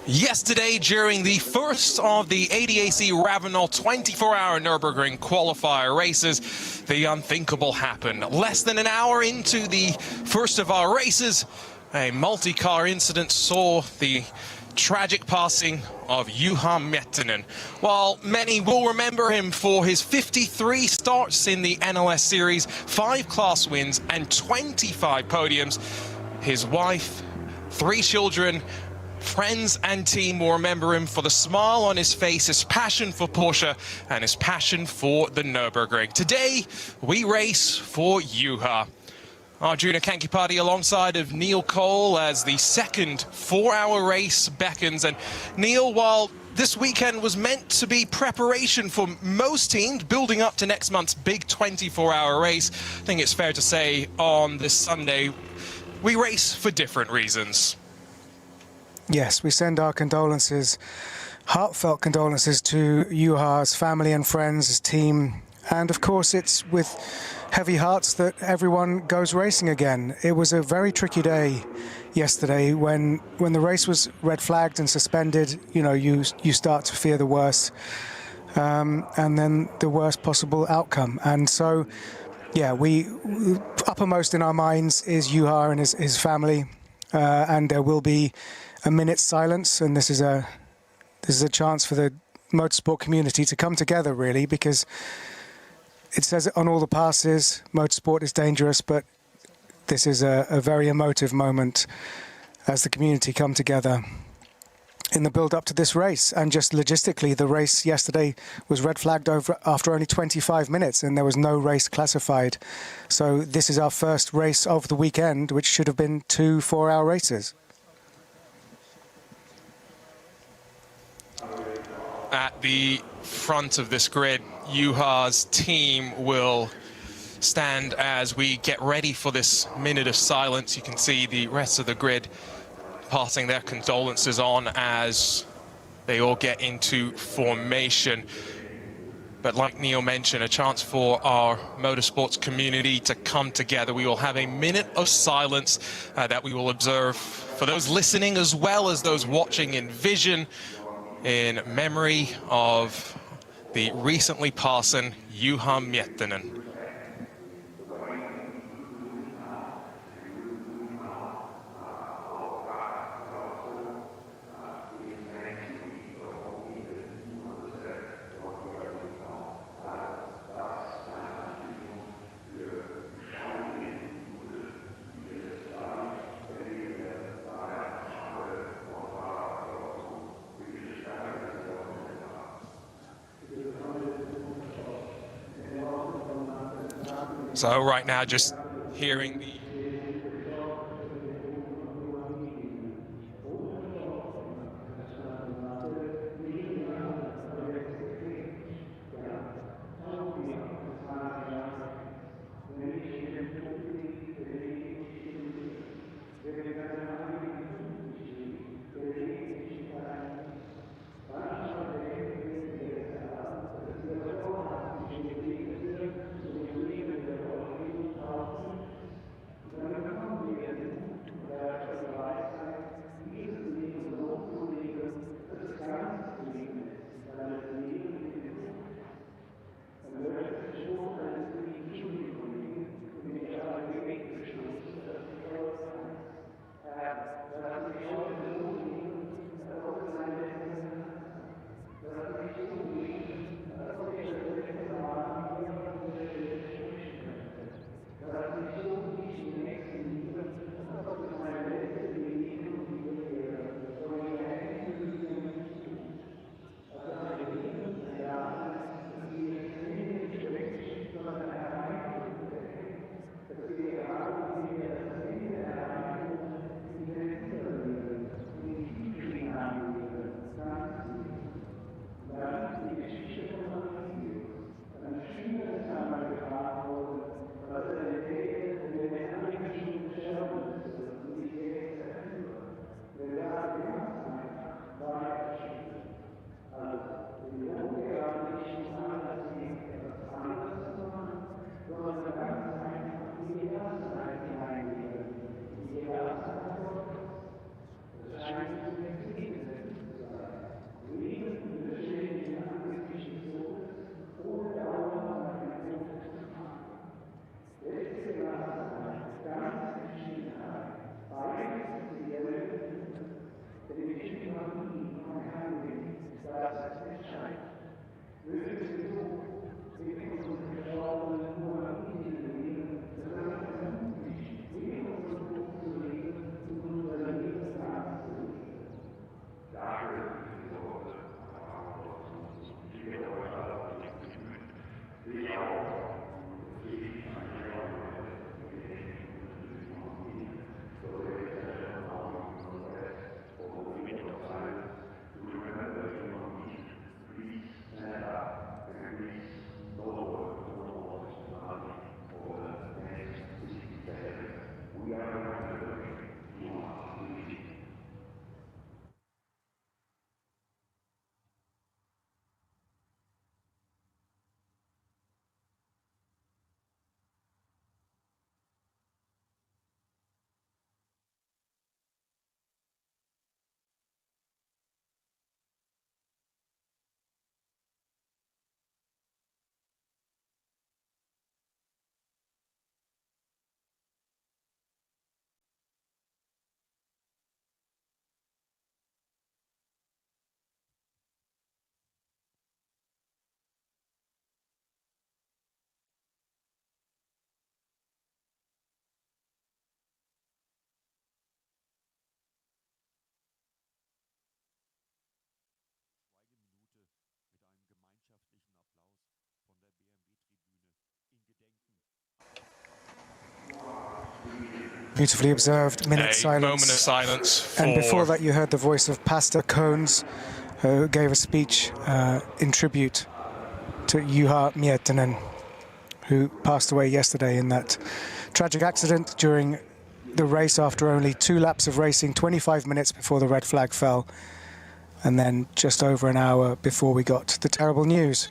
Yesterday, during the first of the ADAC Ravenel 24-hour Nürburgring Qualifier races, the unthinkable happened. Less than an hour into the first of our races, a multi-car incident saw the tragic passing of Juha Miettinen. While many will remember him for his 53 starts in the NLS Series, 5 class wins and 25 podiums, his wife, 3 children, friends and team will remember him for the smile on his face, his passion for Porsche and his passion for the Nürburgring. Today, we race for Juha. Arjuna Kankipati alongside of Neil Cole as the second 4-hour race beckons. And Neil, while this weekend was meant to be preparation for most teams building up to next month's big 24-hour race, I think it's fair to say on this Sunday, we race for different reasons. Yes, we send our condolences, heartfelt condolences to Juha's family and friends, his team, and of course it's with heavy hearts that everyone goes racing again. It was a very tricky day yesterday when the race was red flagged and suspended. You know, you start to fear the worst, and then the worst possible outcome. And so, yeah, we uppermost in our minds is Juha and his family, and there will be a minute's silence, and this is a chance for the motorsport community to come together, really, because it says it on all the passes, motorsport is dangerous, but this is a very emotive moment as the community come together in the build-up to this race. And just logistically, the race yesterday was red flagged after only 25 minutes, and there was no race classified. So this is our first race of the weekend, which should have been 2 4-hour races. At the front of this grid, Juha's team will stand as we get ready for this minute of silence. You can see the rest of the grid passing their condolences on as they all get into formation. But like Neil mentioned, a chance for our motorsports community to come together. We will have a minute of silence that we will observe for those listening as well as those watching in vision, in memory of the recently passing Juha Miettinen. So right now, just hearing the Beautifully observed. Minute silence. Moment of silence. And before that, you heard the voice of Pastor Cones, who gave a speech in tribute to Juha Miettinen, who passed away yesterday in that tragic accident during the race after only 2 laps of racing, 25 minutes before the red flag fell, and then just over an hour before we got the terrible news.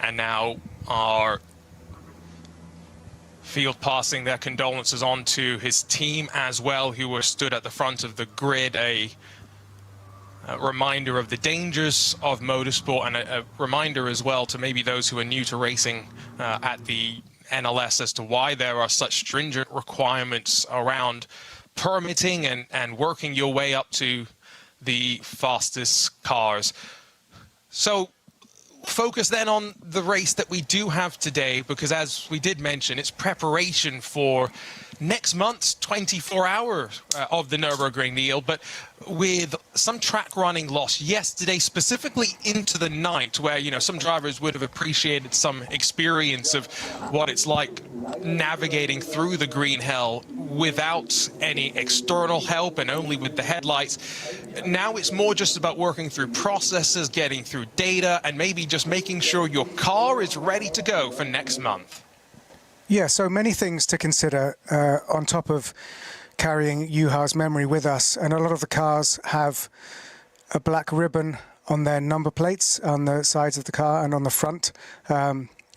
And now our field passing their condolences on to his team as well, who were stood at the front of the grid. A reminder of the dangers of motorsport, and a reminder as well to maybe those who are new to racing at the NLS as to why there are such stringent requirements around permitting and working your way up to the fastest cars. So focus then on the race that we do have today, because as we did mention, it's preparation for next month's 24 hours of the Nürburgring, Neil, but with some track running lost yesterday, specifically into the night, where, you know, some drivers would have appreciated some experience of what it's like navigating through the green hell without any external help and only with the headlights. Now it's more just about working through processes, getting through data, and maybe just making sure your car is ready to go for next month. Yeah, so many things to consider on top of carrying Juha's memory with us. And a lot of the cars have a black ribbon on their number plates on the sides of the car and on the front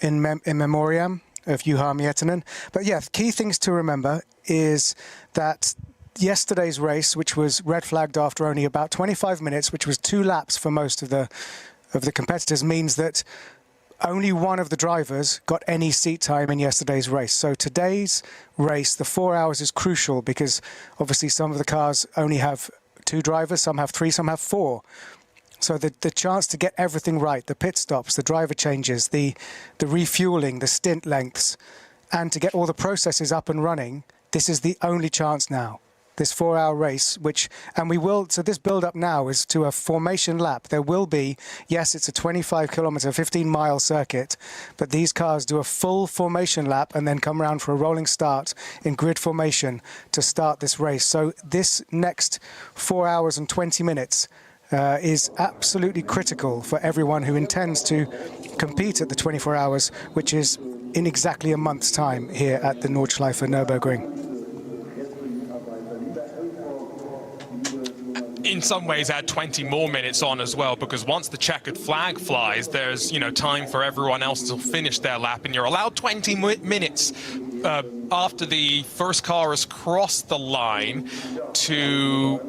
in memoriam of Juha Miettinen. But yeah, key things to remember is that yesterday's race, which was red flagged after only about 25 minutes, which was 2 laps for most of the competitors, means that only one of the drivers got any seat time in yesterday's race. So today's race, the 4 hours is crucial, because obviously some of the cars only have 2 drivers, some have 3, some have 4. So the chance to get everything right, the pit stops, the driver changes, the refueling, the stint lengths, and to get all the processes up and running, this is the only chance now. This 4-hour race, so this build-up now is to a formation lap. There will be, yes, it's a 25-kilometre, 15-mile circuit, but these cars do a full formation lap and then come around for a rolling start in grid formation to start this race. So this next 4 hours and 20 minutes is absolutely critical for everyone who intends to compete at the 24 hours, which is in exactly a month's time here at the Nordschleife Nürburgring. In some ways, add 20 more minutes on as well, because once the checkered flag flies, there's, you know, time for everyone else to finish their lap, and you're allowed 20 minutes after the first car has crossed the line to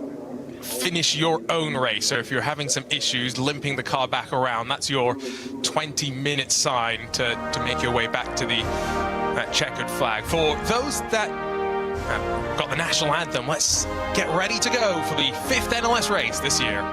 finish your own race. So if you're having some issues limping the car back around, that's your 20-minute sign to make your way back to the checkered flag. For those that got the national anthem, let's get ready to go for the 5th NLS race this year.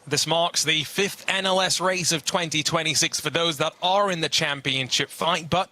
This marks the 5th NLS race of 2026 for those that are in the championship fight, but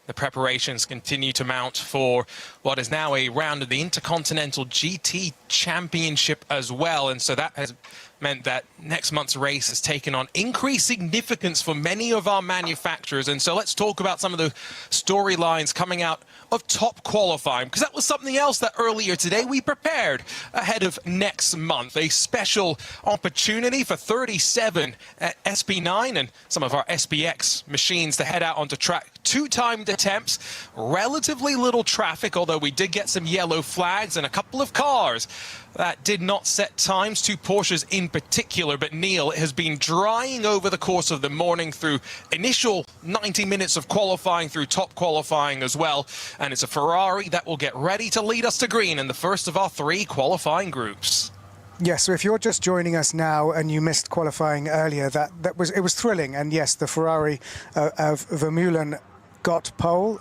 the preparations continue to mount for what is now a round of the Intercontinental GT Championship as well. And so that has meant that next month's race has taken on increased significance for many of our manufacturers. And so let's talk about some of the storylines coming out of top qualifying, because that was something else that earlier today we prepared ahead of next month. A special opportunity for 37 at SP9 and some of our SPX machines to head out onto track. 2 timed attempts, relatively little traffic, although we did get some yellow flags and a couple of cars that did not set times, 2 Porsches in particular. But Neil, it has been drying over the course of the morning through initial 90 minutes of qualifying, through top qualifying as well. And it's a Ferrari that will get ready to lead us to green in the first of our 3 qualifying groups. Yes, so if you're just joining us now and you missed qualifying earlier, it was thrilling. And yes, the Ferrari of Vermeulen got pole.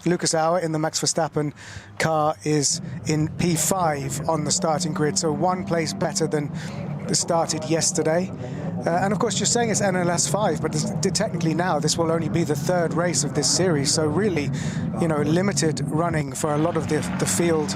Lucas Auer in the Max Verstappen car is in P5 on the starting grid, so 1 place better than started yesterday. And of course, you're saying it's NLS 5, but technically now this will only be the 3rd race of this series. So really, you know, limited running for a lot of the field.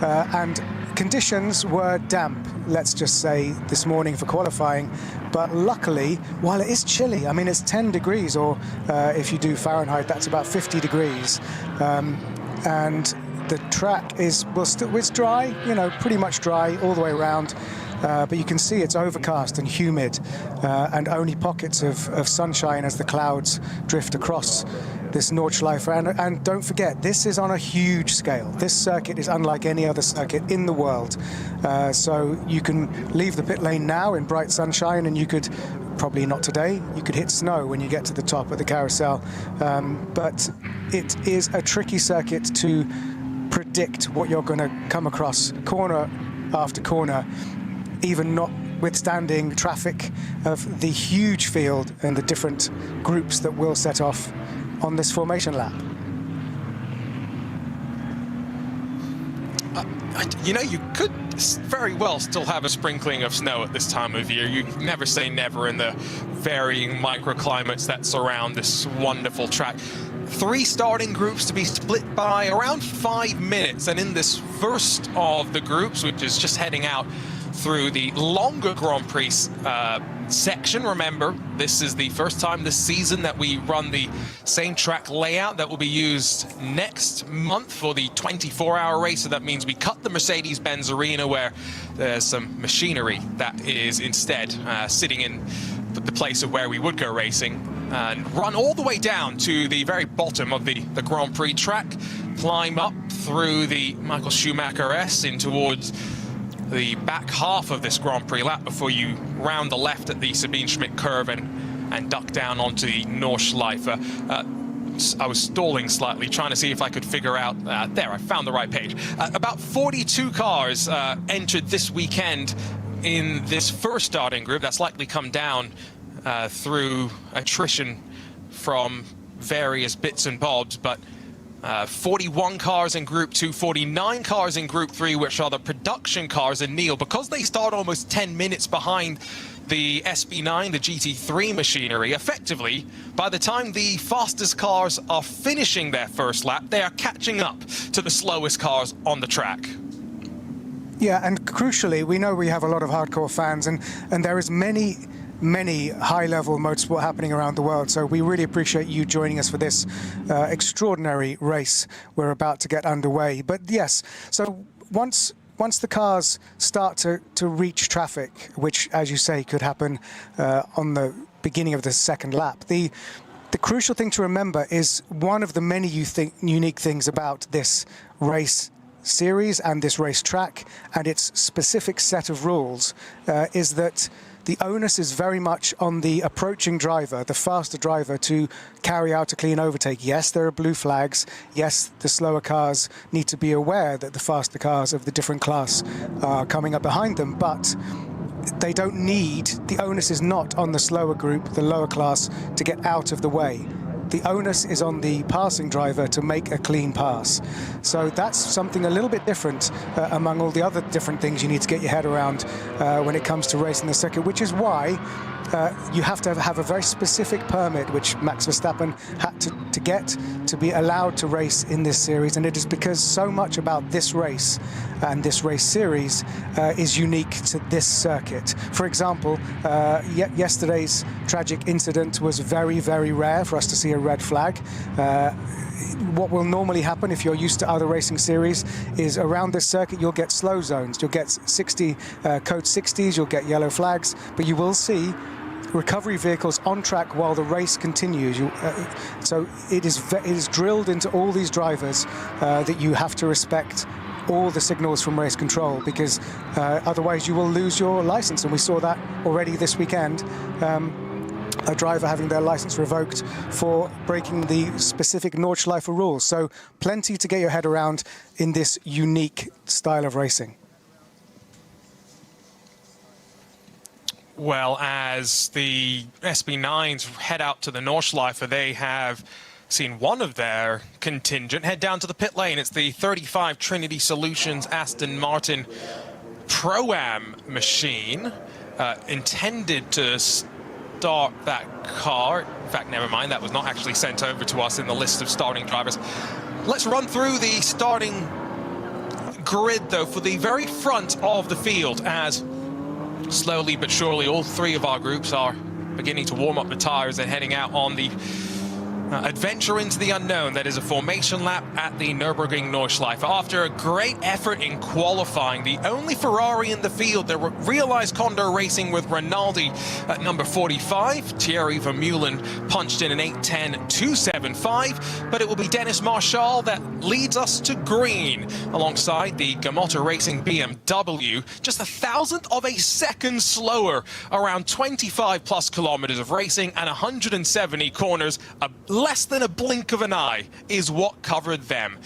And conditions were damp, let's just say, this morning for qualifying. But luckily, while it is chilly, I mean, it's 10 degrees, or if you do Fahrenheit, that's about 50 degrees. And the track it's dry, you know, pretty much dry all the way around. But you can see it's overcast and humid, and only pockets of sunshine as the clouds drift across this Nordschleife. And don't forget, this is on a huge scale. This circuit is unlike any other circuit in the world. So you can leave the pit lane now in bright sunshine, and you could, probably not today, you could hit snow when you get to the top of the carousel. But it is a tricky circuit to predict what you're going to come across corner after corner, even notwithstanding traffic of the huge field and the different groups that will set off on this formation lap. You know, you could very well still have a sprinkling of snow at this time of year. You never say never in the varying microclimates that surround this wonderful track. 3 starting groups to be split by around 5 minutes. And in this first of the groups, which is just heading out through the longer Grand Prix section. Remember, this is the first time this season that we run the same track layout that will be used next month for the 24-hour race. So that means we cut the Mercedes-Benz Arena, where there's some machinery that is instead sitting in the place of where we would go racing, and run all the way down to the very bottom of the Grand Prix track, climb up through the Michael Schumacher S in towards the back half of this Grand Prix lap before you round the left at the Sabine Schmidt curve and duck down onto the Nordschleife. I was stalling slightly, trying to see if I could figure out, there, I found the right page. About 42 cars entered this weekend in this first starting group. That's likely come down through attrition from various bits and bobs, but 41 cars in Group 2, 49 cars in Group 3, which are the production cars. And Neil, because they start almost 10 minutes behind the SB9, the GT3 machinery, effectively, by the time the fastest cars are finishing their first lap, they are catching up to the slowest cars on the track. Yeah, and crucially, we know we have a lot of hardcore fans, and there is many high-level motorsport happening around the world. So we really appreciate you joining us for this extraordinary race we're about to get underway. But yes, so once the cars start to reach traffic, which, as you say, could happen on the beginning of the second lap, the crucial thing to remember is one of the many unique things about this race series and this race track and its specific set of rules is that the onus is very much on the approaching driver, the faster driver, to carry out a clean overtake. Yes, there are blue flags. Yes, the slower cars need to be aware that the faster cars of the different class are coming up behind them, but they don't need, the onus is not on the slower group, the lower class, to get out of the way. The onus is on the passing driver to make a clean pass. So that's something a little bit different among all the other different things you need to get your head around when it comes to racing the circuit, which is why you have to have a very specific permit, which Max Verstappen had to get to be allowed to race in this series. And it is because so much about this race and this race series is unique to this circuit. For example, yesterday's tragic incident was very, very rare for us to see a red flag. What will normally happen if you're used to other racing series is around this circuit you'll get slow zones, you'll get 60 code 60s, you'll get yellow flags, but you will see recovery vehicles on track while the race continues. So it is drilled into all these drivers that you have to respect all the signals from race control, because otherwise you will lose your license, and we saw that already this weekend. A driver having their license revoked for breaking the specific Nordschleife rules. So plenty to get your head around in this unique style of racing. Well, as the SB9s head out to the Nordschleife, they have seen one of their contingent head down to the pit lane. It's the 35 Trinity Solutions Aston Martin Pro-Am machine, intended to start that car. In fact, never mind, that was not actually sent over to us in the list of starting drivers. Let's run through the starting grid, though, for the very front of the field, as slowly but surely all three of our groups are beginning to warm up the tires and heading out on the adventure into the unknown. That is a formation lap at the Nürburgring Nordschleife. After a great effort in qualifying, the only Ferrari in the field, the realized Condor Racing with Rinaldi at number 45. Thierry Vermeulen punched in an 8:10.275, but it will be Dennis Marshall that leads us to green, alongside the Gamotta Racing BMW, just 1,000th of a second slower, around 25 plus kilometers of racing and 170 corners. Less than a blink of an eye is what covered them.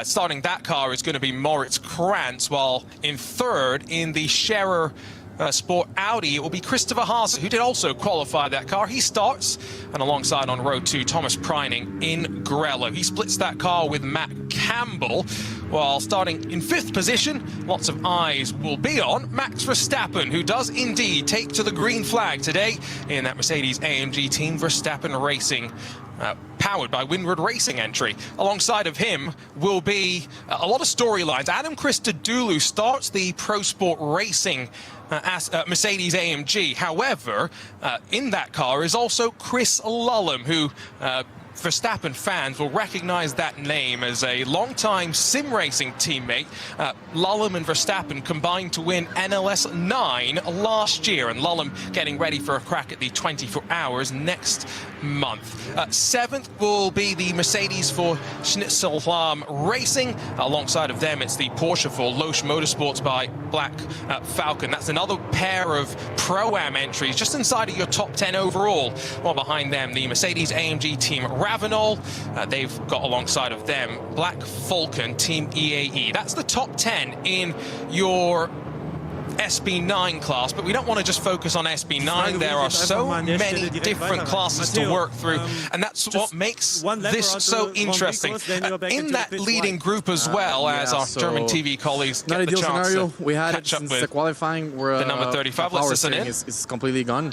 Starting that car is going to be Moritz Krantz, while in third in the Scherer Sport Audi, it will be Christopher Haase, who did also qualify that car. He starts, and alongside on row 2, Thomas Preining in Grello. He splits that car with Matt Campbell, while starting in 5th position, lots of eyes will be on Max Verstappen, who does indeed take to the green flag today in that Mercedes-AMG Team Verstappen Racing, powered by Windward Racing entry. Alongside of him will be a lot of storylines. Adam Christodoulou starts the Pro Sport Racing Mercedes-AMG. However, in that car is also Chris Lullum, who Verstappen fans will recognize that name as a long-time sim racing teammate. Lullum and Verstappen combined to win NLS 9 last year, and Lullum getting ready for a crack at the 24 hours next month. 7th will be the Mercedes for Schnitzelham Racing. Alongside of them, it's the Porsche for Loesch Motorsports by Black Falcon. That's another pair of Pro-Am entries just inside of your top 10 overall. While behind them, the Mercedes-AMG Team Ravenol. They've got alongside of them Black Falcon Team EAE. That's the top 10 in your SB9 class, but we don't want to just focus on SB9. There are so many different classes to work through, and that's what makes this so interesting. In that leading group as well, as our German TV colleagues get the chance to we had catch up with the qualifying, where the number 35. Let's listen in. Is completely gone.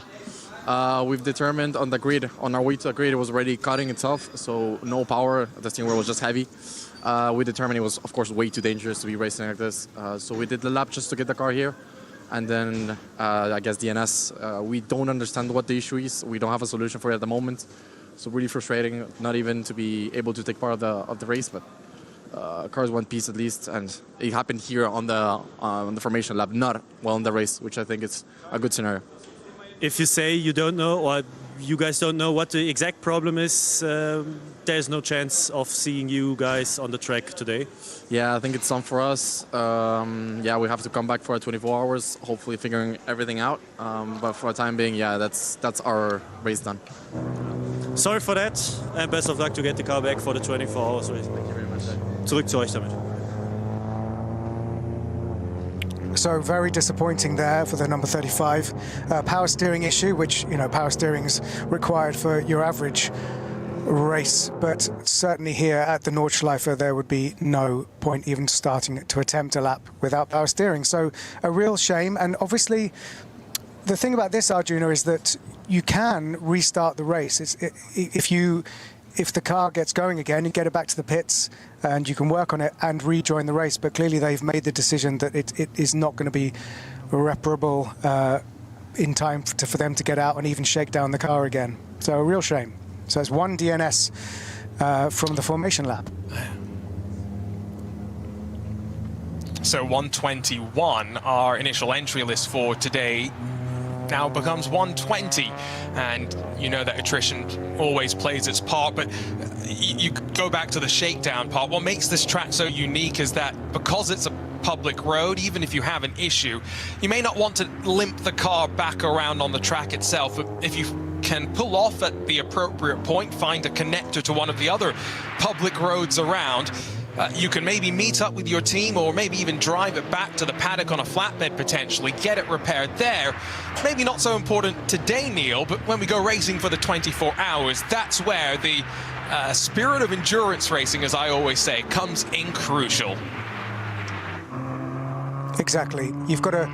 We've determined on the grid, on our way to the grid, it was already cutting itself, so no power. The steering wheel was just heavy. We determined it was, of course, way too dangerous to be racing like this. So we did the lap just to get the car here. And then, I guess, DNS, we don't understand what the issue is. We don't have a solution for it at the moment. So really frustrating, not even to be able to take part of the race, but cars one piece at least. And it happened here on the formation lap, not well in the race, which I think is a good scenario. If you say you don't know, or you guys don't know what the exact problem is, there's no chance of seeing you guys on the track today. Yeah, I think it's on for us. Yeah, we have to come back for 24 hours, hopefully figuring everything out. But for the time being, yeah, that's our race done. Sorry for that, and best of luck to get the car back for the 24 hours race. Thank you very much. Zurück zu euch damit. So very disappointing there for the number 35. Power steering issue, which, you know, power steering is required for your average race, but certainly here at the Nordschleife there would be no point even starting to attempt a lap without power steering. So a real shame, and obviously the thing about this, Arjuna, is that you can restart the race. If the car gets going again, you get it back to the pits and you can work on it and rejoin the race. But clearly they've made the decision that it is not going to be reparable in time for them to get out and even shake down the car again. So a real shame. So it's one DNS from the formation lap. So 121, our initial entry list for today, now becomes 120, and you know that attrition always plays its part, but you go back to the shakedown part. What makes this track so unique is that because it's a public road, even if you have an issue, you may not want to limp the car back around on the track itself, but if you can pull off at the appropriate point, find a connector to one of the other public roads around, you can maybe meet up with your team or maybe even drive it back to the paddock on a flatbed potentially, get it repaired there. Maybe not so important today, Neil, but when we go racing for the 24 hours, that's where the spirit of endurance racing, as I always say, comes in crucial. Exactly. You've got to...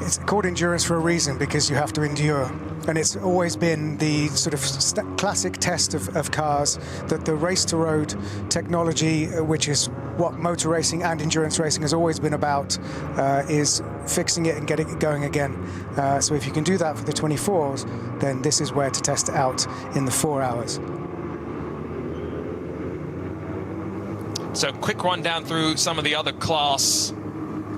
It's called endurance for a reason, because you have to endure. And it's always been the sort of classic test of cars, that the race-to-road technology, which is what motor racing and endurance racing has always been about, is fixing it and getting it going again. So if you can do that for the 24s, then this is where to test it out in the 4 hours. So quick rundown through some of the other class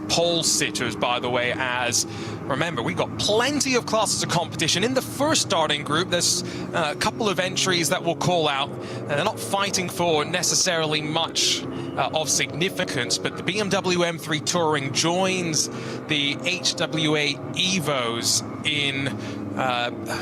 pole sitters, by the way, as remember, we've got plenty of classes of competition. In the first starting group, there's a couple of entries that we'll call out. They're not fighting for necessarily much of significance, but the BMW M3 Touring joins the HWA Evos in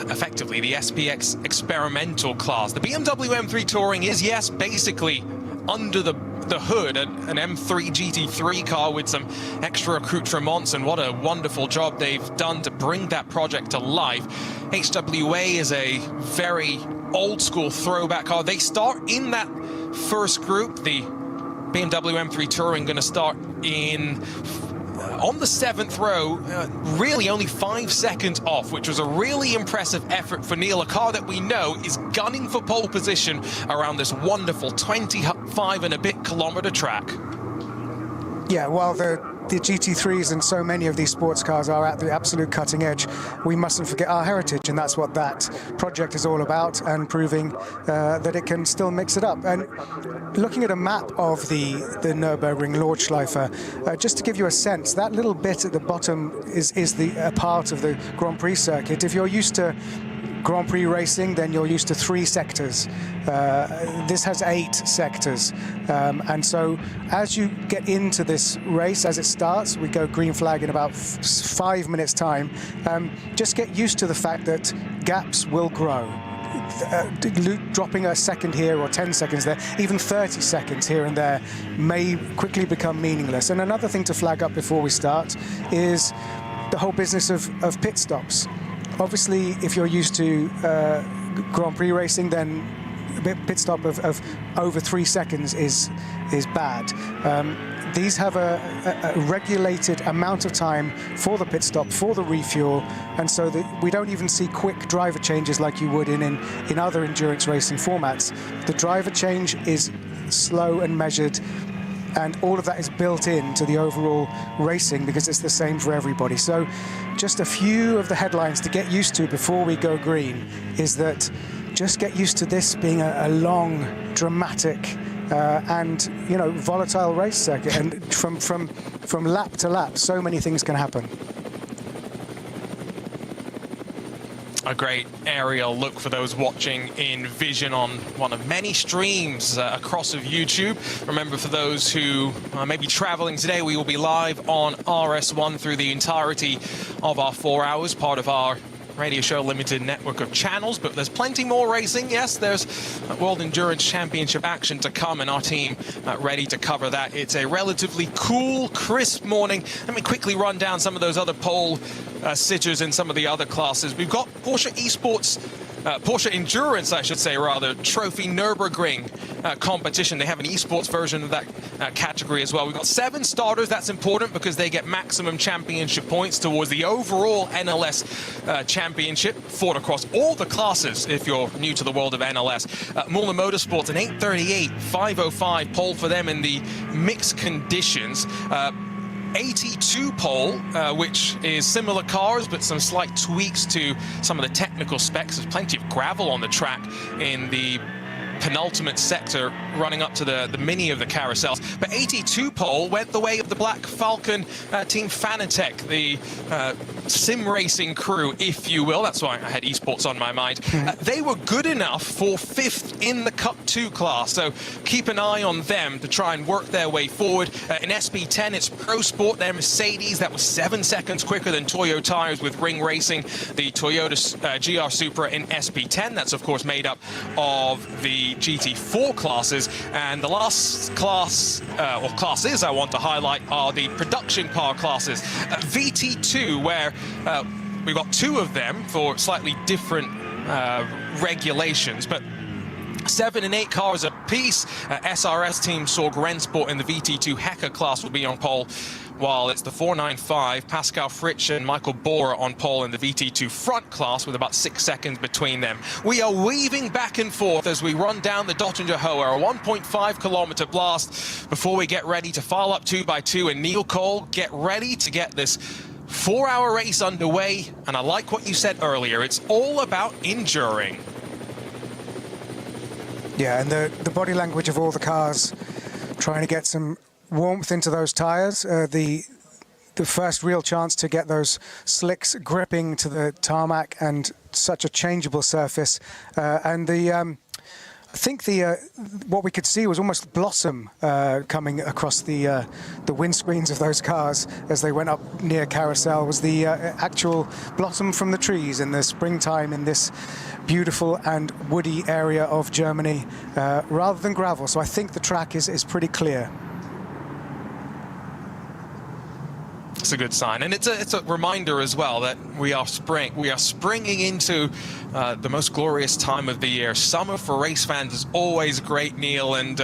effectively the SPX experimental class. The BMW M3 Touring is, yes, basically under the hood, an M3 GT3 car with some extra accoutrements, and what a wonderful job they've done to bring that project to life. HWA is a very old school throwback car. They start in that first group. The BMW M3 Touring going to start in on the 7th row, really only 5 seconds off, which was a really impressive effort for Neil, a car that we know is gunning for pole position around this wonderful 25 and a bit kilometer track. Yeah, well, the GT3s and so many of these sports cars are at the absolute cutting edge. We mustn't forget our heritage, and that's what that project is all about, and proving that it can still mix it up. And looking at a map of the Nürburgring Nordschleife, just to give you a sense, that little bit at the bottom is a part of the Grand Prix circuit. If you're used to Grand Prix racing, then you're used to 3 sectors. This has 8 sectors. And so as you get into this race, as it starts, we go green flag in about 5 minutes time, just get used to the fact that gaps will grow. Dropping a second here or 10 seconds there, even 30 seconds here and there may quickly become meaningless. And another thing to flag up before we start is the whole business of pit stops. Obviously, if you're used to Grand Prix racing, then a pit stop of over 3 seconds is bad. These have a regulated amount of time for the pit stop, for the refuel, and so that we don't even see quick driver changes like you would in other endurance racing formats. The driver change is slow and measured, and all of that is built into the overall racing because it's the same for everybody. So just a few of the headlines to get used to before we go green is that just get used to this being a long, dramatic and, you know, volatile race circuit, and from lap to lap so many things can happen. A great aerial look for those watching in vision on one of many streams across of YouTube. Remember, for those who may be traveling today, we will be live on RS1 through the entirety of our 4 hours, part of our Radio Show Limited network of channels, but there's plenty more racing. Yes, there's World Endurance Championship action to come, and our team ready to cover that. It's a relatively cool, crisp morning. Let me quickly run down some of those other pole sitters in some of the other classes. We've got Porsche Esports Porsche Endurance, I should say, rather, Trophy Nürburgring competition. They have an esports version of that category as well. We've got 7 starters. That's important because they get maximum championship points towards the overall NLS championship, fought across all the classes if you're new to the world of NLS. Muller Motorsports, an 8:38, 5:05 pole for them in the mixed conditions. 82 pole, which is similar cars, but some slight tweaks to some of the technical specs. There's plenty of gravel on the track in the penultimate sector running up to the mini of the carousels. But 82 pole went the way of the Black Falcon team Fanatec, the sim racing crew, if you will. That's why I had esports on my mind. They were good enough for 5th in the Cup 2 class, so keep an eye on them to try and work their way forward. In SP10, it's Pro Sport, their Mercedes. That was 7 seconds quicker than Toyo tires with Ring Racing, the Toyota GR Supra in SP10. That's, of course, made up of the GT4 classes. And the last class, or classes I want to highlight, are the production car classes. VT2, where we've got 2 of them for slightly different regulations, but 7 and 8 cars apiece. SRS team Sorg Rennsport in the VT2 Hecker class will be on pole, while it's the 495 Pascal Fritsch and Michael Bohrer on pole in the VT2 front class with about 6 seconds between them. We are weaving back and forth as we run down the Dottinger Höhe, a 1.5-kilometer blast before we get ready to file up 2x2. And Neil Cole, get ready to get this 4-hour race underway. And I like what you said earlier. It's all about enduring. Yeah, and the body language of all the cars trying to get some warmth into those tires. The first real chance to get those slicks gripping to the tarmac, and such a changeable surface. And I think what we could see was almost blossom coming across the windscreens of those cars as they went up near Carousel. Was the actual blossom from the trees in the springtime in this beautiful and woody area of Germany, rather than gravel. So I think the track is pretty clear. It's a good sign, and it's a reminder as well that we are springing into the most glorious time of the year. Summer for race fans is always great, Neil, and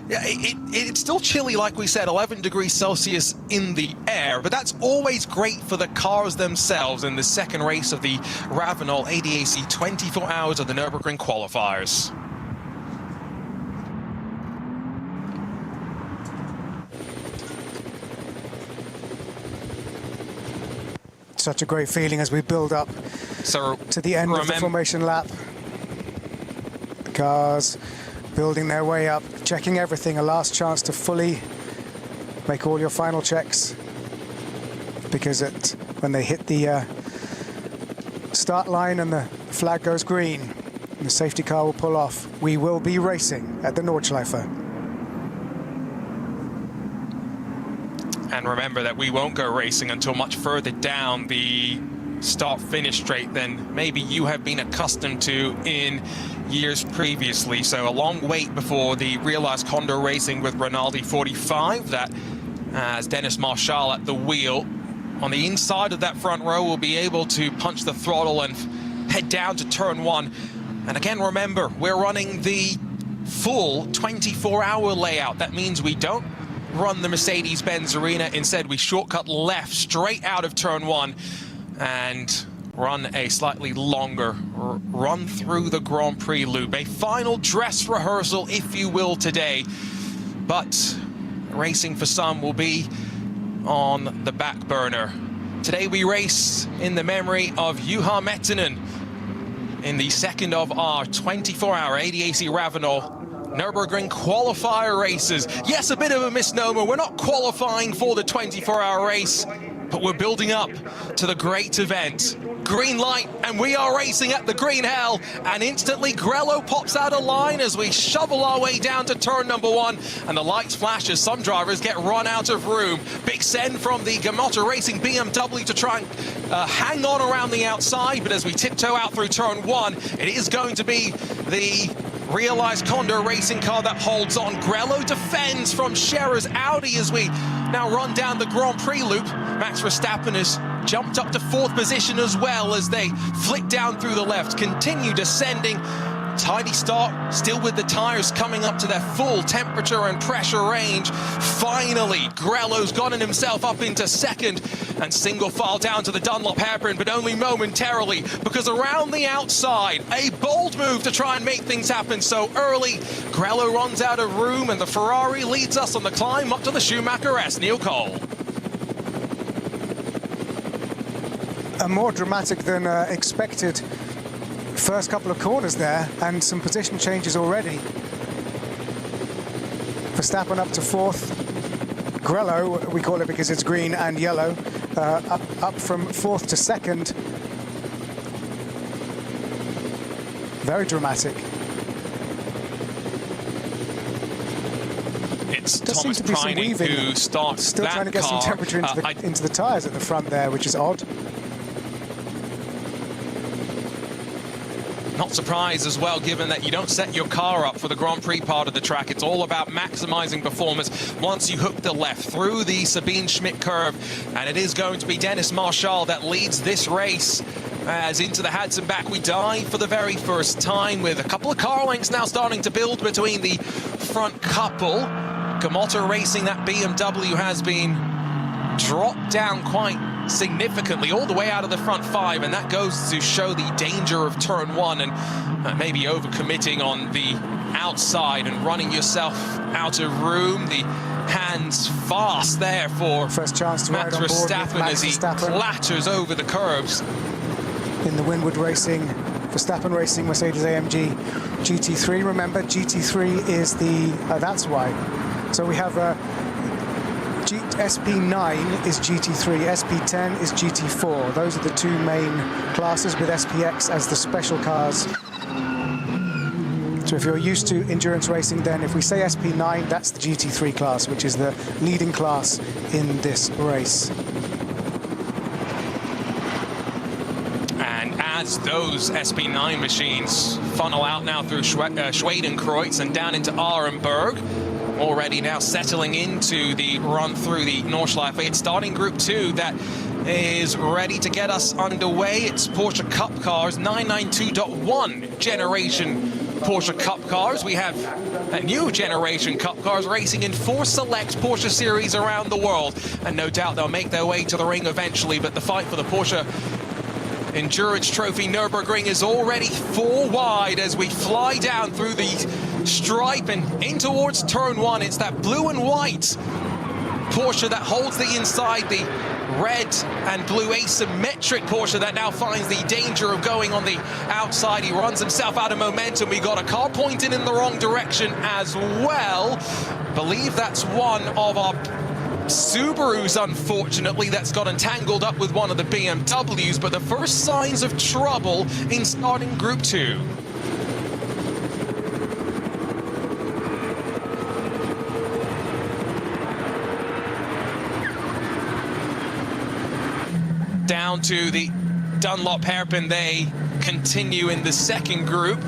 it's still chilly, like we said, 11 degrees Celsius in the air, but that's always great for the cars themselves in the second race of the Ravenel ADAC 24 hours of the Nürburgring Qualifiers. Such a great feeling as we build up to the end of the formation lap. The cars building their way up, checking everything, a last chance to fully make all your final checks, because when they hit the start line and the flag goes green, and the safety car will pull off, we will be racing at the Nordschleife. And remember that we won't go racing until much further down the start-finish straight than maybe you have been accustomed to in years previously. So a long wait before the realized Condor Racing with Rinaldi 45. That as Dennis Marshall at the wheel. On the inside of that front row, will be able to punch the throttle and head down to turn 1. And again, remember, we're running the full 24-hour layout. That means we don't run the Mercedes-Benz Arena. Instead, we shortcut left straight out of turn 1 and run a slightly longer run through the Grand Prix loop. A final dress rehearsal, if you will, today. But racing for some will be on the back burner. Today we race in the memory of Juha Mettinen in the second of our 24-hour ADAC Ravenel Nürburgring qualifier races. Yes, a bit of a misnomer. We're not qualifying for the 24-hour race, but we're building up to the great event. Green light, and we are racing at the green hell, and instantly Grello pops out of line as we shovel our way down to turn number 1, and the lights flash as some drivers get run out of room. Big send from the Gamotta Racing BMW to try and hang on around the outside, but as we tiptoe out through turn 1, it is going to be the Realized Condor racing car that holds on. Grello defends from Scherer's Audi as we now run down the Grand Prix loop. Max Verstappen has jumped up to 4th position as well as they flick down through the left, continue descending. Tidy start, still with the tyres coming up to their full temperature and pressure range. Finally, Grello's gotten himself up into 2nd and single file down to the Dunlop hairpin, but only momentarily, because around the outside, a bold move to try and make things happen so early. Grello runs out of room and the Ferrari leads us on the climb up to the Schumacher-esque Neil Cole. A more dramatic than expected first couple of corners there, and some position changes already. Verstappen up to 4th. Grello, we call it because it's green and yellow, up from 4th to 2nd. Very dramatic. It's Does Thomas seem to be some Preining weaving. who starts Still that trying to get car. some temperature into the tyres at the front there, which is odd. Not surprised as well, given that you don't set your car up for the Grand Prix part of the track. It's all about maximizing performance once you hook the left through the Sabine Schmidt curve. And it is going to be Dennis Marshall that leads this race. As into the Hudson back we dive for the very first time, with a couple of car lengths now starting to build between the front couple. Commentaar Racing, that BMW has been dropped down quite significantly all the way out of the front 5, and that goes to show the danger of turn 1 and maybe overcommitting on the outside and running yourself out of room. The hands fast there for First chance to Max ride on board Verstappen with Max as he Verstappen clatters over the curbs. in the Winwood Racing, Verstappen Racing Mercedes-AMG GT3. Remember, GT3 is the, that's why. So we have SP9 is GT3, SP10 is GT4. Those are the two main classes, with SPX as the special cars. So if you're used to endurance racing, then if we say SP9, that's the GT3 class, which is the leading class in this race. And as those SP9 machines funnel out now through Schwedenkreuz and down into Arenberg, already now settling into the run through the Nordschleife. It's starting Group 2 that is ready to get us underway. It's Porsche Cup cars, 992.1 generation Porsche Cup cars. We have a new generation Cup cars racing in 4 select Porsche series around the world. And no doubt they'll make their way to the ring eventually, but the fight for the Porsche Endurance Trophy Nürburgring is already 4 wide as we fly down through the stripe and in towards turn 1. It's that blue and white Porsche that holds the inside, the red and blue asymmetric Porsche that now finds the danger of going on the outside. He runs himself out of momentum. We got a car pointed in the wrong direction as well. Believe that's one of our Subarus, unfortunately, that's got entangled up with one of the BMWs, but the first signs of trouble in starting Group 2. Down to the Dunlop hairpin, they continue in the second group.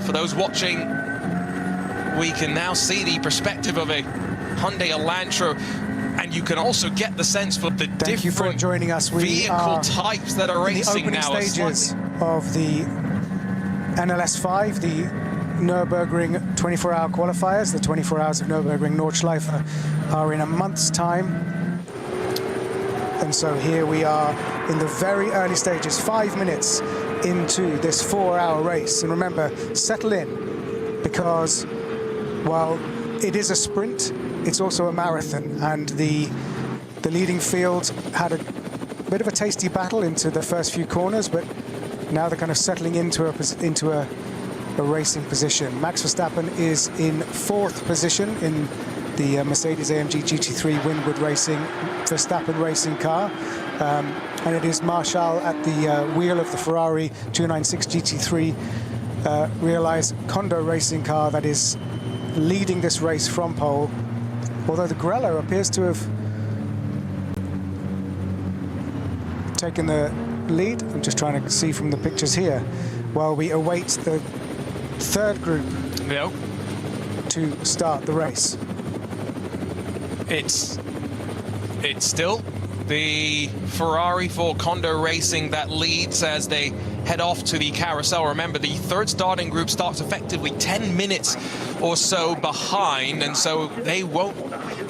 For those watching, we can now see the perspective of a Hyundai Elantra, and you can also get the sense for the Thank you for joining us. We vehicle are types that are racing in the now. opening stages of the NLS5, the Nürburgring 24-hour qualifiers. The 24 hours of Nürburgring Nordschleife are in a month's time. And so here we are in the very early stages, 5 minutes into this 4-hour race. And remember, settle in, because while it is a sprint, it's also a marathon, and the leading field had a bit of a tasty battle into the first few corners, but now they're kind of settling into a racing position. Max Verstappen is in 4th position in the Mercedes-AMG GT3 Winwood Racing Verstappen racing car, and it is Marshall at the wheel of the Ferrari 296 GT3 Realize Condor racing car that is leading this race from pole, although the Grello appears to have taken the lead. I'm just trying to see from the pictures here while we await the third group No. to start the race. It's still the Ferrari for Condor Racing that leads as they head off to the carousel. Remember, the third starting group starts effectively 10 minutes or so behind, and so they won't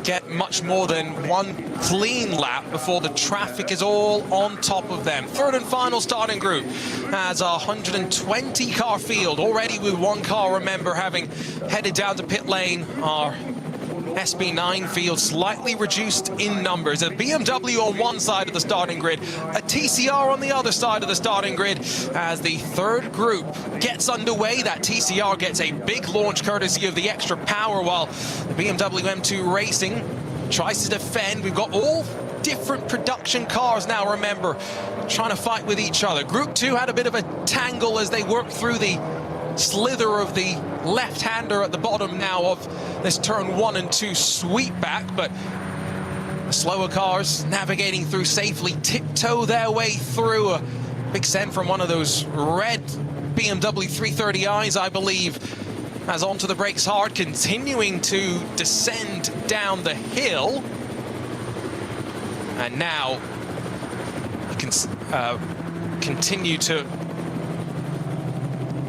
get much more than one clean lap before the traffic is all on top of them. Third and final starting group has a 120 car field, already with one car, remember, having headed down to pit lane. Our SB9 field slightly reduced in numbers. A BMW on one side of the starting grid, a TCR on the other side of the starting grid. As the third group gets underway, that TCR gets a big launch courtesy of the extra power, while the BMW M2 Racing tries to defend. We've got all different production cars now, remember, trying to fight with each other. Group 2 had a bit of a tangle as they worked through the slither of the left-hander at the bottom now of this turn 1 and 2 sweep back, but the slower cars navigating through safely, tiptoe their way through. A big send from one of those red BMW 330i's, I believe, as onto the brakes hard, continuing to descend down the hill. And now you can continue to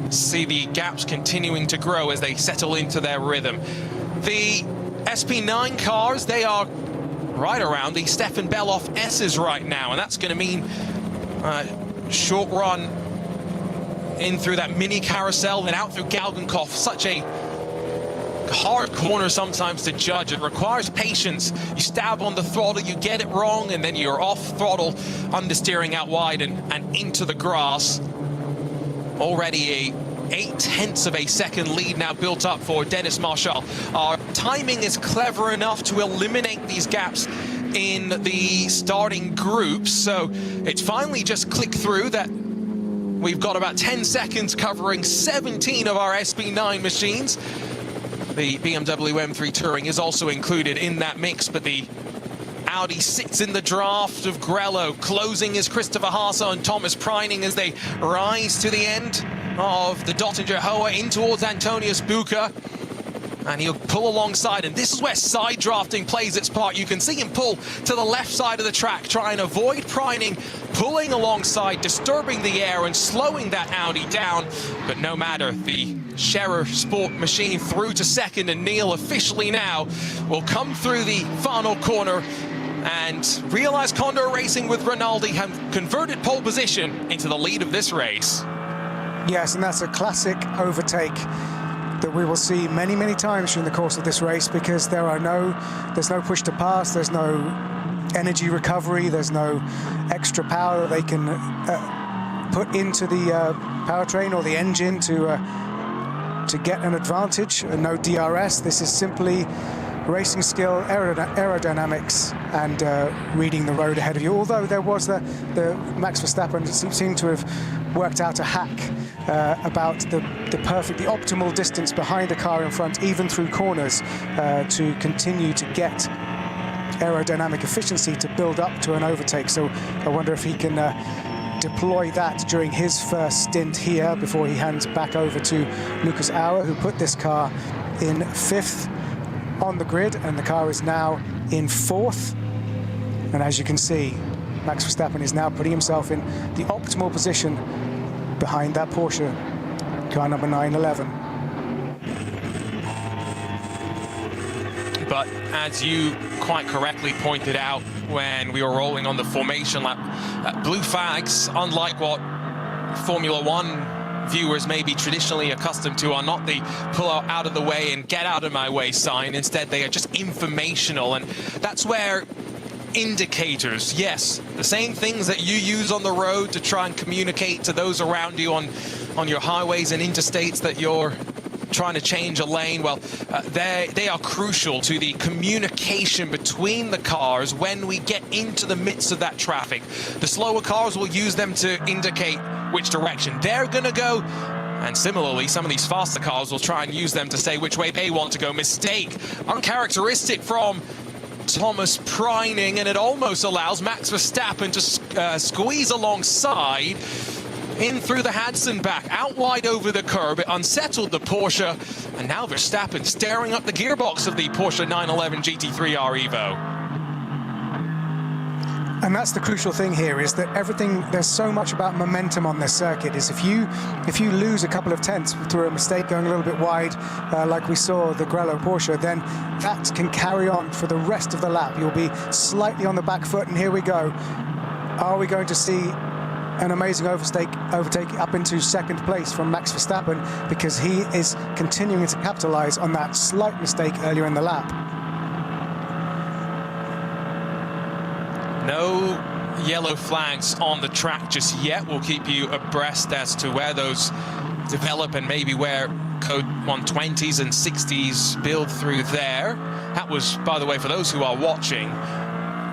see the gaps continuing to grow as they settle into their rhythm. The SP9 cars, they are right around the Stefan Beloff S's right now, and that's going to mean short run in through that mini carousel and out through Galgenkopf. Such a hard corner sometimes to judge. It requires patience. You stab on the throttle, you get it wrong, and then you're off throttle, understeering out wide and into the grass. Already a 0.8 of a second lead now built up for Dennis Marshall. Our timing is clever enough to eliminate these gaps in the starting groups, so it's finally just clicked through that we've got about 10 seconds covering 17 of our SB9 machines. The BMW M3 Touring is also included in that mix, but the Audi sits in the draft of Grello. Closing is Christopher Haase and Thomas Preining as they rise to the end of the Dottinger Hoa in towards Antonius Bucher. And he'll pull alongside, and this is where side drafting plays its part. You can see him pull to the left side of the track, try and avoid Preining, pulling alongside, disturbing the air and slowing that Audi down. But no matter, the Scherer Sport machine through to second, and Neil officially now will come through the final corner and realize Condor Racing with Rinaldi have converted pole position into the lead of this race. Yes, and that's a classic overtake that we will see many, many times during the course of this race, because there's no push to pass, there's no energy recovery, there's no extra power that they can put into the powertrain or the engine to get an advantage, and no DRS. This is simply racing skill, aerodynamics, and reading the road ahead of you. Although there was the Max Verstappen seemed to have worked out a hack about the optimal distance behind the car in front, even through corners, to continue to get aerodynamic efficiency to build up to an overtake. So I wonder if he can deploy that during his first stint here before he hands back over to Lucas Auer, who put this car in 5th on the grid, and the car is now in 4th. And as you can see, Max Verstappen is now putting himself in the optimal position behind that Porsche car number 911. But as you quite correctly pointed out when we were rolling on the formation lap, blue flags, unlike what Formula One viewers may be traditionally accustomed to, are not the pull out of the way and get out of my way sign. Instead, they are just informational, and that's where indicators, yes, the same things that you use on the road to try and communicate to those around you on your highways and interstates that you're trying to change a lane, well, they are crucial to the communication between the cars when we get into the midst of that traffic. The slower cars will use them to indicate which direction they're going to go, and similarly, some of these faster cars will try and use them to say which way they want to go. Mistake, uncharacteristic from Thomas Preining, and it almost allows Max Verstappen to squeeze alongside. in through the Hadson back, out wide over the curb. It unsettled the Porsche, and now Verstappen staring up the gearbox of the Porsche 911 GT3R Evo. And that's the crucial thing here, is that everything, there's so much about momentum on this circuit, is if you lose a couple of tenths through a mistake going a little bit wide, like we saw the Grello Porsche, then that can carry on for the rest of the lap. You'll be slightly on the back foot, and here we go. Are we going to see an amazing overtake up into second place from Max Verstappen, because he is continuing to capitalize on that slight mistake earlier in the lap? No yellow flags on the track just yet. We'll keep you abreast as to where those develop and maybe where code 120s and 60s build through there. That was, by the way, for those who are watching,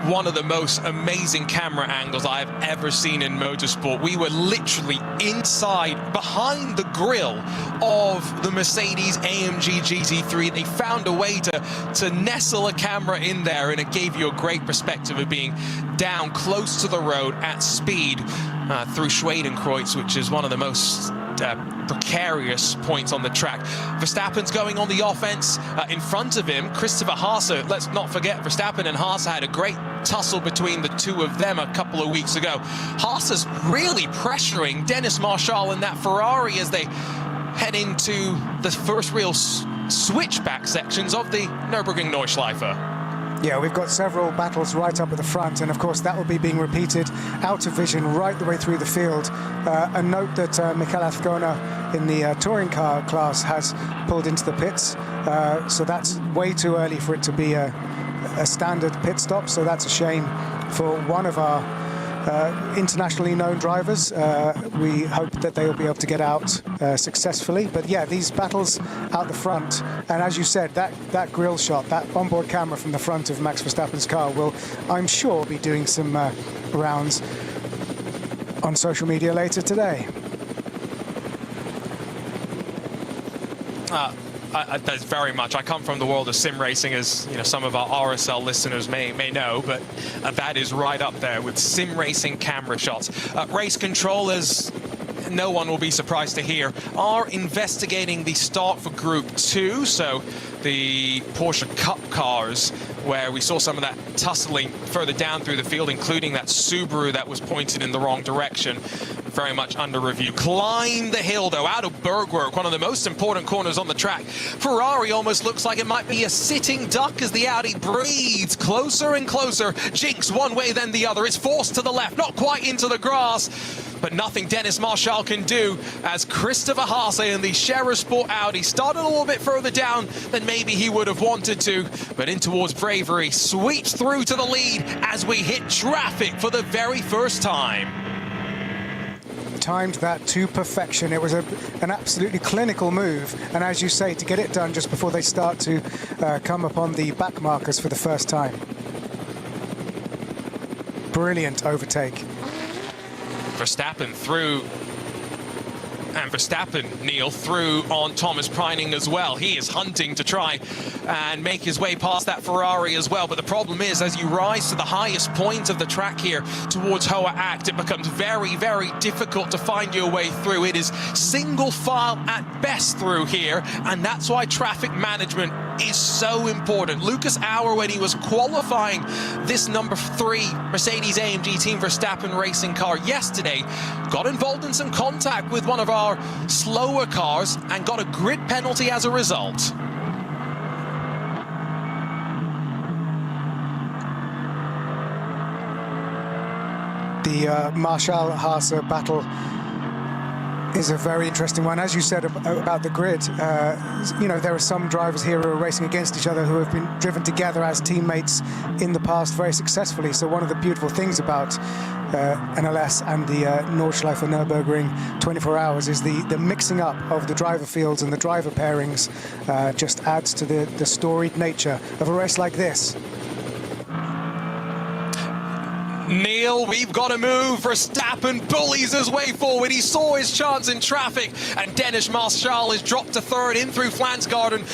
one of the most amazing camera angles I've ever seen in motorsport. We were literally inside, behind the grille of the Mercedes AMG GT3. They found a way to nestle a camera in there, and it gave you a great perspective of being down close to the road at speed through Schwedenkreuz, which is one of the most precarious points on the track. Verstappen's going on the offense. In front of him, Christopher Haase. Let's not forget, Verstappen and Haase had a great tussle between the two of them a couple of weeks ago. Haase's really pressuring Dennis Marshall in that Ferrari as they head into the first real switchback sections of the Nürburgring Nordschleife. Yeah, we've got several battles right up at the front, and of course that will be being repeated out of vision right the way through the field. A note that Mikel Azcona in the touring car class has pulled into the pits, so that's way too early for it to be a standard pit stop, so that's a shame for one of our internationally known drivers. We hope that they will be able to get out successfully. But yeah, these battles out the front, and as you said, that grille shot, that onboard camera from the front of Max Verstappen's car will, I'm sure, be doing some rounds on social media later today. That's very much. I come from the world of sim racing, as you know, some of our RSL listeners may know, but that is right up there with sim racing camera shots. Race controllers, no one will be surprised to hear, are investigating the start for Group 2, so the Porsche Cup cars, where we saw some of that tussling further down through the field, including that Subaru that was pointed in the wrong direction. Very much under review. Climb the hill, though, out of Bergwerk, one of the most important corners on the track. Ferrari almost looks like it might be a sitting duck as the Audi breathes closer and closer. Jinx one way, then the other. It's forced to the left, not quite into the grass, but nothing Dennis Marshall can do as Christopher Haase in the Scherer Sport Audi started a little bit further down than maybe he would have wanted to, but in towards bravery, sweeps through to the lead as we hit traffic for the very first time. Timed that to perfection. It was an absolutely clinical move, and as you say, to get it done just before they start to come upon the back markers for the first time. Brilliant overtake. Verstappen through, and Verstappen, Neil, through on Thomas Preining as well. He is hunting to try and make his way past that Ferrari as well. But the problem is, as you rise to the highest point of the track here towards Hoa Act, it becomes very, very difficult to find your way through. It is single file at best through here, and that's why traffic management is so important. Lucas Auer, when he was qualifying this number 3 Mercedes AMG Team Verstappen racing car yesterday, got involved in some contact with one of our slower cars and got a grid penalty as a result. The Marshall-Haase battle is a very interesting one. As you said about the grid, you know, there are some drivers here who are racing against each other who have been driven together as teammates in the past very successfully. So one of the beautiful things about NLS and the Nordschleife Nürburgring 24 hours is the mixing up of the driver fields and the driver pairings just adds to the storied nature of a race like this. Neil, we've got to move. Verstappen bullies his way forward. He saw his chance in traffic, and Dennis Marshall is dropped to third in through Flansgarden.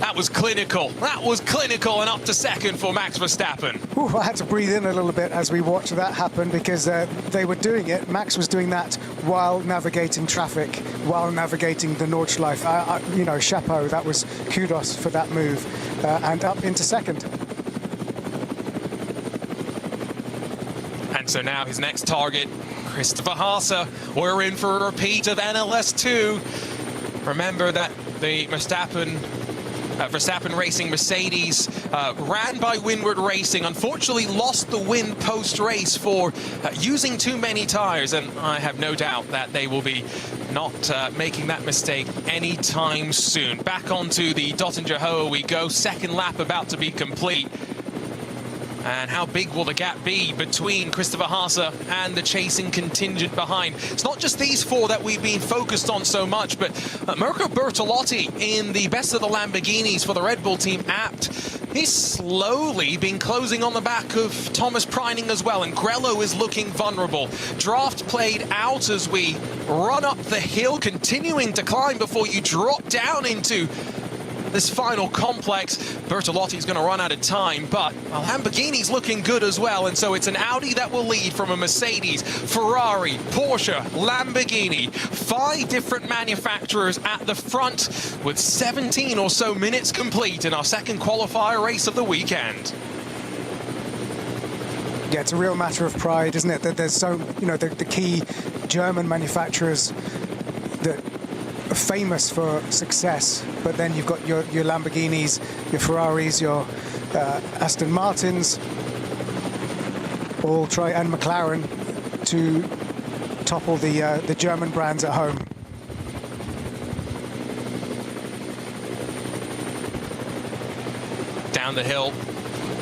That was clinical. That was clinical, and up to second for Max Verstappen. Ooh, I had to breathe in a little bit as we watched that happen, because they were doing it. Max was doing that while navigating traffic, while navigating the Nordschleife. You know, chapeau. That was kudos for that move, and up into second. And so now his next target, Christopher Haase. We're in for a repeat of NLS2. Remember that the Verstappen Racing Mercedes ran by Windward Racing, unfortunately lost the win post-race for using too many tyres, and I have no doubt that they will be not making that mistake anytime soon. Back onto the Dottinger Hoa we go, second lap about to be complete. And how big will the gap be between Christopher Haase and the chasing contingent behind? It's not just these four that we've been focused on so much, but Mirko Bertolotti in the best of the Lamborghinis for the Red Bull team apt. He's slowly been closing on the back of Thomas Preining as well, and Grello is looking vulnerable. Draft played out as we run up the hill, continuing to climb before you drop down into this final complex. Bertolotti's going to run out of time, but Lamborghini's looking good as well, and so it's an Audi that will lead from a Mercedes, Ferrari, Porsche, Lamborghini. 5 different manufacturers at the front, with 17 or so minutes complete in our second qualifier race of the weekend. Yeah, it's a real matter of pride, isn't it? That there's so, you know, the key German manufacturers that are famous for success, but then you've got your Lamborghinis, your Ferraris, your Aston Martins, all try, and McLaren to topple the German brands at home. Down the hill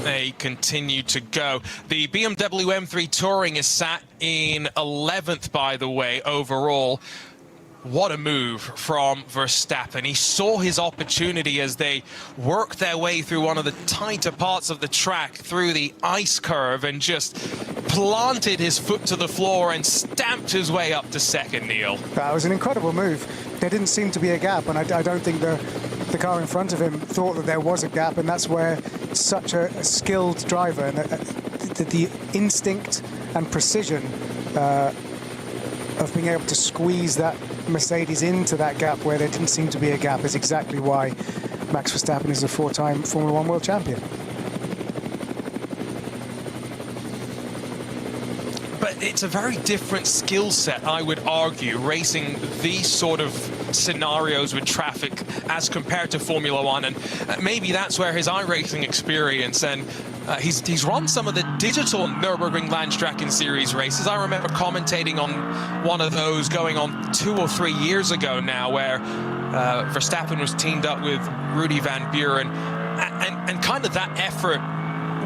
they continue to go. The BMW M3 Touring is sat in 11th, by the way, overall. What a move from Verstappen. He saw his opportunity as they worked their way through one of the tighter parts of the track, through the ice curve, and just planted his foot to the floor and stamped his way up to second, Neil. That was an incredible move. There didn't seem to be a gap, and I don't think the car in front of him thought that there was a gap, and that's where such a skilled driver and the instinct and precision of being able to squeeze that Mercedes into that gap where there didn't seem to be a gap is exactly why Max Verstappen is a 4-time Formula 1 world champion. But it's a very different skill set, I would argue, racing these sort of scenarios with traffic as compared to Formula 1, and maybe that's where his iRacing experience, and he's run some of the digital Nürburgring Landstracken Series races. I remember commentating on one of those going on 2 or 3 years ago now, where Verstappen was teamed up with Rudy van Buren, and kind of that effort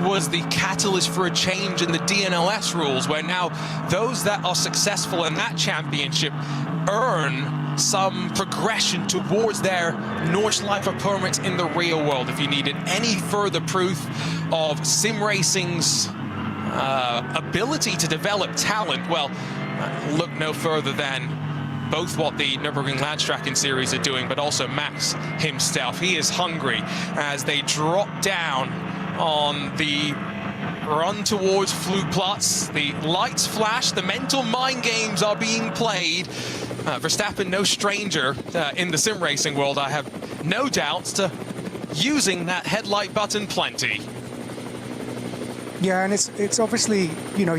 was the catalyst for a change in the DNLS rules, where now those that are successful in that championship earn some progression towards their Nordschleife permits in the real world. If you needed any further proof of sim racing's ability to develop talent, well, look no further than both what the Nürburgring Landstracken Series are doing, but also Max himself. He is hungry as they drop down on the run towards Flugplatz. The lights flash, the mental mind games are being played. Verstappen, no stranger in the sim racing world, I have no doubts, to using that headlight button plenty. Yeah, and it's obviously, you know,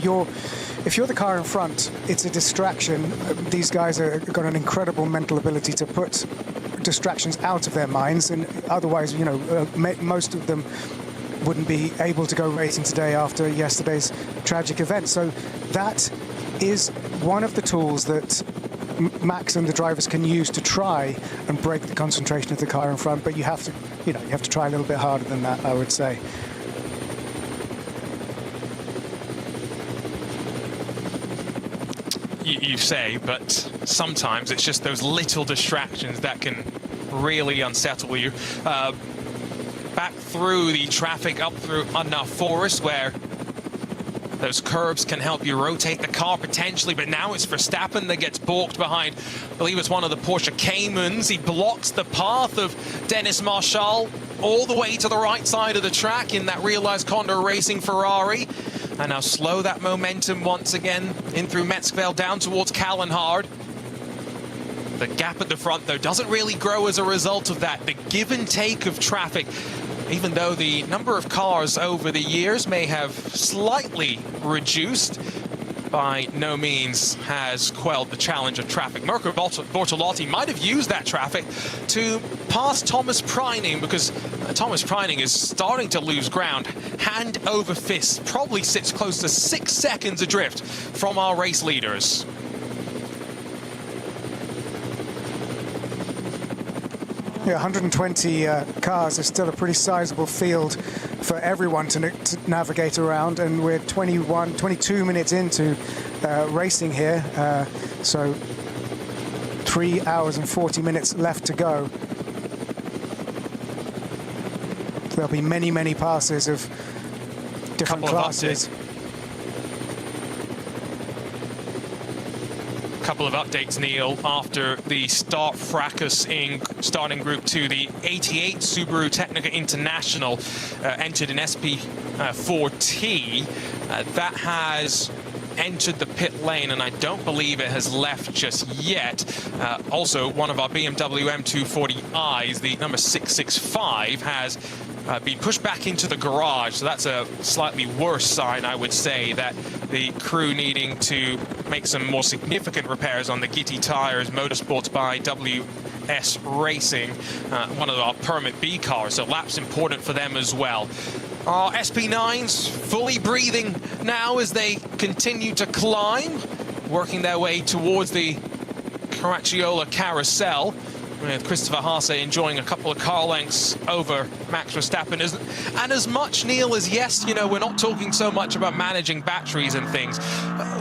if you're the car in front, it's a distraction. These guys have got an incredible mental ability to put distractions out of their minds, and otherwise, you know, most of them wouldn't be able to go racing today after yesterday's tragic event. So that is one of the tools that Max and the drivers can use to try and break the concentration of the car in front, but you have to, you know, you have to try a little bit harder than that, I would say. You say, but sometimes it's just those little distractions that can really unsettle you. Back through the traffic, up through Unna Forest, where those curves can help you rotate the car potentially, but now it's Verstappen that gets balked behind, I believe it's one of the Porsche Caymans. He blocks the path of Dennis Marshall. all the way to the right side of the track in that realized Condor Racing Ferrari. And now slow that momentum once again in through Metzgeveld down towards Callenhard. The gap at the front, though, doesn't really grow as a result of that. The give and take of traffic, even though the number of cars over the years may have slightly reduced, by no means has quelled the challenge of traffic. Mirko Bortolotti might have used that traffic to pass Thomas Preining, because Thomas Preining is starting to lose ground. Hand over fist, probably sits close to 6 seconds adrift from our race leaders. Yeah, 120 cars is still a pretty sizable field for everyone to navigate around, and we're 22 minutes into racing here, so 3 hours and 40 minutes left to go. There'll be many, many passes of different classes. Couple of updates, Neil, after the start fracas in starting Group 2. The 88 Subaru Technica International entered in SP4T. That has entered the pit lane, and I don't believe it has left just yet. Also, one of our BMW M240i's, the number 665, has been pushed back into the garage, so that's a slightly worse sign, I would say, that the crew needing to make some more significant repairs on the Gitti tyres, Motorsports by WS Racing, one of our Permit B cars, so laps important for them as well. Our SP9s fully breathing now as they continue to climb, working their way towards the Caracciola Carousel, with Christopher Haase enjoying a couple of car lengths over Max Verstappen. And as much, Neil, as yes, you know, we're not talking so much about managing batteries and things,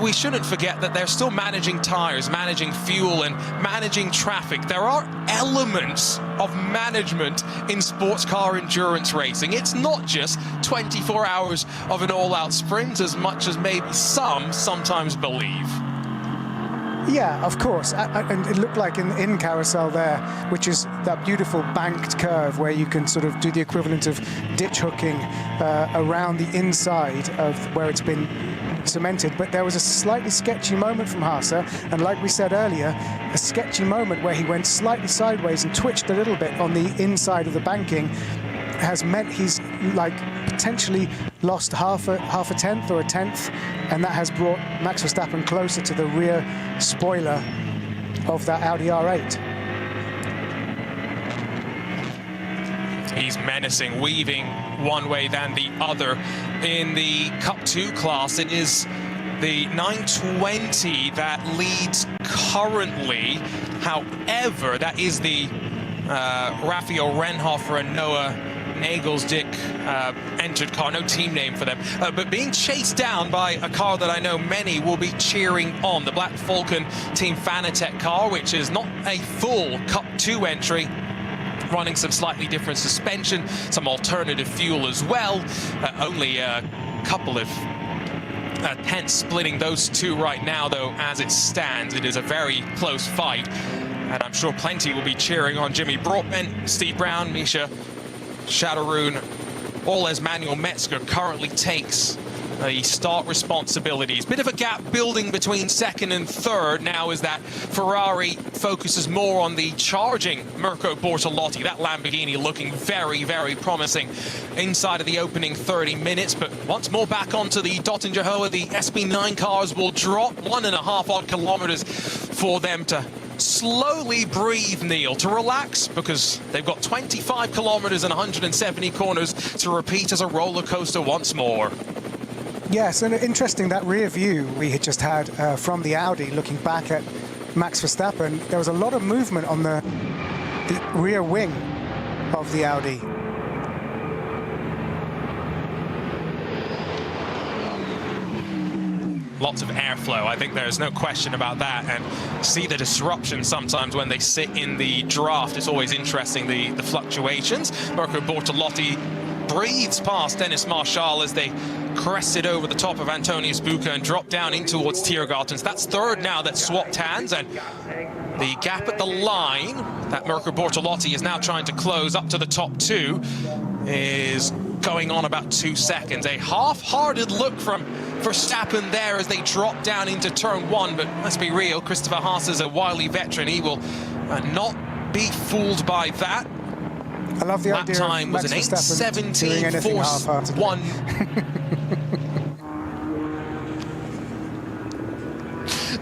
we shouldn't forget that they're still managing tires, managing fuel, and managing traffic. There are elements of management in sports car endurance racing. It's not just 24 hours of an all-out sprint, as much as maybe some sometimes believe. Yeah, of course, and it looked like in Carousel there, which is that beautiful banked curve where you can sort of do the equivalent of ditch hooking around the inside of where it's been cemented. But there was a slightly sketchy moment from Haase, and like we said earlier, a sketchy moment where he went slightly sideways and twitched a little bit on the inside of the banking has meant he's like potentially lost half a tenth or a tenth, and that has brought Max Verstappen closer to the rear spoiler of that Audi R8. He's menacing, weaving one way than the other. In the Cup 2 class, it is the 920 that leads currently. However, that is the Raphael Renhofer and Noah Nagelsdick entered car, no team name for them, but being chased down by a car that I know many will be cheering on, the Black Falcon Team Fanatec car, which is not a full Cup 2 entry, running some slightly different suspension, some alternative fuel as well. Only a couple of tenths splitting those two right now, though, as it stands. It is a very close fight, and I'm sure plenty will be cheering on Jimmy Brockman, Steve Brown, Misha Shadowroon, all as Manuel Metzger currently takes the start responsibilities. Bit of a gap building between second and third now as that Ferrari focuses more on the charging Mirko Bortolotti. That Lamborghini looking very, very promising inside of the opening 30 minutes. But once more back onto the Dottinger Hoa, the SP9 cars will drop 1.5 odd kilometers for them to slowly breathe, Neil, to relax, because they've got 25 kilometers and 170 corners to repeat as a roller coaster once more. Yes, and interesting, that rear view we had just had from the Audi looking back at Max Verstappen. There was a lot of movement on the rear wing of the Audi. Lots of airflow, I think there's no question about that, and see the disruption sometimes when they sit in the draft. It's always interesting, the fluctuations. Mirko Bortolotti breathes past Dennis Marshall as they crested over the top of Antonius Bucca and dropped down in towards Tiergarten. That's third now that swapped hands, and The gap at the line that Mirko Bortolotti is now trying to close up to the top two is going on about 2 seconds. A half-hearted look from Verstappen there as they drop down into turn one, but let's be real, Christopher Haas is a wily veteran. He will not be fooled by that. I love the idea time of was Max an Verstappen doing anything half-heartedly. 8:17.41.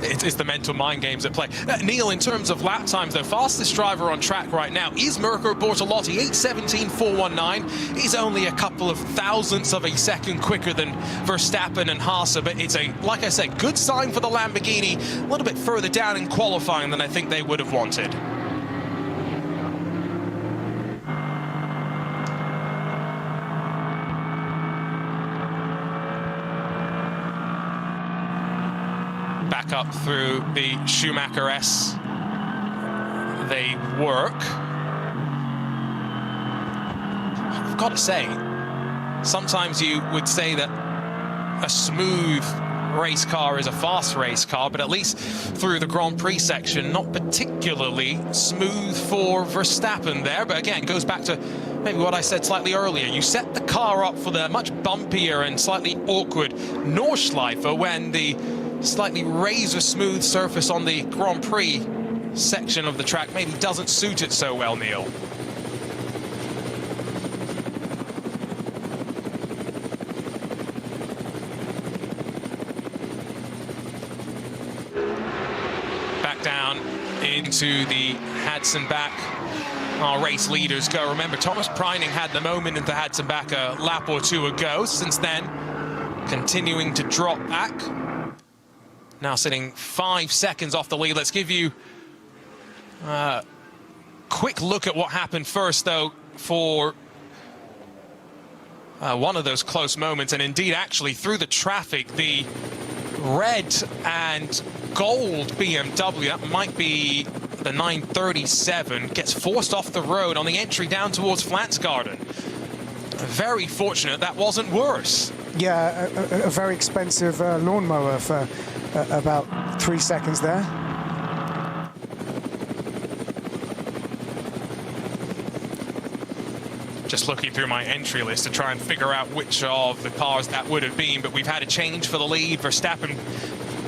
It's the mental mind games at play. Neil, in terms of lap times, the fastest driver on track right now is Mirko Bortolotti, 8:17.419. He's only a couple of thousandths of a second quicker than Verstappen and Haas, but it's a, like I said, good sign for the Lamborghini. A little bit further down in qualifying than I think they would have wanted. Back up through the Schumacher S. They work. I've got to say, sometimes you would say that a smooth race car is a fast race car, but at least through the Grand Prix section, not particularly smooth for Verstappen there. But again, goes back to maybe what I said slightly earlier. You set the car up for the much bumpier and slightly awkward Nordschleife when the slightly razor-smooth surface on the Grand Prix section of the track maybe doesn't suit it so well, Neil. Back down into the Hadsenbach. Our race leaders go. Remember, Thomas Preining had the moment into Hadsenbach a lap or two ago. Since then, continuing to drop back. Now sitting 5 seconds off the lead. Let's give you a quick look at what happened first, though, for one of those close moments. And indeed, actually, through the traffic, the red and gold BMW, that might be the 937, gets forced off the road on the entry down towards Flansgarden. Very fortunate that wasn't worse. Yeah, a very expensive lawnmower for about 3 seconds there. Just looking through my entry list to try and figure out which of the cars that would have been, but we've had a change for the lead. Verstappen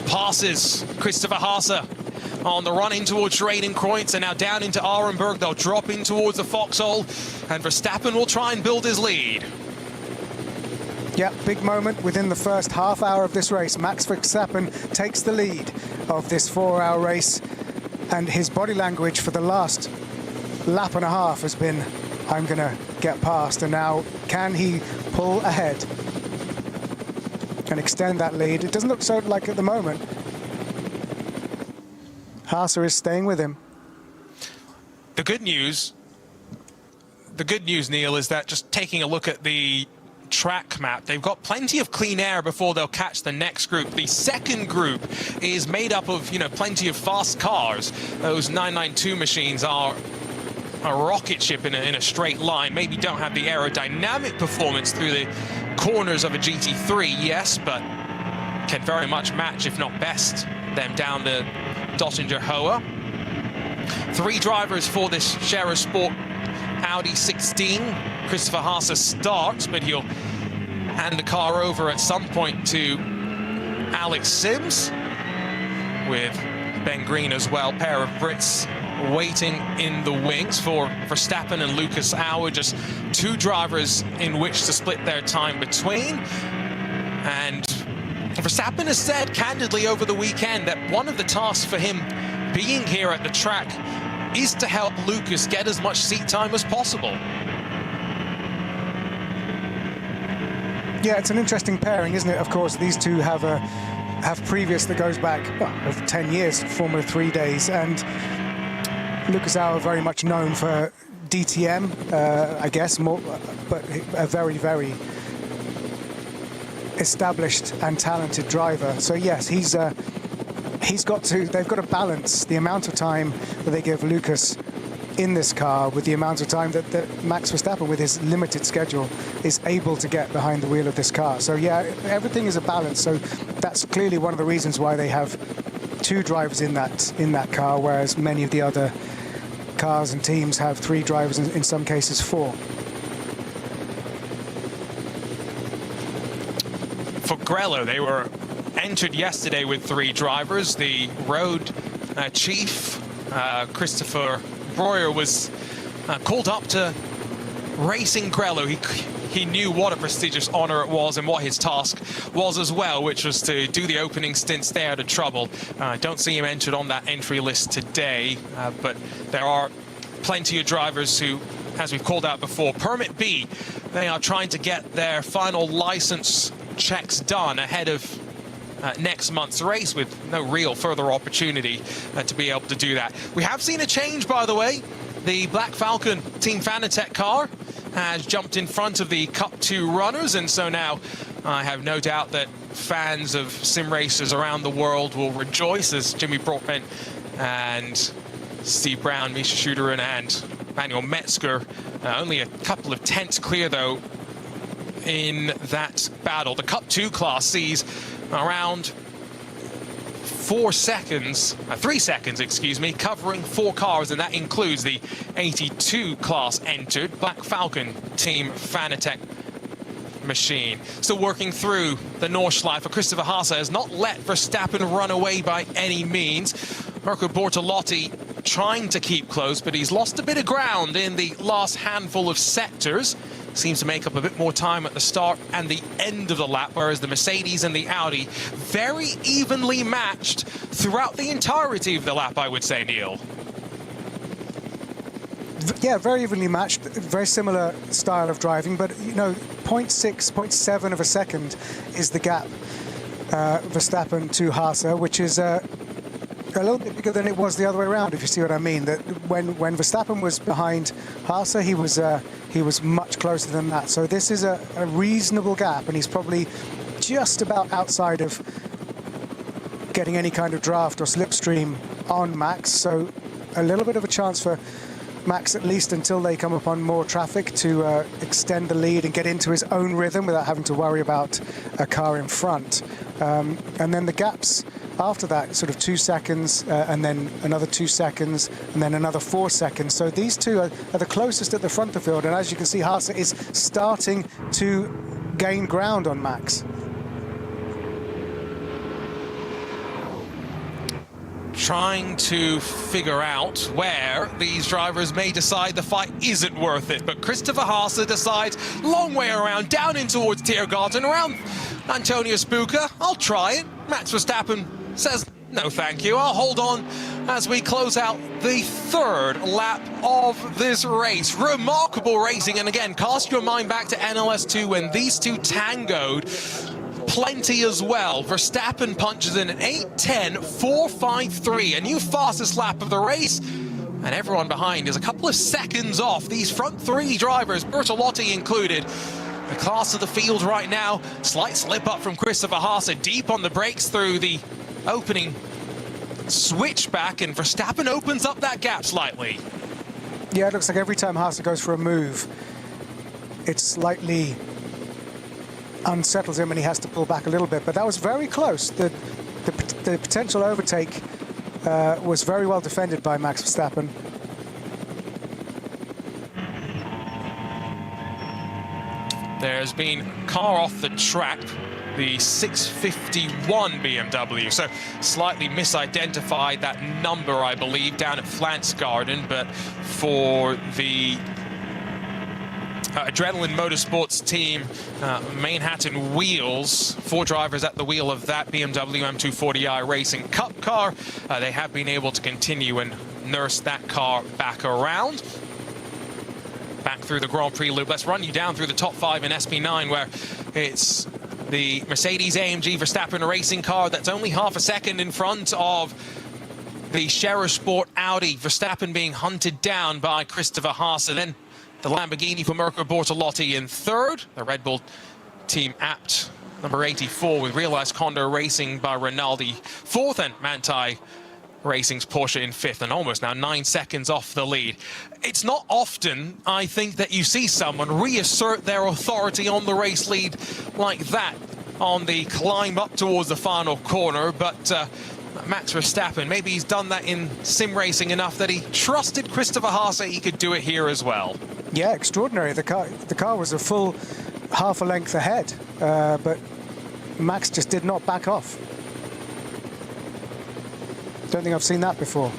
passes Christopher Haas on the run in towards Schradenkreuz, and now down into Arenberg. They'll drop in towards the Foxhole, and Verstappen will try and build his lead. Yeah, big moment within the first half hour of this race. Max Verstappen takes the lead of this 4-hour race, and his body language for the last lap and a half has been, I'm going to get past. And now, can he pull ahead and extend that lead? It doesn't look so like at the moment. Haas is staying with him. The good news, Neil, is that just taking a look at the track map, they've got plenty of clean air before they'll catch the next group. The second group is made up of, plenty of fast cars. Those 992 machines are a rocket ship in a straight line. Maybe don't have the aerodynamic performance through the corners of a GT3, yes, but can very much match, if not best, them down the Dottinger Hoa. 3 drivers for this Scherer Sport Audi 16. Christopher Haas starts, but he'll hand the car over at some point to Alex Sims, with Ben Green as well. Pair of Brits waiting in the wings for Verstappen and Lucas Auer. Just 2 drivers in which to split their time between. And Verstappen has said candidly over the weekend that one of the tasks for him being here at the track is to help Lucas get as much seat time as possible. Yeah, it's an interesting pairing, isn't it? Of course, these two have previous that goes back over 10 years, Formula 3 days, and Lucas Auer very much known for DTM, I guess, more, but a very, very established and talented driver. So yes, they've got to balance the amount of time that they give Lucas in this car with the amount of time that Max Verstappen, with his limited schedule, is able to get behind the wheel of this car. So yeah, everything is a balance. So that's clearly one of the reasons why they have 2 drivers in that car, whereas many of the other cars and teams have 3 drivers, in some cases 4. For Grello, they were entered yesterday with 3 drivers. The road chief, Christopher Breuer, was called up to racing Grello. He knew what a prestigious honor it was and what his task was as well, which was to do the opening stint, stay out of trouble. Don't see him entered on that entry list today, but there are plenty of drivers who, as we've called out before, Permit B, they are trying to get their final license checks done ahead of next month's race, with no real further opportunity to be able to do that. We have seen a change, by the way. The Black Falcon Team Fanatec car has jumped in front of the Cup 2 runners, and so now I have no doubt that fans of sim racers around the world will rejoice as Jimmy Brockman and Steve Brown, Misha Schuderen and Manuel Metzger, only a couple of tenths clear though in that battle. The Cup 2 class sees around 3 seconds, excuse me, covering 4 cars, and that includes the 82 class entered Black Falcon Team Fanatec machine. Still working through the Nordschleife. Christopher Haase has not let Verstappen run away by any means. Marco Bortolotti trying to keep close, but he's lost a bit of ground in the last handful of sectors. Seems to make up a bit more time at the start and the end of the lap, whereas the Mercedes and the Audi very evenly matched throughout the entirety of the lap, I would say, Neil. Yeah, very evenly matched, very similar style of driving, but, you know, 0.6, 0.7 of a second is the gap, Verstappen to Haase, which is a little bit bigger than it was the other way around, if you see what I mean. That when Verstappen was behind Haase, he was much closer than that. So this is a reasonable gap, and he's probably just about outside of getting any kind of draft or slipstream on Max. So a little bit of a chance for Max, at least until they come upon more traffic, to extend the lead and get into his own rhythm without having to worry about a car in front. And then the gaps after that, sort of 2 seconds, and then another 2 seconds, and then another 4 seconds. So these two are the closest at the front of the field, and as you can see, Haase is starting to gain ground on Max. Trying to figure out where these drivers may decide the fight isn't worth it, but Christopher Haase decides long way around, down in towards Tiergarten, around Antonio Spuka. I'll try it. Max Verstappen says no thank you, I'll hold on as we close out the 3rd lap of this race. Remarkable racing, and again, cast your mind back to NLS2 when these two tangoed plenty as well. Verstappen punches in an 8:10, 4:53, a new fastest lap of the race, and everyone behind is a couple of seconds off. These front 3 drivers, Bertolotti included, the class of the field right now. Slight slip up from Christopher Haase, deep on the brakes through the opening switchback, and Verstappen opens up that gap slightly. Yeah, it looks like every time Haase goes for a move, it slightly unsettles him and he has to pull back a little bit, but that was very close. The potential overtake was very well defended by Max Verstappen. There's been car off the track, the 651 BMW, so slightly misidentified that number, I believe, down at Flansgarden, but for the Adrenaline Motorsports team, Manhattan Wheels, 4 drivers at the wheel of that BMW M240i Racing Cup car. They have been able to continue and nurse that car back around. Back through the Grand Prix loop. Let's run you down through the top 5 in SP9, where it's the Mercedes-AMG Verstappen racing car that's only half a second in front of the Scherer Sport Audi. Verstappen being hunted down by Christopher Haase. Then the Lamborghini for Mirko Bortolotti in 3rd. The Red Bull team Apt, number 84, with Realized Condor Racing by Rinaldi 4th, and Manthey Racing's Porsche in 5th, and almost now 9 seconds off the lead. It's not often, I think, that you see someone reassert their authority on the race lead like that on the climb up towards the final corner, but Max Verstappen, maybe he's done that in sim racing enough that he trusted Christopher Haase he could do it here as well. Yeah, extraordinary. The car was a full half a length ahead, but Max just did not back off. Don't think I've seen that before.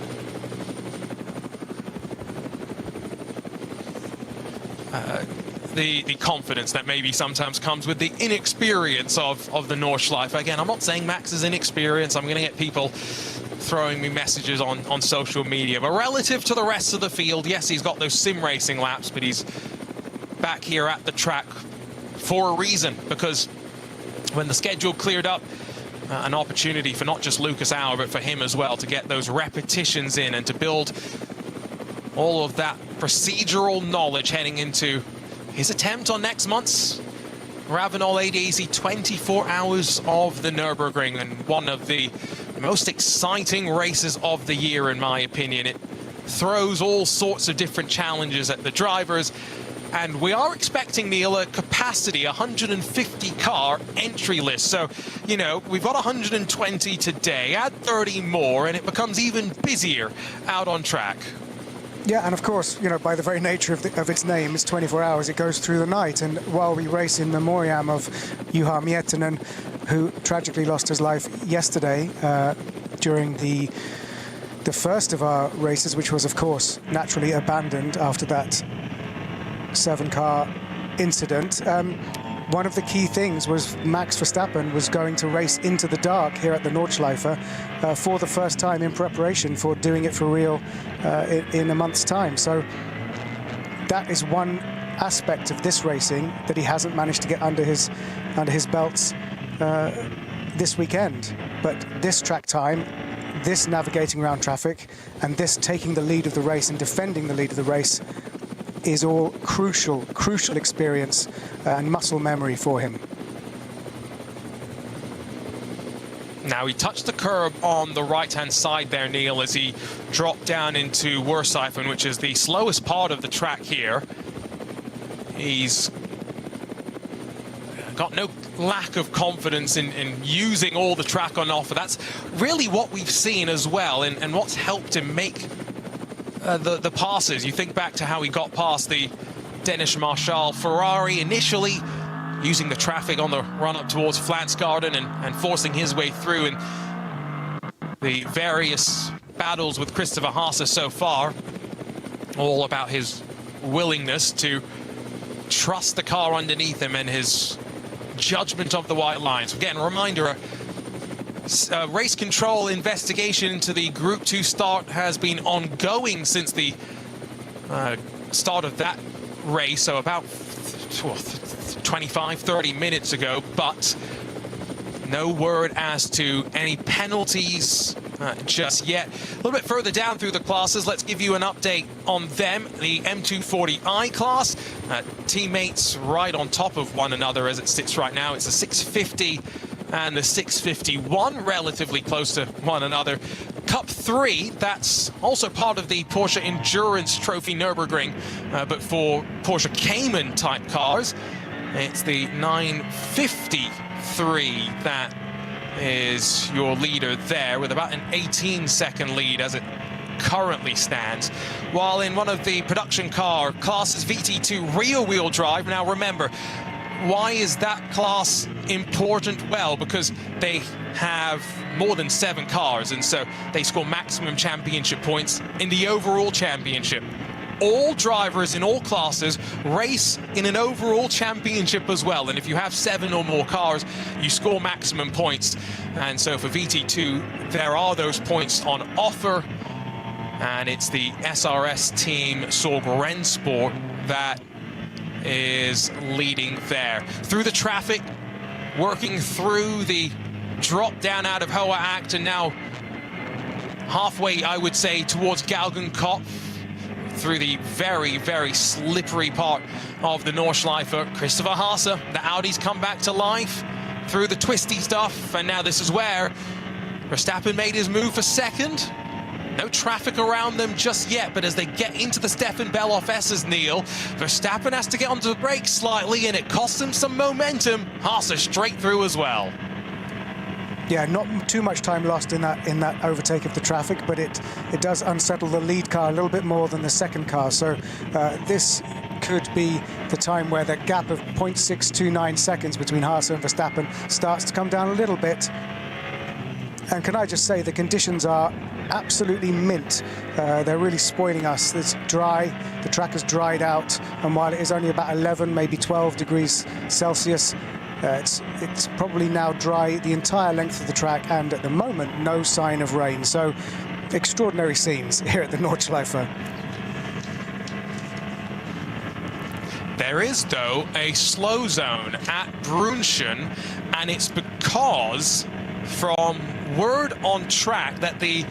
The confidence that maybe sometimes comes with the inexperience of the Nordschleife. Again, I'm not saying Max is inexperienced. I'm going to get people throwing me messages on social media. But relative to the rest of the field, yes, he's got those sim racing laps, but he's back here at the track for a reason, because when the schedule cleared up, an opportunity for not just Lucas Auer, but for him as well to get those repetitions in and to build all of that procedural knowledge heading into his attempt on next month's Ravenel ADAC 24 Hours of the Nürburgring, and one of the most exciting races of the year, in my opinion. It throws all sorts of different challenges at the drivers, and we are expecting, Neil, a capacity 150 car entry list. So, you know, we've got 120 today, add 30 more, and it becomes even busier out on track. Yeah, and of course, you know, by the very nature of its name, it's 24 hours, it goes through the night. And while we race in memoriam of Juha Miettinen, who tragically lost his life yesterday during the first of our races, which was, of course, naturally abandoned after that 7-car incident. One of the key things was Max Verstappen was going to race into the dark here at the Nordschleife for the first time in preparation for doing it for real in a month's time. So that is one aspect of this racing that he hasn't managed to get under his belts this weekend. But this track time, this navigating around traffic, and this taking the lead of the race and defending the lead of the race is all crucial experience and muscle memory for him. Now, he touched the curb on the right-hand side there, Neil, as he dropped down into Wursteifen, which is the slowest part of the track here. He's got no lack of confidence in using all the track on offer. That's really what we've seen as well, and what's helped him make the passes. You think back to how he got past the Danish Marshall Ferrari initially, using the traffic on the run-up towards Flansgarden and forcing his way through, and the various battles with Christopher Haase so far, all about his willingness to trust the car underneath him and his judgment of the white lines. Again, a reminder, race control investigation into the Group 2 start has been ongoing since the start of that race, so about 25-30 minutes ago, but no word as to any penalties just yet. A little bit further down through the classes, let's give you an update on them. The M240i class, teammates right on top of one another as it sits right now. It's the 650 and the 651, relatively close to one another. Cup 3, that's also part of the Porsche Endurance Trophy Nürburgring, but for Porsche Cayman type cars. It's the 953 that is your leader there, with about an 18-second lead as it currently stands. While in one of the production car classes, VT2 rear-wheel drive. Now remember, why is that class important? Well, because they have more than 7 cars, and so they score maximum championship points in the overall championship. All drivers in all classes race in an overall championship as well, and if you have 7 or more cars, you score maximum points. And so for VT2, there are those points on offer, and it's the SRS team Sorg Rennsport that is leading there. Through the traffic, working through the drop down out of Hoa Act, and now halfway, I would say, towards Galgenkopf, through the very, very slippery part of the Nordschleife. Christopher Haase, the Audis come back to life through the twisty stuff, and now this is where Verstappen made his move for second. No traffic around them just yet, but as they get into the Stefan Bellof S's, Neil, Verstappen has to get onto the brakes slightly, and it costs him some momentum. Haase straight through as well. Yeah, not too much time lost in that overtake of the traffic, but it does unsettle the lead car a little bit more than the second car. So this could be the time where the gap of 0.629 seconds between Haas and Verstappen starts to come down a little bit. And can I just say, the conditions are absolutely mint. They're really spoiling us. It's dry, the track has dried out, and while it is only about 11, maybe 12 degrees Celsius, it's probably now dry the entire length of the track, and at the moment, no sign of rain. So, extraordinary scenes here at the Nordschleife. There is, though, a slow zone at Brunschen, and it's because from word on track that the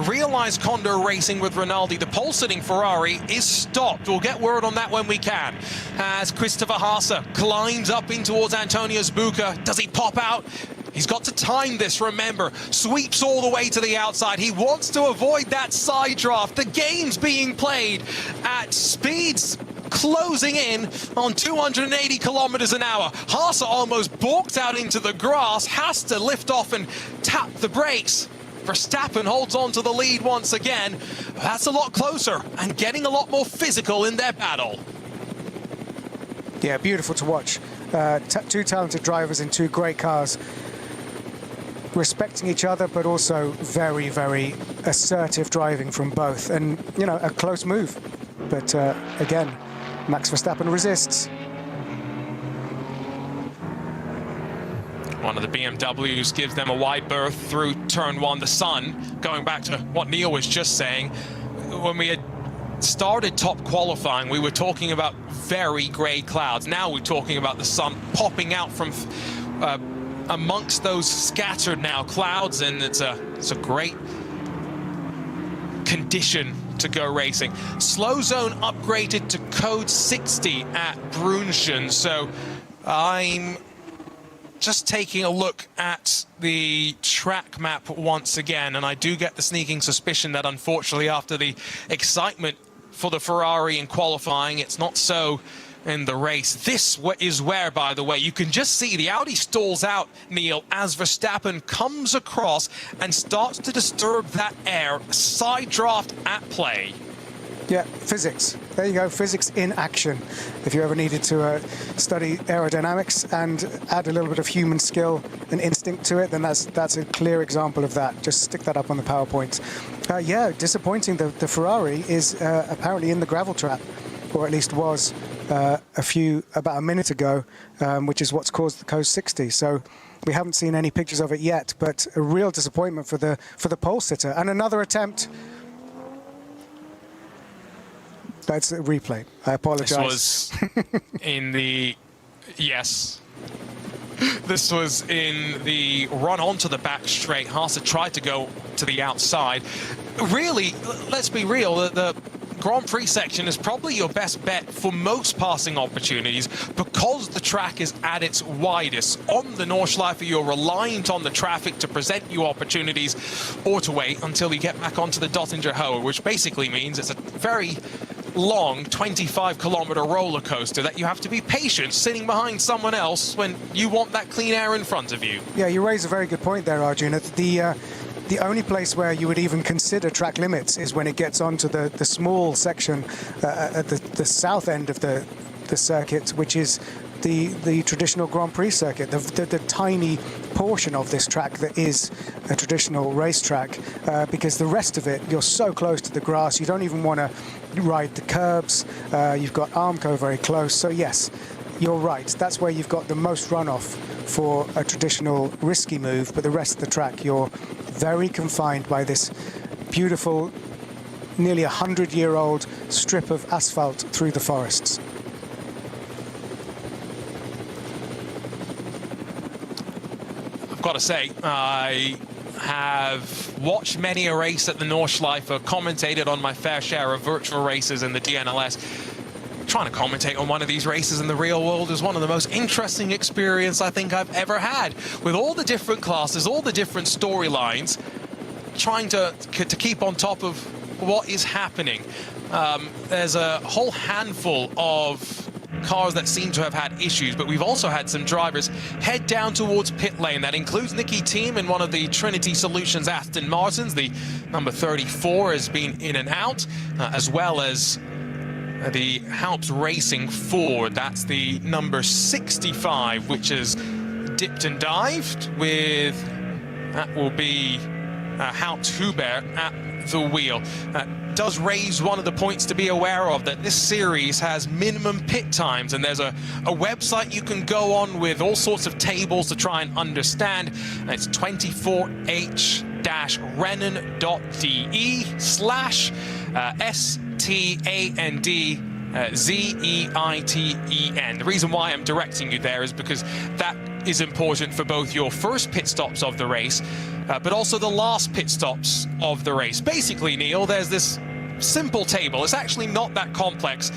realized Condor Racing with Rinaldi, the pole-sitting Ferrari, is stopped. We'll get word on that when we can. As Christopher Haase climbs up in towards Antonio Sbuca, does he pop out? He's got to time this, remember. Sweeps all the way to the outside. He wants to avoid that side draft. The game's being played at speeds closing in on 280 kilometers an hour. Haase almost balked out into the grass, has to lift off and tap the brakes. Verstappen holds on to the lead once again. That's a lot closer and getting a lot more physical in their battle. Yeah, beautiful to watch. Two talented drivers in two great cars, respecting each other, but also very, very assertive driving from both. And, you know, a close move. But again, Max Verstappen resists. One of the BMWs gives them a wide berth through turn one. The sun, going back to what Neil was just saying, when we had started top qualifying, we were talking about very grey clouds. Now we're talking about the sun popping out from amongst those scattered now clouds, and it's a great condition to go racing. Slow zone upgraded to code 60 at Brunschen, so I'm just taking a look at the track map once again, and I do get the sneaking suspicion that unfortunately after the excitement for the Ferrari in qualifying, it's not so in the race. This is where, by the way, you can just see the Audi stalls out, Neil, as Verstappen comes across and starts to disturb that air. Side draft at play. Yeah, physics. There you go, physics in action. If you ever needed to study aerodynamics and add a little bit of human skill and instinct to it, then that's a clear example of that. Just stick that up on the PowerPoint. Yeah, disappointing. The Ferrari is apparently in the gravel trap, or at least was about a minute ago, which is what's caused the code 60. So we haven't seen any pictures of it yet, but a real disappointment for the pole sitter. And another attempt. That's a replay. I apologize. This was in the... Yes. This was in the run onto the back straight. Haase tried to go to the outside. Really, let's be real, the Grand Prix section is probably your best bet for most passing opportunities because the track is at its widest. On the Nordschleife, you're reliant on the traffic to present you opportunities or to wait until you get back onto the Dottinger Hohe, which basically means it's a very long 25-kilometer roller coaster that you have to be patient sitting behind someone else when you want that clean air in front of you. Yeah, you raise a very good point there, Arjun. The only place where you would even consider track limits is when it gets onto the small section at the south end of the circuit, which is the traditional Grand Prix circuit, the tiny portion of this track that is a traditional racetrack, because the rest of it, you're so close to the grass, you don't even want to ride the curbs. You've got Armco very close, so yes, you're right. That's where you've got the most runoff for a traditional risky move, but the rest of the track, you're very confined by this beautiful, nearly 100-year-old strip of asphalt through the forests. I've got to say, I have watched many a race at the Nordschleife, commentated on my fair share of virtual races in the DNLS. Trying to commentate on one of these races in the real world is one of the most interesting experiences I think I've ever had. With all the different classes, all the different storylines, trying to keep on top of what is happening. There's a whole handful of cars that seem to have had issues, but we've also had some drivers head down towards pit lane. That includes Nicky Team in one of the Trinity Solutions Aston Martins. The number 34 has been in and out, as well as the Halps Racing Ford. That's the number 65, which is dipped and dived with, that will be Halpt Hubert at the wheel. Does raise one of the points to be aware of, that this series has minimum pit times, and there's a website you can go on with all sorts of tables to try and understand. It's 24h-rennen.de/STANDZEITEN. The reason why I'm directing you there is because that is important for both your first pit stops of the race, but also the last pit stops of the race. Basically, Neil, there's this simple table. It's actually not that complex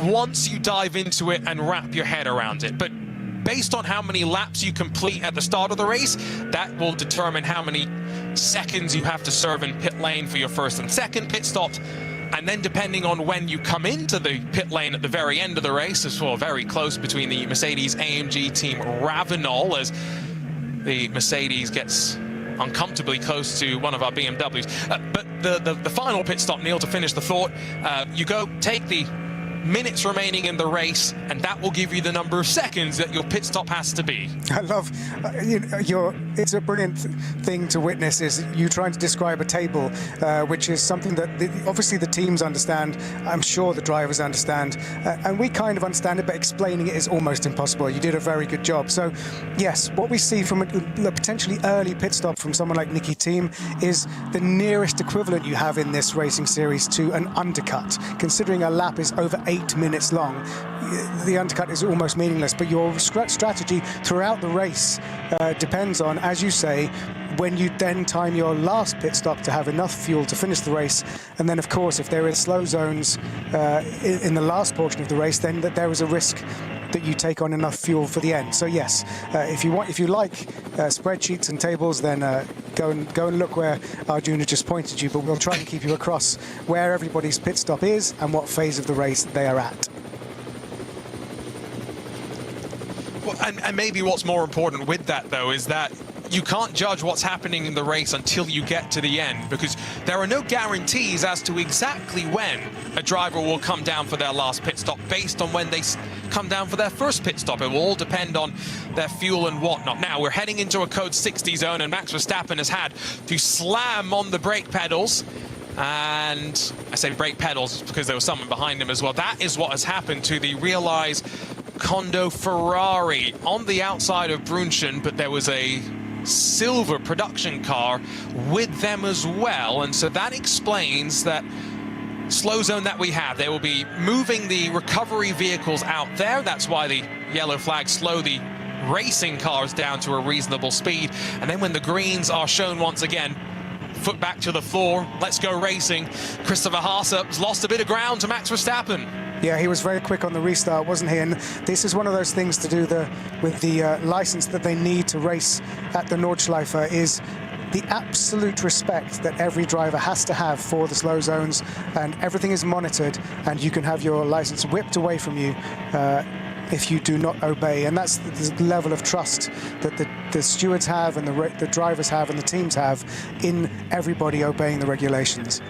once you dive into it and wrap your head around it. But based on how many laps you complete at the start of the race, that will determine how many seconds you have to serve in pit lane for your first and second pit stops. And then depending on when you come into the pit lane at the very end of the race, as well, very close between the Mercedes-AMG team Ravenol, as the Mercedes gets uncomfortably close to one of our BMWs. But the final pit stop, Neil, to finish the thought, you go take the minutes remaining in the race, and that will give you the number of seconds that your pit stop has to be. I love it's a brilliant thing to witness, is you trying to describe a table, which is something that obviously the teams understand. I'm sure the drivers understand, and we kind of understand it, but explaining it is almost impossible. You did a very good job. So yes, what we see from a potentially early pit stop from someone like Nicky Team is the nearest equivalent you have in this racing series to an undercut. Considering a lap is over 8 minutes long, the undercut is almost meaningless. But your strategy throughout the race depends on, as you say, when you then time your last pit stop to have enough fuel to finish the race. And then, of course, if there is slow zones in the last portion of the race, then there is a risk that you take on enough fuel for the end. So yes, if you like spreadsheets and tables, then go and look where Arjuna just pointed you, but we'll try and keep you across where everybody's pit stop is and what phase of the race they are at. Well, and maybe what's more important with that, though, is that you can't judge what's happening in the race until you get to the end, because there are no guarantees as to exactly when a driver will come down for their last pit stop based on when they come down for their first pit stop. It will all depend on their fuel and whatnot. Now, we're heading into a code 60 zone, and Max Verstappen has had to slam on the brake pedals. And I say brake pedals because there was someone behind him as well. That is what has happened to the Realize Kondo Ferrari on the outside of Brunchen, but there was a silver production car with them as well, and so that explains that slow zone that we have. They will be moving the recovery vehicles out there. That's why the yellow flags slow the racing cars down to a reasonable speed, and then when the greens are shown once again, foot back to the floor, let's go racing. Christopher Haas's lost a bit of ground to Max Verstappen. Yeah, he was very quick on the restart, wasn't he? And this is one of those things to do with the license that they need to race at the Nordschleife, is the absolute respect that every driver has to have for the slow zones, and everything is monitored, and you can have your license whipped away from you if you do not obey. And that's the level of trust that the stewards have, and the drivers have, and the teams have in everybody obeying the regulations.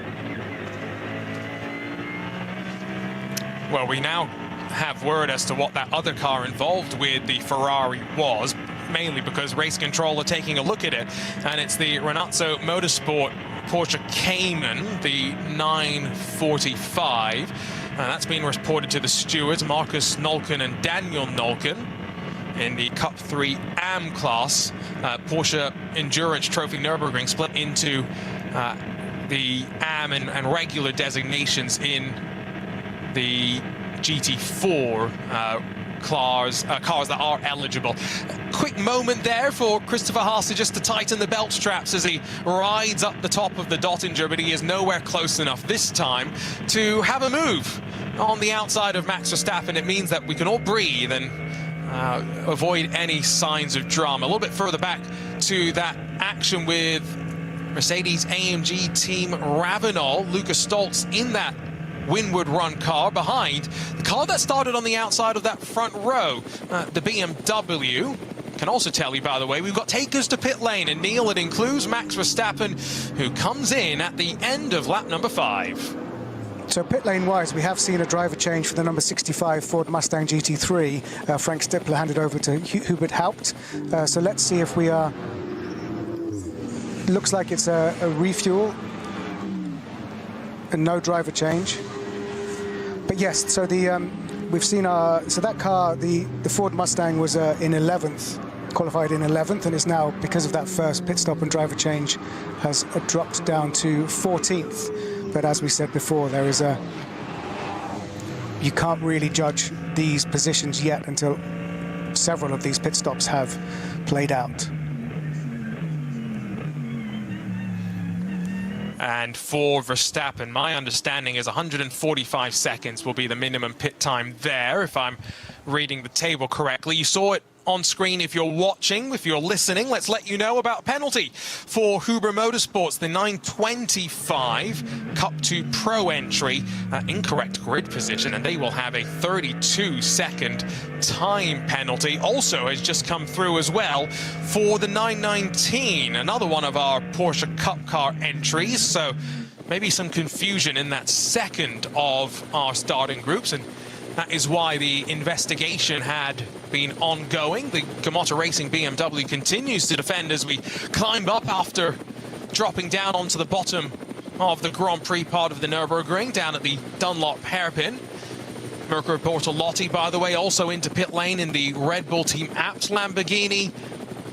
Well, we now have word as to what that other car involved with the Ferrari was, mainly because Race Control are taking a look at it, and it's the Renazzo Motorsport Porsche Cayman, the 945. That's been reported to the stewards, Marcus Nolken and Daniel Nolken, in the Cup 3 AM class. Porsche Endurance Trophy Nürburgring split into the AM and regular designations in the GT4 cars that are eligible. Quick moment there for Christopher Haas just to tighten the belt straps as he rides up the top of the Dottinger, but he is nowhere close enough this time to have a move on the outside of Max Verstappen. It means that we can all breathe and avoid any signs of drama. A little bit further back to that action with Mercedes-AMG team Ravenol, Lucas Stoltz in that windward run car behind the car that started on the outside of that front row, the BMW. Can also tell you, by the way, we've got takers to pit lane, and Neil, it includes Max Verstappen, who comes in at the end of lap number 5. So pit lane-wise, we have seen a driver change for the number 65 Ford Mustang GT3. Frank Stippler handed over to Hubert Haupt. So let's see if we are... Looks like it's a refuel and no driver change. But yes, so we've seen so that car, the Ford Mustang, was in 11th, qualified in 11th, and is now, because of that first pit stop and driver change, has dropped down to 14th. But as we said before, there is you can't really judge these positions yet until several of these pit stops have played out. And for Verstappen, my understanding is 145 seconds will be the minimum pit time there, if I'm reading the table correctly. You saw it on screen if you're watching. If you're listening, let's let you know about a penalty for Huber Motorsports, the 925 Cup 2 Pro entry, incorrect grid position, and they will have a 32-second time penalty. Also has just come through as well for the 919, another one of our Porsche Cup car entries. So maybe some confusion in that second of our starting groups, and that is why the investigation had been ongoing. The Commentaar Racing BMW continues to defend as we climb up after dropping down onto the bottom of the Grand Prix part of the Nürburgring, down at the Dunlop hairpin. Mirko Bortolotti, by the way, also into pit lane in the Red Bull Team Abt Lamborghini.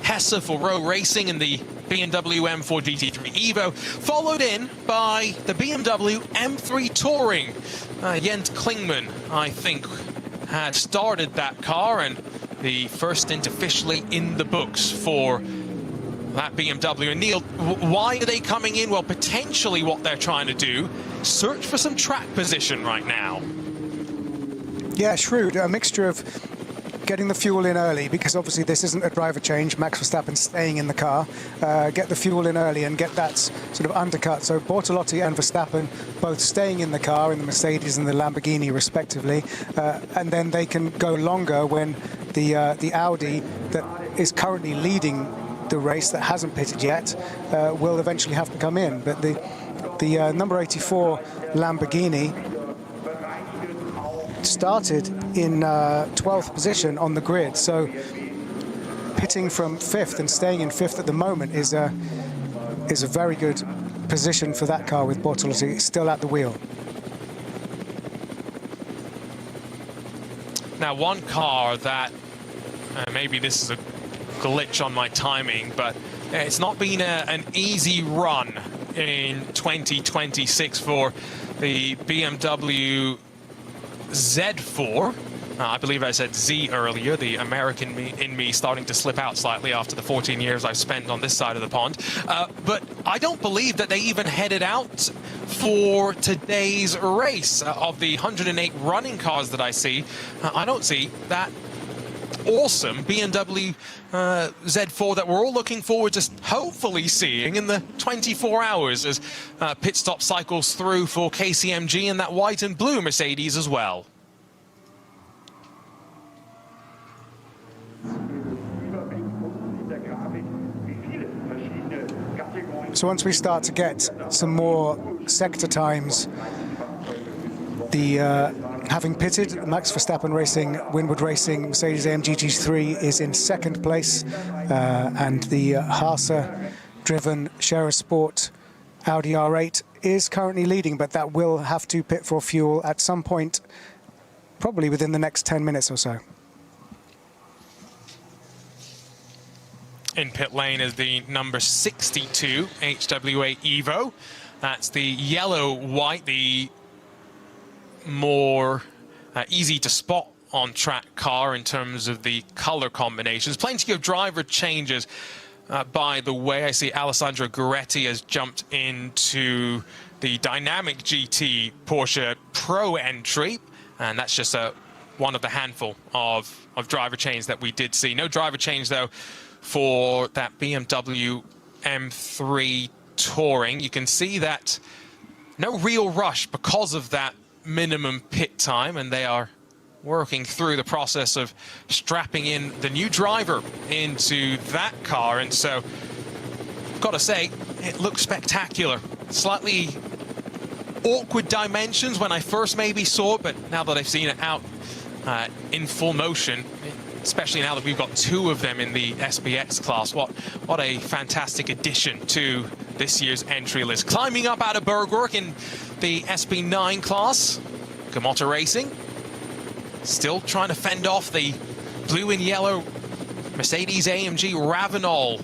Hesse for Row Racing in the BMW M4 GT3 Evo, followed in by the BMW M3 Touring. Jens Klingman, I think, had started that car, and the first stint officially in the books for that BMW. And Neil, why are they coming in? Well, potentially what they're trying to do, search for some track position right now. Yeah, shrewd. A mixture of getting the fuel in early, because obviously this isn't a driver change. Max Verstappen staying in the car. Get the fuel in early and get that sort of undercut. So Bortolotti and Verstappen both staying in the car, in the Mercedes and the Lamborghini respectively, and then they can go longer when the Audi that is currently leading the race, that hasn't pitted yet, will eventually have to come in. But the number 84 Lamborghini started in 12th position on the grid, so pitting from 5th and staying in 5th at the moment is a very good position for that car, with Bortolotti still at the wheel. Now, one car that maybe this is a glitch on my timing, but it's not been an easy run in 2026 for the BMW Z4. I believe I said Z earlier, the American in me starting to slip out slightly after the 14 years I've spent on this side of the pond. But I don't believe that they even headed out for today's race. Of the 108 running cars that I see, I don't see that awesome BMW Z4 that we're all looking forward to hopefully seeing in the 24 hours as pit stop cycles through for KCMG and that white and blue Mercedes as well. So once we start to get some more sector times, having pitted, Max Verstappen Racing, Winward Racing, Mercedes-AMG GT3 is in 2nd place, and the Haase-driven Scherer Sport Audi R8 is currently leading, but that will have to pit for fuel at some point, probably within the next 10 minutes or so. In pit lane is the number 62 HWA Evo. That's the yellow-white, the more easy to spot on track car in terms of the color combinations. Plenty of driver changes, by the way. I see Alessandro Gueretti has jumped into the Dynamic GT Porsche Pro entry, and that's just one of the handful of driver changes that we did see. No driver change though for that BMW M3 Touring. You can see that no real rush because of that minimum pit time, and they are working through the process of strapping in the new driver into that car. And so, got to say, it looks spectacular. Slightly awkward dimensions when I first maybe saw it, but now that I've seen it out in full motion, especially now that we've got two of them in the SBX class, what a fantastic addition to this year's entry list. Climbing up out of Bergwerk in the SB9 class, Commentaar Racing still trying to fend off the blue and yellow Mercedes-AMG Ravenol,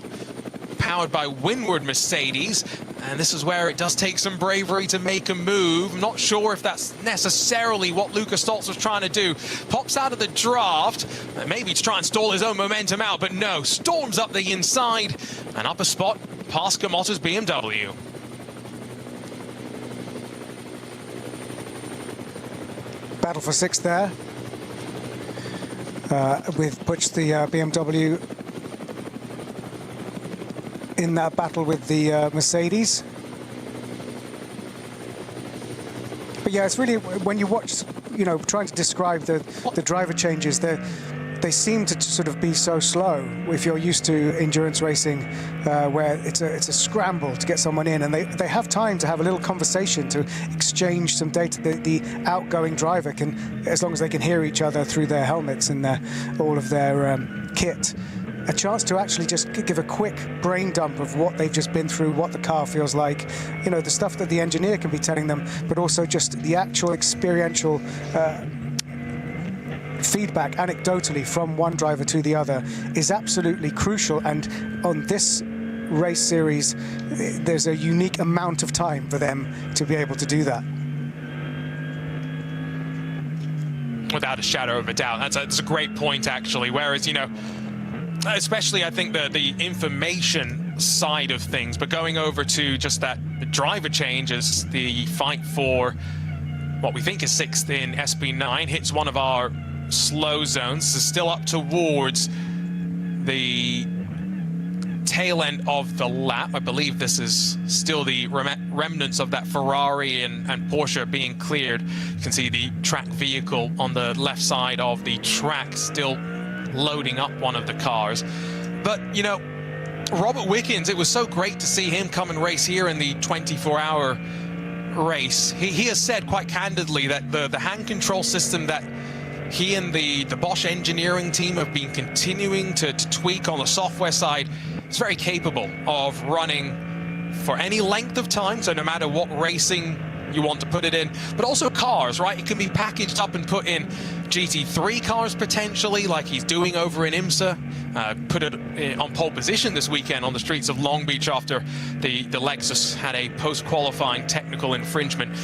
powered by Windward Mercedes. And this is where it does take some bravery to make a move. I'm not sure if that's necessarily what Lucas Stoltz was trying to do. Pops out of the draft, maybe to try and stall his own momentum out, but no, storms up the inside and up a spot past Commentaar's BMW. Battle for sixth there. With Butch, the BMW, in that battle with the Mercedes. But yeah, it's really, when you watch, you know, trying to describe the driver changes, they seem to sort of be so slow. If you're used to endurance racing, where it's a scramble to get someone in, and they have time to have a little conversation, to exchange some data. The outgoing driver can, as long as they can hear each other through their helmets and all of their kit, a chance to actually just give a quick brain dump of what they've just been through, what the car feels like, you know, the stuff that the engineer can be telling them, but also just the actual experiential feedback anecdotally from one driver to the other is absolutely crucial. And on this race series, there's a unique amount of time for them to be able to do that. Without a shadow of a doubt. That's a great point, actually. Whereas, you know, especially I think the information side of things, but going over to just that driver change as the fight for what we think is sixth in SB9 hits one of our slow zones, so still up towards the tail end of the lap. I believe this is still the remnants of that Ferrari and Porsche being cleared. You can see the track vehicle on the left side of the track still loading up one of the cars. But, you know, Robert Wickens, it was so great to see him come and race here in the 24-hour race. He has said quite candidly that the hand control system that he and the Bosch engineering team have been continuing to tweak on the software side is very capable of running for any length of time, so no matter what racing you want to put it in, but also cars, right? It can be packaged up and put in GT3 cars potentially, like he's doing over in IMSA. Put it on pole position this weekend on the streets of Long Beach after the Lexus had a post-qualifying technical infringement.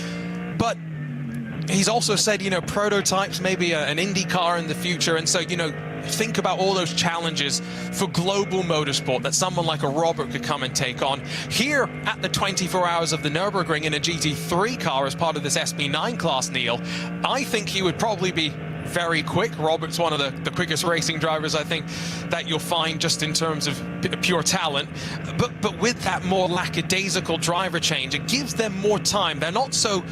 But he's also said, you know, prototypes, maybe an Indy car in the future. And so, you know, think about all those challenges for global motorsport that someone like a Robert could come and take on. Here at the 24 hours of the Nürburgring in a GT3 car as part of this SB9 class, Neil, I think he would probably be very quick. Robert's one of the quickest racing drivers, I think, that you'll find just in terms of pure talent. But with that more lackadaisical driver change, it gives them more time. They're not so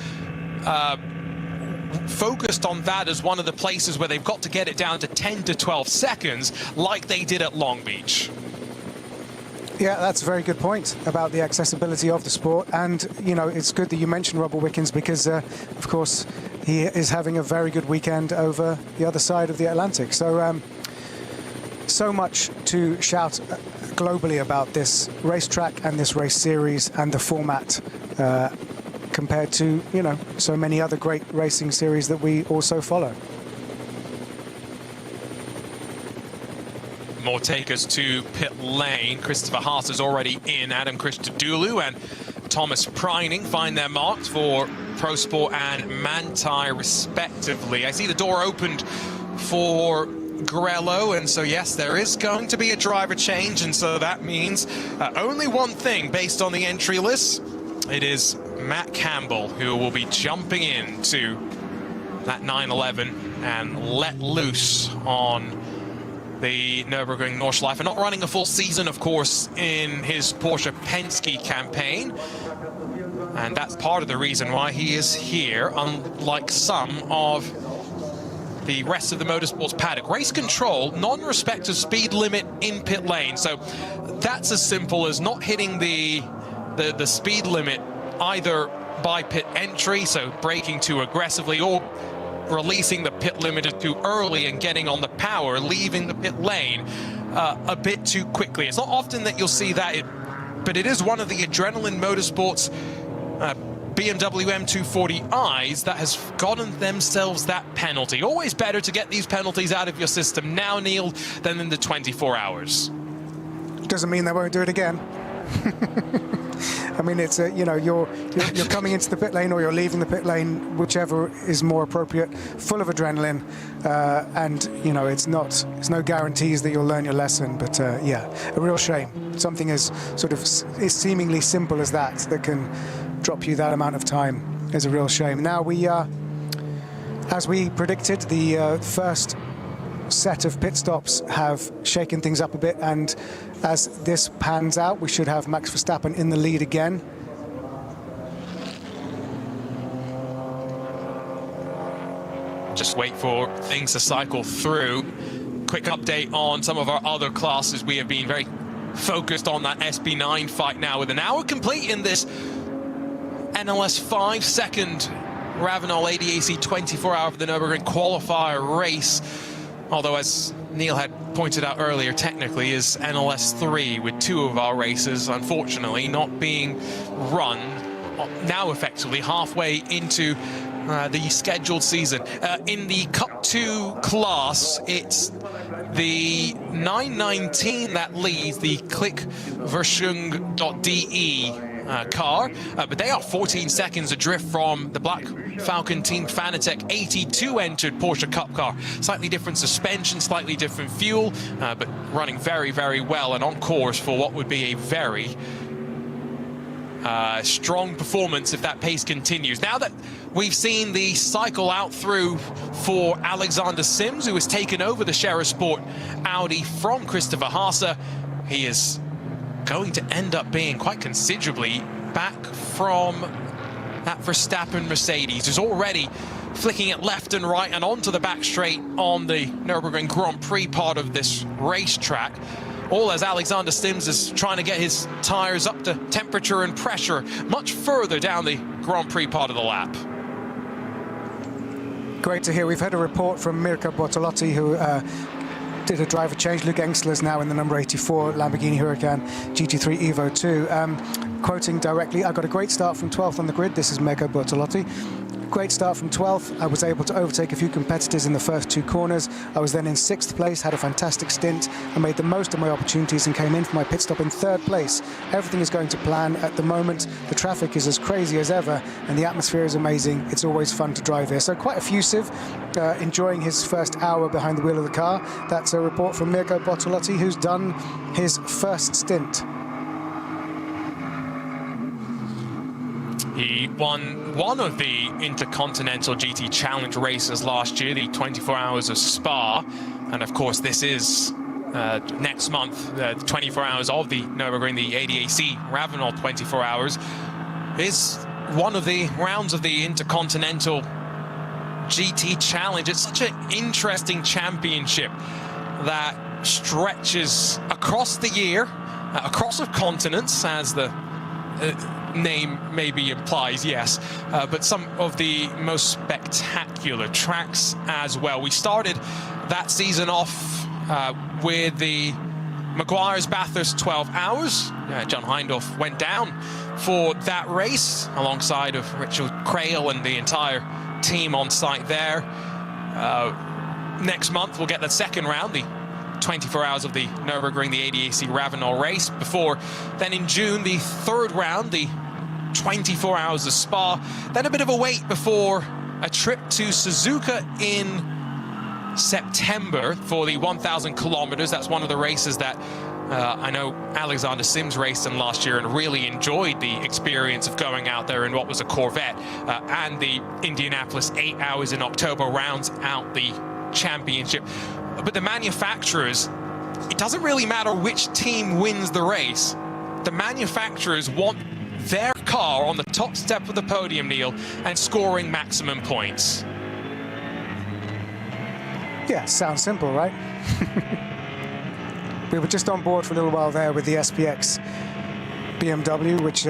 focused on that as one of the places where they've got to get it down to 10 to 12 seconds like they did at Long Beach. Yeah, that's a very good point about the accessibility of the sport. And, you know, it's good that you mentioned Robert Wickens because, of course, he is having a very good weekend over the other side of the Atlantic. So, so much to shout globally about this racetrack and this race series and the format compared to, you know, so many other great racing series that we also follow. More takers to pit lane. Christopher Haas is already in. Adam Christodoulou and Thomas Preining find their marks for Pro Sport and Manthey respectively. I see the door opened for Grello, and so yes, there is going to be a driver change, and so that means only one thing based on the entry list. It is Matt Campbell who will be jumping into that 911 and let loose on the Nürburgring Nordschleife. Not running a full season, of course, in his Porsche Penske campaign. And that's part of the reason why he is here, unlike some of the rest of the motorsports paddock. Race control, non-respect of speed limit in pit lane. So that's as simple as not hitting the speed limit either by pit entry, so braking too aggressively, or releasing the pit limiter too early and getting on the power, leaving the pit lane a bit too quickly. It's not often that you'll see that, but it is one of the Adrenaline Motorsports BMW M240i's that has gotten themselves that penalty. Always better to get these penalties out of your system now, Neil, than in the 24 hours. Doesn't mean they won't do it again. I mean, it's you know, you're coming into the pit lane or you're leaving the pit lane, whichever is more appropriate, full of adrenaline, and you know, it's no guarantees that you'll learn your lesson. But yeah, a real shame. Something as sort of is seemingly simple as that can drop you that amount of time is a real shame. Now we, as we predicted, the first set of pit stops have shaken things up a bit, and as this pans out, we should have Max Verstappen in the lead again. Just wait for things to cycle through. Quick update on some of our other classes. We have been very focused on that SB9 fight now, with an hour complete in this NLS 5-second Ravenel ADAC 24-hour for the Nürburgring Qualifier Race. Although, as Neil had pointed out earlier, technically is NLS 3, with 2 of our races, unfortunately, not being run now effectively halfway into the scheduled season. In the Cup 2 class, it's the 919 that leads the Klickverschung.de car, but they are 14 seconds adrift from the Black Falcon Team Fanatec 82 entered Porsche Cup car. Slightly different suspension, slightly different fuel, but running very, very well and on course for what would be a very strong performance if that pace continues. Now that we've seen the cycle out through for Alexander Sims, who has taken over the Scherer Sport Audi from Christopher Haase, he is going to end up being quite considerably back from that Verstappen Mercedes, who's already flicking it left and right and onto the back straight on the Nürburgring Grand Prix part of this racetrack. All as Alexander Sims is trying to get his tyres up to temperature and pressure much further down the Grand Prix part of the lap. Great to hear. We've had a report from Mirko Bortolotti, who did a driver change. Luke Engstler's now in the number 84 Lamborghini Huracan GT3 Evo 2. Quoting directly, I got a great start from 12th on the grid. This is Mirko Bortolotti. Great start from 12th. I was able to overtake a few competitors in the first 2 corners. I was then in 6th place, had a fantastic stint. I made the most of my opportunities and came in for my pit stop in 3rd place. Everything is going to plan at the moment. The traffic is as crazy as ever and the atmosphere is amazing. It's always fun to drive here. So quite effusive, enjoying his first hour behind the wheel of the car. That's a report from Mirko Bortolotti, who's done his first stint. He won one of the Intercontinental GT Challenge races last year, the 24 Hours of Spa. And of course, this is next month, the 24 hours of the Nürburgring, the ADAC Ravenel 24 Hours, is one of the rounds of the Intercontinental GT Challenge. It's such an interesting championship that stretches across the year, across the continents, as the name maybe implies, yes, but some of the most spectacular tracks as well. We started that season off with the Maguire's Bathurst 12 Hours. John Hindhaugh went down for that race alongside of Richard Crail and the entire team on site there. Next month we'll get the second round, the 24 hours of the Nürburgring, the ADAC Ravenel race. Before then, in June, the 3rd round, the 24 hours of Spa. Then a bit of a wait before a trip to Suzuka in September for the 1,000 kilometers. That's one of the races that I know Alexander Sims raced in last year and really enjoyed the experience of going out there in what was a Corvette. And the Indianapolis 8 hours in October rounds out the championship. But the manufacturers, it doesn't really matter which team wins the race. The manufacturers want their car on the top step of the podium, Neil, and scoring maximum points. Yeah, sounds simple, right? We were just on board for a little while there with the SPX BMW, which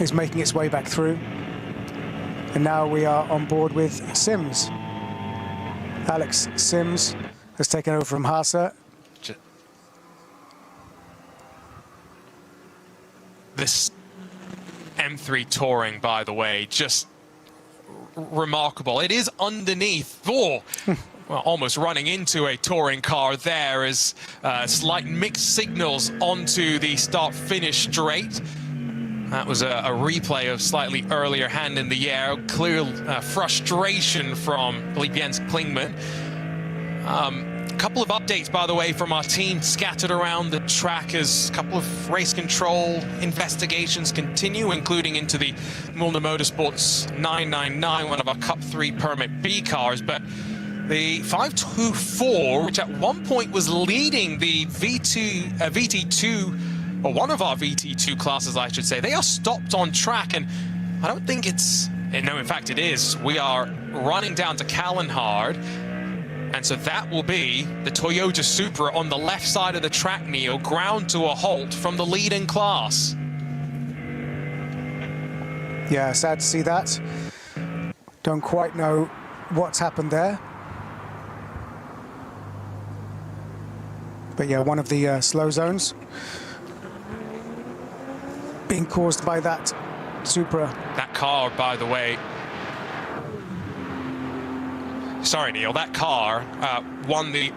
is making its way back through. And now we are on board with Sims. Alex Sims has taken over from Haase. This M3 Touring, by the way, just remarkable. It is underneath, well, almost running into a touring car there as slight mixed signals onto the start-finish straight. That was a replay of slightly earlier hand in the air. Clear frustration from, I believe, Jens Klingman. A couple of updates, by the way, from our team scattered around the track as a couple of race control investigations continue, including into the Milner Motorsports 999, one of our Cup 3 Permit B cars. But the 524, which at one point was leading the VT2, or one of our VT2 classes, I should say, they are stopped on track, and I don't think it's, no, in fact it is. We are running down to Callenhard, and so that will be the Toyota Supra on the left side of the track, Neil, ground to a halt from the leading class. Yeah, sad to see that. Don't quite know what's happened there. But yeah, one of the slow zones being caused by that Supra. That car, by the way, sorry, Neil, that car won the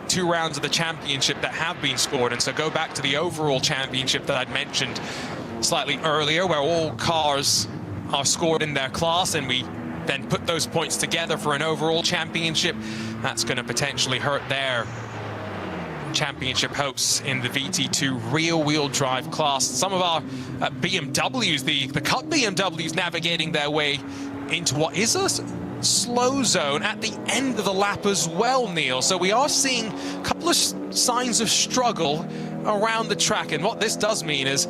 2 rounds of the championship that have been scored. And so go back to the overall championship that I'd mentioned slightly earlier, where all cars are scored in their class, and we then put those points together for an overall championship. That's going to potentially hurt their championship hopes in the VT2 rear-wheel drive class. Some of our BMWs, the Cup BMWs, navigating their way into what is a slow zone at the end of the lap as well, Neil. So we are seeing a couple of signs of struggle around the track, and what this does mean is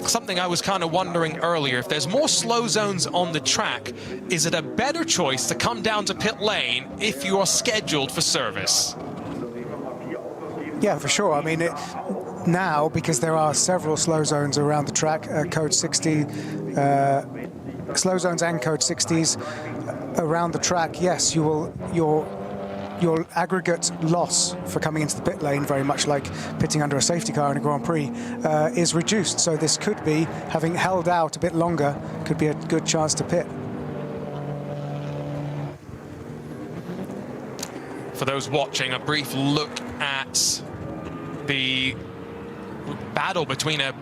something I was kind of wondering earlier. If there's more slow zones on the track, is it a better choice to come down to pit lane if you are scheduled for service? Yeah, for sure. I mean, now, because there are several slow zones around the track, code 60, slow zones and code 60s around the track, yes, you will, your aggregate loss for coming into the pit lane, very much like pitting under a safety car in a Grand Prix, is reduced. So this could be, having held out a bit longer, could be a good chance to pit. For those watching, a brief look at the battle between a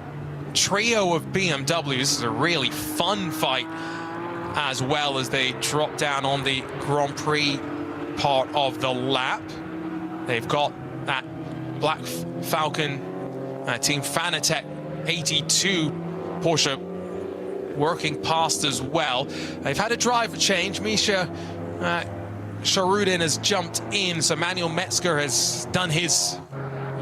trio of BMWs. This is a really fun fight, as well as they drop down on the Grand Prix part of the lap. They've got that Black Falcon Team Fanatec 82 Porsche working past as well. They've had a driver change. Misha Sharudin has jumped in, so Manuel Metzger has done his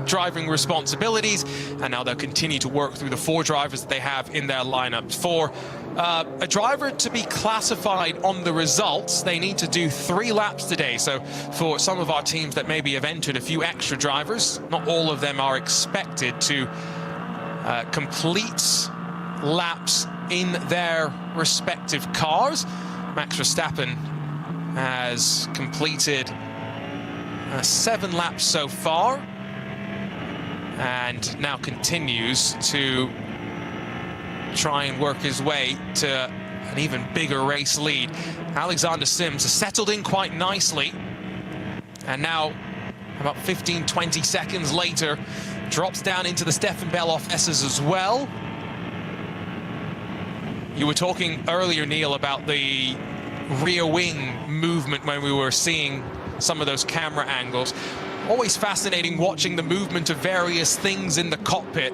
driving responsibilities, and now they'll continue to work through the 4 drivers that they have in their lineup. For a driver to be classified on the results, they need to do 3 laps today. So for some of our teams that maybe have entered a few extra drivers, not all of them are expected to complete laps in their respective cars. Max Verstappen has completed 7 laps so far, and now continues to try and work his way to an even bigger race lead. Alexander Sims has settled in quite nicely, and now about 15-20 seconds later drops down into the Stefan Belloff S's as well. You were talking earlier, Neil, about the rear wing movement when we were seeing some of those camera angles. Always fascinating watching the movement of various things in the cockpit.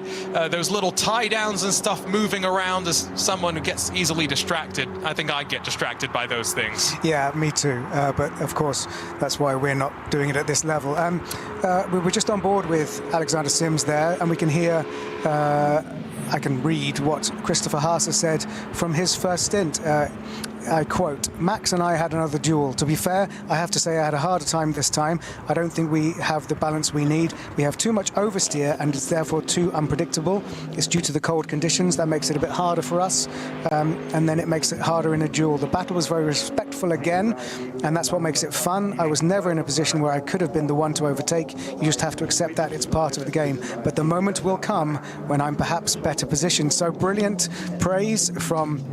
Those little tie downs and stuff moving around. As someone who gets easily distracted, I think I get distracted by those things. Yeah, me too. But of course, that's why we're not doing it at this level. We were just on board with Alexander Sims there, and we can hear I can read what Christopher Haase said from his first stint. I quote, "Max and I had another duel. To be fair, I have to say I had a harder time this time. I don't think we have the balance we need. We have too much oversteer and it's therefore too unpredictable. It's due to the cold conditions. That makes it a bit harder for us. And then it makes it harder in a duel. The battle was very respectful again, and that's what makes it fun. I was never in a position where I could have been the one to overtake. You just have to accept that. It's part of the game. But the moment will come when I'm perhaps better positioned." So brilliant praise from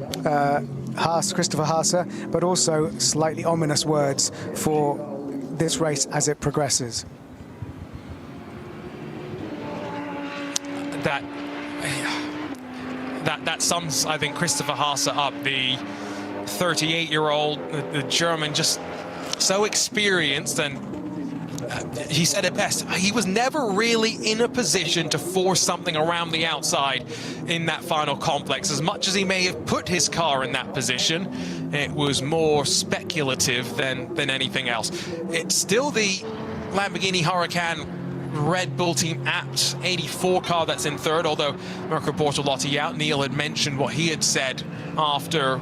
Christopher Haase, but also slightly ominous words for this race as it progresses. That sums, I think, Christopher Haase up. The 38-year-old, the German, just so experienced, and he said it best. He was never really in a position to force something around the outside in that final complex. As much as he may have put his car in that position, it was more speculative than anything else. It's still the Lamborghini Huracan Red Bull Team Apt 84 car that's in third, although Mirko Bortolotti out. Neil had mentioned what he had said after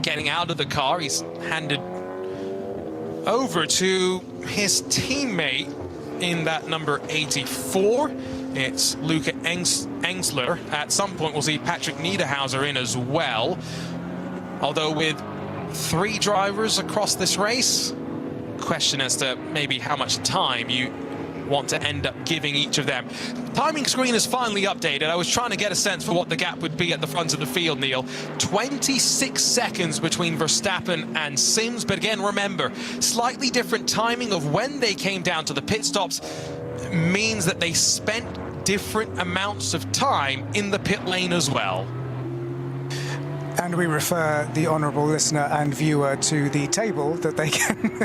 getting out of the car. He's handed over to his teammate in that number 84. It's Luca Engsler. At some point we'll see Patrick Niederhauser in as well. Although with 3 drivers across this race, question as to maybe how much time you want to end up giving each of them. Timing screen is finally updated. I was trying to get a sense for what the gap would be at the front of the field, Neil. 26 seconds between Verstappen and Sims, but again, remember, slightly different timing of when they came down to the pit stops means that they spent different amounts of time in the pit lane as well. And we refer the honourable listener and viewer to the table that they can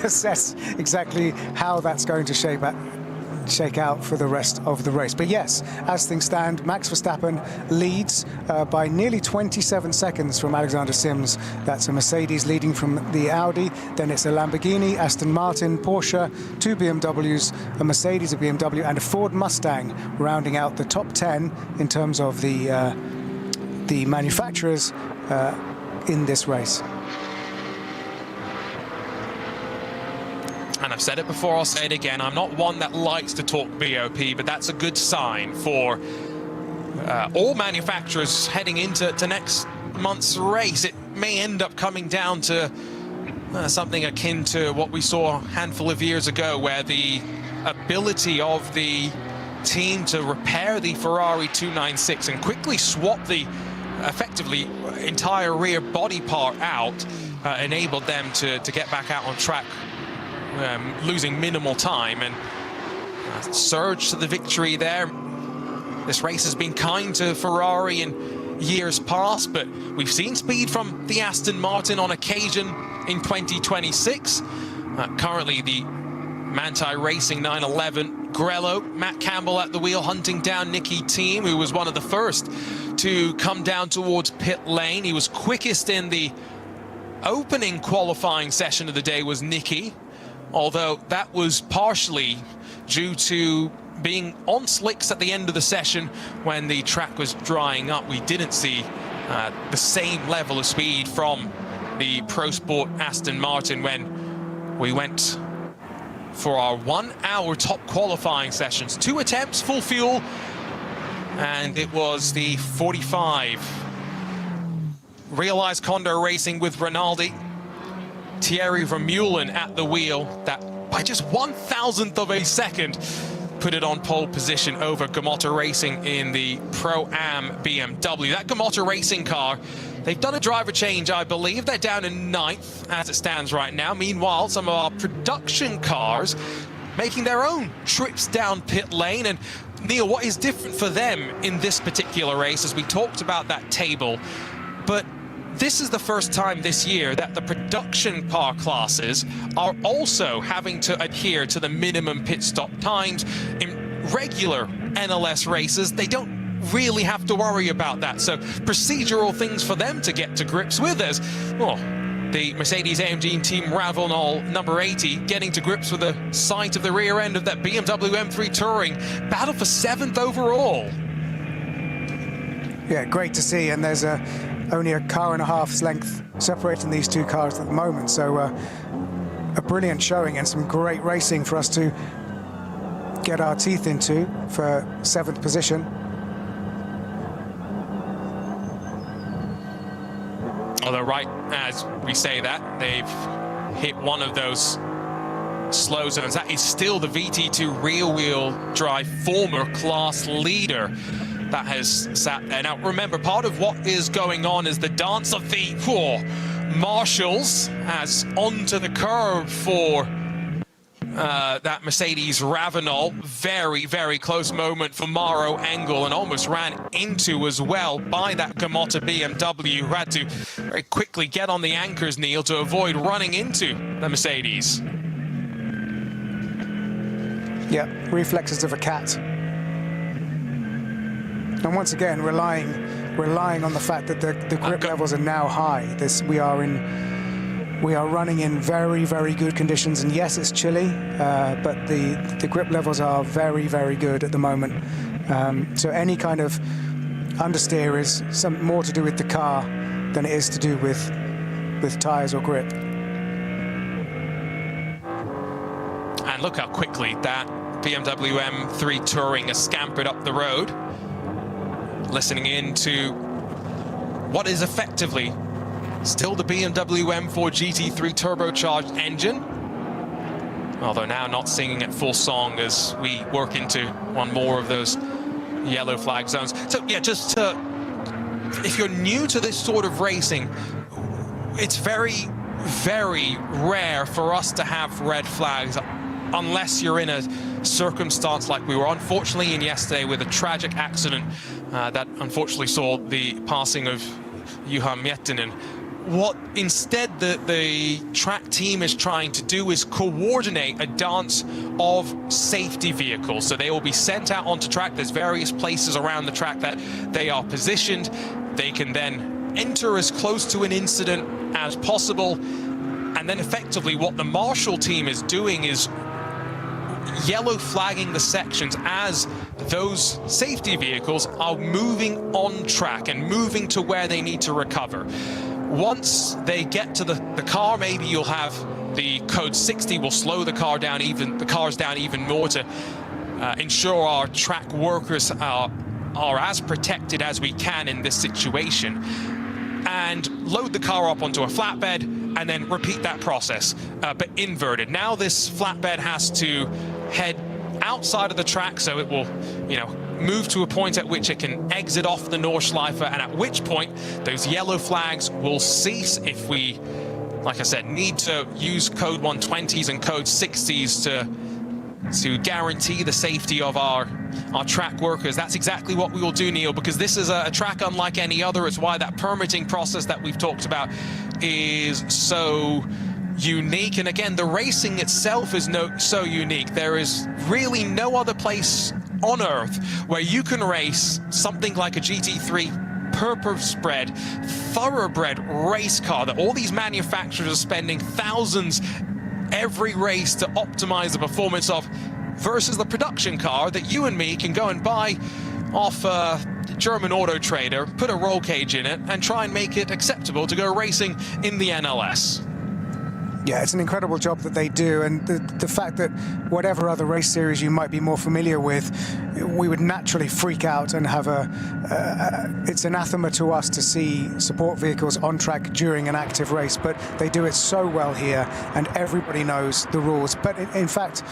assess exactly how that's going to shake out for the rest of the race. But yes, as things stand, Max Verstappen leads by nearly 27 seconds from Alexander Sims. That's a Mercedes leading from the Audi. Then it's a Lamborghini, Aston Martin, Porsche, 2 BMWs, a Mercedes, a BMW, and a Ford Mustang, rounding out the top 10 in terms of the manufacturers in this race. And I've said it before, I'll say it again, I'm not one that likes to talk BOP, but that's a good sign for all manufacturers heading into next month's race. It may end up coming down to something akin to what we saw a handful of years ago, where the ability of the team to repair the Ferrari 296 and quickly swap the effectively entire rear body part out enabled them to get back out on track, losing minimal time, and surge to the victory there. This race has been kind to Ferrari in years past, but we've seen speed from the Aston Martin on occasion in 2026. Currently the Manthey Racing 911 Grello, Matt Campbell at the wheel, hunting down Nicky Thiem, who was one of the first to come down towards pit lane. He was quickest in the opening qualifying session of the day, was Nicky, although that was partially due to being on slicks at the end of the session when the track was drying up. We didn't see the same level of speed from the Pro Sport Aston Martin when we went for our 1 hour top qualifying sessions. 2 attempts, full fuel, and it was the 45. Realized Condor Racing with Rinaldi, Thierry Vermeulen at the wheel, that by just 1,000th of a second put it on pole position over Gamotta Racing in the Pro-Am BMW. That Gamotta Racing car, they've done a driver change, I believe. They're down in 9th as it stands right now. Meanwhile, some of our production cars making their own trips down pit lane. And Neil, what is different for them in this particular race, as we talked about that table, but this is the first time this year that the production car classes are also having to adhere to the minimum pit stop times. In regular NLS races, they don't really have to worry about that. So procedural things for them to get to grips with, as well, the Mercedes-AMG Team Ravenol number 80 getting to grips with the sight of the rear end of that BMW M3 Touring. Battle for 7th overall. Yeah, great to see. And there's only a car and a half's length separating these two cars at the moment. So a brilliant showing and some great racing for us to get our teeth into for 7th position. Although right as we say that, they've hit one of those slow zones. That is still the VT2 rear-wheel drive former class leader that has sat there. Now remember, part of what is going on is the dance of the marshals as onto the curb for that Mercedes Ravenel. Very, very close moment for Mauro Engel, and almost ran into as well by that Gamotta BMW, who had to very quickly get on the anchors, Neil, to avoid running into the Mercedes. Yeah, reflexes of a cat. And once again, relying on the fact that the grip levels are now high. We are running in very, very good conditions, and yes, it's chilly, but the grip levels are very, very good at the moment. So any kind of understeer is more to do with the car than it is to do with tyres or grip. And look how quickly that BMW M3 Touring has scampered up the road, listening in to what is effectively still the BMW M4 GT3 turbocharged engine, although now not singing at full song as we work into one more of those yellow flag zones. So yeah, just if you're new to this sort of racing, it's very, very rare for us to have red flags unless you're in a circumstance like we were unfortunately in yesterday with a tragic accident that unfortunately saw the passing of Juha Miettinen. What instead the track team is trying to do is coordinate a dance of safety vehicles. So they will be sent out onto track. There's various places around the track that they are positioned. They can then enter as close to an incident as possible. And then effectively what the Marshall team is doing is yellow flagging the sections as those safety vehicles are moving on track and moving to where they need to recover. Once they get to the car, maybe you'll have the code 60 will slow the cars down even more to ensure our track workers are as protected as we can in this situation, and load the car up onto a flatbed and then repeat that process, but inverted. Now this flatbed has to head outside of the track, so it will, move to a point at which it can exit off the Nordschleife, and at which point those yellow flags will cease if we, like I said, need to use code 120s and code 60s to guarantee the safety of our track workers. That's exactly what we will do, Neil, because this is a track unlike any other. It's why that permitting process that we've talked about is so unique. And again, the racing itself is so unique. There is really no other place on earth where you can race something like a GT3 purpose-bred, thoroughbred race car that all these manufacturers are spending thousands every race to optimize the performance of, versus the production car that you and me can go and buy off a German auto trader, put a roll cage in it, and try and make it acceptable to go racing in the NLS. Yeah, it's an incredible job that they do, and the fact that whatever other race series you might be more familiar with, we would naturally freak out and have it's anathema to us to see support vehicles on track during an active race, but they do it so well here, and everybody knows the rules. But in fact,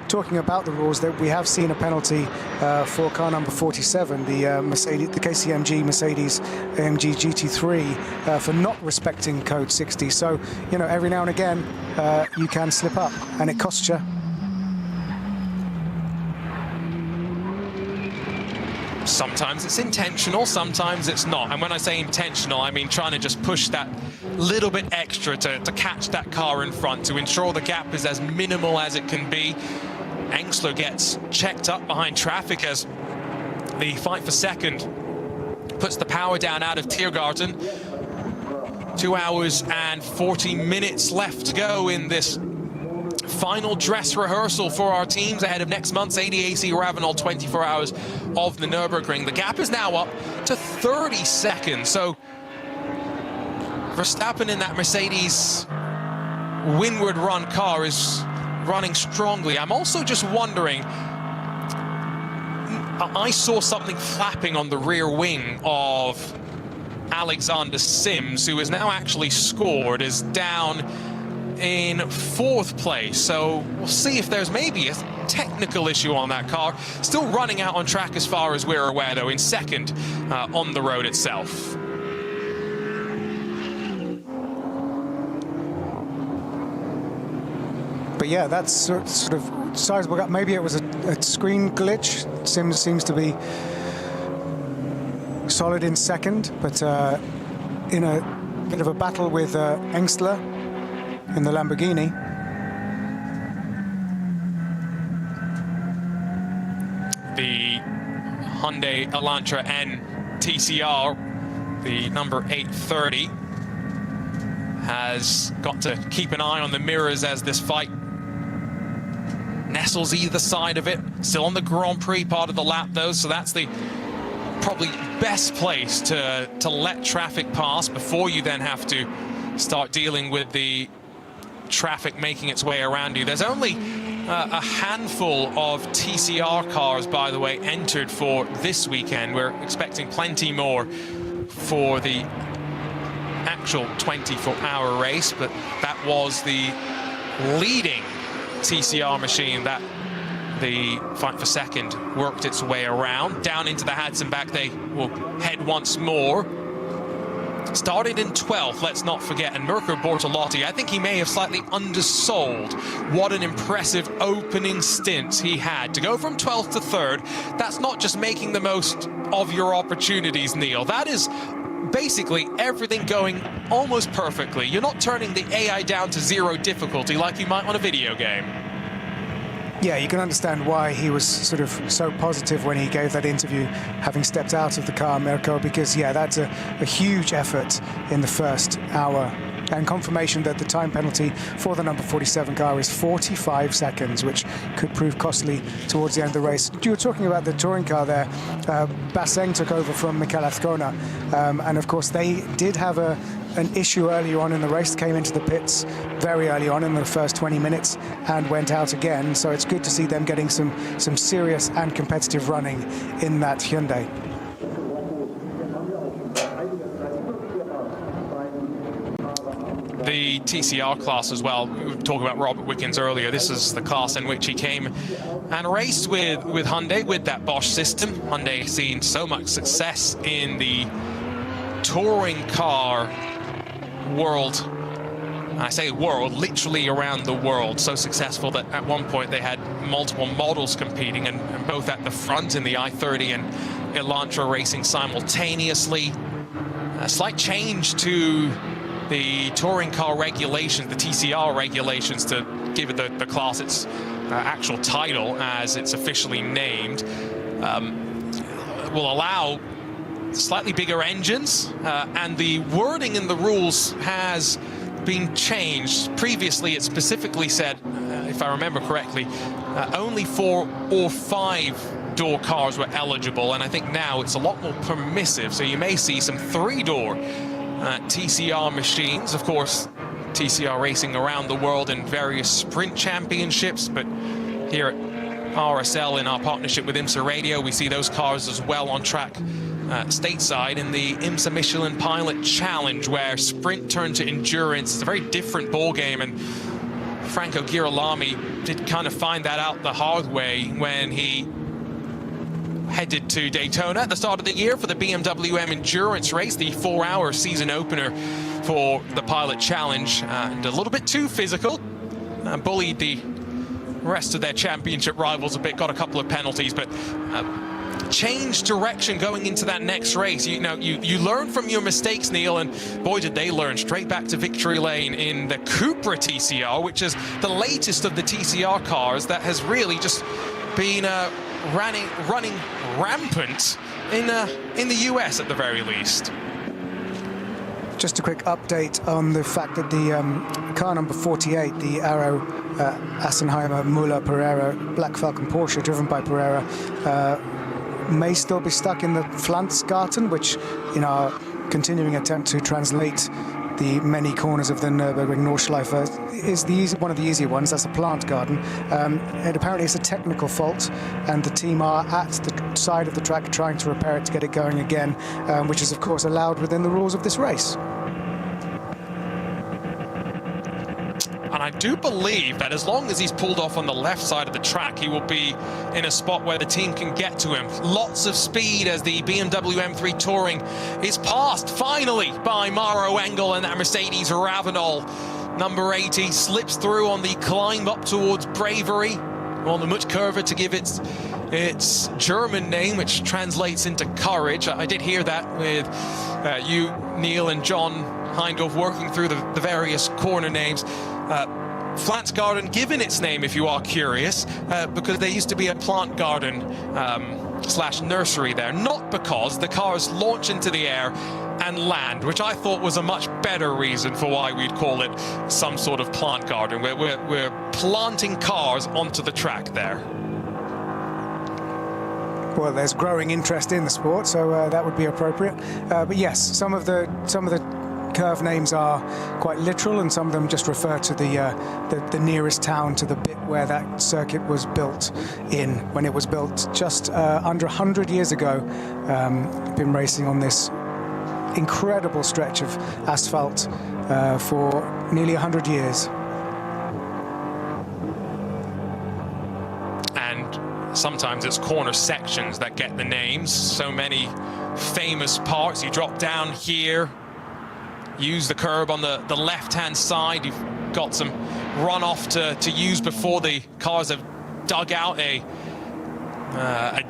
talking about the rules, that we have seen a penalty for car number 47, the KCMG Mercedes AMG GT3, for not respecting code 60. So, every now and again, you can slip up, and it costs you. Sometimes it's intentional, sometimes it's not. And when I say intentional, I mean trying to just push that little bit extra to catch that car in front, to ensure the gap is as minimal as it can be. Engsler gets checked up behind traffic as the fight for second puts the power down out of Tiergarten. 2 hours and 40 minutes left to go in this final dress rehearsal for our teams ahead of next month's ADAC Ravenel 24 Hours of the Nürburgring. The gap is now up to 30 seconds. So Verstappen in that Mercedes windward run car is running strongly. I'm also just wondering, I saw something flapping on the rear wing of Alexander Sims, who has now actually scored, is down in 4th place. So we'll see if there's maybe a technical issue on that car. Still running out on track as far as we're aware, though, in 2nd on the road itself. But yeah, that's sort of sizable gap. Maybe it was a screen glitch. Sims seems to be solid in 2nd, but in a bit of a battle with Engstler in the Lamborghini. The Hyundai Elantra N TCR, the number 830, has got to keep an eye on the mirrors as this fight nestles either side of it. Still on the Grand Prix part of the lap, though, so that's the probably best place to let traffic pass before you then have to start dealing with the traffic making its way around you. There's only a handful of TCR cars, by the way, entered for this weekend. We're expecting plenty more for the actual 24-hour race, but that was the leading TCR machine that the fight for 2nd worked its way around. Down into the Hudson back they will head once more. Started in 12th, let's not forget, and Mirko Bortolotti, I think he may have slightly undersold what an impressive opening stint he had. To go from 12th to 3rd, that's not just making the most of your opportunities, Neil. That is basically everything going almost perfectly. You're not turning the AI down to 0 difficulty like you might on a video game. Yeah, you can understand why he was sort of so positive when he gave that interview, having stepped out of the car, Mirko, because, yeah, that's a huge effort in the first hour. And confirmation that the time penalty for the number 47 car is 45 seconds, which could prove costly towards the end of the race. You were talking about the touring car there. Baseng took over from Mikel Azcona, and of course they did have an issue early on in the race. Came into the pits very early on in the first 20 minutes and went out again. So it's good to see them getting some serious and competitive running in that Hyundai. The TCR class as well. We were talking about Robert Wickens earlier. This is the class in which he came and raced with Hyundai, with that Bosch system. Hyundai seen so much success in the touring car world. I say world, literally around the world. So successful that at one point they had multiple models competing, and both at the front in the i30 and Elantra racing simultaneously. A slight change to the touring car regulations, the TCR regulations, to give it the class its actual title as it's officially named, will allow slightly bigger engines, and the wording in the rules has been changed. Previously it specifically said, if I remember correctly, only 4 or 5 door cars were eligible, and I think now it's a lot more permissive, so you may see some 3-door TCR machines. Of course, TCR racing around the world in various sprint championships, but here at RSL in our partnership with IMSA Radio, we see those cars as well on track stateside in the IMSA Michelin Pilot Challenge, where sprint turned to endurance. It's a very different ball game, and Franco Girolami did kind of find that out the hard way when he headed to Daytona at the start of the year for the BMW M Endurance race, the 4-hour season opener for the Pilot Challenge, and a little bit too physical, bullied the rest of their championship rivals a bit, got a couple of penalties, but changed direction going into that next race. You know, you learn from your mistakes, Neil, and boy did they learn. Straight back to victory lane in the Cupra TCR, which is the latest of the TCR cars that has really just been running rampant in the US at the very least. Just a quick update on the fact that the car number 48, the Arrow Assenheimer Müller Pereira Black Falcon Porsche, driven by Pereira, may still be stuck in the Pflanzgarten, which in our continuing attempt to translate the many corners of the Nürburgring Nordschleife is one of the easier ones. That's a plant garden. And apparently it's a technical fault, and the team are at the side of the track trying to repair it to get it going again, which is of course allowed within the rules of this race. And I do believe that as long as he's pulled off on the left side of the track, he will be in a spot where the team can get to him. Lots of speed as the BMW M3 Touring is passed finally by Mauro Engel and that Mercedes Ravenol. Number 80 slips through on the climb up towards Bravery, on the much curver to give its German name, which translates into courage. I did hear that with you, Neil, and John Heindorf working through the various corner names. Pflanzgarten given its name, if you are curious, because there used to be a plant garden slash nursery there, not because the cars launch into the air and land, which I thought was a much better reason for why we'd call it some sort of plant garden. We're planting cars onto the track there. Well, there's growing interest in the sport, so that would be appropriate. But yes, some of the curve names are quite literal, and some of them just refer to the nearest town to the bit where that circuit was built in, when it was built just under 100 years ago. Been racing on this incredible stretch of asphalt for nearly 100 years. And sometimes it's corner sections that get the names. So many famous parts. You drop down here, use the curb on the left-hand side. You've got some runoff to use before the cars have dug out a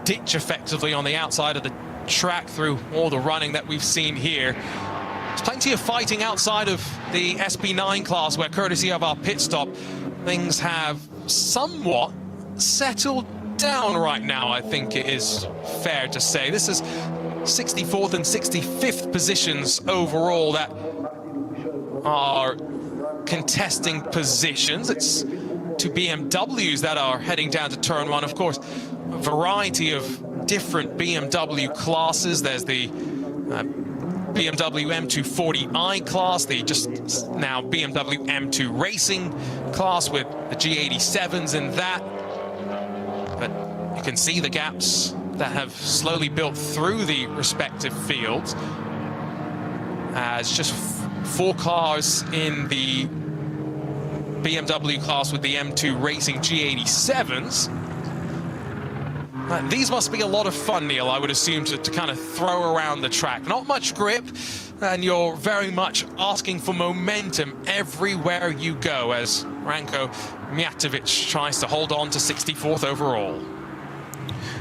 ditch effectively on the outside of the track through all the running that we've seen here. There's plenty of fighting outside of the SB9 class, where courtesy of our pit stop, things have somewhat settled down right now, I think it is fair to say. This is 64th and 65th positions overall that are contesting positions. It's two BMWs that are heading down to turn one. Of course, a variety of different BMW classes. There's the BMW M240i class, the just now BMW M2 Racing class with the G87s in that. But you can see the gaps that have slowly built through the respective fields, as just 4 cars in the BMW class with the M2 Racing G87s. These must be a lot of fun, Neil, I would assume, to kind of throw around the track. Not much grip, and you're very much asking for momentum everywhere you go, as Ranko Mijatovic tries to hold on to 64th overall.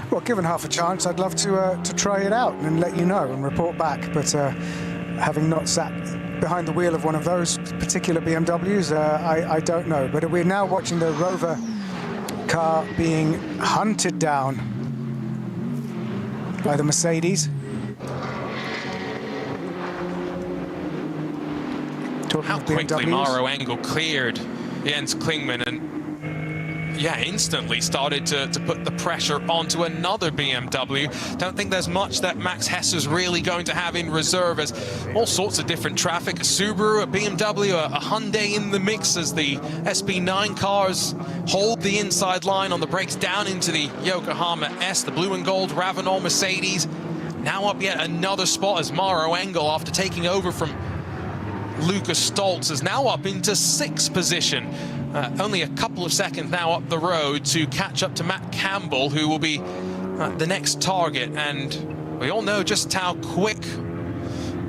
Well, given half a chance, I'd love to try it out and let you know and report back. But having not sat behind the wheel of one of those particular BMWs, I don't know. But we're now watching the Rover car being hunted down by the Mercedes. How quickly Mauro Engel cleared Jens Klingmann, and yeah, instantly started to put the pressure onto another BMW. Don't think there's much that Max Hess is really going to have in reserve, as all sorts of different traffic, a Subaru, a BMW, a Hyundai in the mix, as the SB9 cars hold the inside line on the brakes down into the Yokohama S, the blue and gold Ravenol Mercedes. Now up yet another spot, as Mauro Engel, after taking over from Lucas Stoltz, is now up into 6th position. Only a couple of seconds now up the road to catch up to Matt Campbell, who will be the next target. And we all know just how quick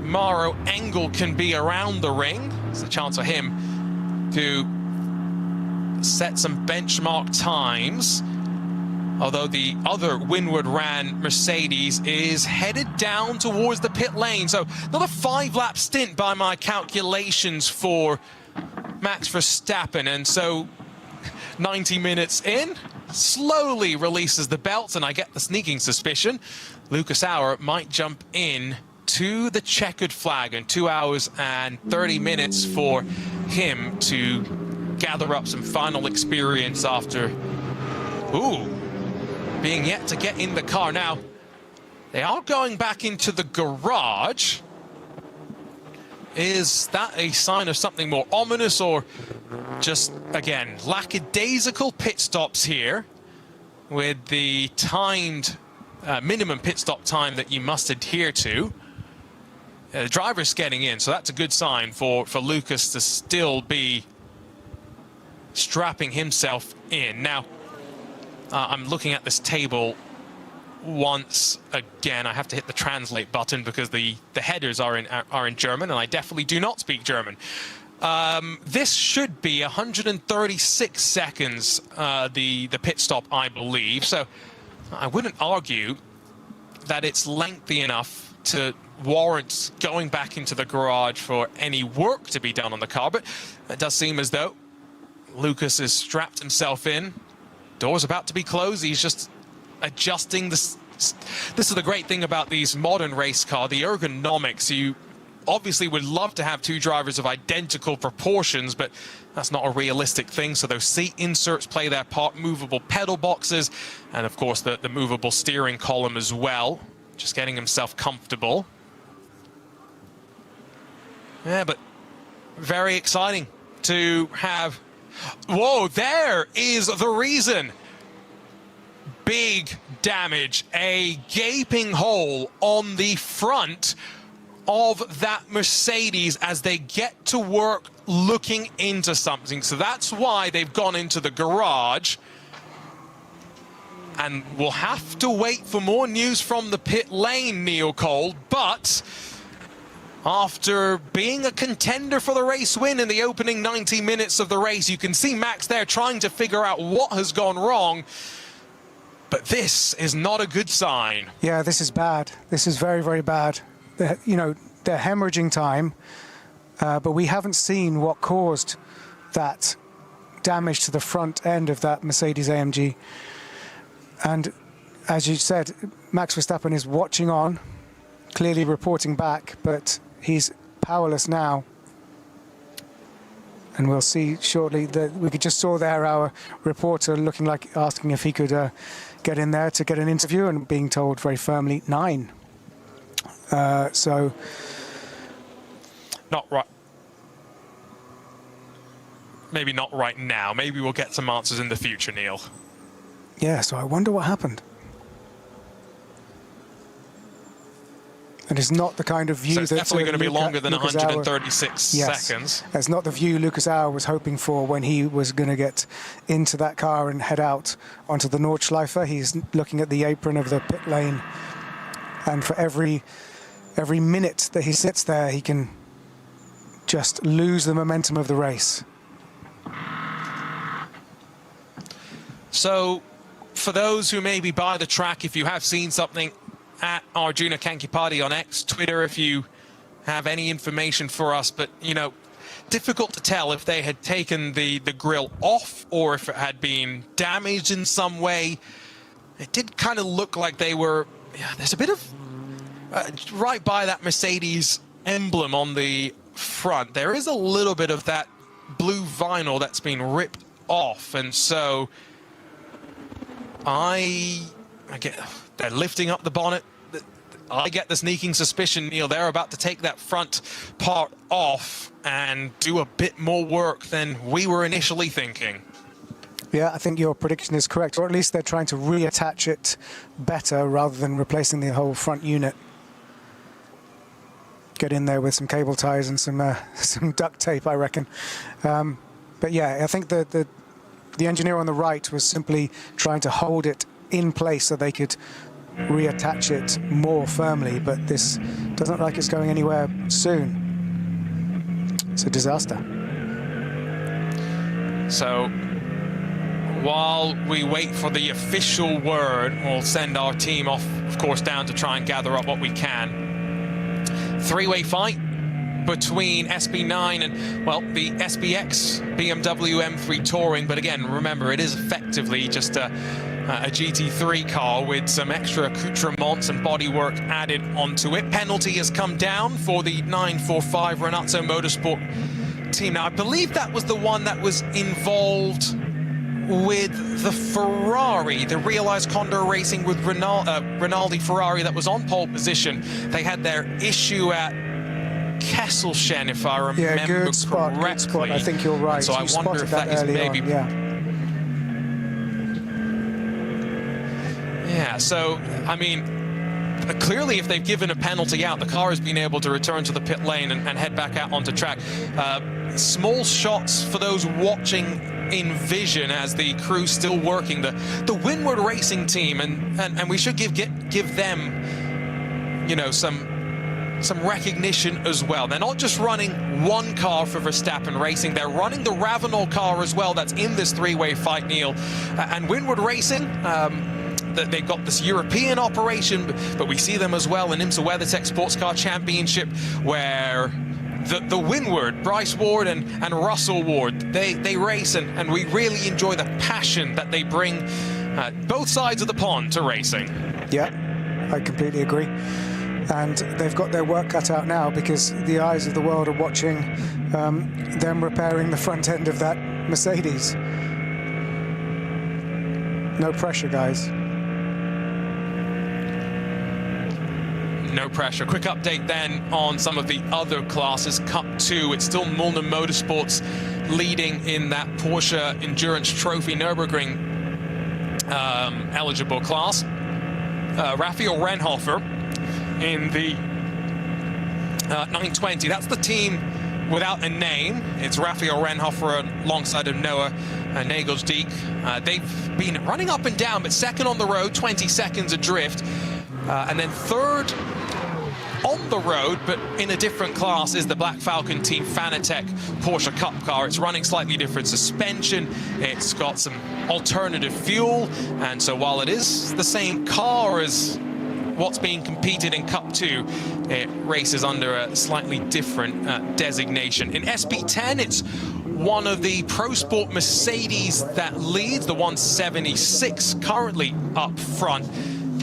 Mauro Engel can be around the ring. It's a chance for him to set some benchmark times. Although the other windward ran Mercedes is headed down towards the pit lane. So another 5-lap stint by my calculations for Max Verstappen. And so 90 minutes in, slowly releases the belts, and I get the sneaking suspicion Lucas Auer might jump in to the checkered flag, and 2 hours and 30 minutes for him to gather up some final experience after being yet to get in the car. Now, they are going back into the garage. Is that a sign of something more ominous, or just, again, lackadaisical pit stops here with the timed minimum pit stop time that you must adhere to? The driver's getting in, so that's a good sign for Lucas to still be strapping himself in. Now, I'm looking at this table once again. I have to hit the translate button because the headers are in German, and I definitely do not speak German. This should be 136 seconds, the pit stop, I believe. So I wouldn't argue that it's lengthy enough to warrant going back into the garage for any work to be done on the car, but it does seem as though Lucas has strapped himself in. Door's about to be closed. He's just adjusting this. This is the great thing about these modern race cars, the ergonomics. You obviously would love to have two drivers of identical proportions, but that's not a realistic thing. So those seat inserts play their part, movable pedal boxes, and of course the movable steering column as well. Just getting himself comfortable. Yeah, but very exciting to have. Whoa, there is the reason. Big damage, a gaping hole on the front of that Mercedes as they get to work looking into something. So that's why they've gone into the garage. And we'll have to wait for more news from the pit lane, Neil Cole. But after being a contender for the race win in the opening 90 minutes of the race, you can see Max there trying to figure out what has gone wrong. But this is not a good sign. Yeah, this is bad. This is very, very bad. You know, they're hemorrhaging time, but we haven't seen what caused that damage to the front end of that Mercedes AMG. And as you said, Max Verstappen is watching on, clearly reporting back, but he's powerless now. And we'll see shortly that we just saw there our reporter looking like asking if he could get in there to get an interview, and being told very firmly 9. So not right. Maybe not right now. Maybe we'll get some answers in the future, Neil. Yeah, so I wonder what happened. And it's not the kind of view so it's that's definitely going to be longer than 136 seconds. It's not the view Lucas Auer was hoping for when he was going to get into that car and head out onto the Nordschleife. He's looking at the apron of the pit lane, and for every minute that he sits there, he can just lose the momentum of the race. So, for those who may be by the track, if you have seen something, at Arjuna Kankipati on X, Twitter, if you have any information for us. But, you know, difficult to tell if they had taken the grille off or if it had been damaged in some way. It did kind of look like they were, yeah, there's a bit of, right by that Mercedes emblem on the front, there is a little bit of that blue vinyl that's been ripped off. And so I get, they're lifting up the bonnet. I get the sneaking suspicion, Neil, they're about to take that front part off and do a bit more work than we were initially thinking. Yeah, I think your prediction is correct, or at least they're trying to reattach it better rather than replacing the whole front unit. Get in there with some cable ties and some duct tape, I reckon. But yeah, I think the engineer on the right was simply trying to hold it in place so they could reattach it more firmly, but this doesn't look like it's going anywhere soon. It's a disaster. So while we wait for the official word, we'll send our team off, of course, down to try and gather up what we can. Three-way fight between SB9 and, well, the SBX BMW M3 Touring. But again, remember, it is effectively just a a GT3 car with some extra accoutrements and bodywork added onto it. Penalty has come down for the 945 Renato Motorsport team. Now, I believe that was the one that was involved with the Ferrari, the Realized Condor Racing with Rinaldi Ferrari that was on pole position. They had their issue at Kesselchen, if I remember correctly. Good spot. I think you're right. So I wonder if that is maybe... Yeah, so, I mean, clearly if they've given a penalty out, the car has been able to return to the pit lane and head back out onto track. Small shots for those watching in vision as the crew's still working. The Windward Racing team, and we should give them, you know, some recognition as well. They're not just running one car for Verstappen Racing, they're running the Ravenel car as well that's in this three-way fight, Neil. And Windward Racing, they've got this European operation, but we see them as well in IMSA WeatherTech Sports Car Championship, where the Windward, Bryce Ward and Russell Ward, they race, and we really enjoy the passion that they bring both sides of the pond to racing. Yeah, I completely agree. And they've got their work cut out now, because the eyes of the world are watching them repairing the front end of that Mercedes. No pressure, guys. No pressure. Quick update then on some of the other classes. Cup 2, it's still Mulner Motorsports leading in that Porsche Endurance Trophy Nürburgring eligible class. Raphael Renhofer in the 920. That's the team without a name. It's Raphael Renhofer alongside of Noah Nagelsdijk. They've been running up and down, but second on the road, 20 seconds adrift. And then third on the road, but in a different class, is the Black Falcon Team Fanatec Porsche Cup car. It's running slightly different suspension. It's got some alternative fuel. And so while it is the same car as what's being competed in Cup 2, it races under a slightly different designation. In SP10, it's one of the Pro Sport Mercedes that leads, the 176, currently up front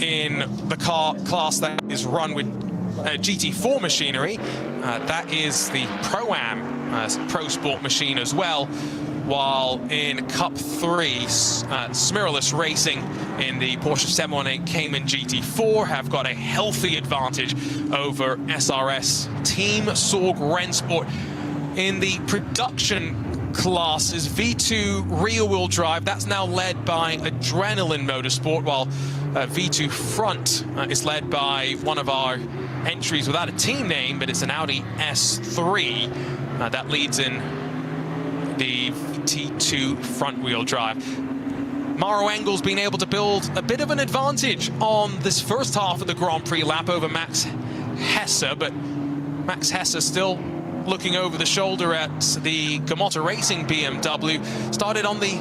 in the car class that is run with GT4 machinery. That is the Pro-Am Pro Sport machine as well. While in Cup 3, Smiralus Racing in the Porsche 718 Cayman GT4 have got a healthy advantage over SRS Team Sorg Rennsport. In the production classes, V2 rear-wheel drive, that's now led by Adrenaline Motorsport, while V2 front is led by one of our entries without a team name, but it's an Audi S3 that leads in the T2 front-wheel drive. Maro Engels being able to build a bit of an advantage on this first half of the Grand Prix lap over Max Hesse, but Max Hesse still looking over the shoulder at the Gamotta Racing BMW. Started on the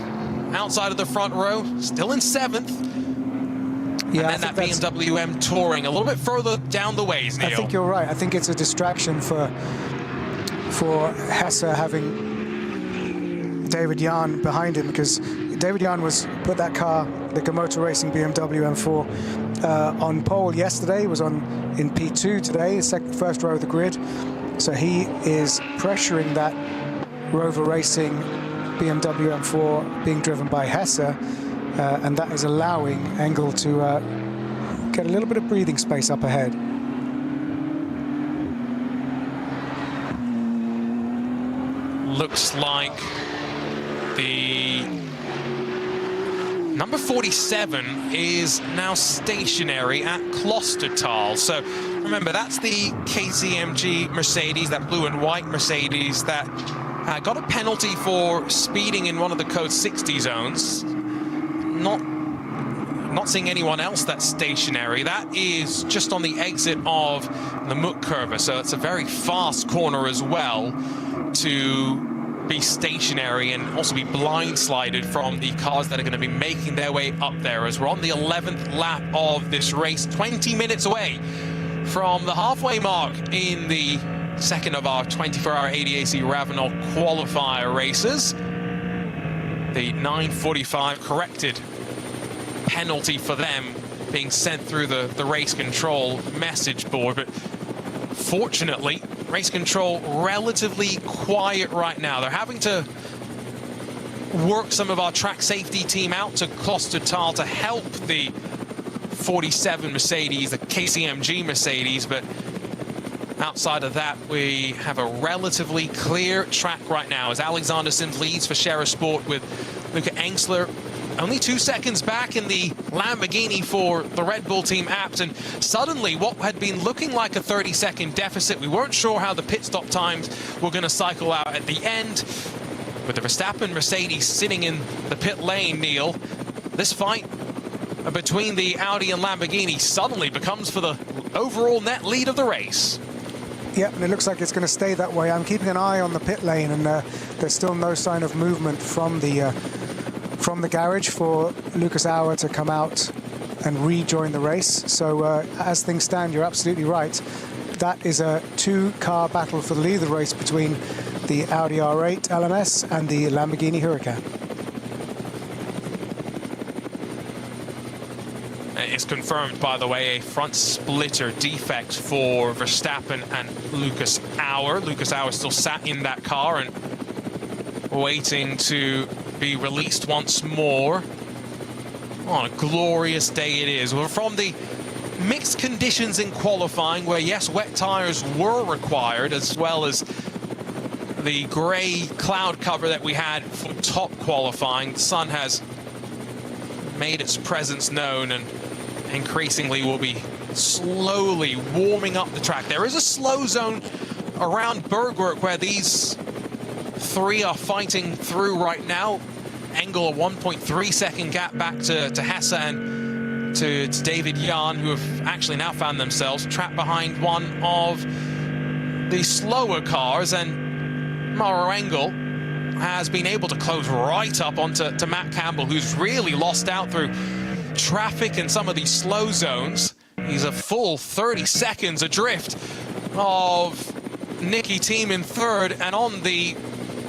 outside of the front row, still in 7th. Yeah, and then that BMW M Touring a little bit further down the ways, Neil. I think you're right. I think it's a distraction for Hesse having David Jahn behind him, because David Jahn put that car, the Gamotta Racing BMW M4, on pole yesterday. Was in P2 today, first row of the grid. So he is pressuring that Rover Racing BMW M4 being driven by Hesse, and that is allowing Engel to get a little bit of breathing space up ahead. Looks like the number 47 is now stationary at Klostertal. So remember, that's the KCMG Mercedes, that blue and white Mercedes that got a penalty for speeding in one of the code 60 zones. Not seeing anyone else that's stationary. That is just on the exit of the Muck curve, so it's a very fast corner as well to be stationary and also be blindsided from the cars that are going to be making their way up there, as we're on the 11th lap of this race, 20 minutes away from the halfway mark in the second of our 24-hour ADAC Ravenel qualifier races. The 9:45 corrected penalty for them being sent through the race control message board. But fortunately, race control relatively quiet right now. They're having to work some of our track safety team out to Klostertal to help the 47 Mercedes, the KCMG Mercedes, but outside of that, we have a relatively clear track right now as Alexander Sims leads for Shera Sport with Luca Engsler only 2 seconds back in the Lamborghini for the Red Bull team Abt. And suddenly what had been looking like a 30-second deficit, we weren't sure how the pit stop times were going to cycle out at the end. With the Verstappen Mercedes sitting in the pit lane, Neil, this fight between the Audi and Lamborghini suddenly becomes for the overall net lead of the race. Yep, and it looks like it's going to stay that way. I'm keeping an eye on the pit lane, and there's still no sign of movement from the garage for Lucas Auer to come out and rejoin the race. So as things stand, you're absolutely right. That is a two-car battle for the lead of the race between the Audi R8 LMS and the Lamborghini Huracan. It's confirmed, by the way, a front splitter defect for Verstappen and Lucas Auer. Lucas Auer still sat in that car and waiting to be released once more. What a glorious day it is. We're from the mixed conditions in qualifying, where yes, wet tires were required, as well as the grey cloud cover that we had for top qualifying. The sun has made its presence known and increasingly will be slowly warming up the track. There is a slow zone around Bergwerk where these three are fighting through right now. Engel a 1.3 second gap back to Hesse and to David Jan, who have actually now found themselves trapped behind one of the slower cars, and Mauro Engel has been able to close right up onto Matt Campbell, who's really lost out through traffic in some of these slow zones. He's a full 30 seconds adrift of Nicky Team in third, and on the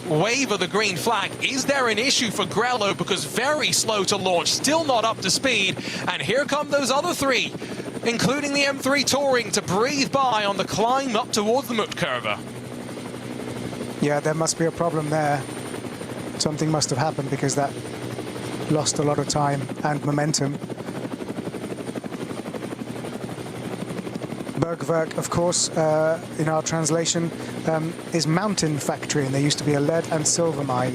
wave of the green flag, is there an issue for Grello? Because very slow to launch, still not up to speed, and here come those other three, including the M3 Touring, to breathe by on the climb up towards the Mutkurve. Yeah, there must be a problem there. Something must have happened, because that lost a lot of time and momentum. Bergwerk, of course, in our translation, is mountain factory, and there used to be a lead and silver mine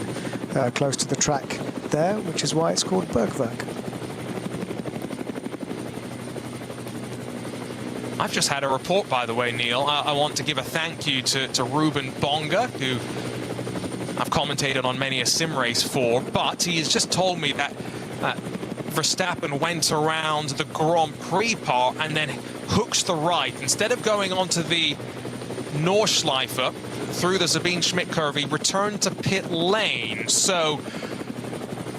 close to the track there, which is why it's called Bergwerk. I've just had a report, by the way, Neil. I want to give a thank you to Ruben Bonga, who I've commentated on many a sim race for, but he has just told me that Verstappen went around the Grand Prix part and then hooks the right. Instead of going onto the Nordschleife through the Sabine Schmidt curve, he returned to pit lane. So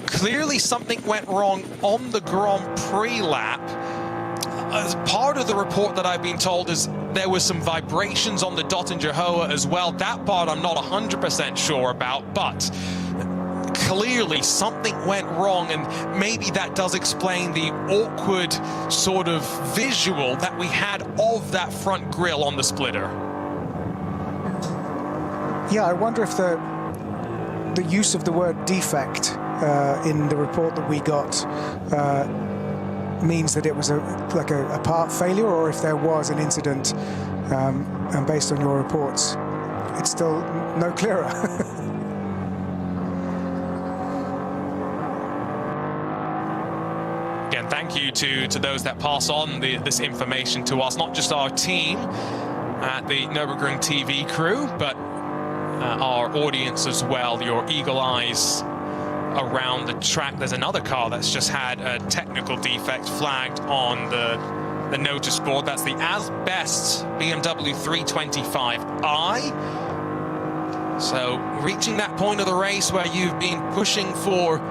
clearly something went wrong on the Grand Prix lap. As part of the report that I've been told is there was some vibrations on the Dottinger Hoa as well. That part I'm not 100% sure about, but clearly something went wrong, and maybe that does explain the awkward sort of visual that we had of that front grille on the splitter. Yeah, I wonder if the use of the word defect in the report that we got means that it was like a part failure, or if there was an incident, and based on your reports, it's still no clearer. Again, thank you to those that pass on this information to us, not just our team at the Nürburgring TV crew, but our audience as well, your eagle eyes around the track. There's another car that's just had a technical defect flagged on the notice board. That's the Asbest BMW 325i. So reaching that point of the race where you've been pushing for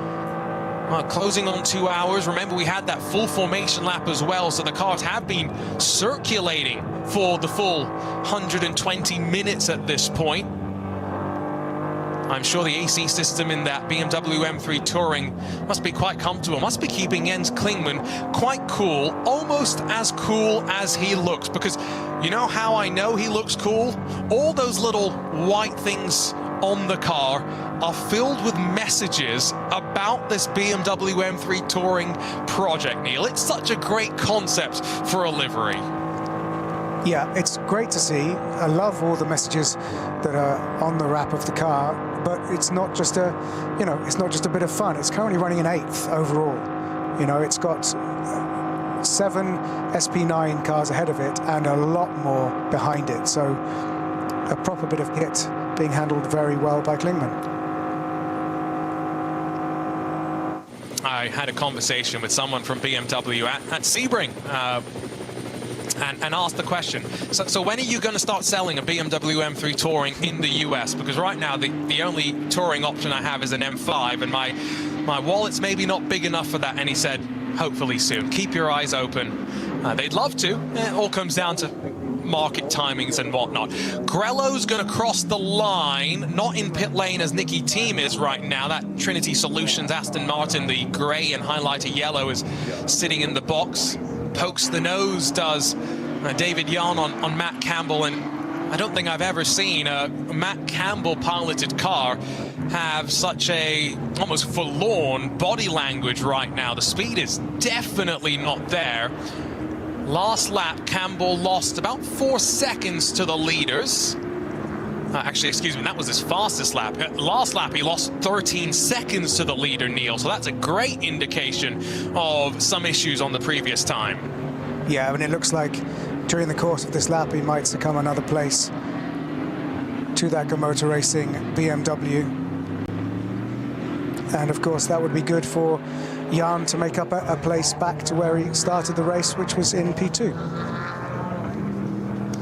closing on 2 hours. Remember, we had that full formation lap as well, so the cars have been circulating for the full 120 minutes at this point. I'm sure the AC system in that BMW M3 Touring must be quite comfortable, must be keeping Jens Klingmann quite cool, almost as cool as he looks, because you know how I know he looks cool? All those little white things on the car are filled with messages about this BMW M3 Touring project, Neil. It's such a great concept for a livery. Yeah, it's great to see. I love all the messages that are on the wrap of the car, but it's not just a, you know, it's not just a bit of fun. It's currently running an 8th overall. You know, it's got 7 SP9 cars ahead of it and a lot more behind it. So a proper bit of kit being handled very well by Klingmann. I had a conversation with someone from BMW at Sebring and asked the question, so when are you going to start selling a BMW M3 Touring in the US? Because right now the only touring option I have is an M5, and my wallet's maybe not big enough for that. And he said, hopefully soon. Keep your eyes open. They'd love to. It all comes down to market timings and whatnot. Grello's going to cross the line, not in pit lane as Nicky Team is right now. That Trinity Solutions Aston Martin, the grey and highlighter yellow, is sitting in the box. Pokes the nose, does David Yarn on Matt Campbell, and I don't think I've ever seen a Matt Campbell piloted car have such a almost forlorn body language right now. The speed is definitely not there. Last lap, Campbell lost about 4 seconds to the leaders. Actually, excuse me, that was his fastest lap. Last lap, he lost 13 seconds to the leader, Neil. So that's a great indication of some issues on the previous time. Yeah, I mean, it looks like during the course of this lap, he might succumb another place to that Motor Racing BMW. And of course, that would be good for Jan to make up a place back to where he started the race, which was in P2.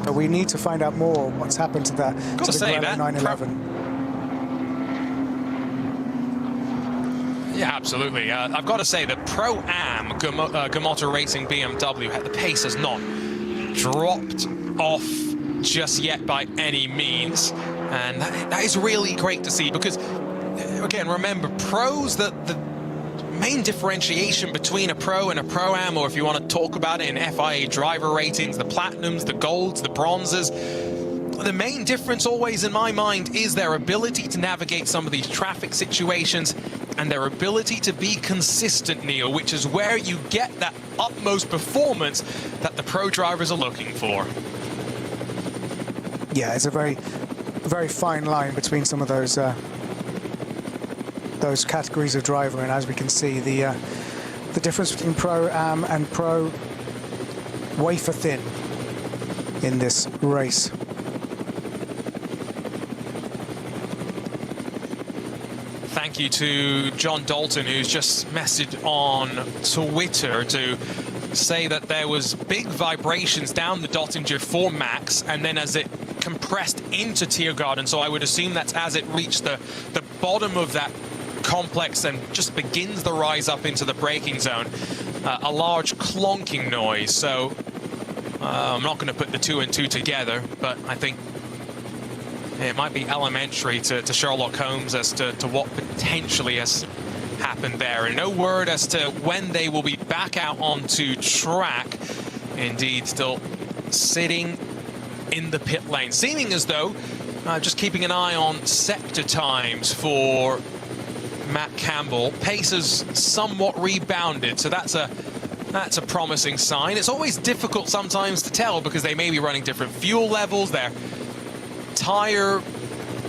But we need to find out more what's happened to the Grello 911. Yeah, absolutely. I've got to say that Pro-Am Motor Racing BMW, the pace has not dropped off just yet by any means, and that is really great to see, because again, remember, pros, the main differentiation between a pro and a Pro-Am, or if you want to talk about it in FIA driver ratings, the platinums, the golds, the bronzes, the main difference always in my mind is their ability to navigate some of these traffic situations and their ability to be consistent, Neil, which is where you get that utmost performance that the pro drivers are looking for. Yeah, it's a very, very fine line between some of those categories of driver, and as we can see, the difference between Pro-Am and Pro wafer thin in this race. Thank you to John Dalton, who's just messaged on Twitter to say that there was big vibrations down the Dottinger for Max, and then as it compressed into Tiergarten, so I would assume that's as it reached the bottom of that complex and just begins the rise up into the braking zone, a large clonking noise. So I'm not going to put the 2 and 2 together, but I think it might be elementary to Sherlock Holmes as to what potentially has happened there. And no word as to when they will be back out onto track. Indeed, still sitting in the pit lane, seeming as though just keeping an eye on sector times for Matt Campbell. Pace has somewhat rebounded, so that's a promising sign. It's always difficult sometimes to tell because they may be running different fuel levels. Their tire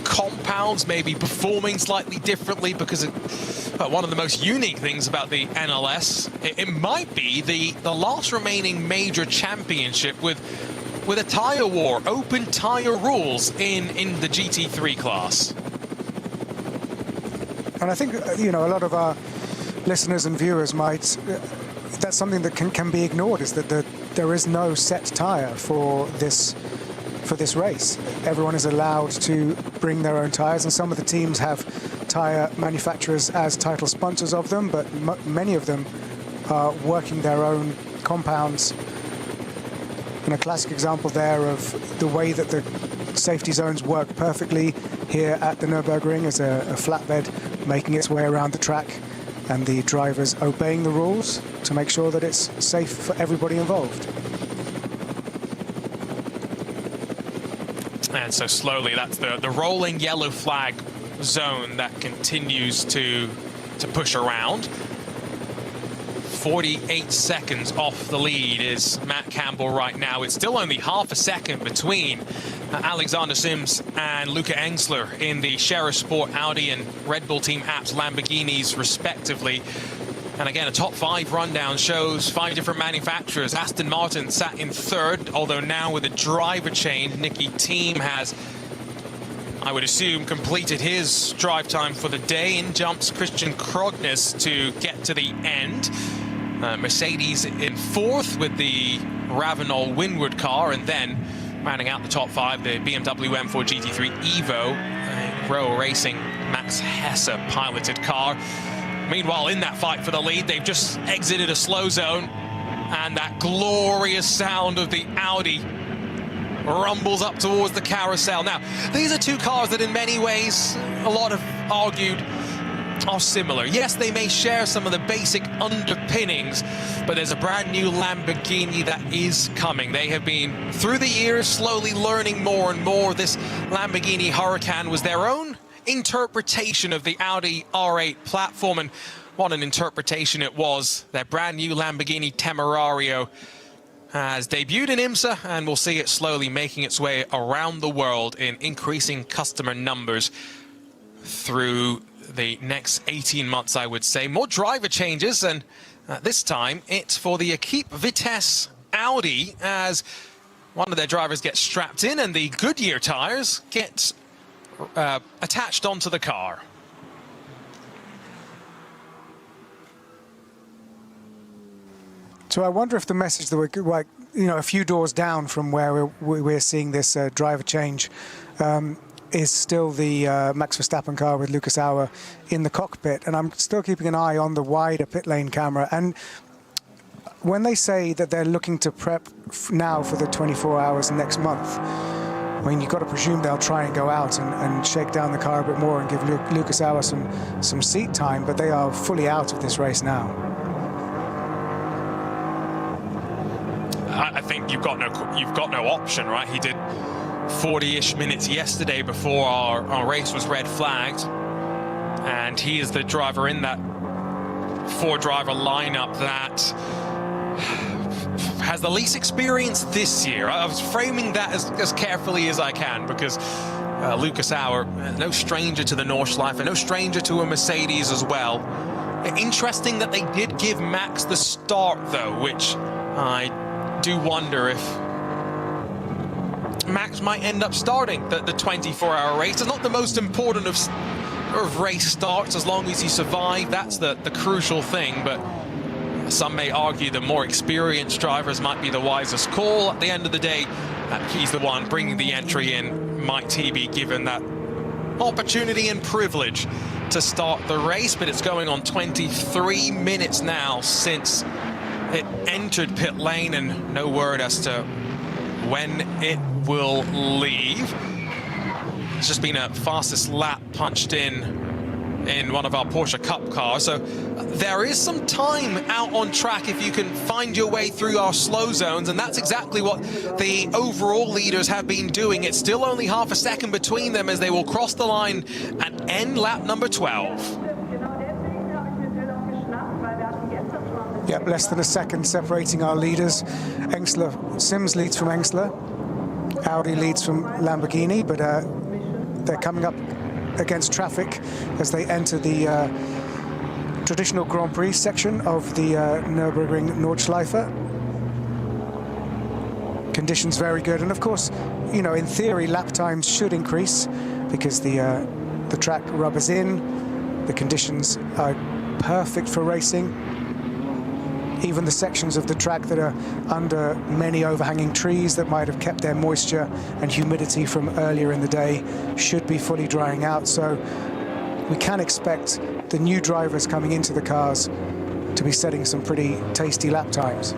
compounds may be performing slightly differently because one of the most unique things about the NLS, it might be the last remaining major championship with a tire war, open tire rules in the GT3 class. And I think, you know, a lot of our listeners and viewers might, that's something that can be ignored, is that there is no set tire for this race. Everyone is allowed to bring their own tires, and some of the teams have tire manufacturers as title sponsors of them, but many of them are working their own compounds. And a classic example there of the way that the safety zones work perfectly here at the Nürburgring as a flatbed making its way around the track, and the drivers obeying the rules to make sure that it's safe for everybody involved. And so slowly, that's the rolling yellow flag zone that continues to push around. 48 seconds off the lead is Matt Campbell right now. It's still only half a second between Alexander Sims and Luca Engelsler in the Scherer Sport Audi and Red Bull Team Apps Lamborghinis respectively. And again, a top 5 rundown shows 5 different manufacturers. Aston Martin sat in 3rd, although now with a driver change, Nicky Thiem has, I would assume, completed his drive time for the day. In jumps Christian Krognes to get to the end. Mercedes in 4th with the Ravenol Windward car, and then rounding out the top 5, the BMW M4 GT3 Evo, Rowe Racing Max Hesse piloted car. Meanwhile, in that fight for the lead, they've just exited a slow zone, and that glorious sound of the Audi rumbles up towards the carousel. Now, these are two cars that in many ways, a lot have argued, are similar. Yes, they may share some of the basic underpinnings, but there's a brand new Lamborghini that is coming. They have been, through the years, slowly learning more and more. This Lamborghini Huracan was their own interpretation of the Audi R8 platform, and what an interpretation it was. Their brand new Lamborghini Temerario has debuted in IMSA, and we'll see it slowly making its way around the world in increasing customer numbers through the next 18 months, I would say. More driver changes, and this time it's for the Equipe Vitesse Audi, as one of their drivers gets strapped in and the Goodyear tires get attached onto the car. So I wonder if the message that we're, like, you know, a few doors down from where we're seeing this driver change is still the Max Verstappen car with Lucas Auer in the cockpit, and I'm still keeping an eye on the wider pit lane camera. And when they say that they're looking to prep now for the 24 hours next month, I mean, you've got to presume they'll try and go out and shake down the car a bit more and give Lucas Auer some seat time, but they are fully out of this race now. I think you've got no option, right? He did 40-ish minutes yesterday before our race was red flagged, and he is the driver in that 4-driver lineup that has the least experience this year. I was framing that as carefully as I can, because Lucas Auer, no stranger to the Nordschleife and no stranger to a Mercedes as well. Interesting that they did give Max the start though, which I do wonder if Max might end up starting the 24-hour race. It's not the most important of race starts, as long as you survive. That's the crucial thing, but some may argue the more experienced drivers might be the wisest call. At the end of the day, he's the one bringing the entry in. Might he be given that opportunity and privilege to start the race? But it's going on 23 minutes now since it entered pit lane, and no word as to when it will leave. It's just been a fastest lap punched in one of our Porsche Cup cars, so there is some time out on track if you can find your way through our slow zones, and that's exactly what the overall leaders have been doing. It's still only half a second between them as they will cross the line and end lap number 12. Yep, less than a second separating our leaders. Sims leads from Engelsler. Audi leads from Lamborghini, but they're coming up against traffic as they enter the traditional Grand Prix section of the Nürburgring Nordschleife. Conditions very good, and of course, you know, in theory, lap times should increase because the track rubbers in. The conditions are perfect for racing. Even the sections of the track that are under many overhanging trees that might have kept their moisture and humidity from earlier in the day should be fully drying out. So we can expect the new drivers coming into the cars to be setting some pretty tasty lap times.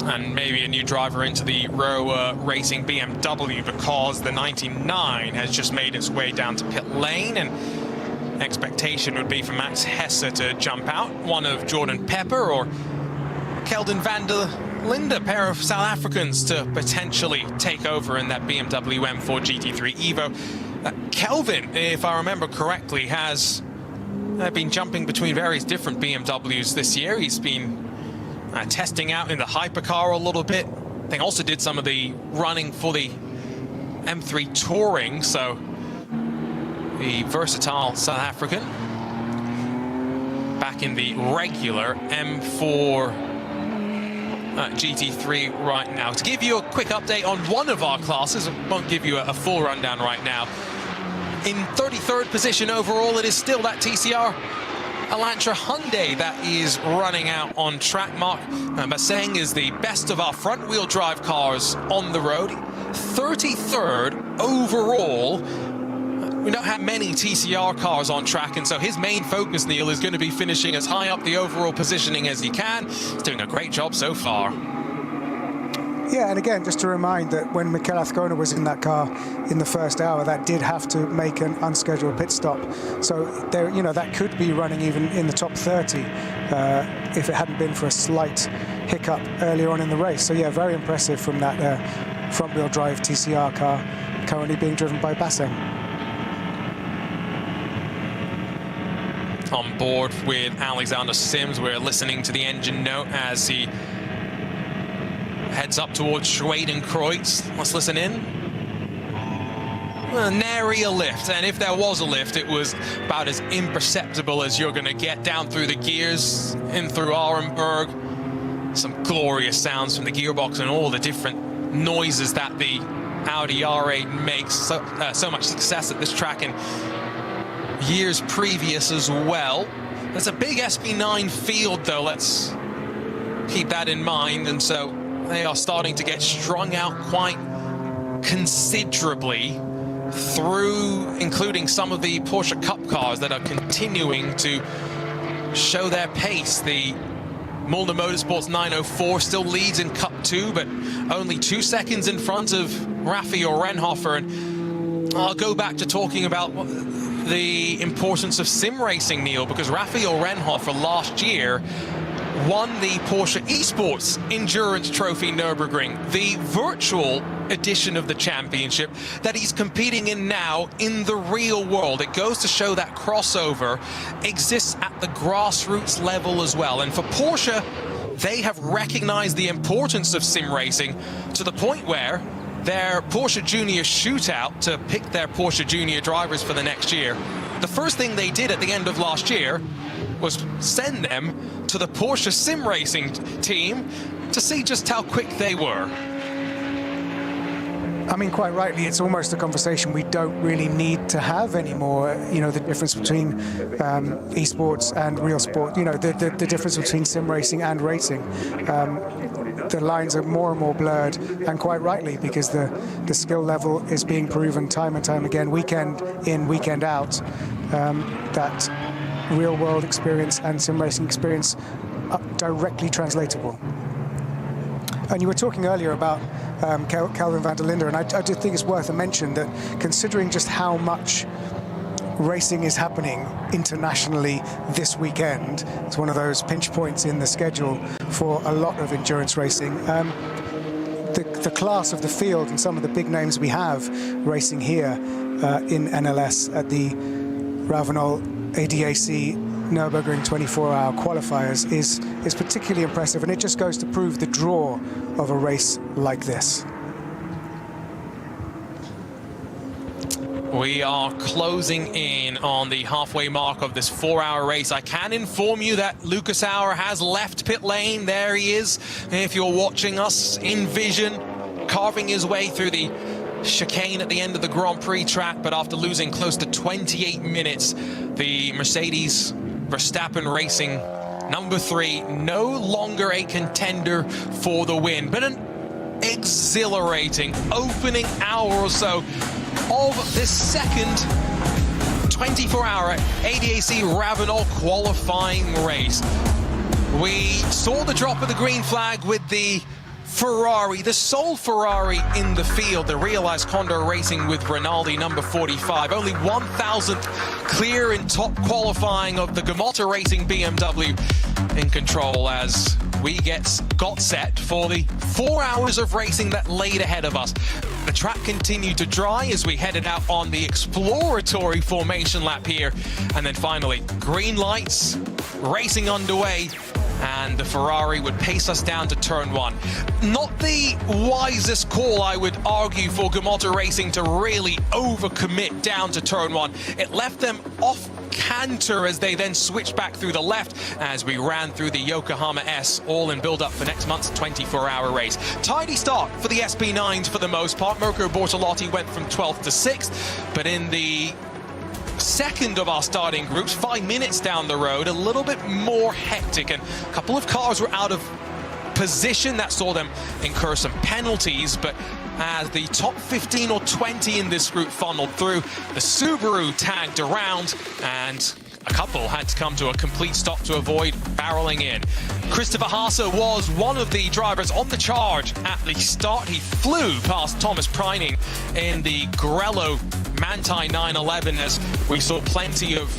And maybe a new driver into the Row Racing BMW, because the 99 has just made its way down to pit lane, and expectation would be for Max Hesse to jump out, one of Jordan Pepper or Kelvin van der Linde, a pair of South Africans, to potentially take over in that BMW M4 GT3 Evo. Kelvin, if I remember correctly, has been jumping between various different BMWs this year. He's been testing out in the hypercar a little bit. I think also did some of the running for the M3 Touring, so the versatile South African back in the regular M4 GT3 right now. To give you a quick update on one of our classes, I won't give you a full rundown right now. In 33rd position overall, it is still that TCR Elantra Hyundai that is running out on track. Mark Masseng is the best of our front-wheel drive cars on the road. 33rd overall. We don't have many TCR cars on track, and so his main focus, Neil, is going to be finishing as high up the overall positioning as he can. He's doing a great job so far. Yeah, and again, just to remind that when Mikel Azcona was in that car in the first hour, that did have to make an unscheduled pit stop. So there, you know, that could be running even in the top 30 if it hadn't been for a slight hiccup earlier on in the race. So yeah, very impressive from that front-wheel drive TCR car currently being driven by Basseng. On board with Alexander Sims, we're listening to the engine note as he heads up towards Schwedenkreuz. Let's listen in. Well, nary a lift, and if there was a lift, it was about as imperceptible as you're going to get down through the gears, in through Arenberg. Some glorious sounds from the gearbox and all the different noises that the Audi R8 makes. So much success at this track in years previous as well. There's a big SB9 field, though. Let's keep that in mind, and so they are starting to get strung out quite considerably through, including some of the Porsche Cup cars that are continuing to show their pace. The Mulder Motorsports 904 still leads in Cup 2, but only 2 seconds in front of Raphael Renhofer. And I'll go back to talking about the importance of sim racing, Neil, because Raphael Renhofer last year won the Porsche Esports Endurance Trophy Nürburgring, the virtual edition of the championship that he's competing in now in the real world. It goes to show that crossover exists at the grassroots level as well. And for Porsche, they have recognized the importance of sim racing to the point where their Porsche Junior shootout to pick their Porsche Junior drivers for the next year, the first thing they did at the end of last year was send them to the Porsche sim racing team to see just how quick they were. I mean, quite rightly, it's almost a conversation we don't really need to have anymore. You know, the difference between esports and real sport, you know, the difference between sim racing and racing. The lines are more and more blurred, and quite rightly, because the skill level is being proven time and time again, weekend in, weekend out, that real world experience and sim racing experience are directly translatable. And you were talking earlier about Kelvin van der Linde, and I do think it's worth a mention that considering just how much racing is happening internationally this weekend, it's one of those pinch points in the schedule for a lot of endurance racing. The class of the field and some of the big names we have racing here in NLS at the Ravenel ADAC Nürburgring 24-hour Qualifiers is particularly impressive, and it just goes to prove the draw of a race like this. We are closing in on the halfway mark of this 4-hour race. I can inform you that Lucas Auer has left pit lane. There he is, if you're watching us in vision, carving his way through the chicane at the end of the Grand Prix track, but after losing close to 28 minutes, the Mercedes Verstappen Racing number 3 no longer a contender for the win, but an exhilarating opening hour or so of this second 24-hour ADAC Ravenel qualifying race. We saw the drop of the green flag with the Ferrari, the sole Ferrari in the field, the Realized Condor Racing with Rinaldi, number 45. Only 1,000th clear in top qualifying of the Gamota Racing BMW in control as we got set for the 4 hours of racing that laid ahead of us. The track continued to dry as we headed out on the exploratory formation lap here. And then finally, green lights, racing underway, and the Ferrari would pace us down to turn 1. Not the wisest call, I would argue, for Gamota Racing to really overcommit down to turn 1. It left them off canter as they then switched back through the left as we ran through the Yokohama S, all in build-up for next month's 24-hour race. Tidy start for the SP9s for the most part. Mirko Bortolotti went from 12th to 6th, but in the second of our starting groups, 5 minutes down the road, a little bit more hectic, and a couple of cars were out of position. That saw them incur some penalties, but as the top 15 or 20 in this group funneled through, the Subaru tagged around, and a couple had to come to a complete stop to avoid barreling in. Christopher Haase was one of the drivers on the charge at the start. He flew past Thomas Preining in the Grello Manthey 911 as we saw plenty of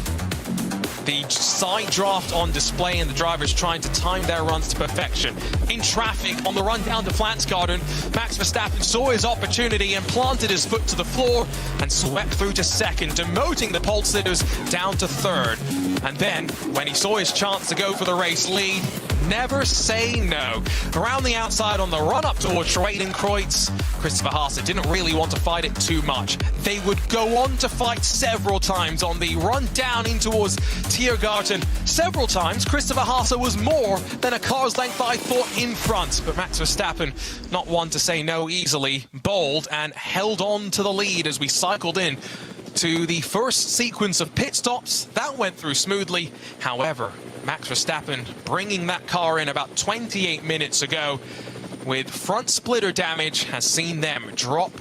the side draft on display and the drivers trying to time their runs to perfection. In traffic on the run down to Flansgarden, Max Verstappen saw his opportunity and planted his foot to the floor and swept through to second, demoting the pole sitters down to third. And then, when he saw his chance to go for the race lead, never say no. Around the outside on the run-up towards Schwedenkreuz, Christopher Haase didn't really want to fight it too much. They would go on to fight several times on the run down in towards Tiergarten. Several times, Christopher Haase was more than a car's length, I thought, in front. But Max Verstappen, not one to say no easily, bowled and held on to the lead as we cycled in to the first sequence of pit stops. That went through smoothly. However, Max Verstappen bringing that car in about 28 minutes ago with front splitter damage has seen them drop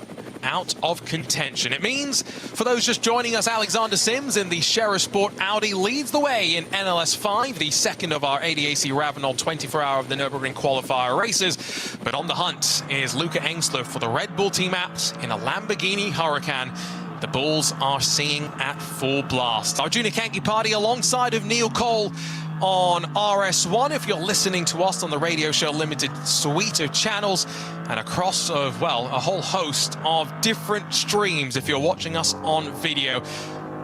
out of contention. It means, for those just joining us, Alexander Sims in the Scherer Sport Audi leads the way in NLS 5, the second of our ADAC Ravenel 24-hour of the Nürburgring Qualifier races. But on the hunt is Luca Engels for the Red Bull team apps in a Lamborghini Huracan. The Bulls are singing at full blast. Arjuna Kankipati alongside of Neil Cole on RS1 if you're listening to us on the Radio Show Limited suite of channels, and across of, well, a whole host of different streams if you're watching us on video.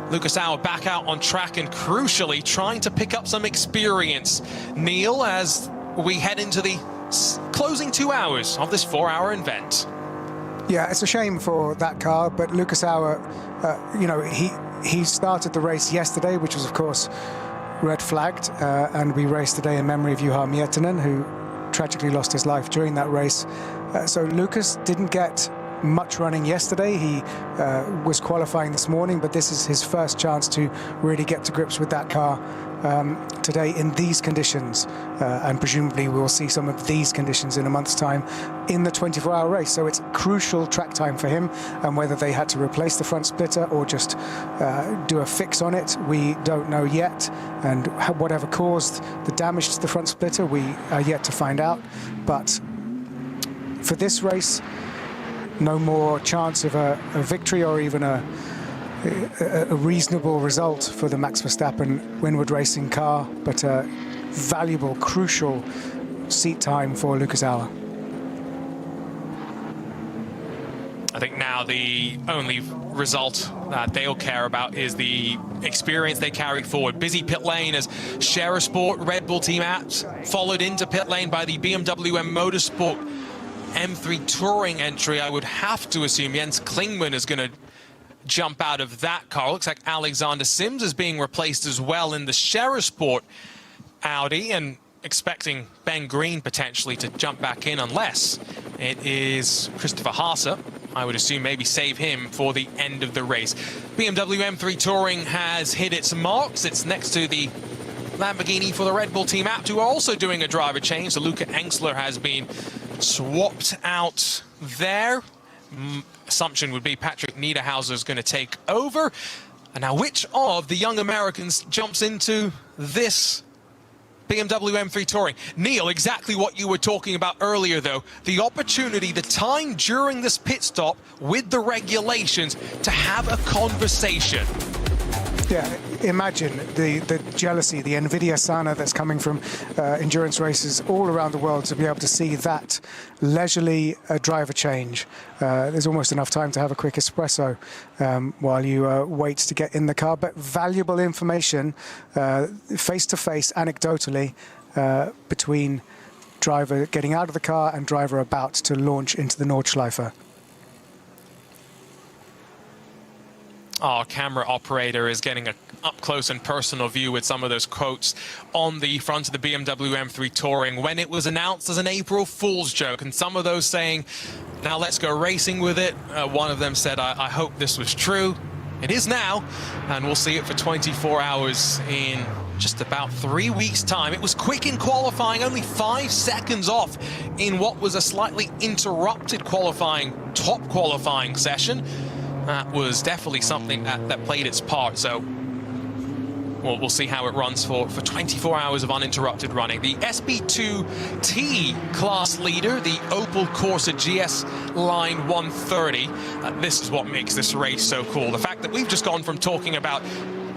Lucas Auer back out on track and crucially trying to pick up some experience, Neil, as we head into the closing 2 hours of this 4-hour event. Yeah, it's a shame for that car, but Lucas Auer, you know, he started the race yesterday, which was, of course, red flagged, and we raced today in memory of Juha Miettinen, who tragically lost his life during that race. So Lucas didn't get much running yesterday. He was qualifying this morning, but this is his first chance to really get to grips with that car today in these conditions, and presumably we'll see some of these conditions in a month's time in the 24-hour race. So it's crucial track time for him, and whether they had to replace the front splitter or just do a fix on it, we don't know yet, and whatever caused the damage to the front splitter, we are yet to find out. But for this race, no more chance of a victory or even a reasonable result for the Max Verstappen Winward Racing car, but a valuable, crucial seat time for Lucas Auer. I think now the only result that they'll care about is the experience they carry forward. Busy pit lane as Scherer Sport Red Bull team apps followed into pit lane by the BMW M Motorsport M3 Touring entry. I would have to assume Jens Klingmann is going to jump out of that car. Looks like Alexander Sims is being replaced as well in the Scherer Sport Audi, and expecting Ben Green potentially to jump back in unless it is Christopher Haase. I would assume maybe save him for the end of the race. BMW M3 Touring has hit its marks. It's next to the Lamborghini for the Red Bull team app, who are also doing a driver change. So Luca Engels has been swapped out there. Assumption would be Patrick Niederhauser is going to take over. And now which of the young Americans jumps into this BMW M3 Touring. Neil, exactly what you were talking about earlier, though. The opportunity, the time during this pit stop with the regulations to have a conversation. Yeah, imagine the jealousy, the Nvidia sana that's coming from endurance races all around the world to be able to see that leisurely driver change. There's almost enough time to have a quick espresso while you wait to get in the car, but valuable information face-to-face, anecdotally, between driver getting out of the car and driver about to launch into the Nordschleife. Our camera operator is getting an up-close and personal view with some of those quotes on the front of the BMW M3 Touring when it was announced as an April Fool's joke, and some of those saying, now let's go racing with it. One of them said, I hope this was true. It is now, and we'll see it for 24 hours in just about 3 weeks' time. It was quick in qualifying, only 5 seconds off in what was a slightly interrupted top qualifying session. That was definitely something that played its part, so we'll see how it runs for 24 hours of uninterrupted running. The SB2T class leader, the Opel Corsa GS Line 130. This is what makes this race so cool. The fact that we've just gone from talking about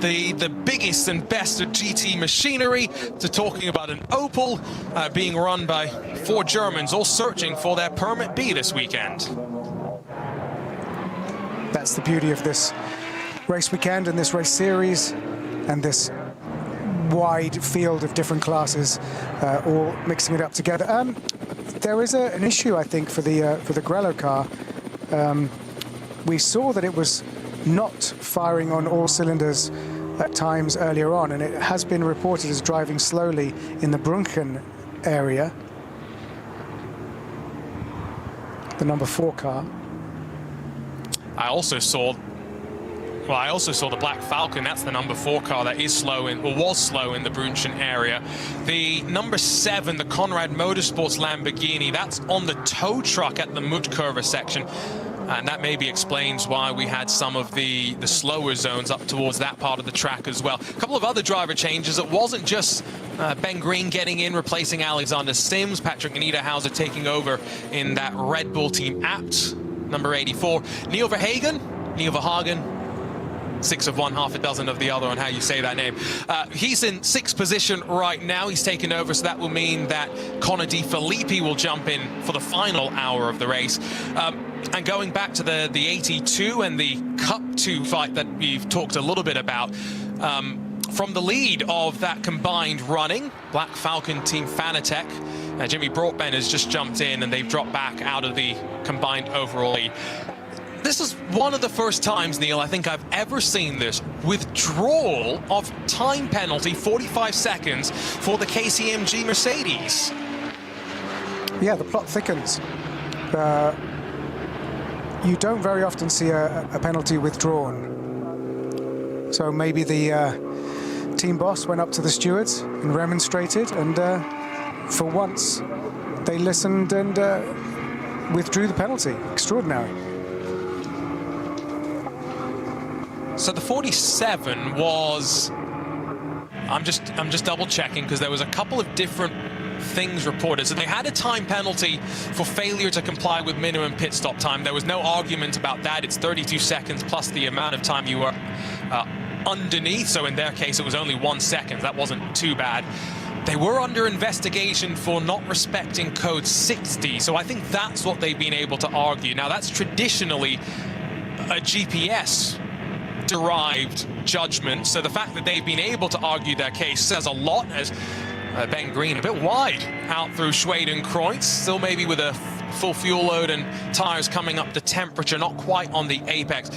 the biggest and best of GT machinery to talking about an Opel being run by 4 Germans, all searching for their Permit B this weekend. That's the beauty of this race weekend and this race series and this wide field of different classes, all mixing it up together. There is an issue, I think, for the Grello car. We saw that it was not firing on all cylinders at times earlier on, and it has been reported as driving slowly in the Brunken area, the number 4 car. I also saw the Black Falcon. That's the number 4 car that is slow was slow in the Brunchen area. The number 7, the Conrad Motorsports Lamborghini, that's on the tow truck at the Mutkurve section. And that maybe explains why we had some of the slower zones up towards that part of the track as well. A couple of other driver changes. It wasn't just Ben Green getting in, replacing Alexander Sims. Patrick Niederhauser taking over in that Red Bull Team Abt. Number 84, Neil Verhagen, 6 of one, half a dozen of the other on how you say that name. He's in 6th position right now. He's taken over, so that will mean that Connor De Filippi will jump in for the final hour of the race. And going back to the 82 and the Cup 2 fight that we've talked a little bit about, from the lead of that combined running, Black Falcon Team Fanatec, Jimmy Broadbent has just jumped in and they've dropped back out of the combined overall lead. This is one of the first times, Neil, I think I've ever seen this withdrawal of time penalty, 45 seconds, for the KCMG Mercedes. Yeah, the plot thickens. You don't very often see a penalty withdrawn. So maybe the team boss went up to the stewards and remonstrated, and for once they listened and withdrew the penalty. Extraordinary. So the 47 was, I'm just double checking because there was a couple of different things reported. So they had a time penalty for failure to comply with minimum pit stop time. There was no argument about that. It's 32 seconds plus the amount of time you were underneath. So in their case, it was only 1 second. That wasn't too bad. They were under investigation for not respecting code 60. So I think that's what they've been able to argue. Now, that's traditionally a GPS derived judgment. So the fact that they've been able to argue their case says a lot, as Ben Green a bit wide out through Schwedenkreuz, still maybe with a full fuel load and tires coming up to temperature, not quite on the apex.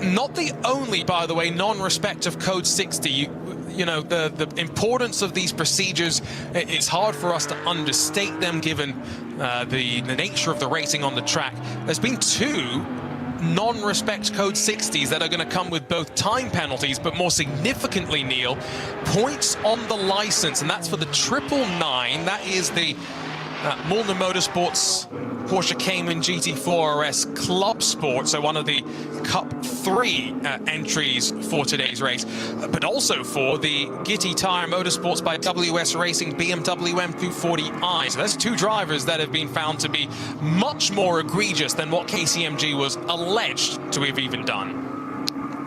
Not the only, by the way, non-respect of code 60. You know, the importance of these procedures, it's hard for us to understate them given the nature of the racing on the track. There's been 2 non-respect code 60s that are going to come with both time penalties, but more significantly, Neil, points on the license, and that's for the 999. That is the Molnar Motorsports Porsche Cayman GT4 RS Club Sport, so one of the Cup 3 entries for today's race, but also for the Gitti Tire Motorsports by WS Racing BMW M240i. So there's two drivers that have been found to be much more egregious than what KCMG was alleged to have even done.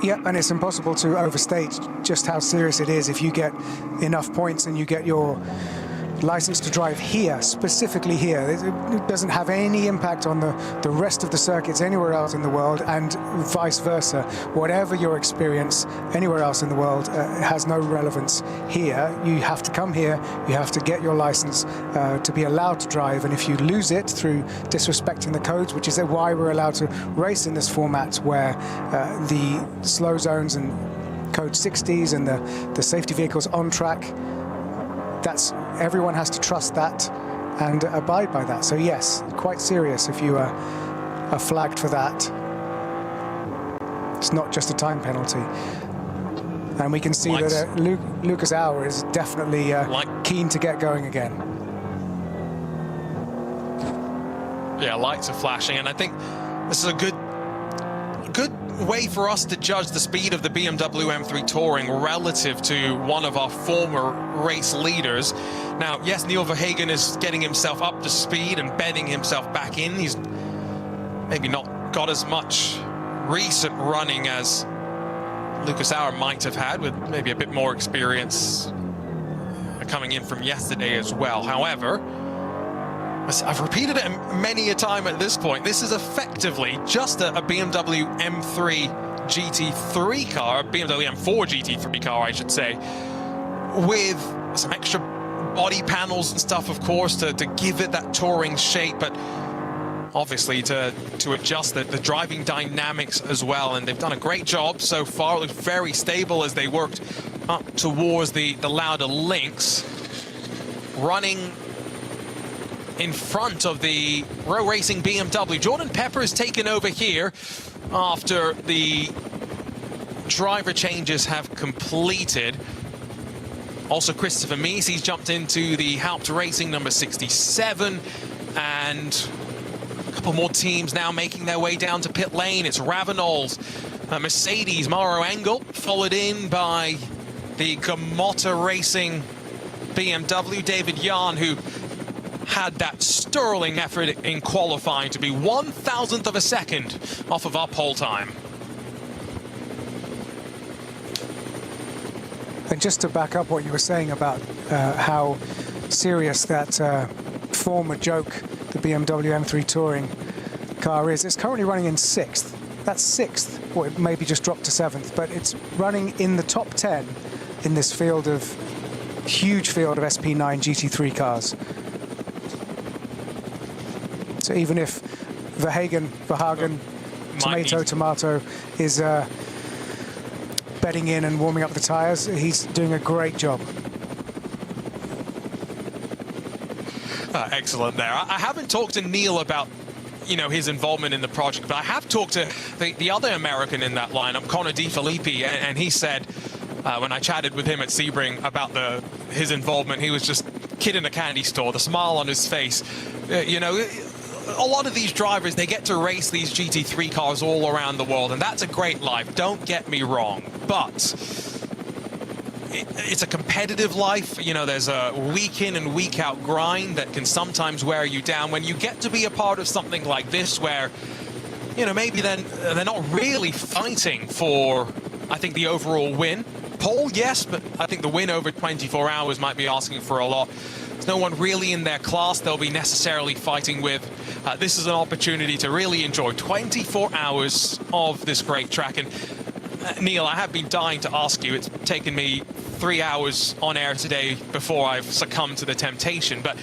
Yeah, and it's impossible to overstate just how serious it is if you get enough points and you get your license to drive here, specifically here. It doesn't have any impact on the rest of the circuits anywhere else in the world, and vice versa. Whatever your experience anywhere else in the world has no relevance here. You have to come here, you have to get your license to be allowed to drive, and if you lose it through disrespecting the codes, which is why we're allowed to race in this format where the slow zones and code 60s and the safety vehicles on track, everyone has to trust that and abide by that. So yes, quite serious if you are flagged for that. It's not just a time penalty. And we can see that Lucas Auer is definitely keen to get going again. Yeah, lights are flashing, and I think this is a good way for us to judge the speed of the BMW M3 Touring relative to one of our former race leaders. Now, yes, Neil Verhagen is getting himself up to speed and bedding himself back in. He's maybe not got as much recent running as Lucas Auer might have had, with maybe a bit more experience coming in from yesterday as well. However, I've repeated it many a time at this point, this is effectively just a BMW M3 GT3 car, BMW M4 GT3 car, I should say, with some extra body panels and stuff, of course, to give it that touring shape, but obviously to adjust the driving dynamics as well. And they've done a great job so far. It looks very stable as they worked up towards the Lauda links, running in front of the Row Racing BMW. Jordan Pepper has taken over here after the driver changes have completed. Also, Christopher Mies, he's jumped into the Haupt Racing number 67, and a couple more teams now making their way down to pit lane. It's Ravenol's Mercedes, Mauro Engel, followed in by the Gamotta Racing BMW, David Jahn, who had that sterling effort in qualifying to be 1,000th of a second off of our pole time. And just to back up what you were saying about how serious that former joke the BMW M3 Touring car is, it's currently running in 6th. That's 6th, or it maybe just dropped to 7th, but it's running in the top 10 in this huge field of SP9 GT3 cars. So even if Verhagen, tomato is bedding in and warming up the tyres, he's doing a great job. Excellent there. I haven't talked to Neil about, his involvement in the project, but I have talked to the other American in that lineup, Connor DeFilippi, and he said when I chatted with him at Sebring about his involvement, he was just kid in a candy store, the smile on his face. A lot of these drivers, they get to race these GT3 cars all around the world, and that's a great life, don't get me wrong, but it's a competitive life. There's a week in and week out grind that can sometimes wear you down. When you get to be a part of something like this where, maybe then they're not really fighting for, I think, the overall win. Pole, yes, but I think the win over 24 hours might be asking for a lot. There's no one really in their class they'll be necessarily fighting with. This is an opportunity to really enjoy 24 hours of this great track. And Neil, I have been dying to ask you. It's taken me 3 hours on air today before I've succumbed to the temptation. But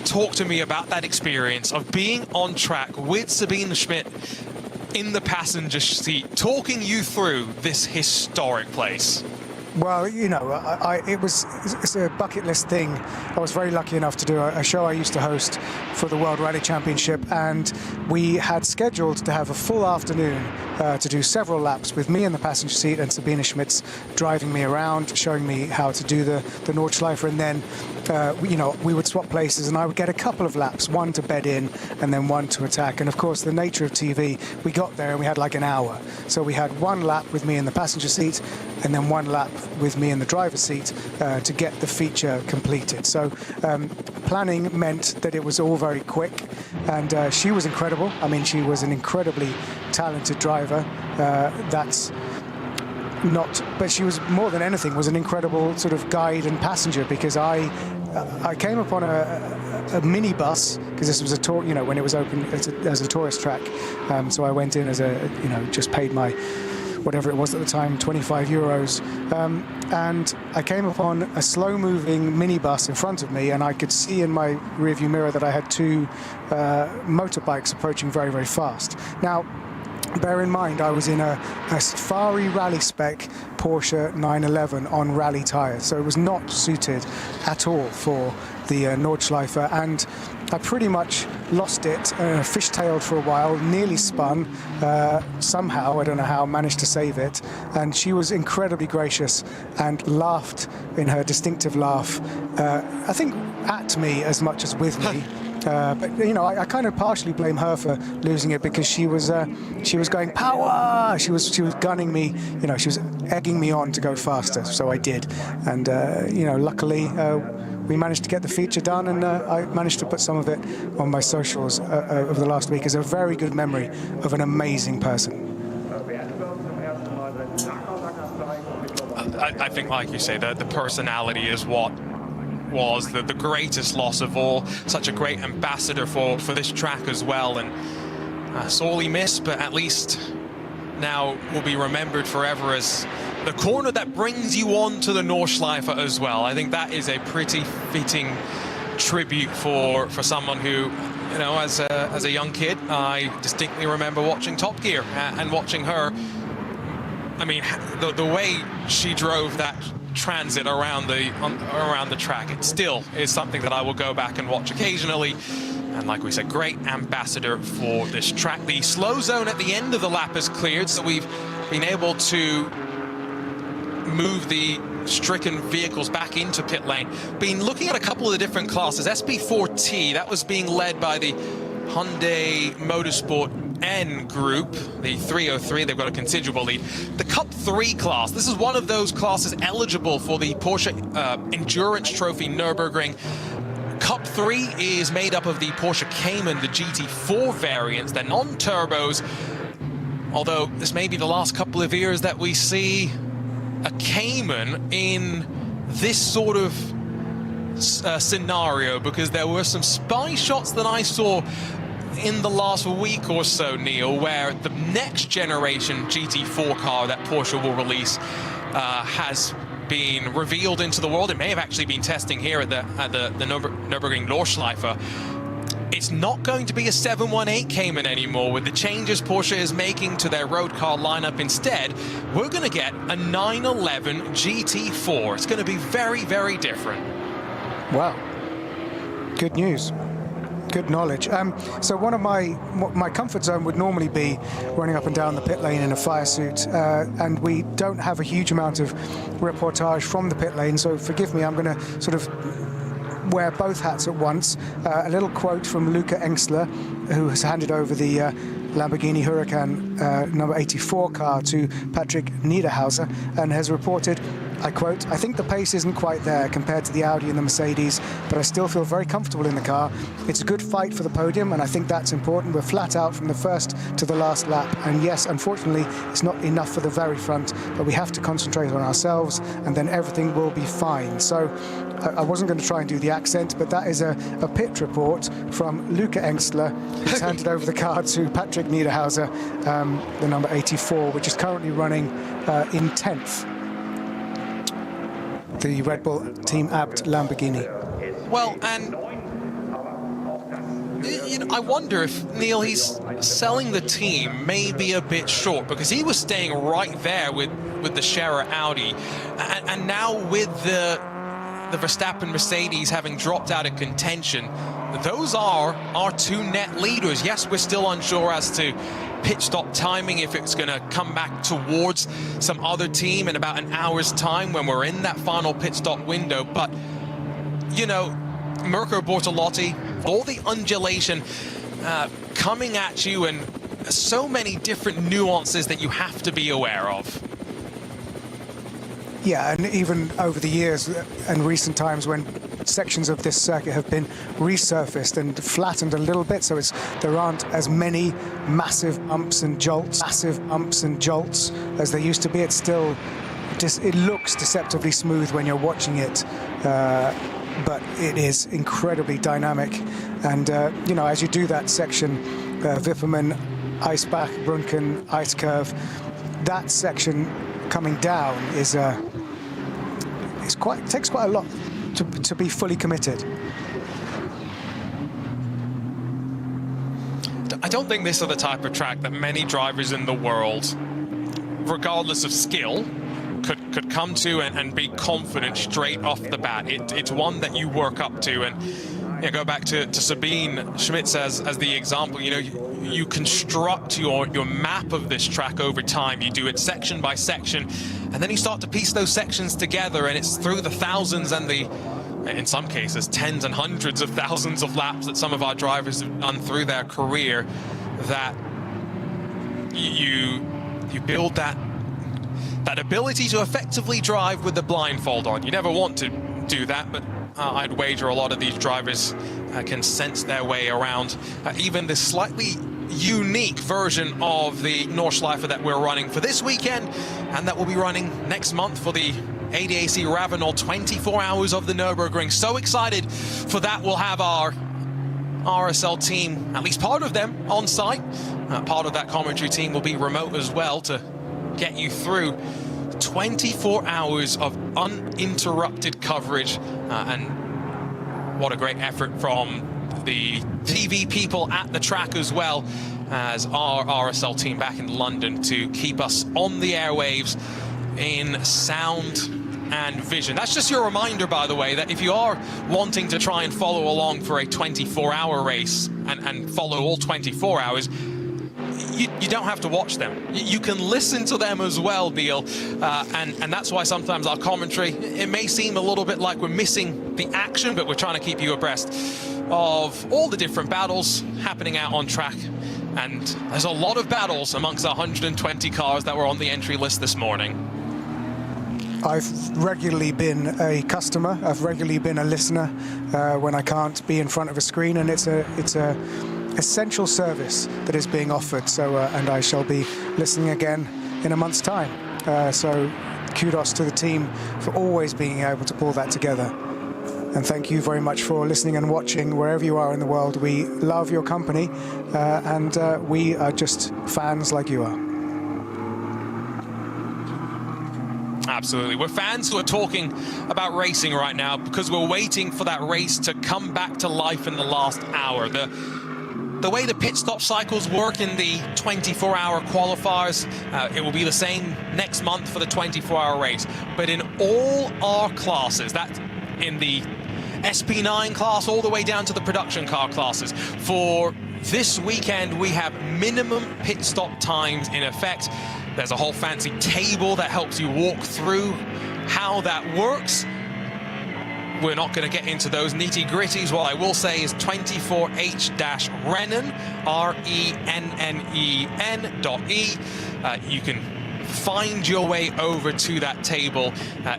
talk to me about that experience of being on track with Sabine Schmidt in the passenger seat, talking you through this historic place. Well, it's a bucket list thing. I was very lucky enough to do a show I used to host for the World Rally Championship, and we had scheduled to have a full afternoon to do several laps with me in the passenger seat and Sabine Schmitz driving me around, showing me how to do the Nordschleife, and then we would swap places, and I would get a couple of laps, one to bed in and then one to attack. And of course, the nature of TV, we got there and we had like an hour. So we had one lap with me in the passenger seat and then one lap with me in the driver's seat to get the feature completed. So planning meant that it was all very quick, and she was incredible. I mean, she was an incredibly talented driver. But she was, more than anything, was an incredible sort of guide and passenger, because I came upon a minibus, because this was a tour, when it was open as a tourist track. So I went in as just paid my, whatever it was at the time, 25 euros. And I came upon a slow-moving minibus in front of me, and I could see in my rearview mirror that I had two motorbikes approaching very, very fast. Now, bear in mind, I was in a Safari rally spec Porsche 911 on rally tyres, so it was not suited at all for the Nordschleife, and I pretty much lost it, fishtailed for a while, nearly spun, somehow, I don't know how, managed to save it, and she was incredibly gracious and laughed in her distinctive laugh, I think at me as much as with me. But I kind of partially blame her for losing it, because she was going power. She was gunning me. She was egging me on to go faster. So I did, and luckily we managed to get the feature done, and I managed to put some of it on my socials over the last week as a very good memory of an amazing person. I think, like you say, the personality is what was the greatest loss of all. Such a great ambassador for this track as well, and sorely missed, but at least now will be remembered forever as the corner that brings you on to the Nordschleife as well. I think that is a pretty fitting tribute for someone who, as a young kid, I distinctly remember watching Top Gear and watching her. I mean, the way she drove that transit around the track, it still is something that I will go back and watch occasionally. And like we said, great ambassador for this track. The slow zone at the end of the lap is cleared, so we've been able to move the stricken vehicles back into pit lane. Been looking at a couple of the different classes. SP4T, that was being led by the Hyundai Motorsport N group, the 303, they've got a considerable lead. The Cup 3 class, this is one of those classes eligible for the Porsche Endurance Trophy Nürburgring. Cup 3 is made up of the Porsche Cayman, the GT4 variants, they're non-turbos, although this may be the last couple of years that we see a Cayman in this sort of scenario, because there were some spy shots that I saw in the last week or so, Neil, where the next generation GT4 car that Porsche will release has been revealed into the world. It may have actually been testing here at the Nürburgring Nordschleife. It's not going to be a 718 Cayman anymore. With the changes Porsche is making to their road car lineup, instead, we're going to get a 911 GT4. It's going to be very, very different. Wow. Good news. Good knowledge. So one of my comfort zone would normally be running up and down the pit lane in a fire suit, and we don't have a huge amount of reportage from the pit lane, so forgive me, I'm going to sort of wear both hats at once. A little quote from Luca Engels, who has handed over the Lamborghini Huracan number 84 car to Patrick Niederhauser, and has reported, I quote, "I think the pace isn't quite there compared to the Audi and the Mercedes, but I still feel very comfortable in the car. It's a good fight for the podium, and I think that's important. We're flat out from the first to the last lap, and yes, unfortunately, it's not enough for the very front, but we have to concentrate on ourselves, and then everything will be fine." So I wasn't going to try and do the accent, but that is a pit report from Luca Engels, who's handed over the car to Patrick Niederhauser, the number 84, which is currently running in 10th. The Red Bull Team Abt Lamborghini. Well, and I wonder if, Neil, he's selling the team may be a bit short, because he was staying right there with the Scherer Audi, and now with the Verstappen Mercedes having dropped out of contention, those are our two net leaders. Yes, we're still unsure as to pit stop timing, if it's going to come back towards some other team in about an hour's time when we're in that final pit stop window, but you know, Mirko Bortolotti, all the undulation coming at you, and so many different nuances that you have to be aware of. Yeah, and even over the years and recent times when sections of this circuit have been resurfaced and flattened a little bit, so there aren't as many massive bumps and jolts as there used to be. It's still it looks deceptively smooth when you're watching it, but it is incredibly dynamic. And you know, as you do that section, Wipperman, Eisbach, Brunken, Ice Curve, that section coming down is takes quite a lot to be fully committed. I don't think this is the type of track that many drivers in the world, regardless of skill, could come to and be confident straight off the bat. It's one that you work up to, and you go back to Sabine Schmitz as the example. You know, you construct your map of this track over time. You do it section by section, and then you start to piece those sections together, and it's through the thousands and in some cases, tens and hundreds of thousands of laps that some of our drivers have done through their career that you build that ability to effectively drive with the blindfold on. You never want to do that, but I'd wager a lot of these drivers can sense their way around even this slightly unique version of the Nordschleife that we're running for this weekend, and that will be running next month for the ADAC Ravenel 24 hours of the Nürburgring. So excited for that. We'll have our RSL team, at least part of them, on site. Part of that commentary team will be remote as well to get you through 24 hours of uninterrupted coverage, and what a great effort from the TV people at the track as well as our RSL team back in London to keep us on the airwaves in sound and vision. That's just your reminder, by the way, that if you are wanting to try and follow along for a 24-hour race and follow all 24 hours, you don't have to watch them. You can listen to them as well, Beal. And that's why sometimes our commentary, it may seem a little bit like we're missing the action, but we're trying to keep you abreast of all the different battles happening out on track. And there's a lot of battles amongst the 120 cars that were on the entry list this morning. I've regularly been a customer, I've regularly been a listener when I can't be in front of a screen, and it's a essential service that is being offered. So and I shall be listening again in a month's time. So kudos to the team for always being able to pull that together. And thank you very much for listening and watching wherever you are in the world. We love your company, and we are just fans like you are. Absolutely. We're fans who are talking about racing right now because we're waiting for that race to come back to life in the last hour. The way the pit stop cycles work in the 24-hour qualifiers, it will be the same next month for the 24-hour race. But in all our classes, that's in the SP9 class all the way down to the production car classes, for this weekend we have minimum pit stop times in effect. There's a whole fancy table that helps you walk through how that works. We're not going to get into those nitty-gritties. What I will say is 24h-rennen, RENNEN.E. You can find your way over to that table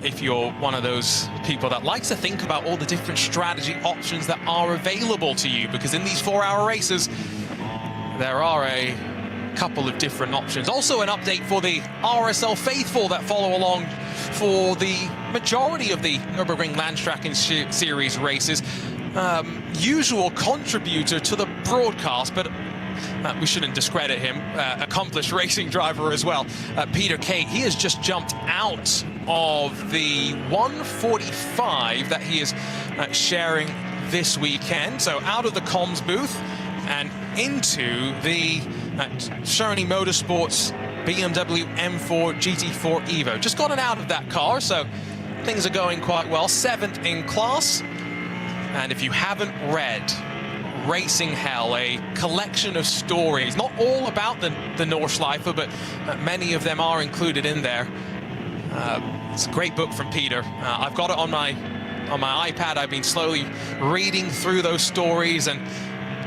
if you're one of those people that likes to think about all the different strategy options that are available to you, because in these 4-hour races, there are a couple of different options. Also an update for the RSL faithful that follow along for the majority of the Nürburgring Landstracken Series races. Usual contributor to the broadcast, but we shouldn't discredit him. Accomplished racing driver as well. Peter Kate, he has just jumped out of the 145 that he is sharing this weekend. So out of the comms booth and into the Cerny Motorsports BMW M4 GT4 Evo. Just gotten out of that car, so things are going quite well. 7th in class. And if you haven't read Racing Hell, a collection of stories, not all about the Nordschleife, but many of them are included in there. It's a great book from Peter. I've got it on my on my iPad. I've been slowly reading through those stories and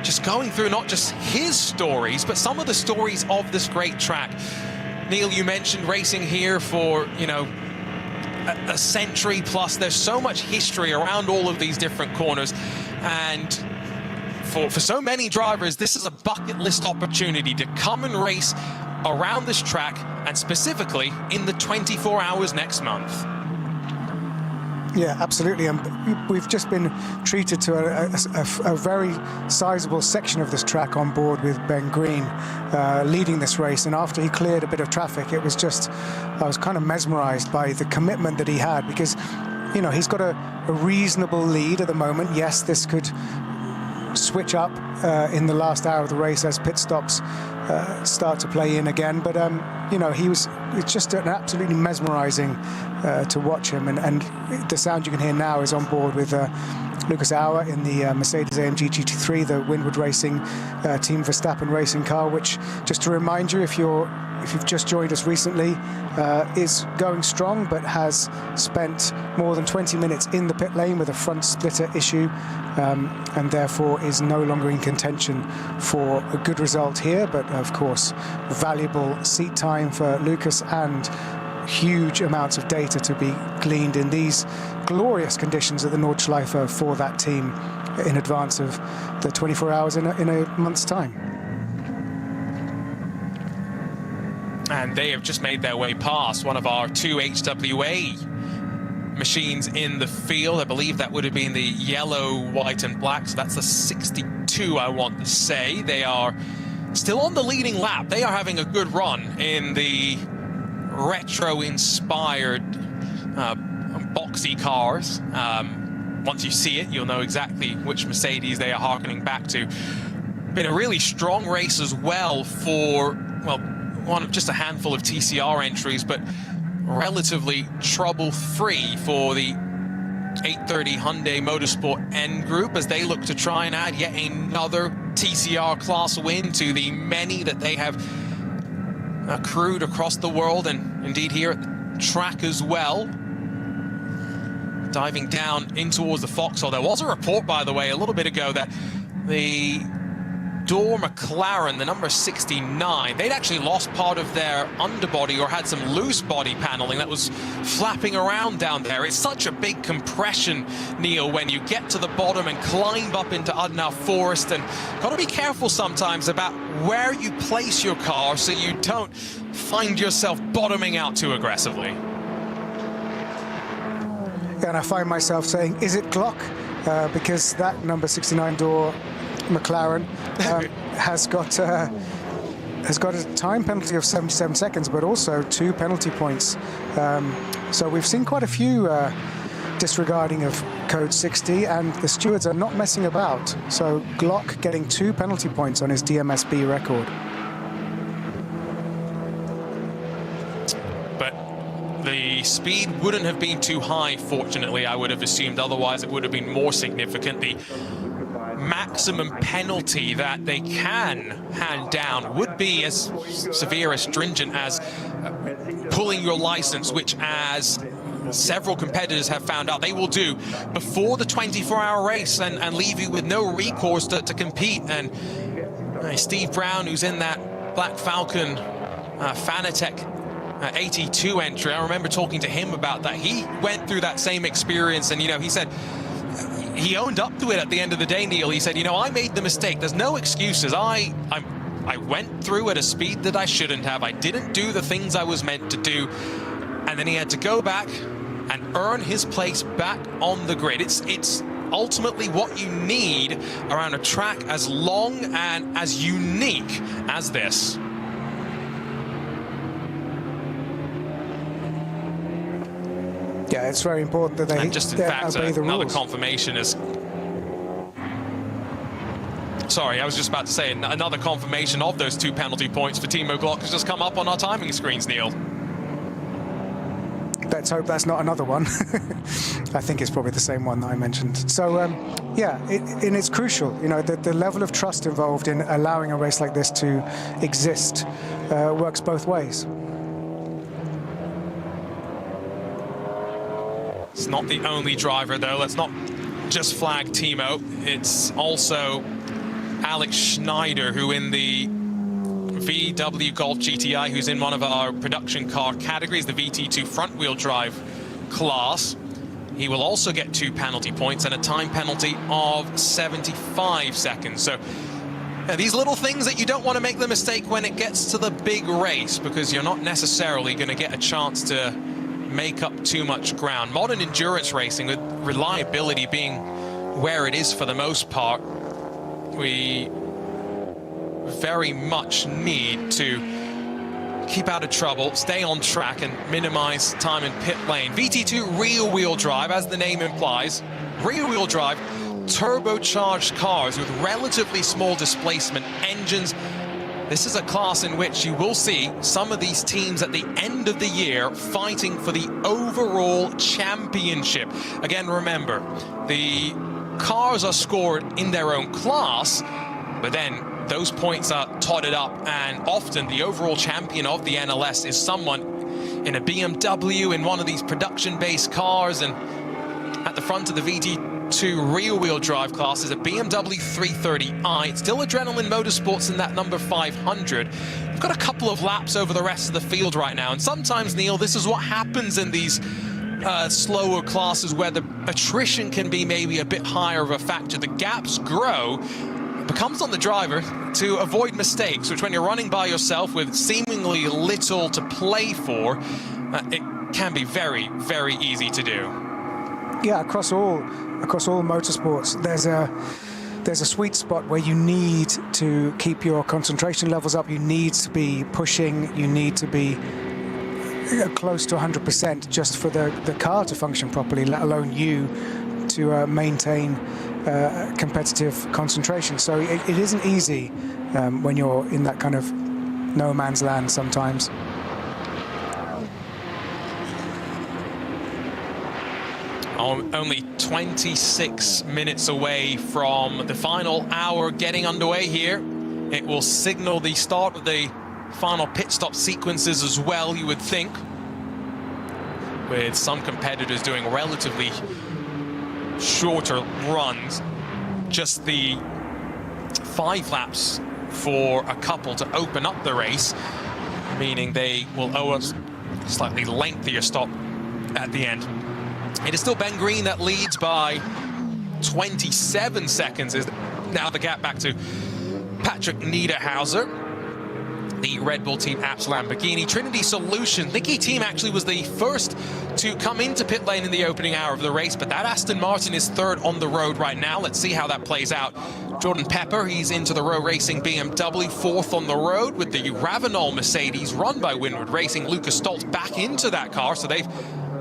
just going through not just his stories, but some of the stories of this great track. Neil, you mentioned racing here for, you know, a century plus. There's so much history around all of these different corners, and for so many drivers, this is a bucket list opportunity to come and race around this track, and specifically in the 24 hours next month. Yeah, absolutely. And we've just been treated to a very sizable section of this track on board with Ben Green leading this race. And after he cleared a bit of traffic, it was just, I was kind of mesmerized by the commitment that he had, because, you know, he's got a reasonable lead at the moment. Yes, this could switch up in the last hour of the race as pit stops start to play in again, but you know, it's just an absolutely mesmerizing to watch him, and the sound you can hear now is on board with Lucas Auer in the Mercedes-AMG GT3, the Windward Racing Team Verstappen racing car, which, just to remind you, if you've just joined us recently, is going strong, but has spent more than 20 minutes in the pit lane with a front splitter issue, and therefore is no longer in contention for a good result here. But of course, valuable seat time for Lucas and huge amounts of data to be gleaned in these glorious conditions at the Nordschleife for that team in advance of the 24 hours in a month's time. And they have just made their way past one of our two HWA machines in the field. I believe that would have been the yellow, white and black, so that's the 62, I want to say. They are still on the leading lap. They are having a good run in the retro-inspired boxy cars. Once you see it, you'll know exactly which Mercedes they are harkening back to. Been a really strong race as well for, well, one of just a handful of TCR entries, but relatively trouble-free for the 830 Hyundai Motorsport N Group, as they look to try and add yet another TCR class win to the many that they have accrued across the world, and indeed here at the track as well. Diving down in towards the Foxhole. There was a report, by the way, a little bit ago that the Door McLaren, the number 69, they'd actually lost part of their underbody or had some loose body paneling that was flapping around down there. It's such a big compression, Neil, when you get to the bottom and climb up into Udnau Forest, and got to be careful sometimes about where you place your car so you don't find yourself bottoming out too aggressively. And I find myself saying, is it Glock? Because that number 69 Door McLaren has got a time penalty of 77 seconds, but also 2 penalty points. So we've seen quite a few disregarding of code 60, and the stewards are not messing about. So Glock getting 2 penalty points on his DMSB record. But the speed wouldn't have been too high, fortunately, I would have assumed. Otherwise, it would have been more significant. The maximum penalty that they can hand down would be as severe, as stringent as pulling your license, which, as several competitors have found out, they will do before the 24-hour race and leave you with no recourse to compete. And Steve Brown, who's in that Black Falcon Fanatec 82 entry, I remember talking to him about that. He went through that same experience, and, you know, he said, he owned up to it at the end of the day, Neil. He said, you know, I made the mistake. There's no excuses. I went through at a speed that I shouldn't have. I didn't do the things I was meant to do. And then he had to go back and earn his place back on the grid. It's ultimately what you need around a track as long and as unique as this. Yeah, it's very important that they and just in fact, obey the rules. Another confirmation is... Sorry, I was just about to say another confirmation of those 2 penalty points for Timo Glock has just come up on our timing screens, Neil. Let's hope that's not another one. I think it's probably the same one that I mentioned. So, yeah, and it's crucial. You know, the level of trust involved in allowing a race like this to exist works both ways. It's not the only driver, though. Let's not just flag Timo. It's also Alex Schneider, who in the VW Golf GTI, who's in one of our production car categories, the VT2 front-wheel drive class. He will also get 2 penalty points and a time penalty of 75 seconds. So these little things that you don't want to make the mistake when it gets to the big race, because you're not necessarily going to get a chance to make up too much ground. Modern endurance racing, with reliability being where it is for the most part, we very much need to keep out of trouble, stay on track, and minimize time in pit lane. VT2 rear-wheel drive, as the name implies. Rear-wheel drive, turbocharged cars with relatively small displacement engines. This is a class in which you will see some of these teams at the end of the year fighting for the overall championship. Again, remember, the cars are scored in their own class, but then those points are totted up, and often the overall champion of the NLS is someone in a BMW, in one of these production-based cars. And at the front of the VT2 rear-wheel drive class is a BMW 330i. It's still Adrenaline Motorsports in that number 500. We've got a couple of laps over the rest of the field right now, and sometimes, Neil, this is what happens in these slower classes where the attrition can be maybe a bit higher of a factor. The gaps grow. It becomes on the driver to avoid mistakes, which when you're running by yourself with seemingly little to play for, it can be very, very easy to do. Yeah, across all motorsports, there's a sweet spot where you need to keep your concentration levels up. You need to be pushing. You need to be close to 100% just for the car to function properly, let alone you to maintain competitive concentration. So it isn't easy when you're in that kind of no man's land sometimes. Only 26 minutes away from the final hour getting underway here. It will signal the start of the final pit stop sequences as well, you would think, with some competitors doing relatively shorter runs. Just the 5 laps for a couple to open up the race, meaning they will owe us a slightly lengthier stop at the end. It is still Ben Green that leads by 27 seconds. Is now the gap back to Patrick Niederhauser, the Red Bull team apps Lamborghini. Trinity Solution, Nicky team actually was the first to come into pit lane in the opening hour of the race, but that Aston Martin is third on the road right now. Let's see how that plays out. Jordan Pepper, he's into the Row Racing BMW, fourth on the road with the Ravenol Mercedes run by Winward Racing. Lucas Stoltz back into that car, so they've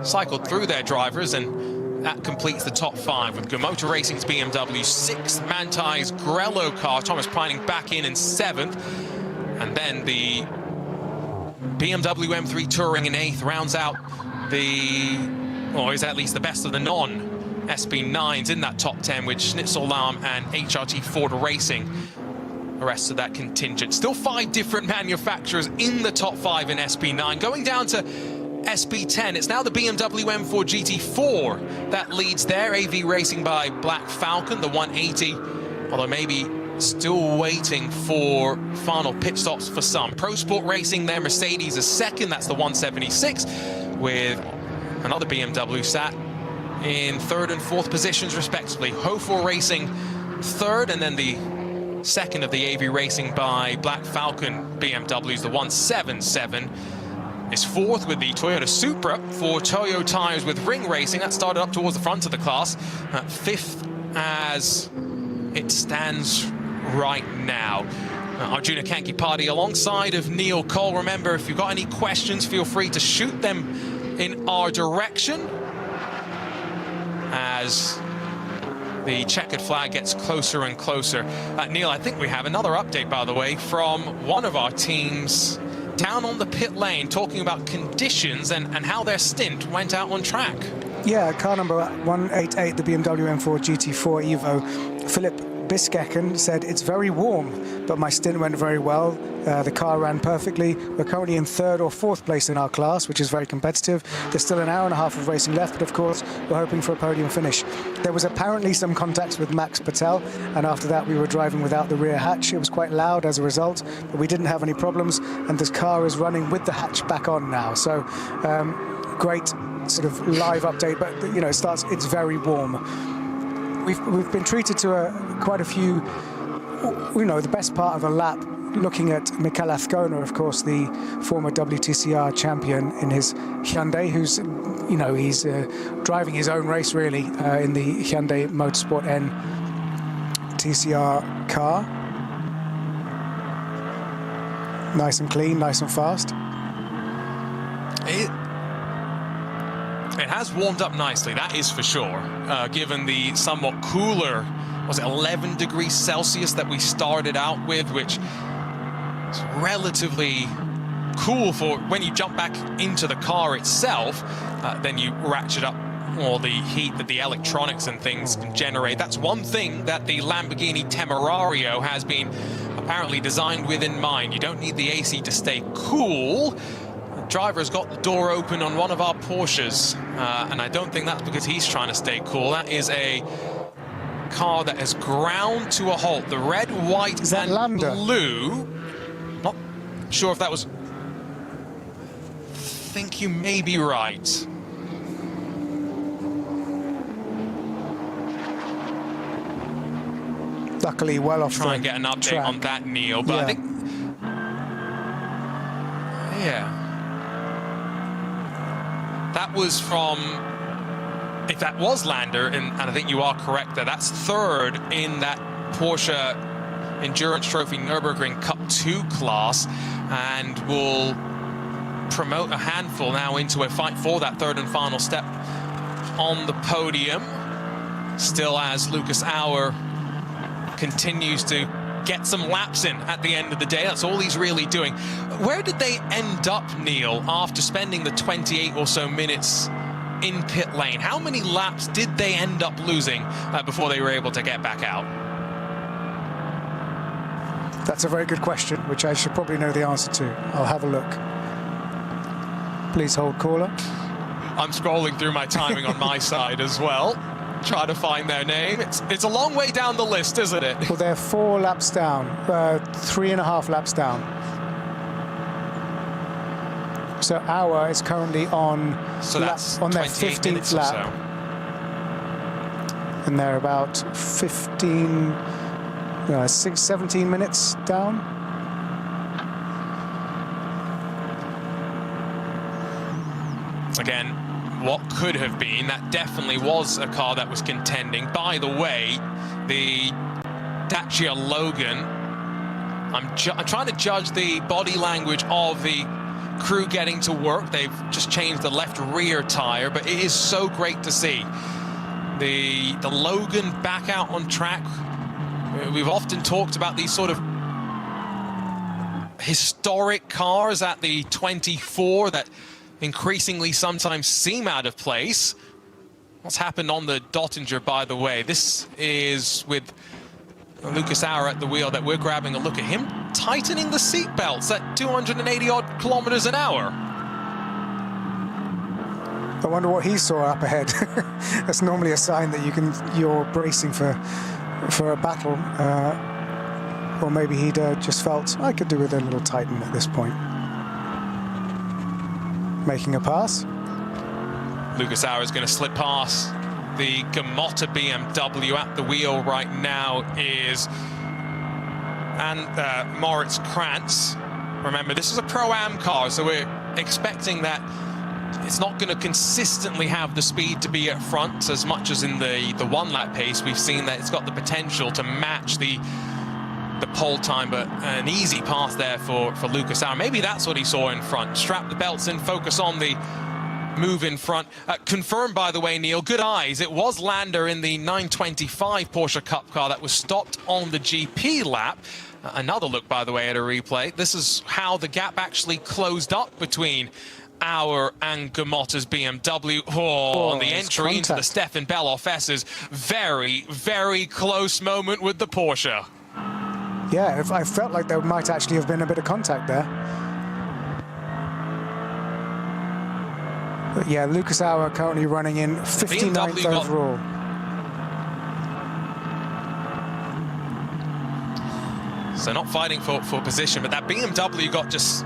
cycled through their drivers, and that completes the top 5 with Go Motor Racing's BMW 6th, Manthey's Grello car, Thomas Preining back in 7th, and then the BMW M3 Touring in 8th rounds out is at least the best of the non-SB9s in that top 10 with Schnitzel Lahm and HRT Ford Racing. The rest of that contingent. Still 5 different manufacturers in the top 5 in SB9. Going down to SB10, it's now the BMW M4 GT4 that leads there. AV Racing by Black Falcon, the 180, although maybe still waiting for final pit stops for some. Pro Sport Racing there, Mercedes is second, that's the 176, with another BMW sat in 3rd and 4th positions respectively. Hofor Racing 3rd, and then the 2nd of the AV Racing by Black Falcon BMWs, the 177. Is 4th with the Toyota Supra for Toyo Tires with Ring Racing. That started up towards the front of the class. 5th as it stands right now. Arjuna Kankipati alongside of Neil Cole. Remember, if you've got any questions, feel free to shoot them in our direction as the checkered flag gets closer and closer. Neil, I think we have another update, by the way, from one of our teams down on the pit lane, talking about conditions and how their stint went out on track. Yeah, car number 188, the BMW M4 GT4 Evo, Philip Biskekken said, it's very warm, but my stint went very well. The car ran perfectly. We're currently in 3rd or 4th place in our class, which is very competitive. There's still an hour and a half of racing left, but of course, we're hoping for a podium finish. There was apparently some contacts with Max Patel, and after that, we were driving without the rear hatch. It was quite loud as a result, but we didn't have any problems, and this car is running with the hatch back on now. So, great sort of live update, but you know, it's very warm. We've been treated to quite a few, you know, the best part of a lap, looking at Mikel Azcona, of course, the former WTCR champion in his Hyundai, who's, you know, he's driving his own race really in the Hyundai Motorsport N TCR car. Nice and clean, nice and fast. It has warmed up nicely, that is for sure, given the somewhat cooler, was it 11 degrees Celsius that we started out with, which is relatively cool for when you jump back into the car itself, then you ratchet up all the heat that the electronics and things can generate. That's one thing that the Lamborghini Temerario has been apparently designed with in mind. You don't need the AC to stay cool. Driver's got the door open on one of our Porsches, and I don't think that's because he's trying to stay cool. That is a car that has ground to a halt. The red, white, and Lander? Blue. Not sure if that was. I think you may be right. Luckily, well off. Try and get an update track on that, Neil. But yeah. I think, yeah. That was from, if that was Lander, and I think you are correct there, that's 3rd in that Porsche Endurance Trophy Nürburgring Cup 2 class, and will promote a handful now into a fight for that 3rd and final step on the podium. Still as Lucas Auer continues to get some laps in at the end of the day. That's all he's really doing. Where did they end up, Neil, after spending the 28 or so minutes in pit lane? How many laps did they end up losing before they were able to get back out? That's a very good question, which I should probably know the answer to. I'll have a look. Please hold, caller. I'm scrolling through my timing on my side as well. Try to find their name. It's a long way down the list, isn't it? Well, they're 4 laps down, 3.5 laps down. So Auer is currently on, that's on their 15th lap. And they're about 17 minutes down. Again, what could have been, that definitely was a car that was contending. By the way, the Dacia Logan, I'm trying to judge the body language of the crew getting to work. They've just changed the left rear tire, but it is so great to see the Logan back out on track. We've often talked about these sort of historic cars at the 24 that increasingly sometimes seem out of place. What's happened on the Dottinger, by the way? This is with Lucas Auer at the wheel that we're grabbing a look at him tightening the seat belts at 280 odd kilometers an hour. I wonder what he saw up ahead. That's normally a sign that you're bracing for a battle, or maybe he'd just felt I could do with a little tighten at this point. Making a pass. Lucas Auer is going to slip past the Gamotta BMW. At the wheel right now is Moritz Krantz. Remember, this is a Pro-Am car, so we're expecting that it's not going to consistently have the speed to be at front as much as in the one-lap pace. We've seen that it's got the potential to match the pole time, but an easy path there for Lucas Auer. Maybe that's what he saw in front. Strap the belts in, focus on the move in front. Confirmed, by the way, Neil, good eyes. It was Lander in the 925 Porsche Cup car that was stopped on the GP lap. Another look, by the way, at a replay. This is how the gap actually closed up between our and Gamotta's BMW. On the entry into the Stefan Beloff S's. Very, very close moment with the Porsche. Yeah, I felt like there might actually have been a bit of contact there. But yeah, Lucas Auer currently running in 59th overall. So not fighting for position, but that BMW got just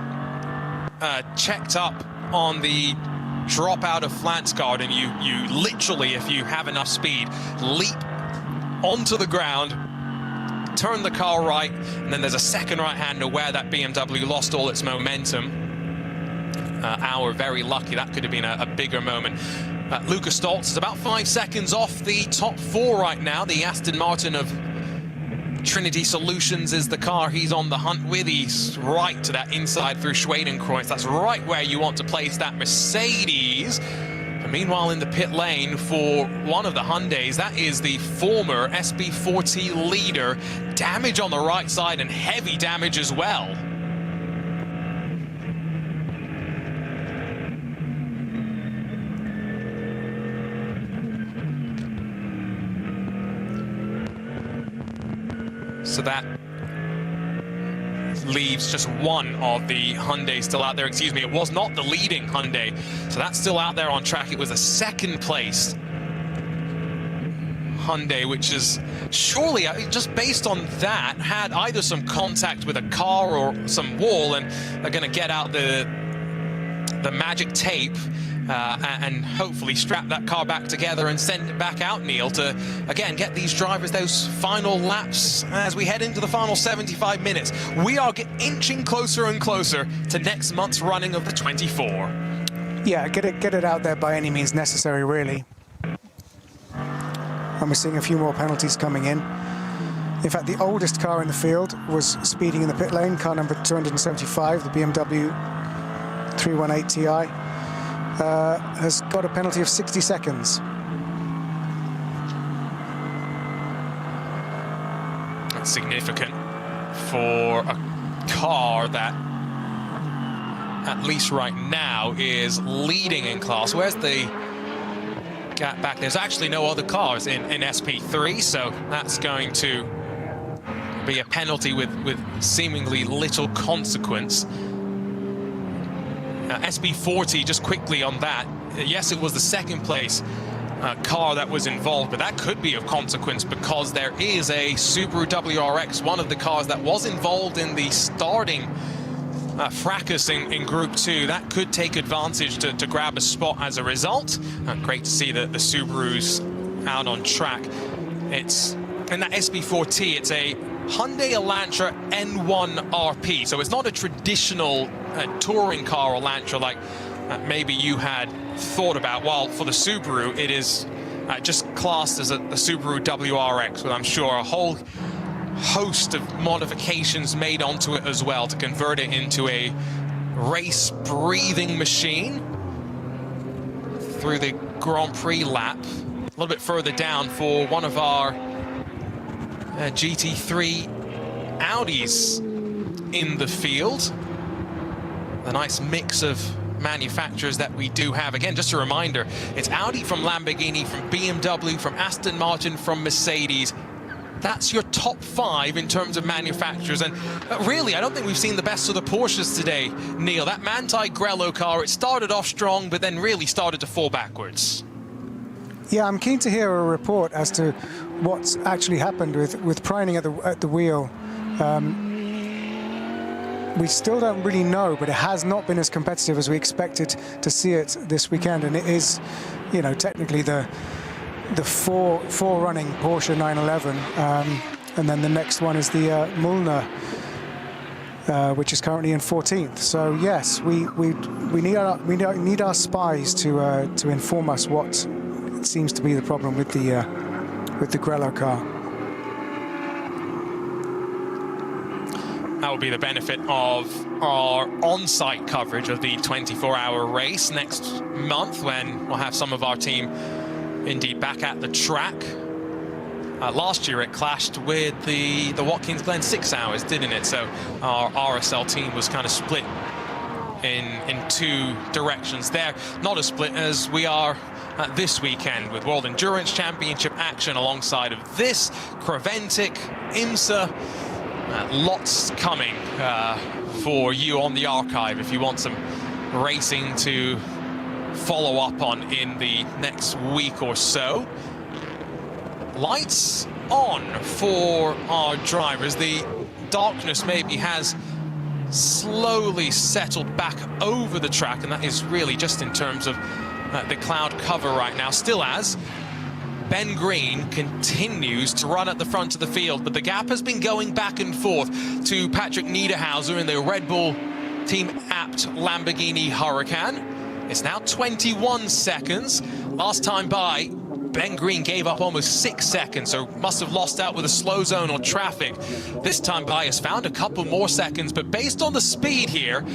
checked up on the drop out of Flansgaard, and you literally, if you have enough speed, leap onto the ground, turn the car right, and then there's a second right-hander where that BMW lost all its momentum. Auer very lucky. That could have been a bigger moment. Lucas Stoltz is about 5 seconds off the top 4 right now. The Aston Martin of Trinity Solutions is the car he's on the hunt with. He's right to that inside through Schwedenkreuz. That's right where you want to place that Mercedes. And meanwhile, in the pit lane for one of the Hyundais, that is the former SB4T leader. Damage on the right side and heavy damage as well. So that leaves just one of the Hyundai still out there. Excuse me, it was not the leading Hyundai. So that's still out there on track. It was a second place Hyundai, which is surely, just based on that, had either some contact with a car or some wall, and they're going to get out the magic tape and hopefully strap that car back together and send it back out, Neil, to, again, get these drivers those final laps as we head into the final 75 minutes. We are inching closer and closer to next month's running of the 24. Yeah, get it out there by any means necessary, really. And we're seeing a few more penalties coming in. In fact, the oldest car in the field was speeding in the pit lane, car number 275, the BMW 318 Ti. Has got a penalty of 60 seconds. That's significant for a car that, at least right now, is leading in class. Where's the gap back? There's actually no other cars in SP3, so that's going to be a penalty with seemingly little consequence. SB40, just quickly on that, yes, it was the second place car that was involved, but that could be of consequence because there is a Subaru WRX, one of the cars that was involved in the starting fracas in Group 2. That could take advantage to grab a spot as a result. Great to see that the Subaru's out on track. It's in that SB4T, it's a Hyundai Elantra N1 RP, so it's not a traditional touring car or Elantra like maybe you had thought about. While for the Subaru, it is just classed as a Subaru WRX, with I'm sure a whole host of modifications made onto it as well to convert it into a race-breathing machine. Through the Grand Prix lap, a little bit further down for one of our GT3 Audis in the field. The nice mix of manufacturers that we do have. Again, just a reminder, it's Audi from Lamborghini, from BMW, from Aston Martin, from Mercedes. That's your top 5 in terms of manufacturers. And really, I don't think we've seen the best of the Porsches today, Neil. That Manthey Grello car, it started off strong, but then really started to fall backwards. Yeah, I'm keen to hear a report as to what's actually happened with Preining at the wheel. We still don't really know, but it has not been as competitive as we expected to see it this weekend. And it is, you know, technically the four running Porsche 911, and then the next one is the Mullner, which is currently in 14th. So yes, we need our spies to inform us what seems to be the problem with the Grello car. That will be the benefit of our on-site coverage of the 24-hour race next month, when we'll have some of our team indeed back at the track. Last year it clashed with the Watkins Glen 6 hours, didn't it? So our RSL team was kind of split in two directions there. Not as split as we are this weekend with World Endurance Championship action alongside of this, Creventic, IMSA. Lots coming for you on the archive if you want some racing to follow up on in the next week or so. Lights on for our drivers. The darkness maybe has slowly settled back over the track, and that is really just in terms of the cloud cover right now. Still as Ben Green continues to run at the front of the field, but the gap has been going back and forth to Patrick Niederhauser in the Red Bull Team Apt Lamborghini Huracan. It's now 21 seconds. Last time by, Ben Green gave up almost 6 seconds, so must have lost out with a slow zone or traffic. This time by has found a couple more seconds, but based on the speed here,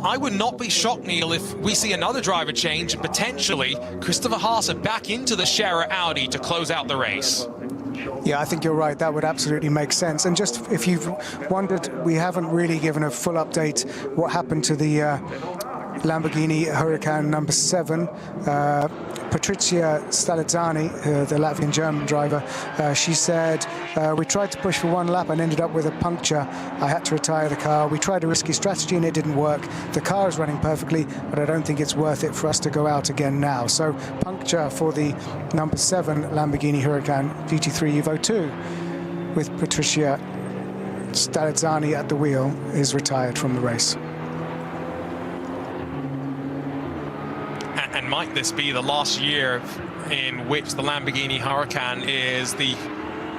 I would not be shocked, Neil, if we see another driver change and potentially Christopher Haase back into the Scherer Audi to close out the race. Yeah, I think you're right. That would absolutely make sense. And just if you've wondered, we haven't really given a full update what happened to the Lamborghini Huracan number 7. Patricia Stalizzani, the Latvian-German driver, she said, we tried to push for one lap and ended up with a puncture. I had to retire the car. We tried a risky strategy and it didn't work. The car is running perfectly, but I don't think it's worth it for us to go out again now. So puncture for the number 7 Lamborghini Huracan GT3 Evo 2 with Patricia Stalizzani at the wheel is retired from the race. And might this be the last year in which the Lamborghini Huracan is the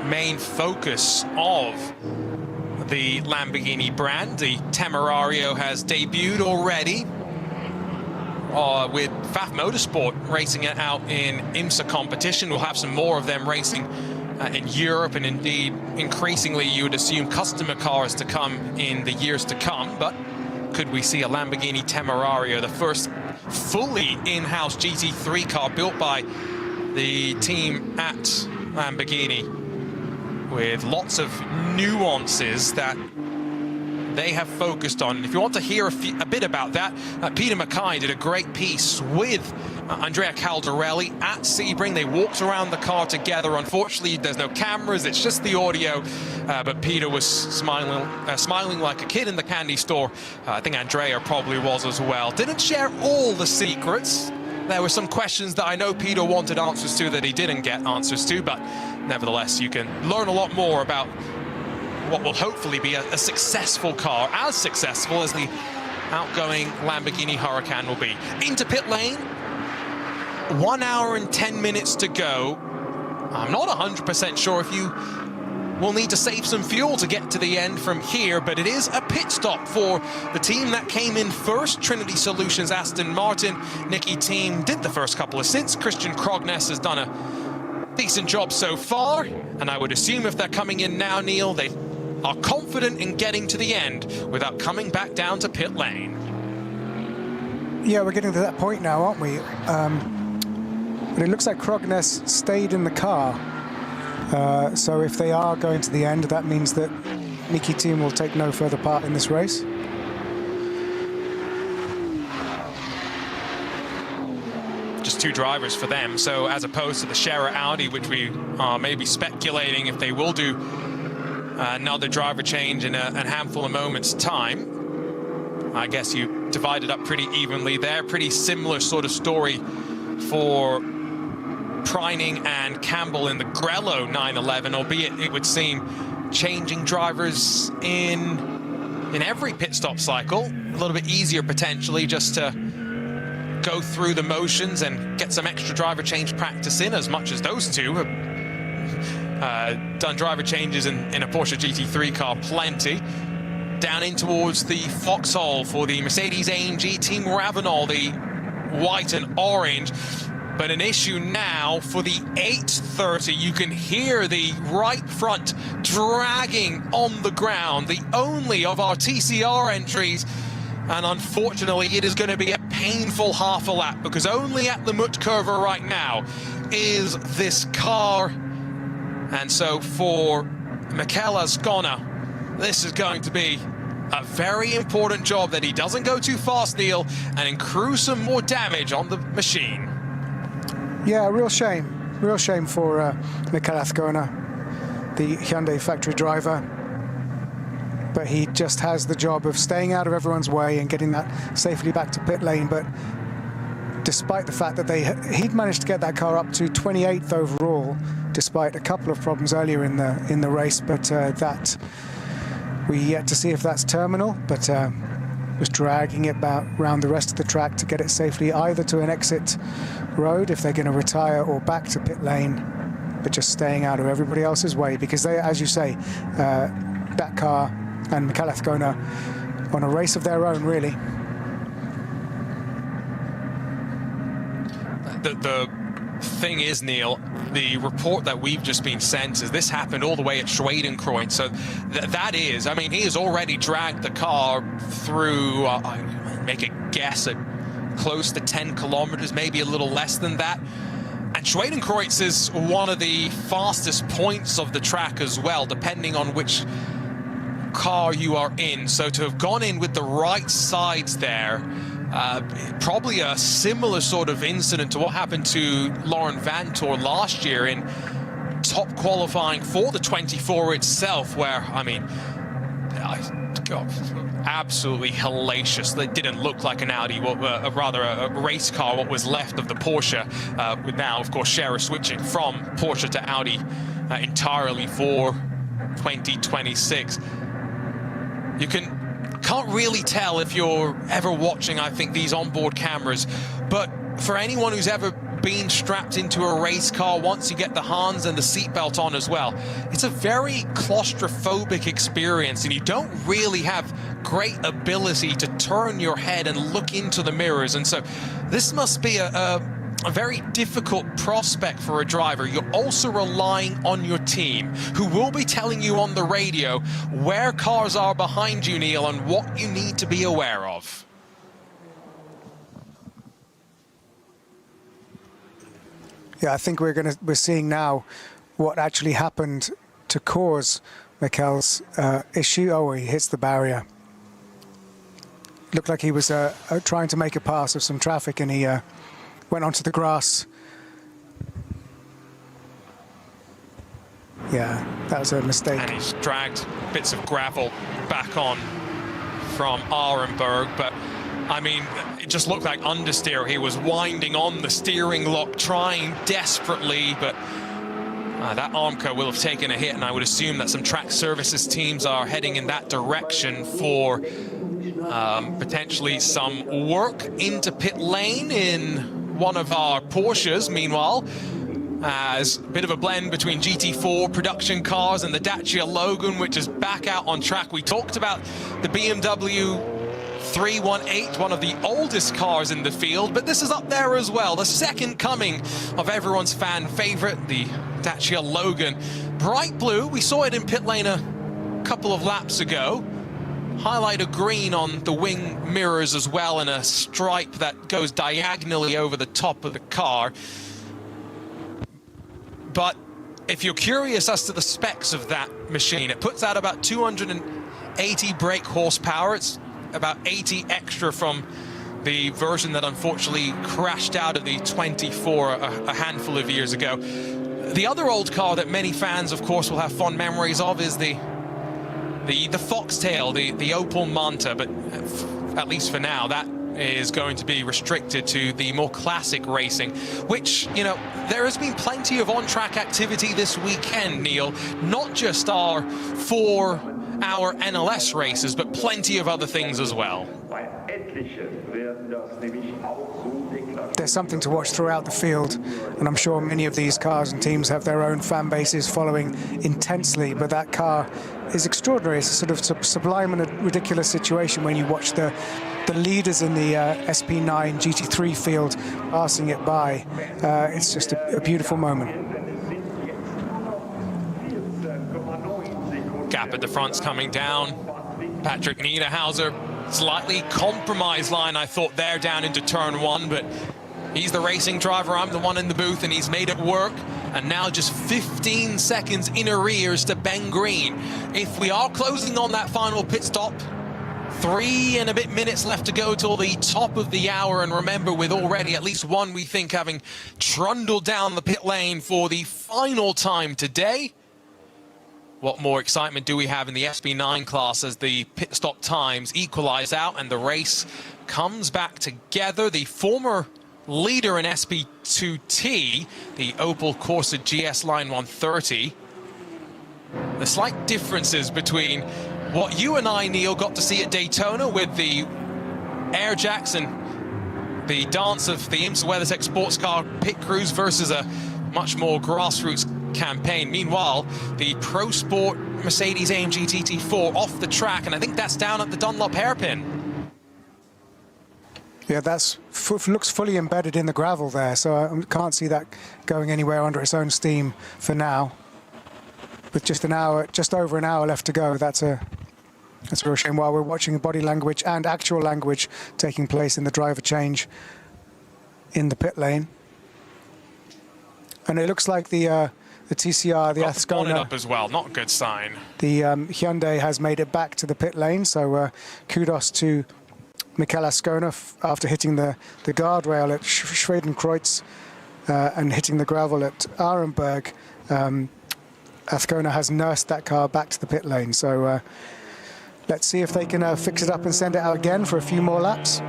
main focus of the Lamborghini brand? The Temerario has debuted already with FAF Motorsport racing it out in IMSA competition. We'll have some more of them racing in Europe, and indeed increasingly you would assume customer cars to come in the years to come. But could we see a Lamborghini Temerario, the first fully in-house GT3 car built by the team at Lamborghini, with lots of nuances that they have focused on? If you want to hear a bit about that, Peter Mackay did a great piece with Andrea Caldarelli at Sebring. They walked around the car together. Unfortunately, there's no cameras, it's just the audio, but Peter was smiling like a kid in the candy store. I think Andrea probably was as well. Didn't share all the secrets. There were some questions that I know Peter wanted answers to that he didn't get answers to, but nevertheless, you can learn a lot more about what will hopefully be a successful car, as successful as the outgoing Lamborghini Huracan will be. Into pit lane, 1 hour and 10 minutes to go. I'm not 100% sure if you will need to save some fuel to get to the end from here, but it is a pit stop for the team that came in first, Trinity Solutions Aston Martin. Nicky Team did the first couple of stints. Christian Krognes has done a decent job so far, and I would assume if they're coming in now, Neil, they are confident in getting to the end without coming back down to pit lane. Yeah, we're getting to that point now, aren't we? But it looks like Krognes stayed in the car. So if they are going to the end, that means that Nicky Team will take no further part in this race. Just 2 drivers for them, so as opposed to the Scherer Audi, which we are maybe speculating if they will do another driver change in a handful of moments' time. I guess you divided up pretty evenly there. Pretty similar sort of story for Preining and Campbell in the Grello 911, albeit it would seem changing drivers in every pit stop cycle. A little bit easier potentially just to go through the motions and get some extra driver change practice in, as much as those two have done driver changes in a Porsche GT3 car plenty. Down in towards the foxhole for the Mercedes-AMG Team Ravenol, the white and orange. But an issue now for the 830. You can hear the right front dragging on the ground, the only of our TCR entries. And unfortunately, it is going to be a painful half a lap, because only at the Muttkurve right now is this car. And so for Michael Ascona, this is going to be a very important job that he doesn't go too fast, Neil, and accrue some more damage on the machine. Yeah, real shame for Mikel Azcona, the Hyundai factory driver. But he just has the job of staying out of everyone's way and getting that safely back to pit lane. But despite the fact that he'd managed to get that car up to 28th overall, despite a couple of problems earlier in the race, but that we yet to see if that's terminal. But was dragging it back around the rest of the track to get it safely either to an exit road if they're going to retire or back to pit lane, but just staying out of everybody else's way because they, as you say, that car and Mikel Azcona on a race of their own, really. The thing is, Neil, the report that we've just been sent is this happened all the way at Schwedenkreuz. So that is, I mean, he has already dragged the car through, make a guess, at close to 10 kilometers, maybe a little less than that. And Schwedenkreuz is one of the fastest points of the track as well, depending on which car you are in. So to have gone in with the right sides there, probably a similar sort of incident to what happened to Laurent Vanthoor last year in top qualifying for the 24 itself, where, I mean, absolutely hellacious. It didn't look like an Audi, rather a race car, what was left of the Porsche, with now, of course, Scherer switching from Porsche to Audi entirely for 2026. You can't really tell if you're ever watching, I think, these onboard cameras, but for anyone who's ever been strapped into a race car, once you get the Hans and the seatbelt on as well, it's a very claustrophobic experience, and you don't really have great ability to turn your head and look into the mirrors. And so this must be a very difficult prospect for a driver. You're also relying on your team, who will be telling you on the radio where cars are behind you, Neil, and what you need to be aware of. Yeah, I think we're seeing now what actually happened to cause Mikel's issue. Oh, he hits the barrier. Looked like he was trying to make a pass of some traffic, and he went onto the grass. Yeah, that was a mistake. And he's dragged bits of gravel back on from Arenberg, but I mean, it just looked like understeer. He was winding on the steering lock, trying desperately, but that Armco will have taken a hit, and I would assume that some track services teams are heading in that direction for potentially some work into pit lane in one of our Porsches. Meanwhile, as a bit of a blend between GT4 production cars and the Dacia Logan, which is back out on track. We talked about the BMW 318, one of the oldest cars in the field, but this is up there as well, the second coming of everyone's fan favorite, the Dacia Logan. Bright blue, we saw it in pit lane a couple of laps ago. Highlighter green on the wing mirrors as well, and a stripe that goes diagonally over the top of the car. But if you're curious as to the specs of that machine, it puts out about 280 brake horsepower. It's about 80 extra from the version that unfortunately crashed out of the 24 a handful of years ago. The other old car that many fans, of course, will have fond memories of is the Foxtail, the Opel Manta, but at least for now, that is going to be restricted to the more classic racing, which, you know, there has been plenty of on-track activity this weekend, Neil, not just our 4-hour NLS races, but plenty of other things as well. There's something to watch throughout the field, and I'm sure many of these cars and teams have their own fan bases following intensely, but that car is extraordinary. It's a sort of sublime and a ridiculous situation when you watch the leaders in the SP9 GT3 field passing it by. It's just a beautiful moment. Gap at the front's coming down. Patrick Niederhauser, slightly compromised line, I thought, there down into turn one, but he's the racing driver, I'm the one in the booth, and he's made it work. And now just 15 seconds in arrears to Ben Green. If we are closing on that final pit stop, 3 and a bit minutes left to go till the top of the hour, and remember, with already at least one, we think, having trundled down the pit lane for the final time today. What more excitement do we have in the SB9 class as the pit stop times equalize out and the race comes back together? The former leader in SP2T, the Opel Corsa GS Line 130. The slight differences between what you and I, Neil, got to see at Daytona with the air jacks and the dance of the IMSA WeatherTech sports car pit crews versus a much more grassroots campaign. Meanwhile, the Pro Sport Mercedes AMG TT4 off the track, and I think that's down at the Dunlop hairpin. Yeah, that's looks fully embedded in the gravel there, so I can't see that going anywhere under its own steam for now. With just over an hour left to go, that's a real shame. While we're watching body language and actual language taking place in the driver change in the pit lane, and it looks like the TCR, the Ascona, up as well. Not a good sign. The Hyundai has made it back to the pit lane, so kudos to Mikel Ascona after hitting the guardrail at Schwedenkreuz and hitting the gravel at Arenberg. Ascona has nursed that car back to the pit lane, so let's see if they can fix it up and send it out again for a few more laps.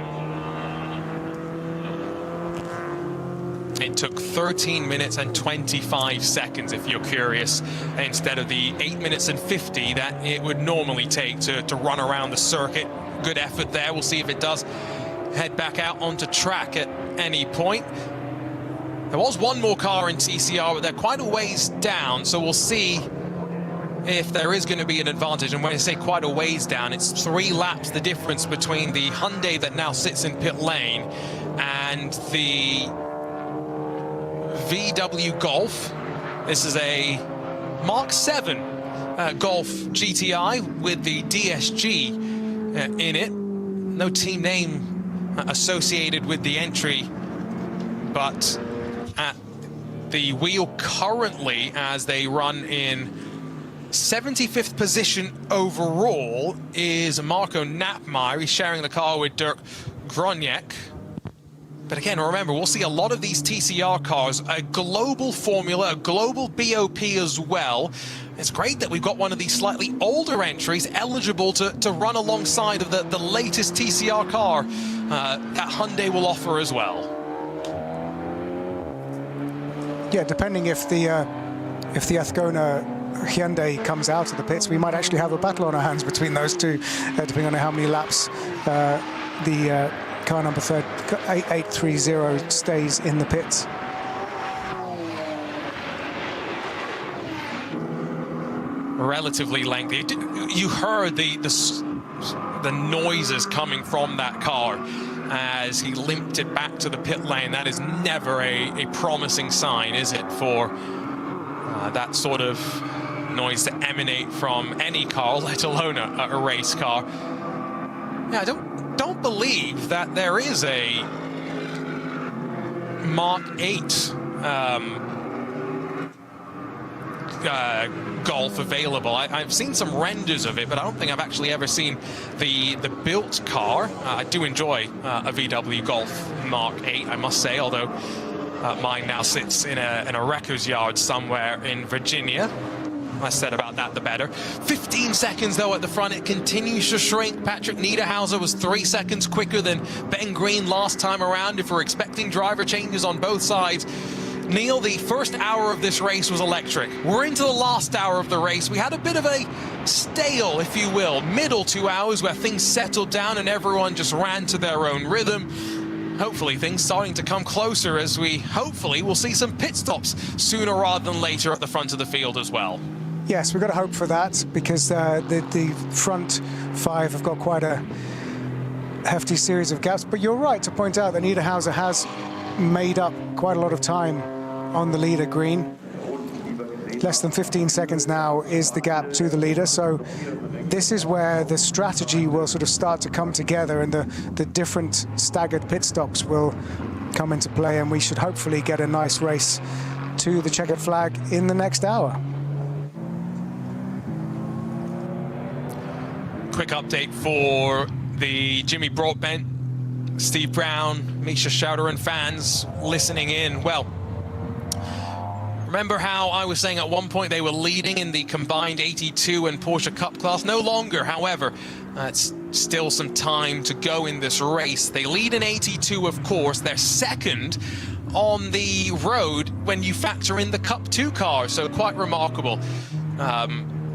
It took 13 minutes and 25 seconds, if you're curious, instead of the 8 minutes and 50 that it would normally take to run around the circuit. Good effort there. We'll see if it does head back out onto track at any point. There was one more car in TCR, but they're quite a ways down, so we'll see if there is going to be an advantage. And when I say quite a ways down, it's 3 laps the difference between the Hyundai that now sits in pit lane and the VW Golf. This is a Mark 7 Golf GTI with the DSG in it. No team name associated with the entry, but at the wheel currently, as they run in 75th position overall, is Marco Knapmeyer. He's sharing the car with Dirk Groniek. But again, remember, we'll see a lot of these TCR cars, a global formula, a global BOP as well. It's great that we've got one of these slightly older entries eligible to run alongside of the latest TCR car that Hyundai will offer as well. Yeah, depending if the Ascona Hyundai comes out of the pits, we might actually have a battle on our hands between those two, depending on how many laps the car number 8830 stays in the pits. Relatively lengthy. You heard the noises coming from that car as he limped it back to the pit lane. That is never a promising sign, is it, for that sort of noise to emanate from any car, let alone a race car. Yeah, I don't believe that there is a Mark 8 Golf available. I've seen some renders of it, but I don't think I've actually ever seen the built car. I do enjoy a VW Golf Mark 8, I must say, although mine now sits in a wrecker's yard somewhere in Virginia. Less said about that, the better. 15 seconds, though, at the front. It continues to shrink. Patrick Niederhauser was 3 seconds quicker than Ben Green last time around. If we're expecting driver changes on both sides, Neil, the first hour of this race was electric. We're into the last hour of the race. We had a bit of a stale, if you will, middle 2 hours where things settled down and everyone just ran to their own rhythm. Hopefully things starting to come closer as we hopefully will see some pit stops sooner rather than later at the front of the field as well. Yes, we've got to hope for that, because the front 5 have got quite a hefty series of gaps. But you're right to point out that Niederhauser has made up quite a lot of time on the leader, Green. Less than 15 seconds now is the gap to the leader, so this is where the strategy will sort of start to come together, and the different staggered pit stops will come into play, and we should hopefully get a nice race to the checkered flag in the next hour. quick update for the Jimmy Broadbent, Steve Brown, Misha Schauder fans listening in. Well, remember how I was saying at one point they were leading in the combined 82 and Porsche Cup class? No longer, however. It's still some time to go in this race. They lead in 82, of course. They're second on the road when you factor in the Cup 2 car, so quite remarkable.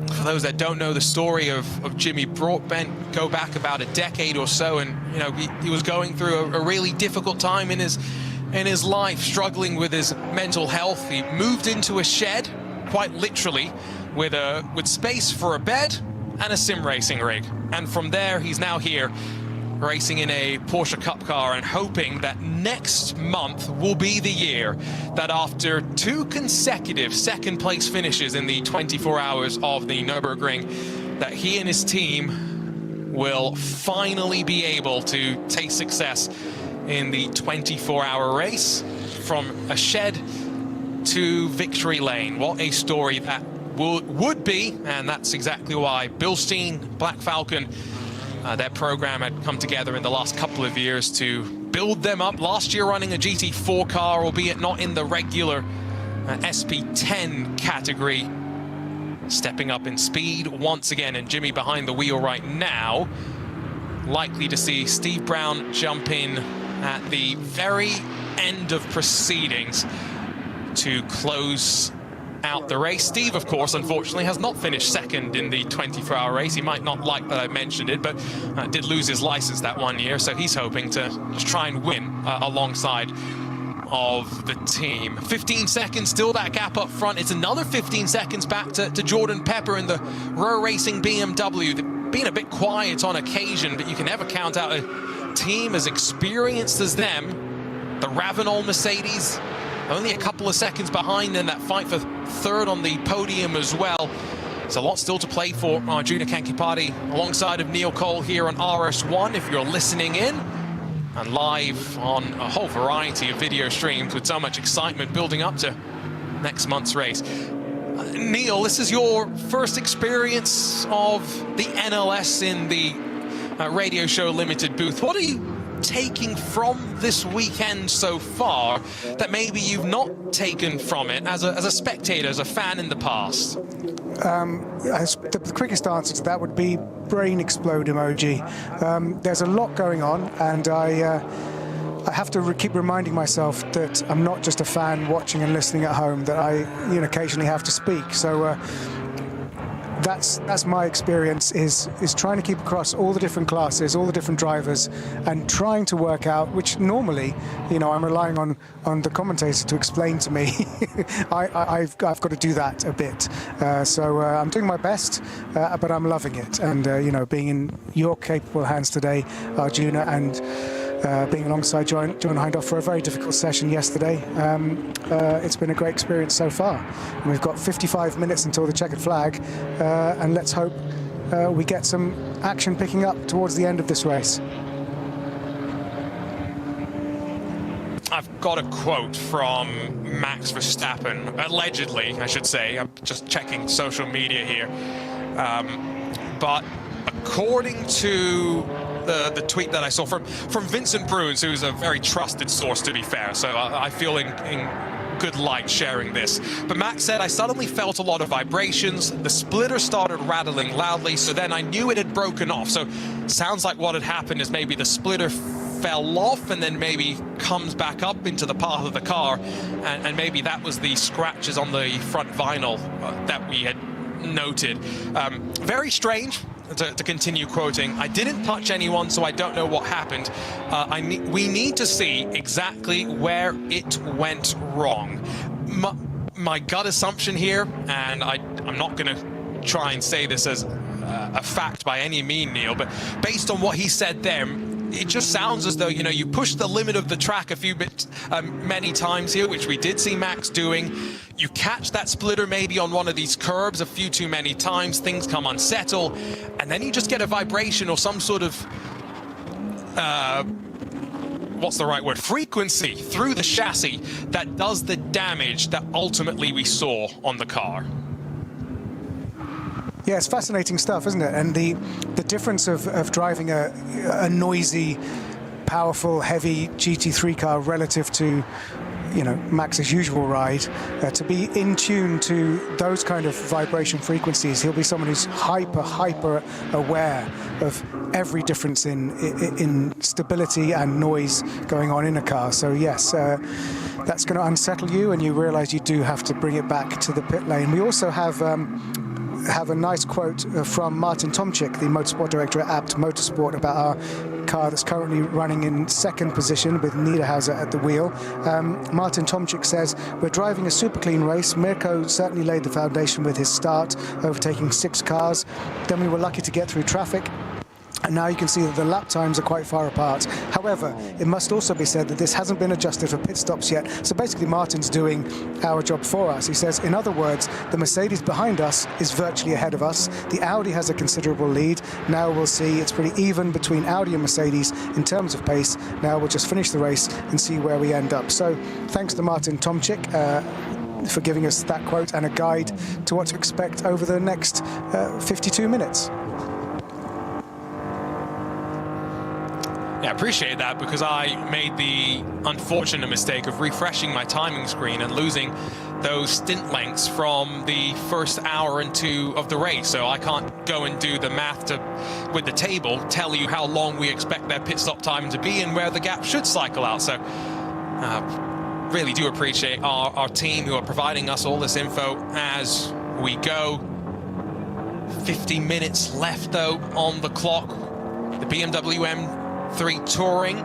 For those that don't know the story of Jimmy Broadbent, go back about a decade or so, and you know he was going through a really difficult time in his life, struggling with his mental health. He moved into a shed, quite literally, with space for a bed and a sim racing rig. And from there, he's now here, racing in a Porsche Cup car and hoping that next month will be the year that after 2 consecutive second-place finishes in the 24 hours of the Nürburgring, that he and his team will finally be able to taste success in the 24-hour race from a shed to victory lane. What a story that would be, and that's exactly why Bilstein, Black Falcon, their program had come together in the last couple of years to build them up. Last year running a GT4 car, albeit not in the regular SP10 category. Stepping up in speed once again, and Jimmy behind the wheel right now. Likely to see Steve Brown jump in at the very end of proceedings to close out the race. Steve, of course, unfortunately has not finished second in the 24-hour race. He might not like that I mentioned it, but did lose his license that one year, so he's hoping to just try and win alongside of the team. 15 seconds, still that gap up front. It's another 15 seconds back to Jordan Pepper in the Row Racing BMW. They've been a bit quiet on occasion, but you can never count out a team as experienced as them. The Ravenol Mercedes, only a couple of seconds behind in that fight for third on the podium as well. There's a lot still to play for Arjuna Kankipati alongside of Neil Cole here on RS1 if you're listening in, and live on a whole variety of video streams with so much excitement building up to next month's race. Neil, this is your first experience of the NLS in the Radio Show Limited booth. What are you taking from this weekend so far that maybe you've not taken from it as a spectator, as a fan in the past? The quickest answer to that would be brain explode emoji. There's a lot going on, and I have to keep reminding myself that I'm not just a fan watching and listening at home, that I occasionally have to speak. So that's my experience, is trying to keep across all the different classes, all the different drivers, and trying to work out, which normally, I'm relying on the commentator to explain to me. I've got to do that a bit. So I'm doing my best, but I'm loving it. And, being in your capable hands today, Arjuna, and being alongside John Hindhaugh for a very difficult session yesterday. It's been a great experience so far. And we've got 55 minutes until the checkered flag, and let's hope we get some action picking up towards the end of this race. I've got a quote from Max Verstappen, allegedly, I should say. I'm just checking social media here. But according to the tweet that I saw from Vincent Bruins, who's a very trusted source, to be fair, so I feel in good light sharing this. But Max said, "I suddenly felt a lot of vibrations. The splitter started rattling loudly, so then I knew it had broken off." So sounds like what had happened is maybe the splitter fell off and then maybe comes back up into the path of the car, and maybe that was the scratches on the front vinyl that we had noted. Very strange. To continue quoting, "I didn't touch anyone, so I don't know what happened. We need to see exactly where it went wrong." My gut assumption here, and I'm not going to try and say this as a fact by any mean, Neil, but based on what he said there, it just sounds as though, you push the limit of the track a few bit many times here, which we did see Max doing. You catch that splitter maybe on one of these curbs a few too many times, things come unsettled, and then you just get a vibration or some sort of, what's the right word, frequency through the chassis that does the damage that ultimately we saw on the car. Yeah, it's fascinating stuff, isn't it? And the difference of driving a noisy, powerful, heavy GT3 car relative to, you know, Max's usual ride, to be in tune to those kind of vibration frequencies. He'll be someone who's hyper aware of every difference in stability and noise going on in a car. So yes, that's going to unsettle you, and you realize you do have to bring it back to the pit lane. We also have a nice quote from Martin Tomczyk, the motorsport director at Abt Motorsport, about our car that's currently running in second position with Niederhauser at the wheel. Martin Tomczyk says, "We're driving a super clean race. Mirko certainly laid the foundation with his start, overtaking 6 cars. Then we were lucky to get through traffic. And now you can see that the lap times are quite far apart. However, it must also be said that this hasn't been adjusted for pit stops yet. So basically, Martin's doing our job for us. He says, in other words, the Mercedes behind us is virtually ahead of us. The Audi has a considerable lead. Now we'll see. It's pretty even between Audi and Mercedes in terms of pace. Now we'll just finish the race and see where we end up." So thanks to Martin Tomczyk for giving us that quote and a guide to what to expect over the next 52 minutes. Yeah, I appreciate that, because I made the unfortunate mistake of refreshing my timing screen and losing those stint lengths from the first hour and 2 of the race. So I can't go and do the math with the table, tell you how long we expect their pit stop time to be and where the gap should cycle out. So really do appreciate our team who are providing us all this info as we go. 50 minutes left, though, on the clock. The BMW M3 Touring,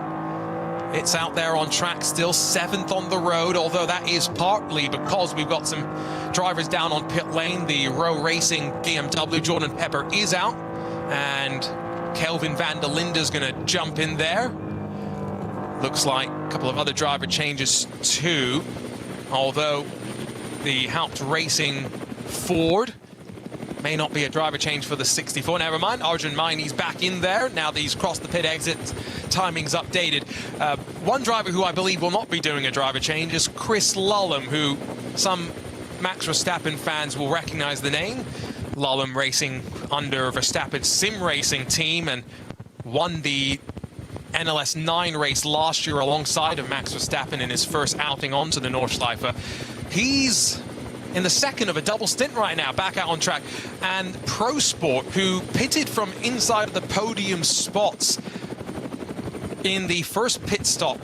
it's out there on track still, 7th on the road, although that is partly because we've got some drivers down on pit lane. The Row Racing BMW, Jordan Pepper, is out, and Kelvin van der Linde's going to jump in there. Looks like a couple of other driver changes too, although the Haupt Racing Ford may not be a driver change for the 64. Never mind, Arjun Mainy's back in there now that he's crossed the pit exit. Timing's updated. One driver who I believe will not be doing a driver change is Chris Lullum, who some Max Verstappen fans will recognize the name. Lullum racing under Verstappen's sim racing team and won the NLS 9 race last year alongside of Max Verstappen in his first outing onto the Nordschleife. He's in the second of a double stint right now, back out on track. And Pro Sport, who pitted from inside of the podium spots in the first pit stop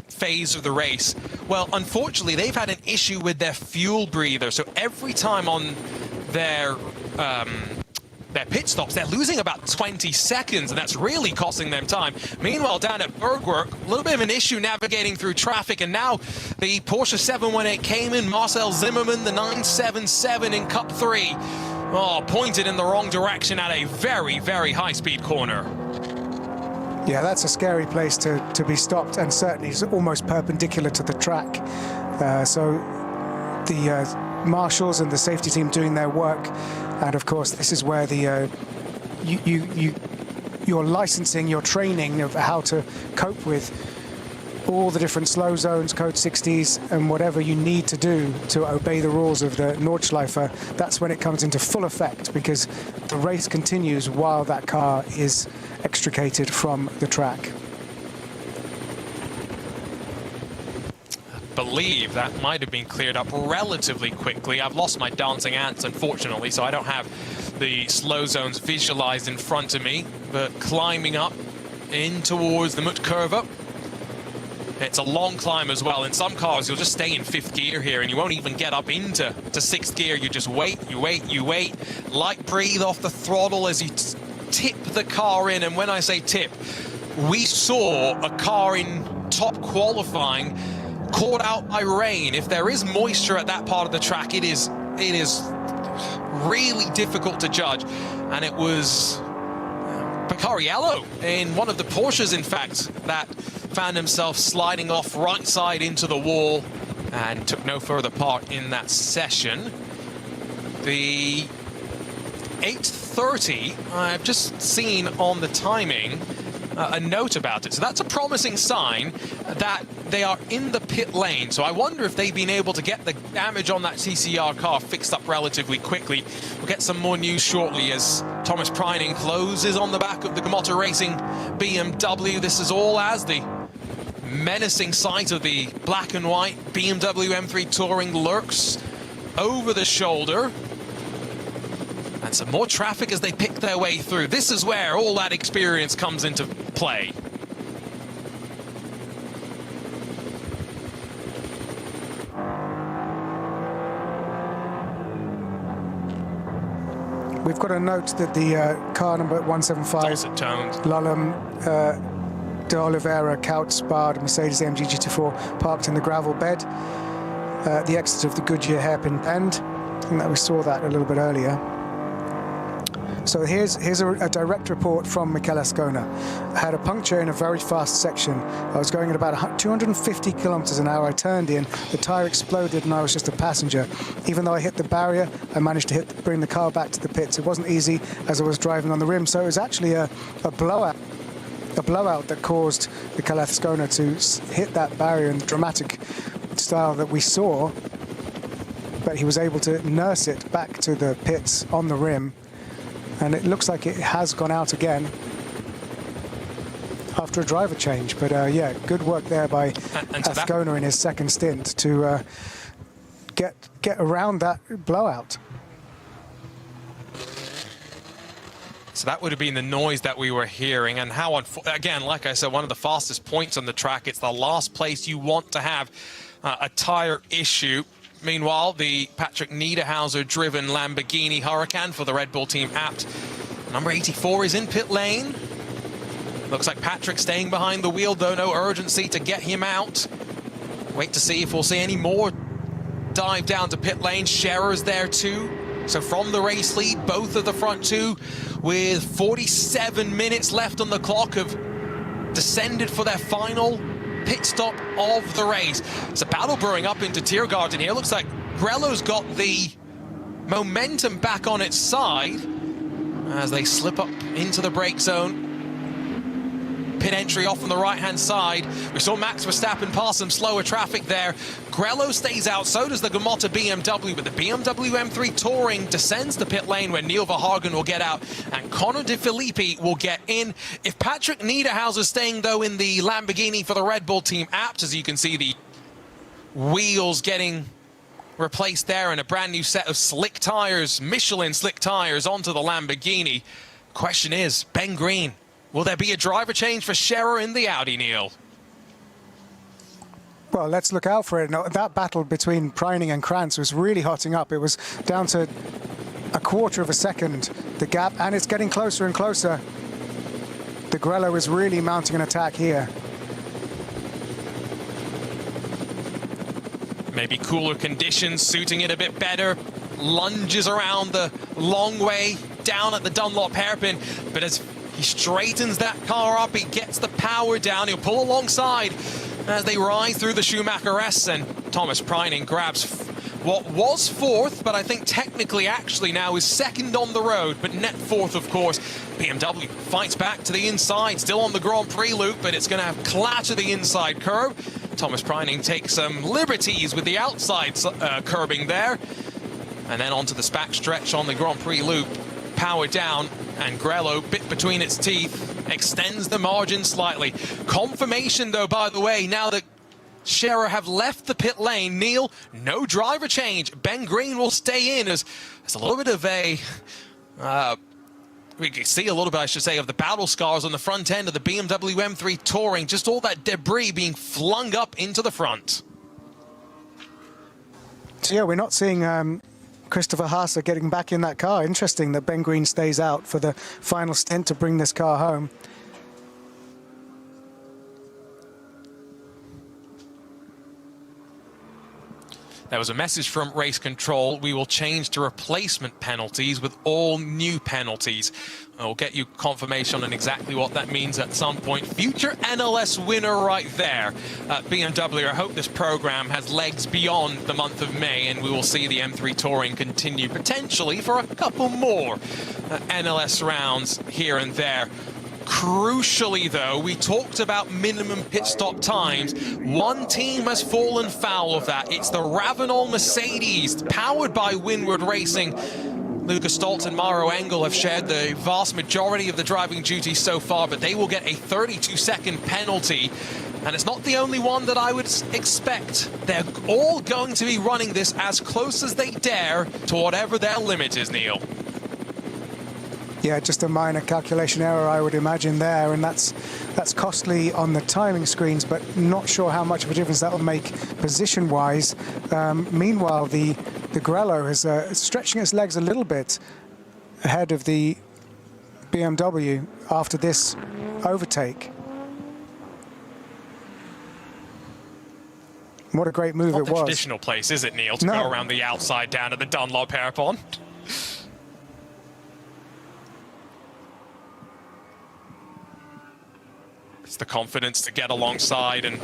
phase of the race, well, unfortunately, they've had an issue with their fuel breather. So every time on their pit stops, they're losing about 20 seconds, and that's really costing them time. Meanwhile, down at Bergwerk, a little bit of an issue navigating through traffic, and now the Porsche 718 Cayman, Marcel Zimmermann, the 977 in Cup 3, pointed in the wrong direction at a very, very high-speed corner. Yeah, that's a scary place to be stopped, and certainly is almost perpendicular to the track. So the marshals and the safety team doing their work. And of course, this is where the your licensing, your training of how to cope with all the different slow zones, code 60s, and whatever you need to do to obey the rules of the Nordschleife, that's when it comes into full effect, because the race continues while that car is extricated from the track. Believe that might have been cleared up relatively quickly. I've lost my dancing ants, unfortunately, so I don't have the slow zones visualized in front of me, but climbing up in towards the Mutkurve. It's a long climb as well. In some cars, you'll just stay in 5th gear here, and you won't even get up into 6th gear. You just wait, you wait, you wait. Light breathe off the throttle as you tip the car in, and when I say tip, we saw a car in top qualifying caught out by rain. If there is moisture at that part of the track, it is really difficult to judge. And it was Picariello in one of the Porsches, in fact, that found himself sliding off right side into the wall and took no further part in that session. The 8:30, I've just seen on the timing a note about it. So that's a promising sign that they are in the pit lane, so I wonder if they've been able to get the damage on that TCR car fixed up relatively quickly. We'll get some more news shortly as Thomas Preining closes on the back of the Gamotta Racing BMW. This is all as the menacing sight of the black and white BMW M3 Touring lurks over the shoulder. And some more traffic as they pick their way through. This is where all that experience comes into play. We've got a note that the car number 175, Dulcet tones. Lalem de Oliveira Couch-Sparred Mercedes AMG GT4, parked in the gravel bed at the exit of the Goodyear hairpin bend. I think that we saw that a little bit earlier. So here's a direct report from Michele Ascona. I had a puncture in a very fast section. I was going at about 250 kilometers an hour. I turned in, the tire exploded, and I was just a passenger. Even though I hit the barrier, I managed to bring the car back to the pits. It wasn't easy as I was driving on the rim, so it was actually a blowout that caused Michele Ascona to hit that barrier in the dramatic style that we saw. But he was able to nurse it back to the pits on the rim. And it looks like it has gone out again after a driver change. But yeah, good work there by Ascona in his second stint to get around that blowout. So that would have been the noise that we were hearing, and how, again, like I said, one of the fastest points on the track. It's the last place you want to have a tire issue. Meanwhile, the Patrick Niederhauser-driven Lamborghini Huracan for the Red Bull team apt. Number 84 is in pit lane. Looks like Patrick staying behind the wheel, though. No urgency to get him out. Wait to see if we'll see any more dive down to pit lane. Scherer's there too. So from the race lead, both of the front two, with 47 minutes left on the clock, have descended for their final pit stop of the race. It's a battle brewing up into Tiergarten here. Looks like Grello's got the momentum back on its side as they slip up into the brake zone. Pit entry off on the right-hand side. We saw Max Verstappen pass some slower traffic there. Grello stays out, so does the Gamotta BMW, but the BMW M3 Touring descends the pit lane where Neil Verhagen will get out and Connor De Filippi will get in. If Patrick Niederhauser staying, though, in the Lamborghini for the Red Bull team apt, as you can see the wheels getting replaced there and a brand new set of slick tires, Michelin slick tires onto the Lamborghini. Question is, Ben Green, will there be a driver change for Scherer in the Audi, Neil? Well, let's look out for it. No, that battle between Preining and Krantz was really hotting up. It was down to a quarter of a second, the gap, and it's getting closer and closer. De Grello is really mounting an attack here. Maybe cooler conditions suiting it a bit better. Lunges around the long way down at the Dunlop hairpin, but as he straightens that car up, he gets the power down, he'll pull alongside as they rise through the Schumacher S, and Thomas Preining grabs what was fourth, but I think technically actually now is second on the road, but net fourth, of course. BMW fights back to the inside, still on the Grand Prix loop, but it's going to have clatter the inside curb. Thomas Preining takes some liberties with the outside curbing there, and then onto the back stretch on the Grand Prix loop, power down, and Grello, bit between its teeth, extends the margin slightly. Confirmation, though, by the way, now that Scherer have left the pit lane. Neil, no driver change. Ben Green will stay in as a little bit of a... we can see a little bit, I should say, of the battle scars on the front end of the BMW M3 Touring. Just all that debris being flung up into the front. So, yeah, we're not seeing Christopher Haase getting back in that car. Interesting that Ben Green stays out for the final stint to bring this car home. There was a message from race control. We will change to replacement penalties with all new penalties. I'll get you confirmation on exactly what that means at some point. Future NLS winner right there at BMW. I hope this program has legs beyond the month of May, and we will see the M3 Touring continue potentially for a couple more NLS rounds here and there. Crucially, though, we talked about minimum pit stop times. One team has fallen foul of that. It's the Ravenol Mercedes, powered by Windward Racing. Lucas Stoltz and Mauro Engel have shared the vast majority of the driving duties so far, but they will get a 32-second penalty. And it's not the only one that I would expect. They're all going to be running this as close as they dare to whatever their limit is, Neil. Yeah, just a minor calculation error, I would imagine there, and that's costly on the timing screens, but not sure how much of a difference that will make position-wise. Meanwhile, the Grello is stretching its legs a little bit ahead of the BMW after this overtake. What a great move it was. Not the traditional place, is it, Neil, to go around the outside down at the Dunlop hairpin? It's the confidence to get alongside and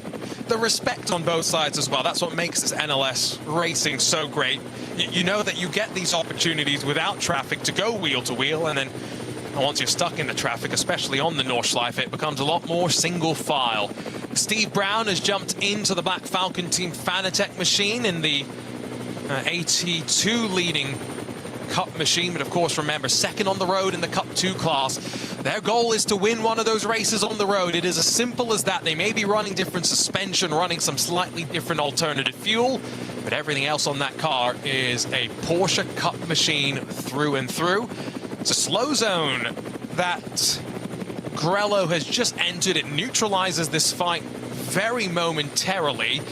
the respect on both sides as well. That's what makes this NLS racing so great. You know that you get these opportunities without traffic to go wheel to wheel, and then once you're stuck in the traffic, especially on the Nordschleife, it becomes a lot more single file. Steve Brown has jumped into the Black Falcon Team Fanatec machine in the AT2 leading Cup machine, but of course, remember, second on the road in the Cup 2 class. Their goal is to win one of those races on the road. It is as simple as that. They may be running different suspension, running some slightly different alternative fuel, but everything else on that car is a Porsche Cup machine through and through. It's a slow zone that Grello has just entered. It neutralizes this fight very momentarily.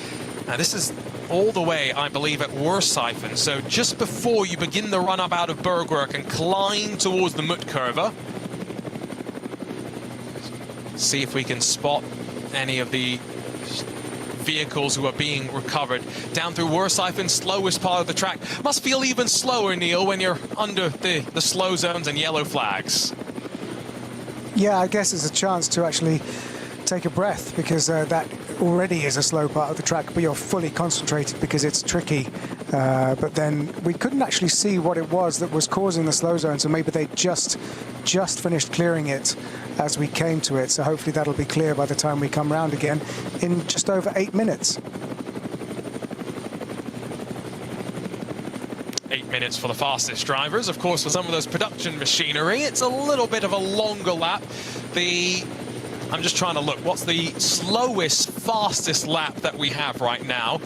Now, this is all the way, I believe, at Worshifen. So just before you begin the run up out of Bergwerk and climb towards the Muttkurve. See if we can spot any of the vehicles who are being recovered. Down through Worshifen, slowest part of the track. Must feel even slower, Neil, when you're under the slow zones and yellow flags. Yeah, I guess it's a chance to actually take a breath, because that already is a slow part of the track, but you're fully concentrated because it's tricky. But then we couldn't actually see what it was that was causing the slow zone, so maybe they just finished clearing it as we came to it. So hopefully that'll be clear by the time we come round again in just over 8 minutes. 8 minutes for the fastest drivers. Of course, for some of those production machinery, it's a little bit of a longer lap. I'm just trying to look, what's the slowest, fastest lap that we have right now?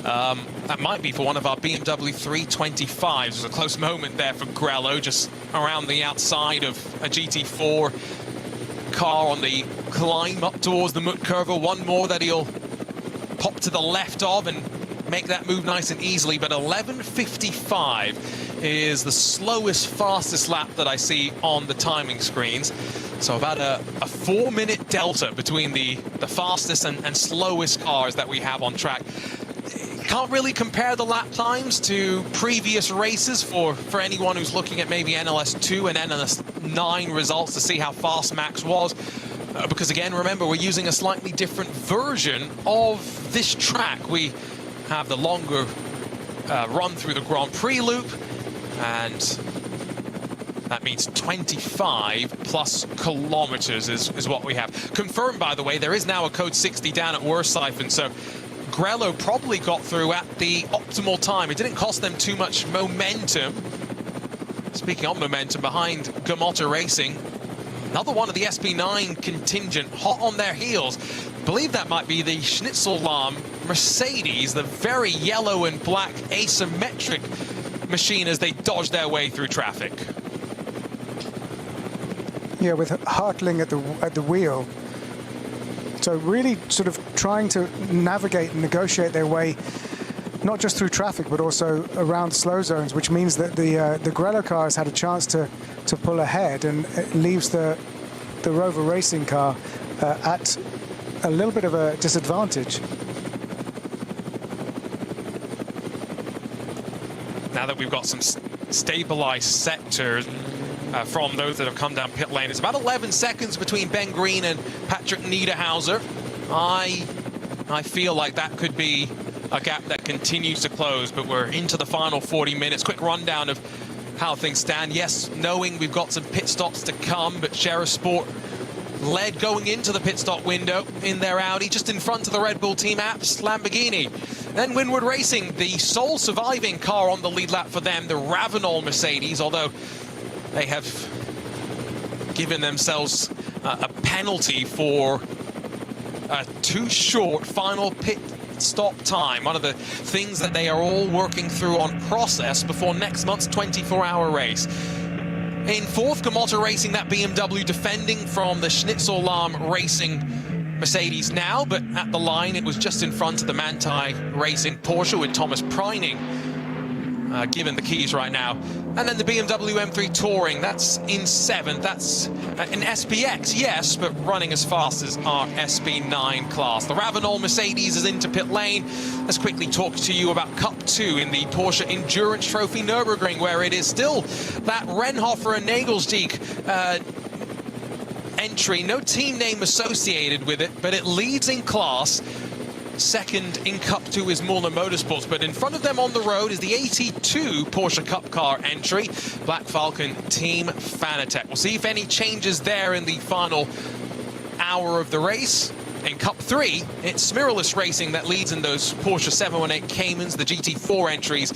That might be for one of our BMW 325s. There's a close moment there for Grello, just around the outside of a GT4 car on the climb up towards the Muttkurve. One more that he'll pop to the left of and make that move nice and easily. But 11:55 is the slowest, fastest lap that I see on the timing screens. So about a 4-minute delta between the fastest and slowest cars that we have on track. Can't really compare the lap times to previous races for anyone who's looking at maybe NLS2 and NLS9 results to see how fast Max was. Because again, remember, we're using a slightly different version of this track. We have the longer run through the Grand Prix loop, and that means 25 plus kilometers is what we have. Confirmed, by the way, there is now a code 60 down at Worshifen, so Grello probably got through at the optimal time. It didn't cost them too much momentum. Speaking of momentum, behind Gamotta Racing, another one of the SP9 contingent, hot on their heels. I believe that might be the Schnitzellahm Mercedes, the very yellow and black asymmetric machine as they dodge their way through traffic. Yeah, with Hartling at the wheel. So really sort of trying to navigate and negotiate their way, not just through traffic, but also around slow zones, which means that the Grello car has had a chance to pull ahead, and it leaves the Rover Racing car at a little bit of a disadvantage. Now that we've got some stabilized sectors from those that have come down pit lane, it's about 11 seconds between Ben Green and Patrick Niederhauser. I feel like that could be a gap that continues to close, but we're into the final 40 minutes. Quick rundown of how things stand. Yes, knowing we've got some pit stops to come, but Sheriff Sport led going into the pit stop window in their Audi, just in front of the Red Bull Team Apps Lamborghini. Then Winward Racing, the sole surviving car on the lead lap for them, the Ravenol Mercedes, although they have given themselves a penalty for a too short final pit stop time. One of the things that they are all working through on process before next month's 24-hour race. In fourth, Gamotta Racing, that BMW defending from the Schnitzellahm Racing Mercedes now, but at the line it was just in front of the Manthey Racing Porsche with Thomas Preining given the keys right now. And then the BMW M3 Touring, that's in seventh. That's an SPX, yes, but running as fast as our SB9 class. The Ravenol Mercedes is into pit lane. Let's quickly talk to you about Cup 2 in the Porsche Endurance Trophy Nürburgring, where it is still that Renhofer and Nagelsdijk entry. No team name associated with it, but it leads in class. Second in Cup 2 is Muller Motorsports, but in front of them on the road is the 82 Porsche Cup car entry, Black Falcon Team Fanatec. We'll see if any changes there in the final hour of the race. In Cup 3, it's Mirrorless Racing that leads in those Porsche 718 Caymans, the GT4 entries,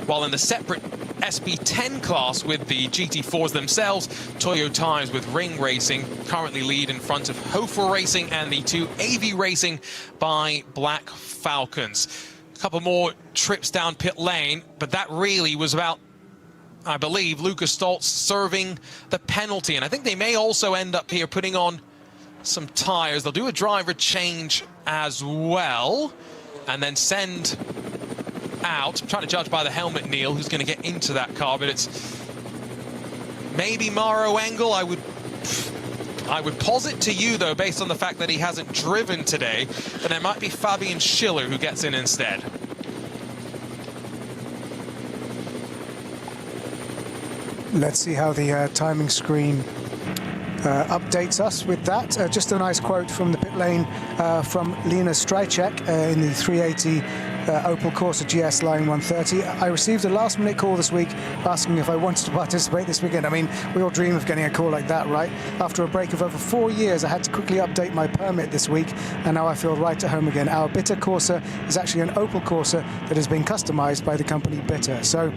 while in the separate SB10 class with the GT4s themselves, Toyo Times with Ring Racing currently lead in front of Hofer Racing and the two AV Racing by Black Falcons. A couple more trips down pit lane, but that really was about, I believe, Lucas Stoltz serving the penalty. And I think they may also end up here putting on some tires. They'll do a driver change as well and then send out. I'm trying to judge by the helmet, Neil, who's going to get into that car, but it's maybe Maro Engel. I would posit to you, though, based on the fact that he hasn't driven today, that it might be Fabian Schiller who gets in instead. Let's see how the timing screen updates us with that. Just a nice quote from the pit lane from Lena Strycek in the 380 Opel Corsa GS Line 130. I received a last-minute call this week asking if I wanted to participate this weekend. I mean, we all dream of getting a call like that, right? After a break of over 4 years, I had to quickly update my permit this week, and now I feel right at home again. Our Bitter Corsa is actually an Opel Corsa that has been customized by the company Bitter. So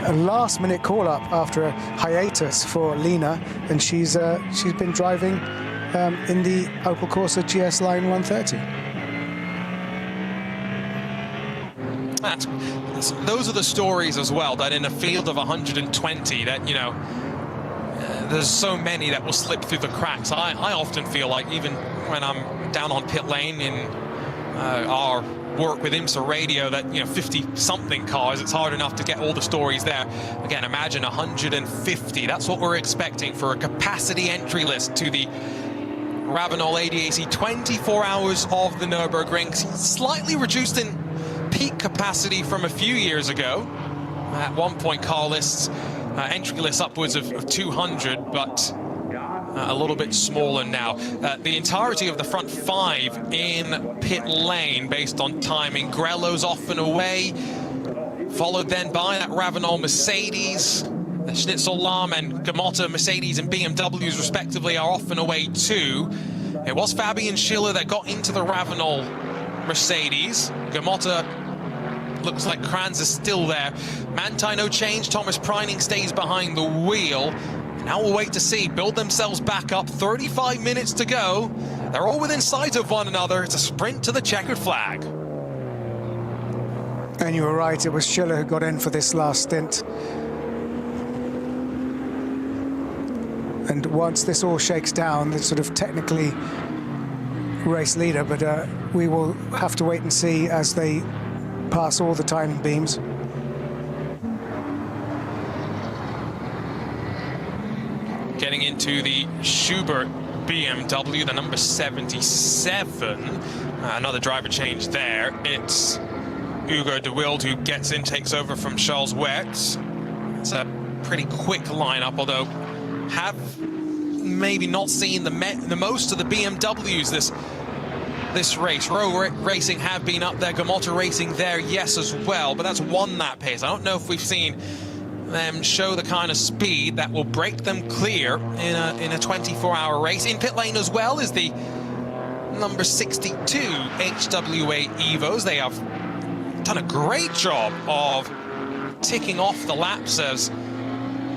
a last-minute call-up after a hiatus for Lena, and she's been driving in the Opel Corsa GS Line 130. Those are the stories as well, that in a field of 120, that, you know, there's so many that will slip through the cracks. I often feel like, even when I'm down on pit lane in our work with IMSA Radio, that, you know, 50-something cars, it's hard enough to get all the stories there. Again, imagine 150. That's what we're expecting for a capacity entry list to the Ravenol ADAC 24 hours of the Nürburgring. Slightly reduced in peak capacity from a few years ago. At one point, car lists, entry lists upwards of 200, but a little bit smaller now. The entirety of the front five in pit lane based on timing. Grello's off and away, followed then by that Ravenol Mercedes. The Schnitzellahm and Gamotta Mercedes and BMWs respectively are off and away too. It was Fabian Schiller that got into the Ravenol Mercedes. Gamotta looks like Kranz is still there. Manthey, no change. Thomas Preining stays behind the wheel. Now we'll wait to see. Build themselves back up. 35 minutes to go. They're all within sight of one another. It's a sprint to the checkered flag. And you were right, it was Schiller who got in for this last stint. And once this all shakes down, it's sort of technically race leader, but we will have to wait and see as they pass all the timing beams. Getting into the Schubert BMW, the number 77. Another driver change there. It's Hugo de Wilde who gets in, takes over from Charles Wertz. It's a pretty quick lineup, although have maybe not seen the most of the BMWs this race. Rowe Racing have been up there, Gamotta Racing there, yes, as well, but that's one lap pace. I don't know if we've seen them show the kind of speed that will break them clear in a 24-hour race. In pit lane as well is the number 62 HWA Evos. They have done a great job of ticking off the laps as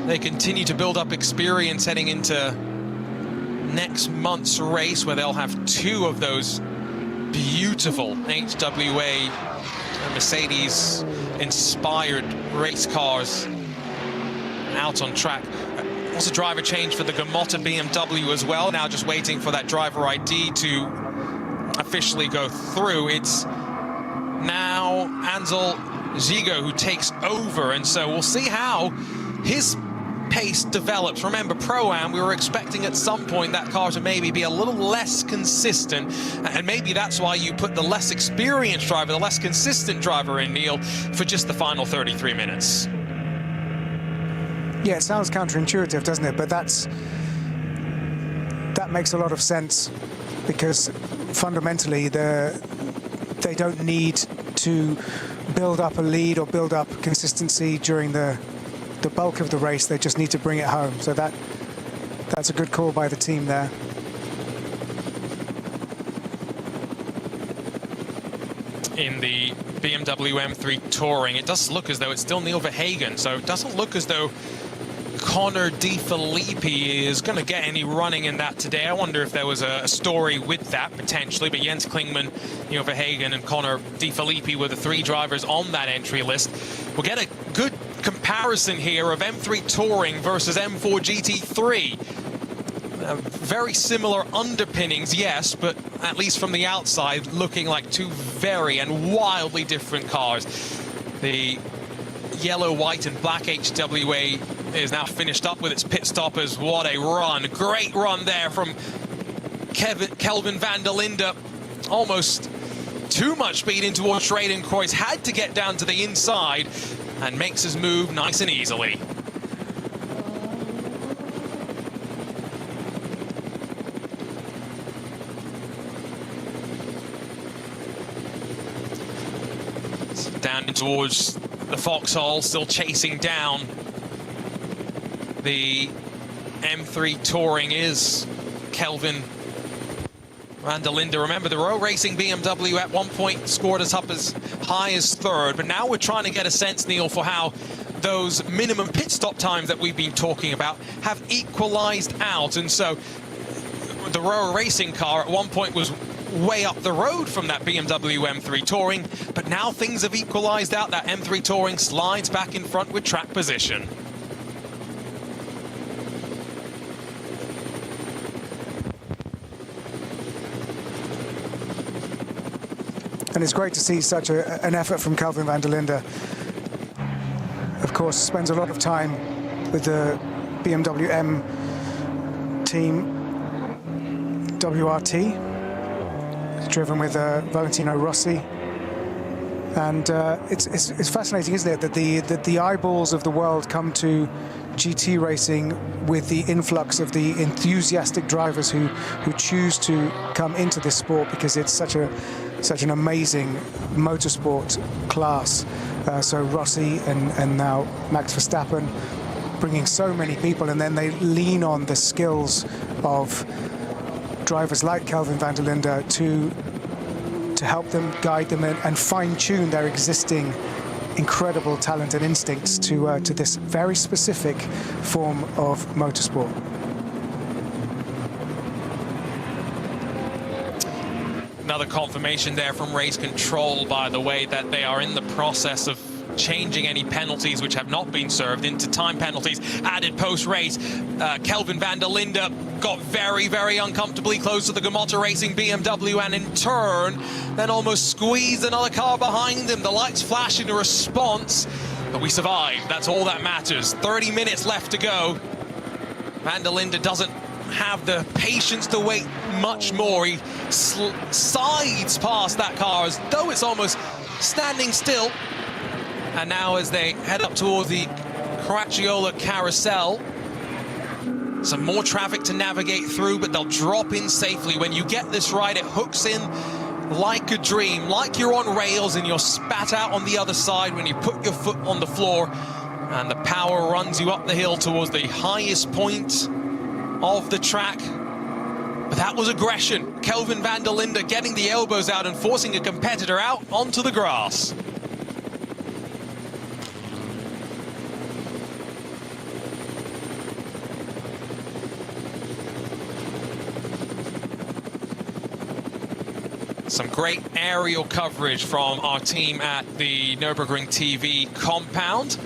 they continue to build up experience heading into next month's race, where they'll have 2 of those beautiful HWA Mercedes-inspired race cars out on track. Also driver change for the Gamotta BMW as well. Now just waiting for that driver ID to officially go through. It's now Ansel Zigo who takes over, and so we'll see how his pace develops. Remember, Pro-Am, we were expecting at some point that car to maybe be a little less consistent, and maybe that's why you put the less experienced driver, the less consistent driver in, Neil, for just the final 33 minutes. Yeah, it sounds counterintuitive, doesn't it? But that makes a lot of sense, because fundamentally they don't need to build up a lead or build up consistency during the bulk of the race. They just need to bring it home. So that's a good call by the team there. In the BMW M3 Touring, it does look as though it's still Neil Verhagen, so it doesn't look as though Connor De Filippi is going to get any running in that today. I wonder if there was a story with that, potentially, but Jens Klingman, Neil Verhagen and Connor De Filippi were the 3 drivers on that entry list. We'll get a good comparison here of M3 Touring versus M4 GT3. Very similar underpinnings, yes, but at least from the outside, looking like 2 very and wildly different cars. The yellow, white and black HWA is now finished up with its pit stoppers. What a run. Great run there from Kelvin van der Linde. Almost too much speed in towards Schradenkreuz. Had to get down to the inside and makes his move nice and easily. Down towards the foxhole, still chasing down the M3 Touring is Kelvin van der Linde. Remember, the Royal Racing BMW at one point scored us up as high as 3rd, but now we're trying to get a sense, Neil, for how those minimum pit stop times that we've been talking about have equalized out. And so the Royal Racing car at one point was way up the road from that BMW M3 Touring, but now things have equalized out. That M3 Touring slides back in front with track position. And it's great to see such an effort from Kelvin van der Linde. Of course, spends a lot of time with the BMW M team, WRT. It's driven with Valentino Rossi. And it's fascinating, isn't it, that the eyeballs of the world come to GT racing with the influx of the enthusiastic drivers who choose to come into this sport, because it's such an amazing motorsport class. So Rossi and now Max Verstappen bringing so many people, and then they lean on the skills of drivers like Kelvin van der Linde to help them, guide them, and fine-tune their existing incredible talent and instincts to this very specific form of motorsport. Another confirmation there from race control, by the way, that they are in the process of changing any penalties which have not been served into time penalties added post-race. Kelvin van der Linde got very, very uncomfortably close to the Gamotta Racing BMW, and in turn then almost squeezed another car behind him. The lights flash in a response, but we survived. That's all that matters. 30 minutes left to go. Van der Linde doesn't have the patience to wait much more. He slides past that car as though it's almost standing still. And now as they head up towards the Caracciolo Carousel, some more traffic to navigate through, but they'll drop in safely. When you get this right, it hooks in like a dream, like you're on rails and you're spat out on the other side when you put your foot on the floor. and the power runs you up the hill towards the highest point of the track. But that was aggression. Kelvin van der Linde getting the elbows out and forcing a competitor out onto the grass. Some great aerial coverage from our team at the Nürburgring TV compound.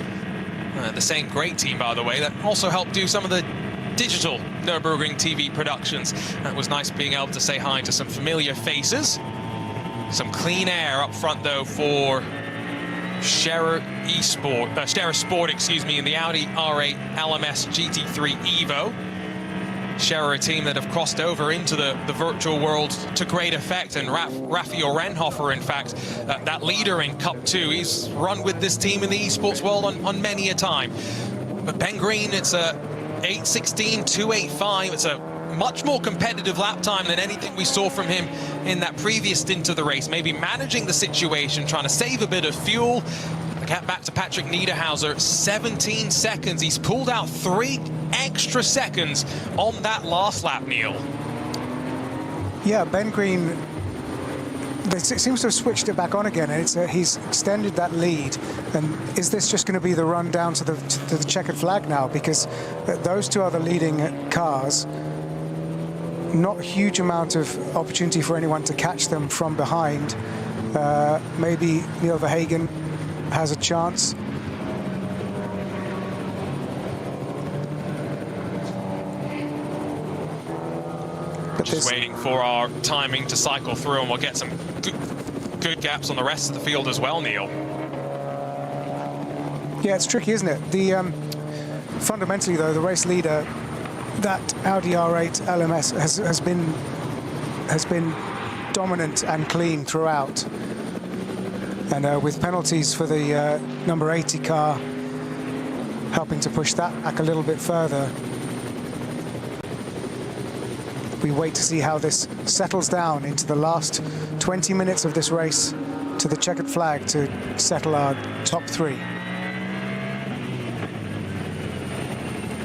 The same great team, by the way, that also helped do some of the digital Nürburgring TV productions. That was nice being able to say hi to some familiar faces. Some clean air up front, though, for Scherer Sport, excuse me, in the Audi R8 LMS GT3 Evo. Scherer, a team that have crossed over into the virtual world to great effect, and Raphael Renhofer, in fact, that leader in Cup 2, he's run with this team in the esports world on many a time. But Ben Green, it's a 8:16, 2:85. It's a much more competitive lap time than anything we saw from him in that previous stint of the race. Maybe managing the situation, trying to save a bit of fuel. Get back to Patrick Niederhauser, 17 seconds. He's pulled out 3 extra seconds on that last lap, Neil. Yeah, Ben Green, it seems to have switched it back on again, and he's extended that lead. And is this just going to be the run down to the checkered flag now? Because those two are the leading cars. Not a huge amount of opportunity for anyone to catch them from behind. Maybe Neil Verhagen has a chance. Just waiting for our timing to cycle through, and we'll get some good gaps on the rest of the field as well, Neil. Yeah, it's tricky, isn't it? Fundamentally, though, the race leader, that Audi R8 LMS has been dominant and clean throughout. And with penalties for the number 80 car helping to push that back a little bit further, we wait to see how this settles down into the last 20 minutes of this race to the checkered flag to settle our top 3.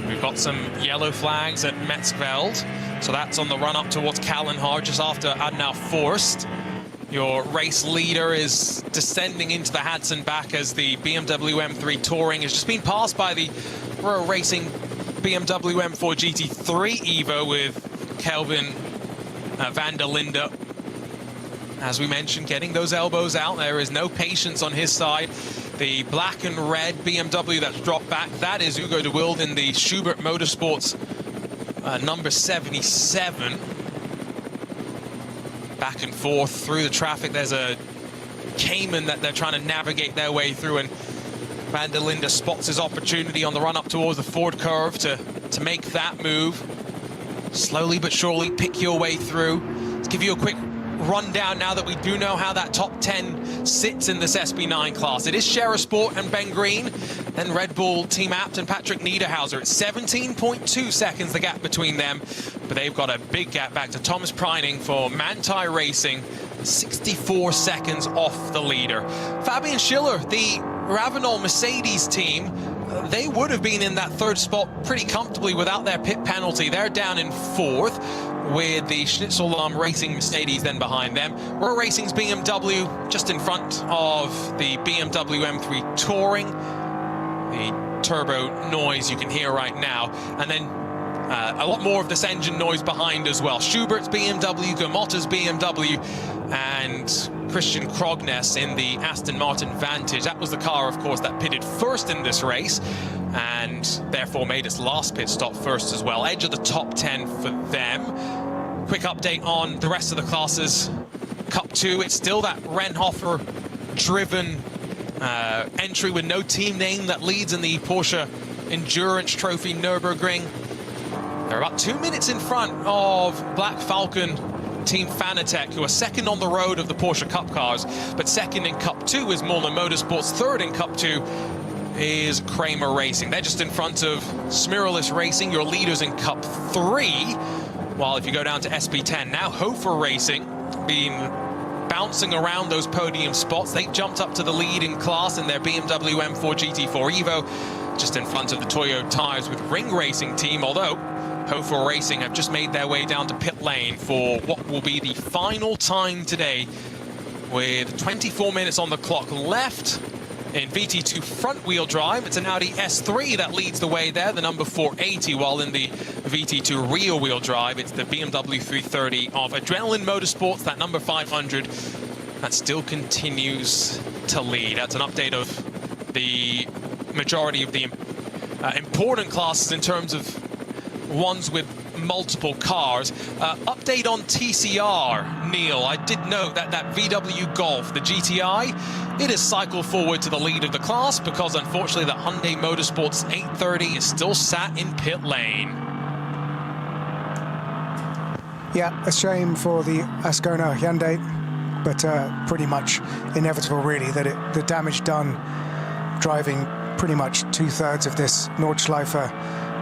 We've got some yellow flags at Metzgveld, so that's on the run up towards Kallenhard just after Adnau Forst. Your race leader is descending into the Hudson back as the BMW M3 Touring has just been passed by the Pro Racing BMW M4 GT3 Evo with Kelvin van der Linde. As we mentioned, getting those elbows out. There is no patience on his side. The black and red BMW that's dropped back, that is Hugo de Wilde in the Schubert Motorsports number 77. Back and forth through the traffic. There's a Cayman that they're trying to navigate their way through, and van der Linde spots his opportunity on the run up towards the Ford curve to make that move. Slowly but surely pick your way through. Let's give you a quick rundown now that we do know how that top 10 sits in this SB9 class. It is Scherer Sport and Ben Green, then Red Bull Team Abt and Patrick Niederhauser. It's 17.2 seconds the gap between them, but they've got a big gap back to Thomas Preining for Manthey Racing, 64 seconds off the leader. Fabian Schiller, the Ravenel Mercedes team, they would have been in that 3rd spot pretty comfortably without their pit penalty. They're down in 4th with the Schnitzel Racing Mercedes then behind them. Royal Racing's BMW just in front of the BMW M3 Touring. The turbo noise you can hear right now. And then a lot more of this engine noise behind as well. Schubert's BMW, Gomotta's BMW, and Christian Krognes in the Aston Martin Vantage. That was the car, of course, that pitted first in this race and therefore made its last pit stop first as well. Edge of the top 10 for them. Quick update on the rest of the classes. Cup 2, it's still that Renhofer-driven entry with no team name that leads in the Porsche Endurance Trophy Nürburgring. They're about 2 minutes in front of Black Falcon Team Fanatec, who are second on the road of the Porsche Cup cars, but second in Cup 2 is Molin Motorsports, third in Cup 2 is Kramer Racing. They're just in front of Smiralist Racing, your leaders in Cup 3, while if you go down to SB10, now Hofer Racing, been bouncing around those podium spots. They jumped up to the lead in class in their BMW M4 GT4 Evo. just in front of the Toyo Tires with Ring Racing team, although Ho4 Racing have just made their way down to pit lane for what will be the final time today, with 24 minutes on the clock left. In VT2 front-wheel drive, it's an Audi S3 that leads the way there, the number 480, while in the VT2 rear-wheel drive, it's the BMW 330 of Adrenaline Motorsports, that number 500, that still continues to lead. That's an update of the majority of the important classes in terms of ones with multiple cars. Update on TCR, Neil. I did note that VW Golf, the GTI, it has cycled forward to the lead of the class because unfortunately the Hyundai Motorsports 830 is still sat in pit lane. Yeah, a shame for the Ascona Hyundai, but pretty much inevitable really that the damage done driving pretty much 2/3 of this Nordschleife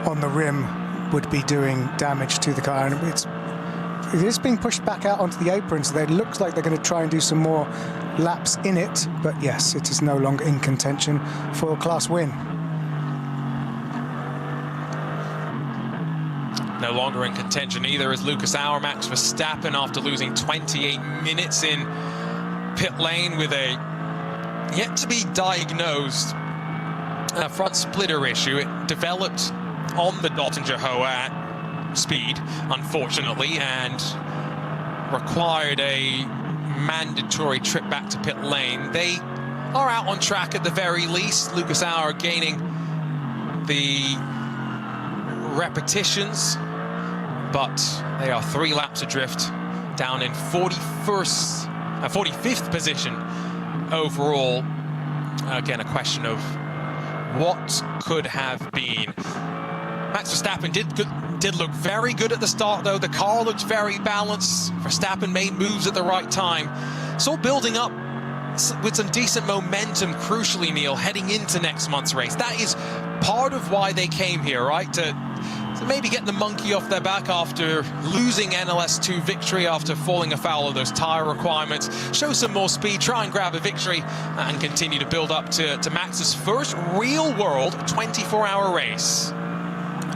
on the rim would be doing damage to the car, and it is being pushed back out onto the apron, so it looks like they're going to try and do some more laps in it, but yes, it is no longer in contention for a class win. No longer in contention either is Lucas Auer. Max Verstappen, after losing 28 minutes in pit lane with a yet to be diagnosed front splitter issue. It developed on the Dottinger Hoe at speed, unfortunately, and required a mandatory trip back to pit lane. They are out on track at the very least. Lucas Auer gaining the repetitions, but they are 3 laps adrift, down in 45th position overall. Again, a question of what could have been. Max Verstappen did look very good at the start, though. The car looked very balanced. Verstappen made moves at the right time. So building up with some decent momentum, crucially, Neil, heading into next month's race. That is part of why they came here, right? To maybe get the monkey off their back after losing NLS2 victory, after falling afoul of those tyre requirements, show some more speed, try and grab a victory, and continue to build up to Max's first real-world 24-hour race.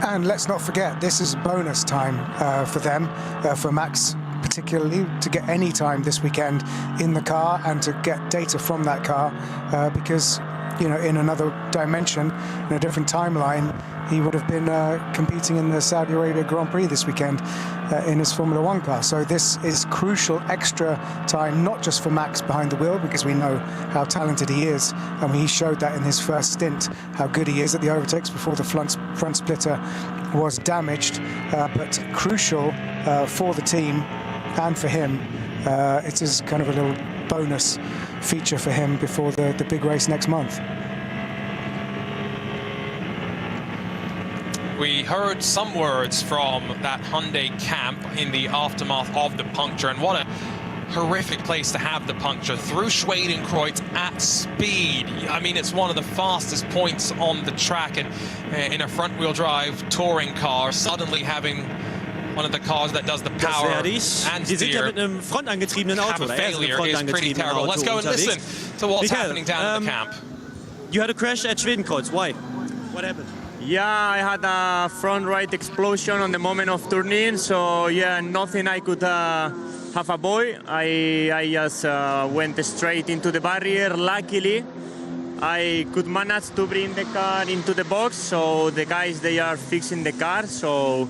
And let's not forget, this is bonus time for them, for Max particularly, to get any time this weekend in the car and to get data from that car, because, you know, in another dimension, in a different timeline, he would have been competing in the Saudi Arabia Grand Prix this weekend in his Formula One car. So this is crucial extra time, not just for Max behind the wheel, because we know how talented he is, and he showed that in his first stint, how good he is at the overtakes before the front splitter was damaged, but crucial for the team and for him. It is kind of a little bonus feature for him before the big race next month. We heard some words from that Hyundai camp in the aftermath of the puncture, and what a horrific place to have the puncture, through Schwedenkreuz at speed. I mean, it's one of the fastest points on the track, and in a front-wheel drive touring car, suddenly having one of the cars that does the power and Sie sind ja mit einem frontangetriebenen Auto. have a failure is pretty terrible. Let's go and listen to what's happening down in the camp. You had a crash at Schwedenkreuz. Why? What happened? Yeah, I had a front right explosion on the moment of turning, so yeah, nothing I could have avoided. I just went straight into the barrier. Luckily, I could manage to bring the car into the box, so the guys, they are fixing the car, so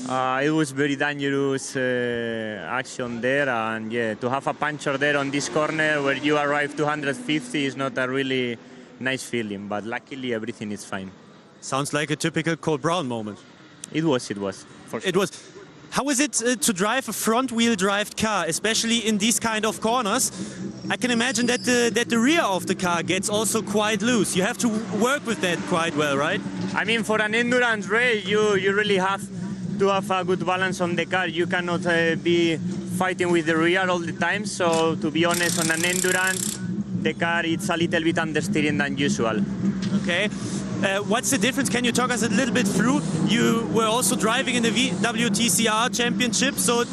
it was very dangerous action there, and yeah, to have a puncture there on this corner where you arrive 250 is not a really nice feeling, but luckily everything is fine. Sounds like a typical Cole Brown moment. It was. For sure. It was. How is it to drive a front-wheel drive car, especially in these kind of corners? I can imagine that the rear of the car gets also quite loose. You have to work with that quite well, right? I mean, for an endurance race, you really have to have a good balance on the car. You cannot be fighting with the rear all the time. So, to be honest, on an endurance, the car is a little bit understeering than usual. Okay. What's the difference? Can you talk us a little bit through? You were also driving in the WTCR Championship, so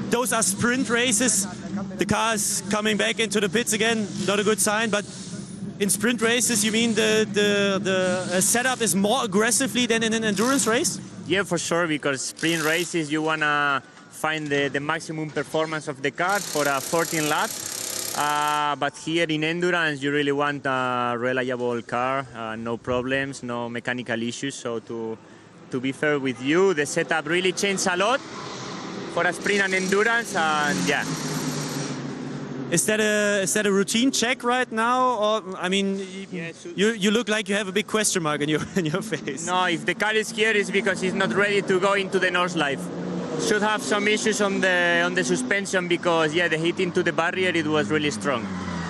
those are sprint races. The car is coming back into the pits again, not a good sign, but In sprint races, you mean the setup is more aggressively than in an endurance race? Yeah, for sure, because sprint races you want to find the maximum performance of the car for a 14 lap. But here in endurance, you really want a reliable car, no problems, no mechanical issues. So to be fair with you, the setup really changed a lot for a sprint and endurance, and yeah. Is that a routine check right now, or I mean, Yeah, you look like you have a big question mark in your face. No, if the car is here, it's because it's not ready to go into the North Life. Should have some issues on the suspension because yeah, the hit into the barrier, it was really strong.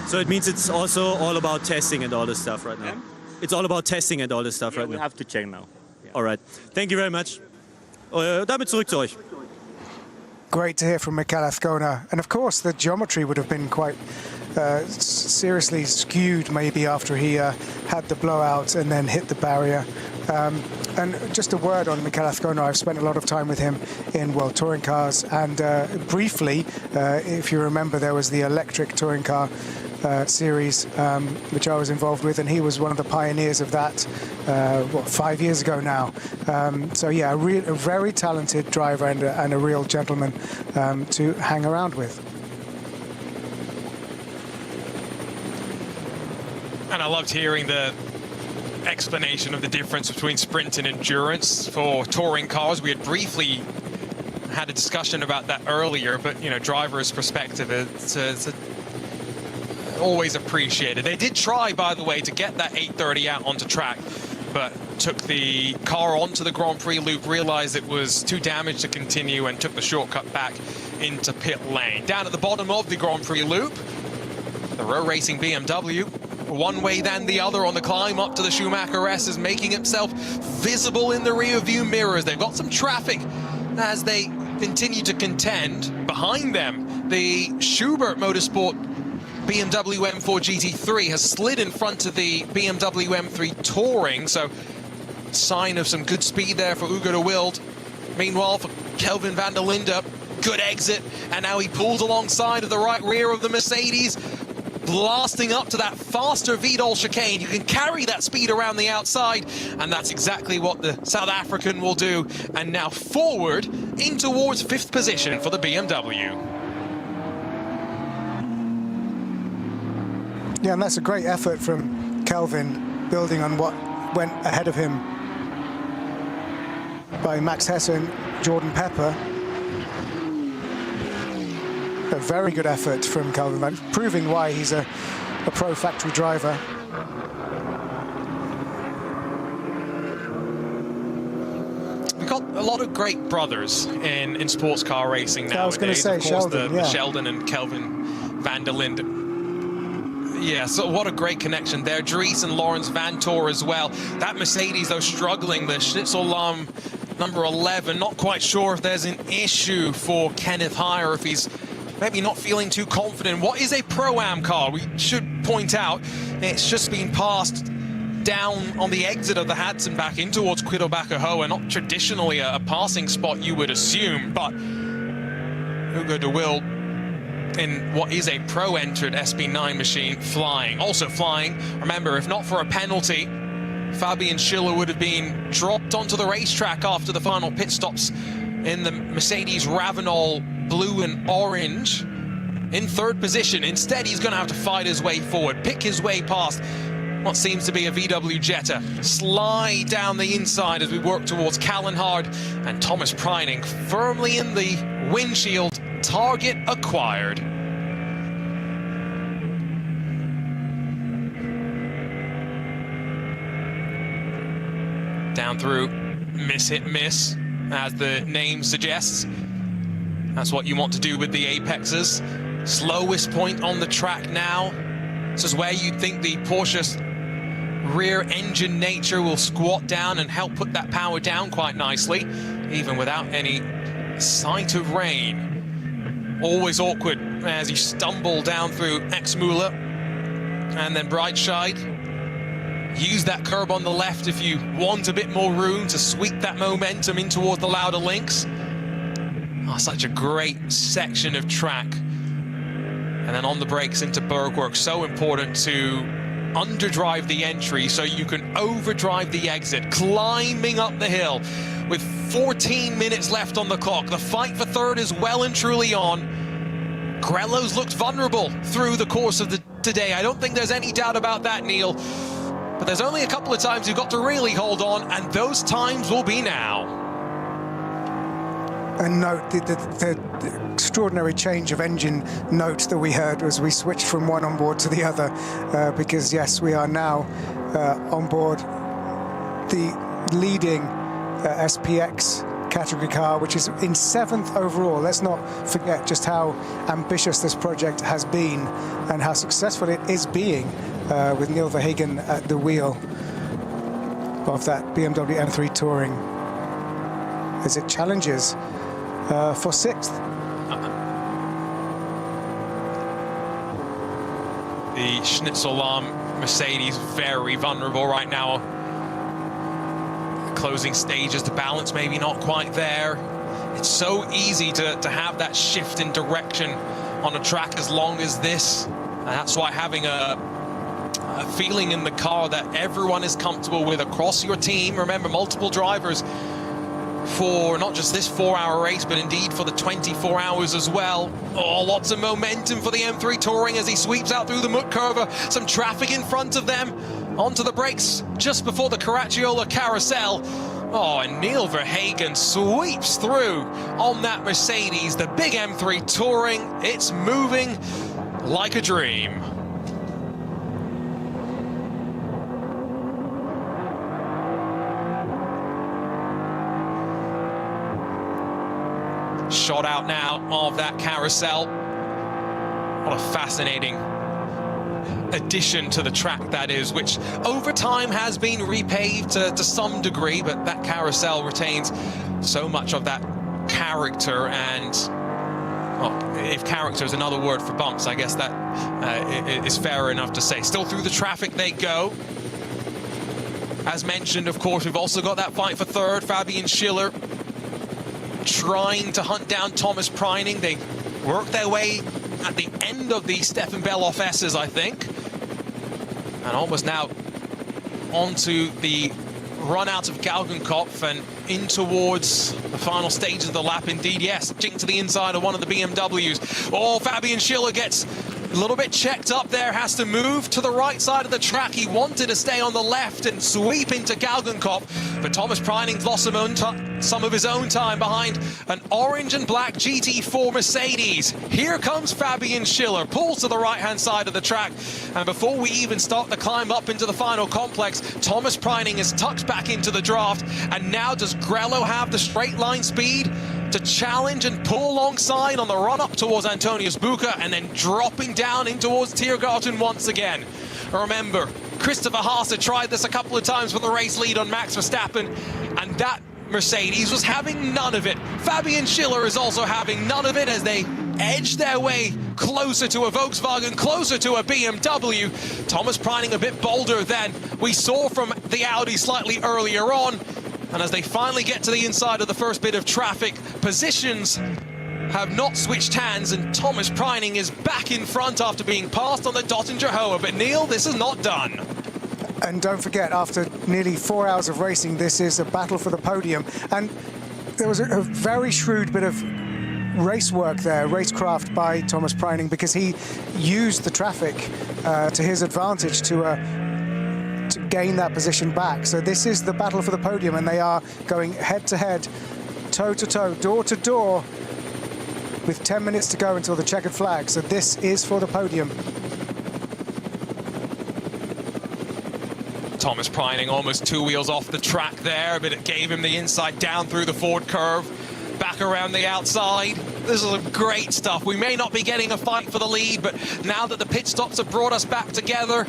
So it means it's also all about testing and all this stuff right now. Yeah? It's all about testing and all this stuff Yeah, right we now. have to check now. All right. Thank you very much. Damit zurück zu euch. Great to hear from Mikel Azcona. And of course, the geometry would have been quite seriously skewed maybe after he had the blowout and then hit the barrier. And just a word on Mikel Azcona. I've spent a lot of time with him in World Touring Cars, and briefly, if you remember, there was the electric touring car series, which I was involved with, and he was one of the pioneers of that, 5 years ago now. So yeah, a very talented driver and a real gentleman to hang around with. And I loved hearing the explanation of the difference between sprint and endurance for touring cars. We had briefly had a discussion about that earlier, but you know, driver's perspective, it's always appreciated. They did try, by the way, to get that 830 out onto track, but took the car onto the Grand Prix loop, realized it was too damaged to continue, and took the shortcut back into pit lane. Down at the bottom of the Grand Prix loop, the road racing BMW, one way then the other on the climb up to the Schumacher S, is making itself visible in the rear view mirrors. They've got some traffic as they continue to contend. Behind them, the Schubert Motorsport BMW M4 GT3 has slid in front of the BMW M3 Touring, so sign of some good speed there for Hugo de Wilde. Meanwhile, for Kelvin van der Linde, good exit, and now he pulls alongside of the right rear of the Mercedes, blasting up to that faster Vidal chicane. You can carry that speed around the outside, and that's exactly what the South African will do. And now forward in towards 5th position for the BMW. Yeah, and that's a great effort from Kelvin, building on what went ahead of him by Max Hessen, Jordan Pepper. A very good effort from Kelvin, proving why he's a pro factory driver. We've got a lot of great brothers in sports car racing nowadays. I was going to say, of course, Sheldon, the Sheldon and Kelvin van der Linde. Yeah, so what a great connection there. Dries and Lawrence Vantor as well. That Mercedes, though, struggling. The Schnitzel number 11, not quite sure if there's an issue for Kenneth Heyer, if he's maybe not feeling too confident. What is a Pro-Am car? We should point out it's just been passed down on the exit of the Hudson back in towards Quiddelbacher-Hoa, not traditionally a passing spot you would assume, but Hugo de Wilde in what is a pro-entered SB9 machine flying. Also flying, remember, if not for a penalty, Fabian Schiller would have been dropped onto the racetrack after the final pit stops in the Mercedes Ravenol blue and orange in 3rd position. Instead, he's going to have to fight his way forward, pick his way past what seems to be a VW Jetta, slide down the inside as we work towards Callenhard, and Thomas Preining firmly in the windshield. Target acquired. Down through, miss hit miss, as the name suggests. That's what you want to do with the apexes. Slowest point on the track now. This is where you'd think the Porsche's rear engine nature will squat down and help put that power down quite nicely, even without any sight of rain. Always awkward as you stumble down through Exmüller and then Breitscheid. Use that curb on the left if you want a bit more room to sweep that momentum in towards the Lauda links. Oh, such a great section of track. And then on the brakes into Bergwerk. So important to underdrive the entry so you can overdrive the exit, climbing up the hill with 14 minutes left on the clock. The fight for third is well and truly on. Grello's looked vulnerable through the course of today. I don't think there's any doubt about that, Neil. But there's only a couple of times you've got to really hold on, and those times will be now. And note the extraordinary change of engine note that we heard as we switched from one onboard to the other, because yes, we are now on board the leading SPX category car, which is in 7th overall. Let's not forget just how ambitious this project has been and how successful it is being, with Neil Verhagen at the wheel of that BMW M3 Touring as it challenges for 6th. The Schnitzel-Lahm Mercedes very vulnerable right now. The closing stages, the balance maybe not quite there. It's so easy to have that shift in direction on a track as long as this. And that's why having a feeling in the car that everyone is comfortable with across your team. Remember, multiple drivers for not just this 4-hour race, but indeed for the 24 hours as well. Oh, lots of momentum for the M3 Touring as he sweeps out through the Mut Curve. Some traffic in front of them. Onto the brakes just before the Caracciola carousel. Oh, and Neil Verhagen sweeps through on that Mercedes, the big M3 Touring. It's moving like a dream. Shot out now of that carousel. What a fascinating addition to the track that is, which over time has been repaved to some degree, but that carousel retains so much of that character. And well, if character is another word for bumps, I guess that is fair enough to say. Still through the traffic they go. As mentioned, of course, we've also got that fight for third. Fabian Schiller trying to hunt down Thomas Preining. They work their way at the end of the Stefan Belloff S's, I think. And almost now onto the run out of Galgenkopf and in towards the final stage of the lap. Indeed, yes, jink to the inside of one of the BMWs. Oh, Fabian Schiller gets a little bit checked up there, has to move to the right side of the track. He wanted to stay on the left and sweep into Galgenkopf, but Thomas Preining's lost some of his own time behind an orange and black GT4 Mercedes. Here comes Fabian Schiller, pulls to the right-hand side of the track, and before we even start the climb up into the final complex, Thomas Preining is tucked back into the draft. And now does Grello have the straight line speed to challenge and pull alongside on the run up towards Antonius Bucher, and then dropping down in towards Tiergarten once again? Remember, Christopher Haas had tried this a couple of times for the race lead on Max Verstappen, and that Mercedes was having none of it. Fabian Schiller is also having none of it as they edge their way closer to a Volkswagen, closer to a BMW. Thomas Preining a bit bolder than we saw from the Audi slightly earlier on. And as they finally get to the inside of the first bit of traffic, positions have not switched hands, and Thomas Preining is back in front after being passed on the Dottinger Hoa. But Neil, this is not done. And don't forget, after nearly 4 hours of racing, this is a battle for the podium. And there was a very shrewd bit of race work there, racecraft by Thomas Preining, because he used the traffic to his advantage to gain that position back. So this is the battle for the podium, and they are going head-to-head, toe-to-toe, door-to-door, with 10 minutes to go until the checkered flag. So this is for the podium. Thomas Preining almost 2 wheels off the track there, but it gave him the inside down through the forward curve, back around the outside. This is great stuff. We may not be getting a fight for the lead, but now that the pit stops have brought us back together,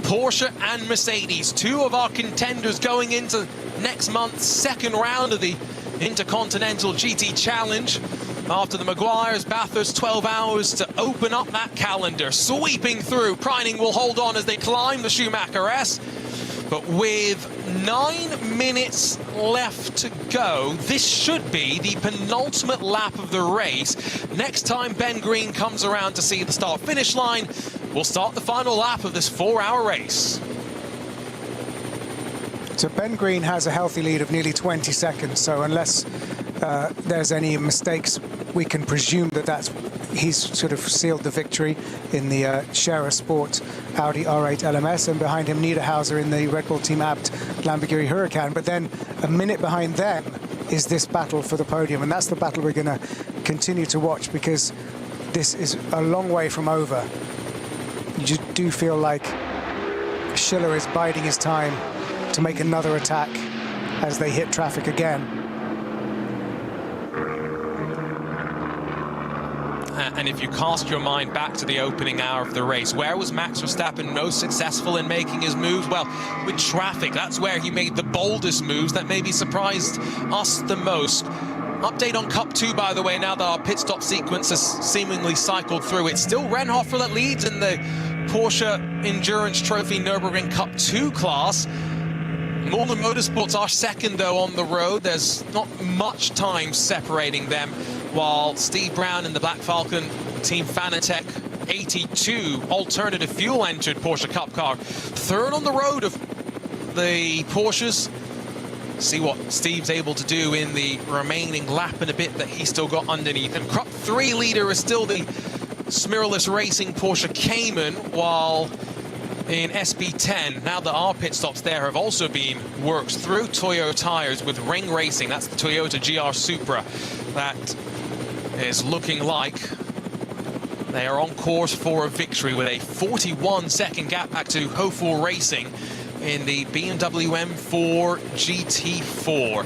Porsche and Mercedes, two of our contenders going into next month's second round of the Intercontinental GT Challenge. After the Maguires, Bathurst, 12 hours to open up that calendar. Sweeping through, Preining will hold on as they climb the Schumacher S. But with 9 minutes left to go, this should be the penultimate lap of the race. Next time Ben Green comes around to see the start-finish line, we'll we'll start the final lap of this 4-hour race. So Ben Green has a healthy lead of nearly 20 seconds. So unless there's any mistakes, we can presume that he's sort of sealed the victory in the Scherer Sport Audi R8 LMS, and behind him Niederhauser in the Red Bull Team Abt Lamborghini Huracan. But then a minute behind them is this battle for the podium, and that's the battle we're going to continue to watch, because this is a long way from over. You just do feel like Schiller is biding his time to make another attack as they hit traffic again. And if you cast your mind back to the opening hour of the race, where was Max Verstappen most successful in making his moves? Well, with traffic, that's where he made the boldest moves that maybe surprised us the most. Update on Cup 2, by the way, now that our pit stop sequence has seemingly cycled through. It's still Renhofer that leads in the Porsche Endurance Trophy Nürburgring Cup 2 class. Northern Motorsports are second, though, on the road. There's not much time separating them, while Steve Brown in the Black Falcon Team Fanatec 82 alternative fuel entered Porsche Cup car, third on the road of the Porsches. See what Steve's able to do in the remaining lap and a bit that he's still got underneath him. Cup 3 leader is still the Smirless Racing Porsche Cayman, while in SB10, now that our pit stops there have also been worked through, Toyo tires with Ring Racing. That's the Toyota GR Supra that is looking like they are on course for a victory, with a 41-second gap back to Hoful Racing in the BMW M4 GT4.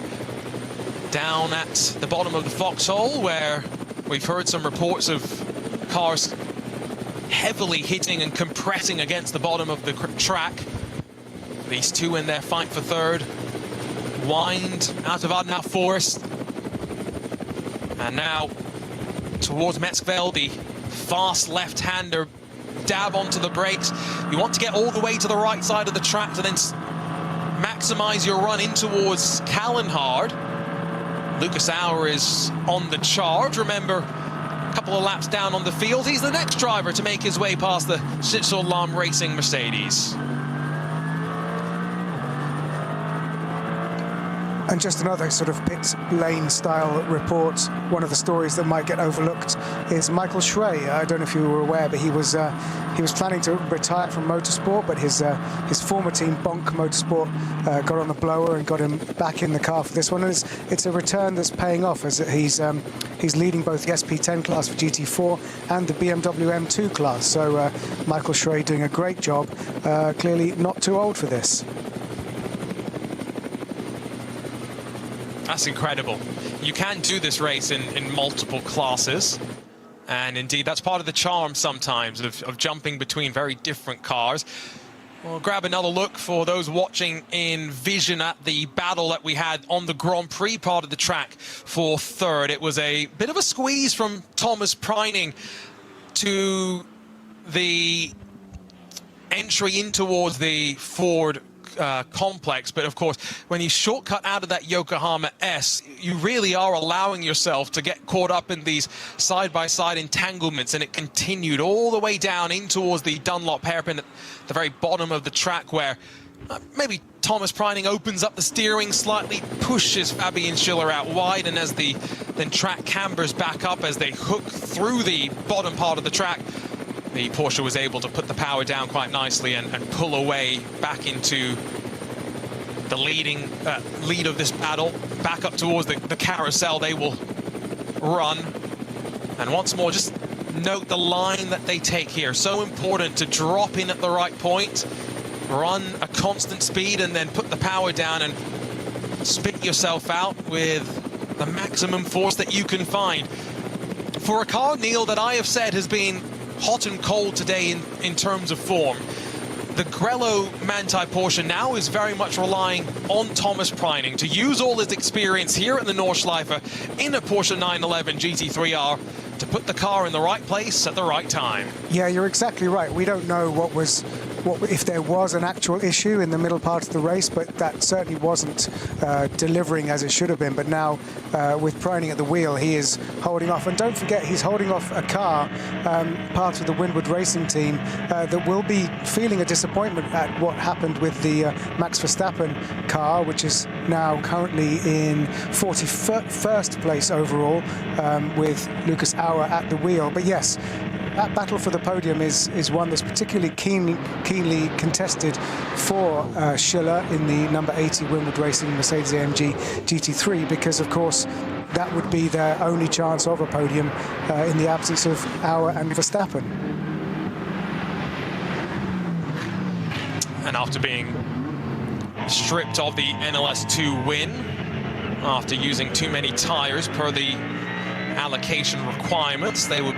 Down at the bottom of the foxhole, where we've heard some reports of cars heavily hitting and compressing against the bottom of the track. These two in their fight for third wind out of Adenauer Forest, and now towards Metzgveld, the fast left-hander dab onto the brakes. You want to get all the way to the right side of the track to then maximize your run in towards Kallenhard. Lucas Auer is on the charge. Remember, a couple of laps down on the field, he's the next driver to make his way past the Schlitzow Lam Racing Mercedes. And just another sort of pit lane style report. One of the stories that might get overlooked is Michael Schrey. I don't know if you were aware, but he was planning to retire from motorsport, but his former team, Bonk Motorsport, got on the blower and got him back in the car for this one. And it's a return that's paying off, as he's leading both the SP10 class for GT4 and the BMW M2 class. So Michael Schrey doing a great job. Clearly not too old for this. That's incredible. You can do this race in multiple classes, and indeed that's part of the charm sometimes of jumping between very different cars. We'll grab another look for those watching in vision at the battle that we had on the Grand Prix part of the track for third. It was a bit of a squeeze from Thomas Preining to the entry in towards the Ford complex, but of course when you shortcut out of that Yokohama S, you really are allowing yourself to get caught up in these side-by-side entanglements, and it continued all the way down in towards the Dunlop hairpin at the very bottom of the track, where maybe Thomas Preining opens up the steering slightly, pushes Fabian Schiller out wide, and as the track cambers back up as they hook through the bottom part of the track, the Porsche was able to put the power down quite nicely and pull away back into the lead of this battle, back up towards the carousel they will run. And once more, just note the line that they take here. So important to drop in at the right point, run a constant speed, and then put the power down and spit yourself out with the maximum force that you can find. For a car, Neil, that I have said has been hot and cold today in terms of form, the Grello Manthey Porsche now is very much relying on Thomas Preining to use all his experience here at the Nordschleife in a Porsche 911 GT3R to put the car in the right place at the right time. Yeah, you're exactly right. We don't know what was if there was an actual issue in the middle part of the race, but that certainly wasn't delivering as it should have been. But now, with Preining at the wheel, he is holding off. And don't forget, he's holding off a car, part of the Windward Racing team, that will be feeling a disappointment at what happened with the Max Verstappen car, which is now currently in 41st place overall, with Lucas Auer at the wheel. But yes, that battle for the podium is one that's particularly keenly contested for Schiller in the number 80 Windward Racing Mercedes-AMG GT3, because of course that would be their only chance of a podium in the absence of Auer and Verstappen. And after being stripped of the NLS2 win, after using too many tyres per the allocation requirements, they would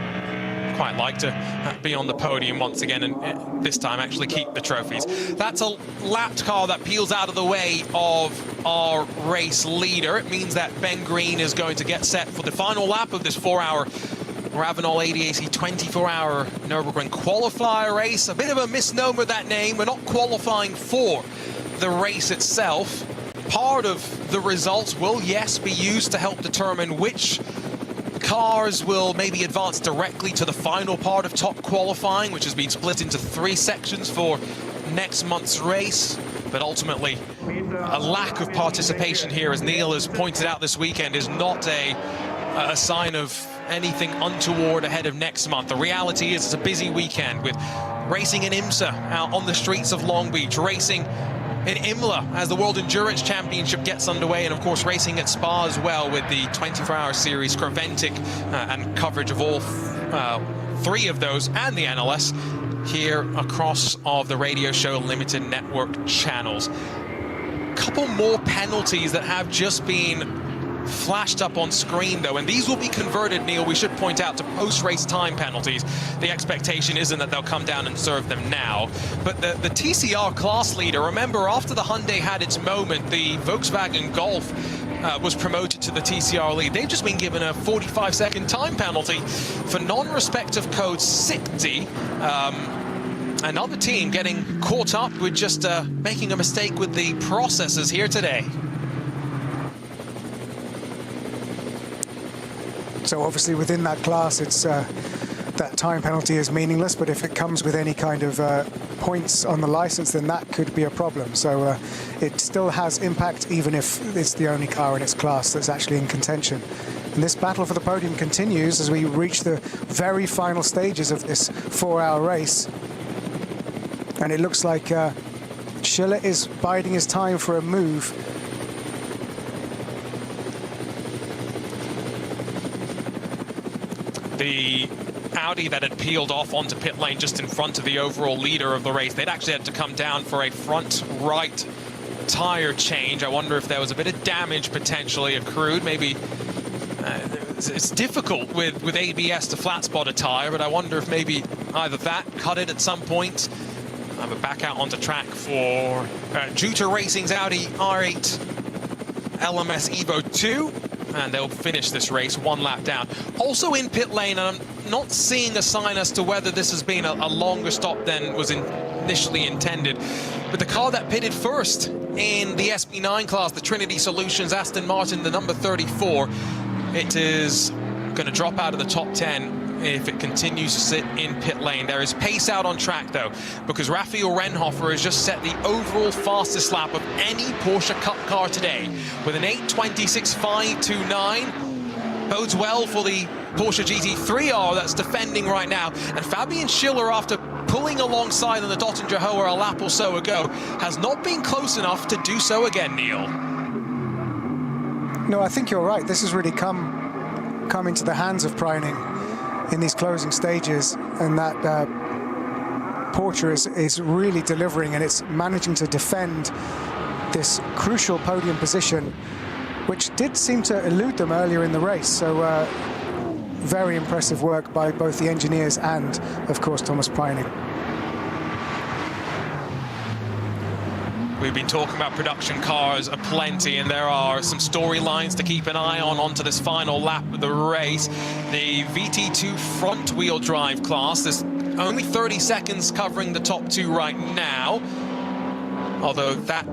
quite like to be on the podium once again, and this time actually keep the trophies. That's a lapped car that peels out of the way of our race leader. It means that Ben Green is going to get set for the final lap of this 4-hour Ravenel ADAC 24-hour Nürburgring Qualifier race. A bit of a misnomer, that name. We're not qualifying for the race itself. Part of the results will, yes, be used to help determine which cars will maybe advance directly to the final part of top qualifying, which has been split into 3 sections for next month's race. But ultimately, a lack of participation here, as Neil has pointed out this weekend, is not a sign of anything untoward ahead of next month. The reality is it's a busy weekend with racing in IMSA out on the streets of Long Beach, racing in Imola as the World Endurance Championship gets underway, and of course racing at Spa as well with the 24-hour series, Creventic, and coverage of all 3 of those and the NLS here across of the Radio Show Limited Network channels. Couple more penalties that have just been flashed up on screen though, and these will be converted, Neil, we should point out, to post-race time penalties. The expectation isn't that they'll come down and serve them now, but the TCR class leader, remember after the Hyundai had its moment, the Volkswagen Golf was promoted to the TCR lead. They've just been given a 45-second time penalty for non-respect of code 60. Another team getting caught up with just making a mistake with the processes here today. So obviously within that class, it's that time penalty is meaningless, but if it comes with any kind of points on the license, then that could be a problem. So it still has impact, even if it's the only car in its class that's actually in contention. And this battle for the podium continues as we reach the very final stages of this 4-hour race. And it looks like Schiller is biding his time for a move. The Audi that had peeled off onto pit lane just in front of the overall leader of the race, they'd actually had to come down for a front right tire change. I wonder if there was a bit of damage potentially accrued. Maybe it's difficult with ABS to flat spot a tire, but I wonder if maybe either that cut it at some point. But back out onto track for Juter Racing's Audi R8 LMS Evo 2. And they'll finish this race 1 lap down. Also in pit lane, and I'm not seeing a sign as to whether this has been a longer stop than was initially intended, but the car that pitted first in the SB9 class, the Trinity Solutions Aston Martin, the number 34, it is going to drop out of the top 10 if it continues to sit in pit lane. There is pace out on track though, because Raphael Renhofer has just set the overall fastest lap of any Porsche Cup car today with an 8:26.529. Bodes well for the Porsche GT3R that's defending right now. And Fabian Schiller, after pulling alongside on the Dottinger Hoher a lap or so ago, has not been close enough to do so again, Neil. No, I think you're right. This has really come into the hands of Preining in these closing stages, and that Porsche is really delivering, and it's managing to defend this crucial podium position, which did seem to elude them earlier in the race. So very impressive work by both the engineers and, of course, Thomas Preining. We've been talking about production cars aplenty, and there are some storylines to keep an eye on onto this final lap of the race. The VT2 front-wheel drive class, this only 30 seconds covering the top two right now, although that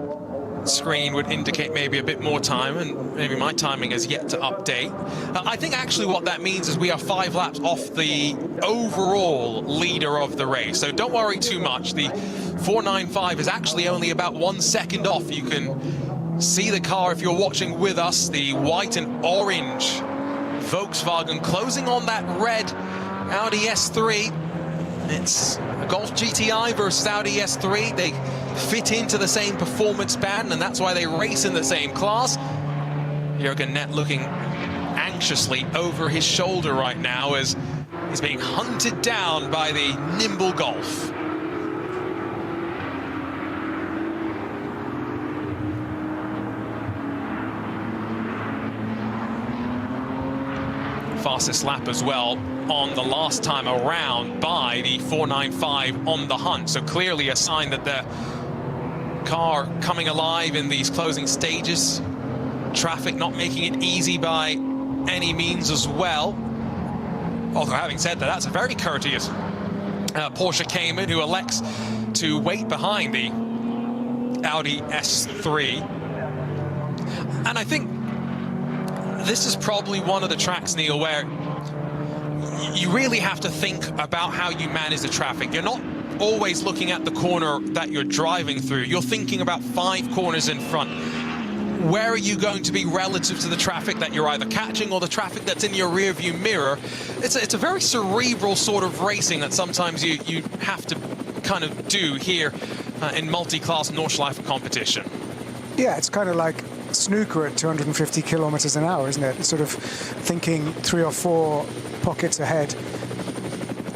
screen would indicate maybe a bit more time, and maybe my timing is yet to update. I think actually what that means is we are 5 laps off the overall leader of the race, so don't worry too much. The 495 is actually only about 1 second off. You can see the car if you're watching with us, the white and orange Volkswagen closing on that red Audi S3. It's a Golf GTI versus Audi S3. They fit into the same performance band, and that's why they race in the same class. Jürgen Nett looking anxiously over his shoulder right now as he's being hunted down by the nimble Golf. Fastest lap as well on the last time around by the 495 on the hunt, so clearly a sign that the car coming alive in these closing stages. Traffic not making it easy by any means as well. Although having said that, that's a very courteous Porsche Cayman who elects to wait behind the Audi S3. And I think this is probably one of the tracks, Neil, where you really have to think about how you manage the traffic. You're not always looking at the corner that you're driving through. You're thinking about 5 corners in front. Where are you going to be relative to the traffic that you're either catching or the traffic that's in your rear view mirror? It's a very cerebral sort of racing that sometimes you have to kind of do here in multi-class Nordschleife competition. Yeah, it's kind of like snooker at 250 kilometers an hour, isn't it? It's sort of thinking 3 or 4 pockets ahead,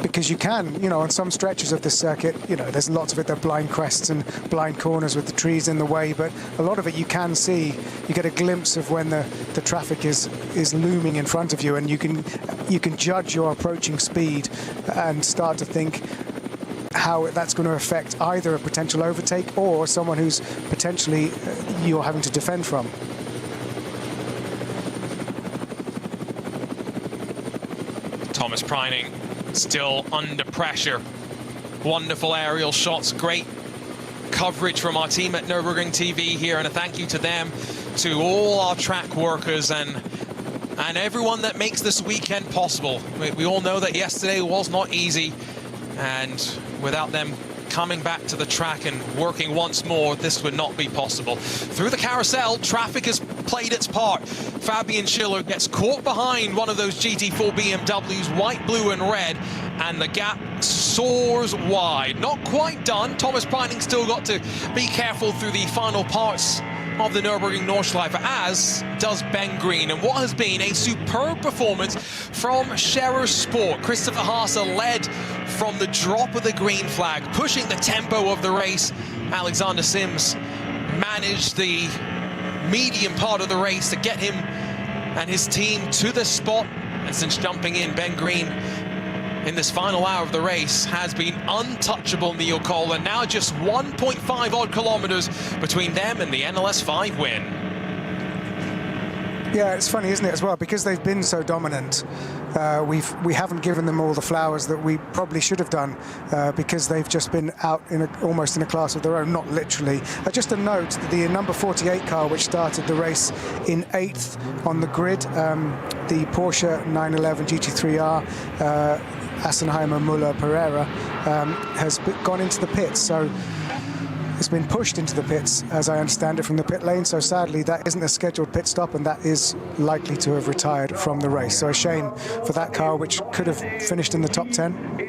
because you can, you know, on some stretches of the circuit, you know, there's lots of it, there are blind crests and blind corners with the trees in the way, but a lot of it you can see, you get a glimpse of when the traffic is looming in front of you, and you can judge your approaching speed and start to think how that's going to affect either a potential overtake or someone who's potentially you're having to defend from. Thomas Preining still under pressure. Wonderful aerial shots, great coverage from our team at Nürburgring TV here, and a thank you to them, to all our track workers and everyone that makes this weekend possible. We all know that yesterday was not easy, and without them coming back to the track and working once more, this would not be possible. Through the carousel, traffic has played its part. Fabian Schiller gets caught behind one of those GT4 BMWs, white, blue and red, and the gap soars wide. Not quite done. Thomas Preining still got to be careful through the final parts of the Nürburgring Nordschleife, as does Ben Green. And what has been a superb performance from Scherer Sport. Christopher Haase led from the drop of the green flag, pushing the tempo of the race. Alexander Sims managed the medium part of the race to get him and his team to the spot. And since jumping in, Ben Green in this final hour of the race has been untouchable, Neil Cole, and now just 1.5 odd kilometers between them and the NLS 5 win. Yeah, it's funny, isn't it, as well, because they've been so dominant. We haven't given them all the flowers that we probably should have done, because they've just been out almost in a class of their own, not literally. Just a note, the number 48 car, which started the race in 8th on the grid, the Porsche 911 GT3R, Assenheimer Muller Pereira, has gone into the pits. So it's been pushed into the pits, as I understand it, from the pit lane. So sadly, that isn't a scheduled pit stop, and that is likely to have retired from the race. So a shame for that car, which could have finished in the top 10.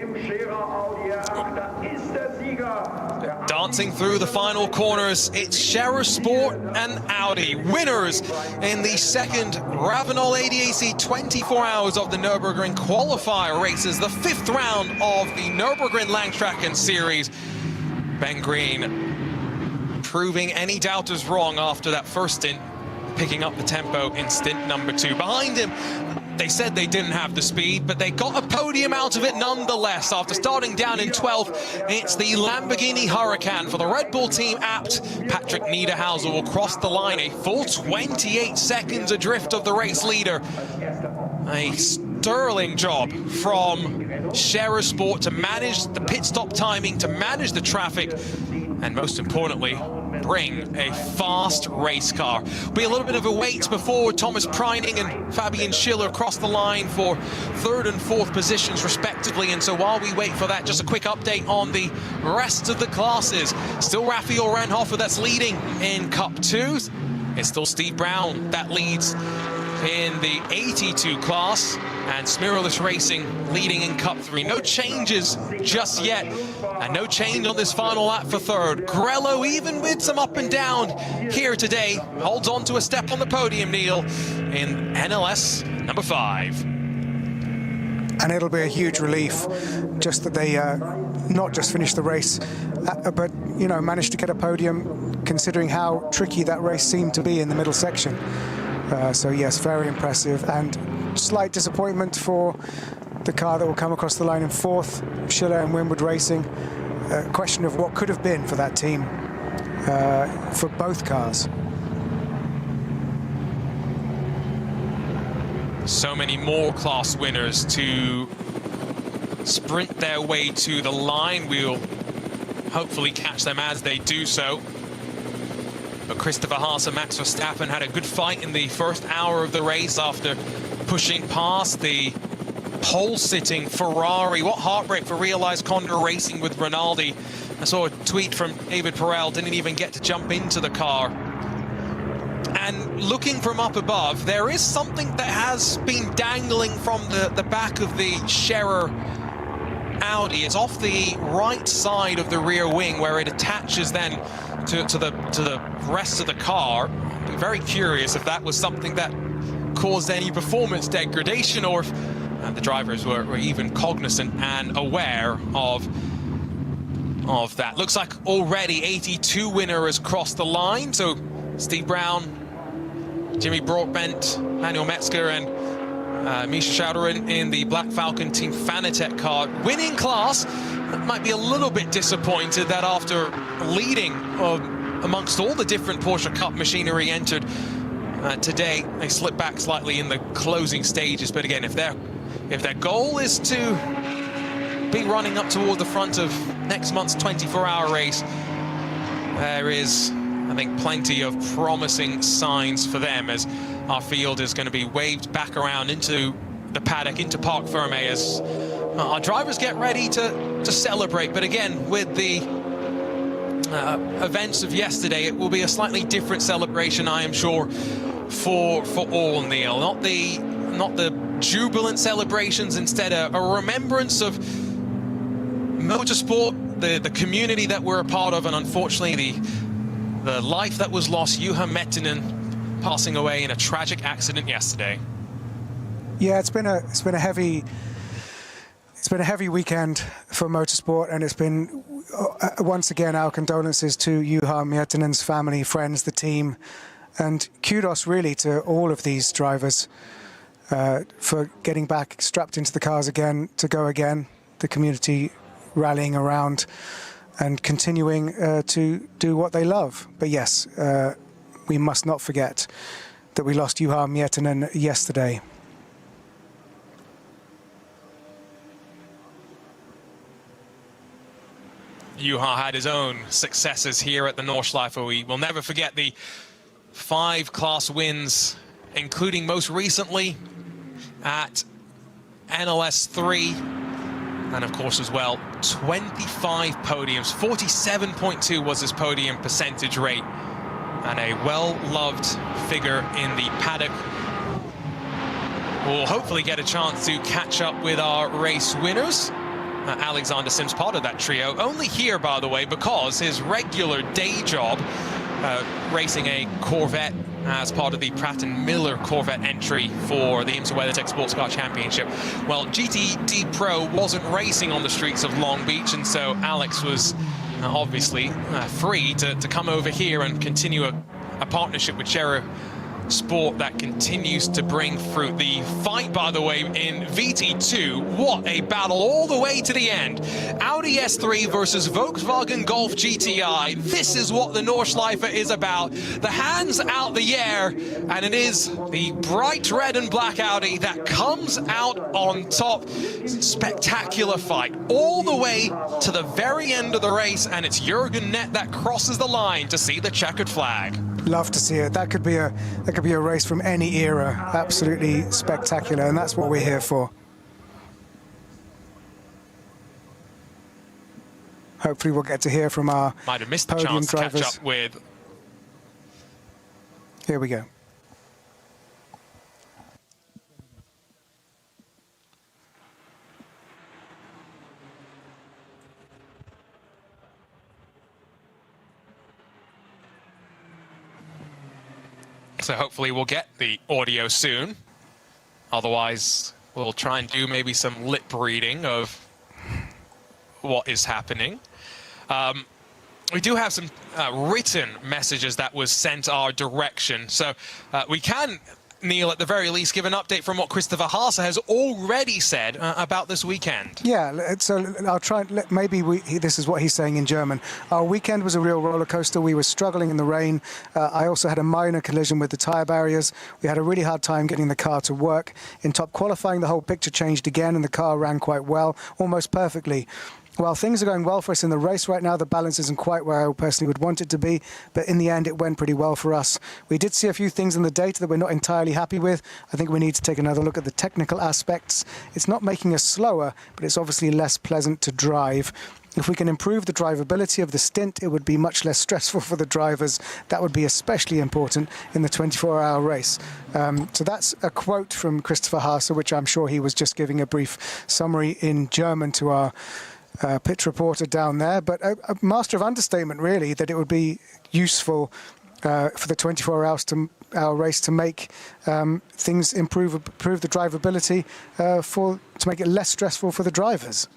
Dancing through the final corners, it's Scherer Sport and Audi, winners in the second Ravenol ADAC 24 hours of the Nürburgring qualifier races, the 5th round of the Nürburgring Langstrecken series. Ben Green proving any doubters wrong after that first stint, picking up the tempo in stint number 2. Behind him, they said they didn't have the speed, but they got a podium out of it nonetheless. After starting down in 12th, it's the Lamborghini Huracan for the Red Bull team apt. Patrick Niederhauser will cross the line, a full 28 seconds adrift of the race leader. A sterling job from Scherer Sport to manage the pit stop timing, to manage the traffic, and most importantly, bring a fast race car. Be a little bit of a wait before Thomas Preining and Fabian Schiller cross the line for 3rd and 4th positions respectively, and so while we wait for that, just a quick update on the rest of the classes. Still Raphael Ranhofer that's leading in Cup 2. It's still Steve Brown that leads in the 82 class, and Smiralist Racing leading in Cup 3. No changes just yet, and no change on this final lap for 3rd. Grello, even with some up and down here today, holds on to a step on the podium, Neil, in NLS number 5. And it'll be a huge relief just that they not just finished the race, but, you know, managed to get a podium, considering how tricky that race seemed to be in the middle section. So yes, very impressive, and slight disappointment for the car that will come across the line in 4th, Schiller and Winwood Racing. A question of what could have been for that team, for both cars. So many more class winners to sprint their way to the line. We'll hopefully catch them as they do so. But Christopher Haas and Max Verstappen had a good fight in the first hour of the race after pushing past the pole-sitting Ferrari. What heartbreak for Realized Condor Racing with Rinaldi. I saw a tweet from David Perel, didn't even get to jump into the car. And looking from up above, there is something that has been dangling from the back of the Scherer Audi. It's off the right side of the rear wing where it attaches then to the rest of the car. I'm very curious if that was something that caused any performance degradation, or if the drivers were even cognizant and aware of that. Looks like already 82 winner has crossed the line. So Steve Brown, Jimmy Broadbent, Manuel Metzger, and Misha Schauder in the Black Falcon Team Fanatec car. Winning class. Might be a little bit disappointed that after leading amongst all the different Porsche Cup machinery entered today, they slipped back slightly in the closing stages. But again, if their goal is to be running up toward the front of next month's 24-hour race, there is, I think, plenty of promising signs for them, as our field is going to be waved back around into the paddock, into Parc Fermé, as our drivers get ready to celebrate. But again, with the events of yesterday, it will be a slightly different celebration, I am sure, for all, Neil. Not the jubilant celebrations, instead a remembrance of motorsport, the community that we're a part of, and unfortunately the life that was lost. Juha Mettinen passing away in a tragic accident yesterday. Yeah, it's been a heavy weekend for motorsport, and it's been once again our condolences to Juha Miettinen's family, friends, the team, and kudos really to all of these drivers for getting back strapped into the cars again to go again. The community rallying around and continuing to do what they love. But yes, we must not forget that we lost Juha Miettinen yesterday. Juha had his own successes here at the Nordschleife. We will never forget the 5 class wins, including most recently at NLS 3, and of course as well 25 podiums. 47.2 was his podium percentage rate, and a well-loved figure in the paddock. We'll hopefully get a chance to catch up with our race winners. Alexander Sims, part of that trio, only here, by the way, because his regular day job, racing a Corvette as part of the Pratt & Miller Corvette entry for the IMSA WeatherTech Sports Car Championship. Well, GTD Pro wasn't racing on the streets of Long Beach, and so Alex was obviously free to come over here and continue a partnership with Scherer sport that continues to bring fruit. The fight, by the way, in VT2, what a battle all the way to the end. Audi S3 versus Volkswagen Golf GTI. This is what the Nordschleife is about. The hands out the air, and it is the bright red and black Audi that comes out on top. Spectacular fight all the way to the very end of the race, and it's Jürgen Nett that crosses the line to see the checkered flag. Love to see it. That could be a race from any era. Absolutely spectacular, and that's what we're here for. Hopefully we'll get to hear from our might have missed the podium chance to drivers. catch up with. Here we go. So hopefully we'll get the audio soon. Otherwise, we'll try and do maybe some lip reading of what is happening. We do have some written messages that was sent our direction. So we can, Neil, at the very least, give an update from what Christopher Haase has already said about this weekend. Yeah, so I'll try. Maybe this is what he's saying in German. Our weekend was a real roller coaster. We were struggling in the rain. I also had a minor collision with the tyre barriers. We had a really hard time getting the car to work. In top qualifying, the whole picture changed again, and the car ran quite well, almost perfectly. While things are going well for us in the race right now, the balance isn't quite where I personally would want it to be, but in the end it went pretty well for us. We did see a few things in the data that we're not entirely happy with. I think we need to take another look at the technical aspects. It's not making us slower, but it's obviously less pleasant to drive. If we can improve the drivability of the stint, it would be much less stressful for the drivers. That would be especially important in the 24-hour race. So that's a quote from Christopher Haase, which I'm sure he was just giving a brief summary in German to our pitch reporter down there, but a master of understatement, really, that it would be useful for the 24-hour race to make things improve the drivability to make it less stressful for the drivers.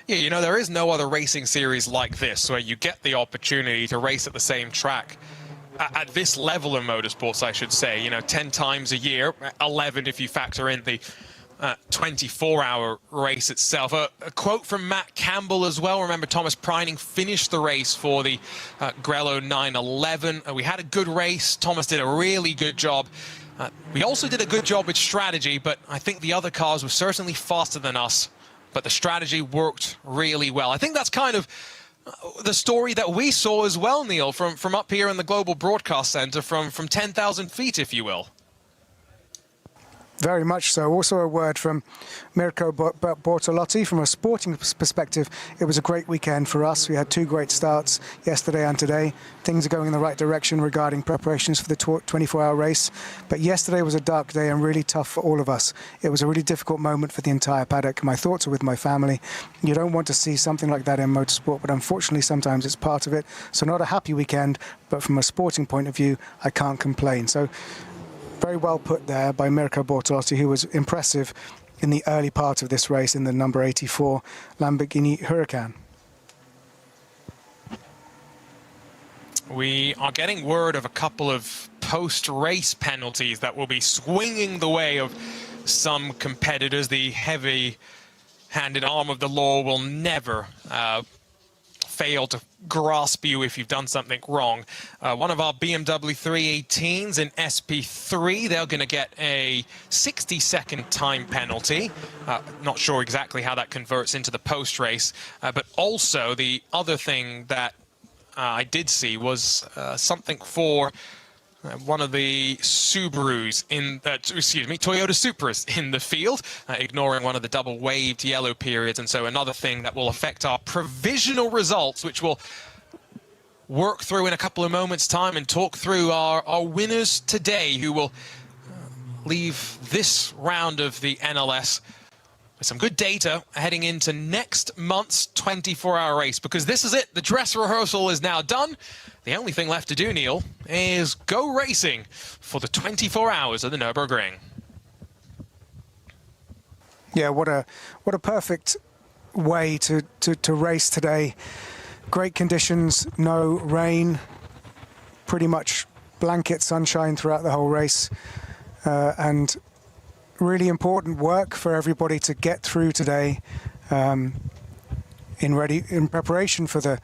Yeah, you know, there is no other racing series like this where you get the opportunity to race at the same track at this level of motorsports, I should say. You know, 10 times a year, 11 if you factor in the 24-hour race itself. A quote from Matt Campbell as well. Remember, Thomas Preining finished the race for the Grello 911. We had a good race. Thomas did a really good job. We also did a good job with strategy, but I think the other cars were certainly faster than us, but the strategy worked really well. I think that's kind of the story that we saw as well, Neil, from up here in the Global Broadcast Center, from 10,000 feet, if you will. Very much so. Also a word from Mirko Bortolotti. From a sporting perspective, it was a great weekend for us. We had two great starts yesterday and today. Things are going in the right direction regarding preparations for the 24-hour race. But yesterday was a dark day and really tough for all of us. It was a really difficult moment for the entire paddock. My thoughts are with my family. You don't want to see something like that in motorsport, but unfortunately sometimes it's part of it. So not a happy weekend, but from a sporting point of view, I can't complain. So very well put there by Mirko Bortolotti, who was impressive in the early part of this race in the number 84 Lamborghini Huracan. We are getting word of a couple of post-race penalties that will be swinging the way of some competitors. The heavy-handed arm of the law will never fail to grasp you if you've done something wrong. One of our BMW 318s in SP3, they're going to get a 60-second time penalty. Not sure exactly how that converts into the post-race, but also the other thing that I did see was something for one of the Subarus Toyota Supras in the field, ignoring one of the double waved yellow periods. And so another thing that will affect our provisional results, which we'll work through in a couple of moments' time and talk through our winners today, who will leave this round of the NLS with some good data heading into next month's 24-hour race, because this is it. The dress rehearsal is now done. The only thing left to do, Neil, is go racing for the 24 hours of the Nürburgring. Yeah, what a perfect way to race today. Great conditions, no rain, pretty much blanket sunshine throughout the whole race, and really important work for everybody to get through today in preparation for the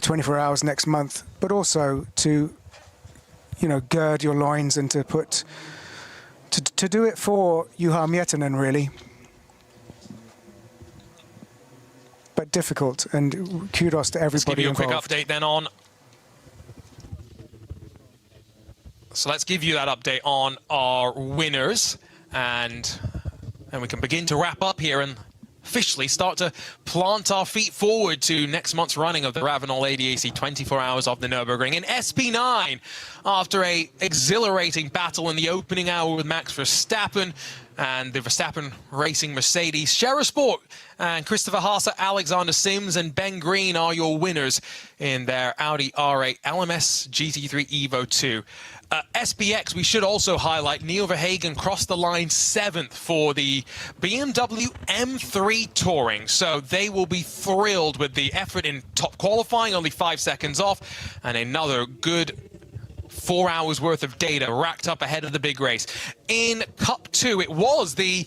24 hours next month, but also to, you know, gird your loins and to do it for Juha Miettinen, really. But difficult, and kudos to everybody involved. Let's give you a quick update then on... So let's give you that update on our winners, and we can begin to wrap up here and officially start to plant our feet forward to next month's running of the Ravenel ADAC 24 Hours of the Nürburgring. In SP9, after a exhilarating battle in the opening hour with Max Verstappen and the Verstappen Racing Mercedes, Shera Sport and Christopher Haase, Alexander Sims and Ben Green are your winners in their Audi R8 LMS GT3 Evo 2. SPX, we should also highlight, Neil Verhagen crossed the line 7th for the BMW M3 Touring. So they will be thrilled with the effort in top qualifying, only 5 seconds off, and another good 4 hours worth of data racked up ahead of the big race. In Cup 2, it was the,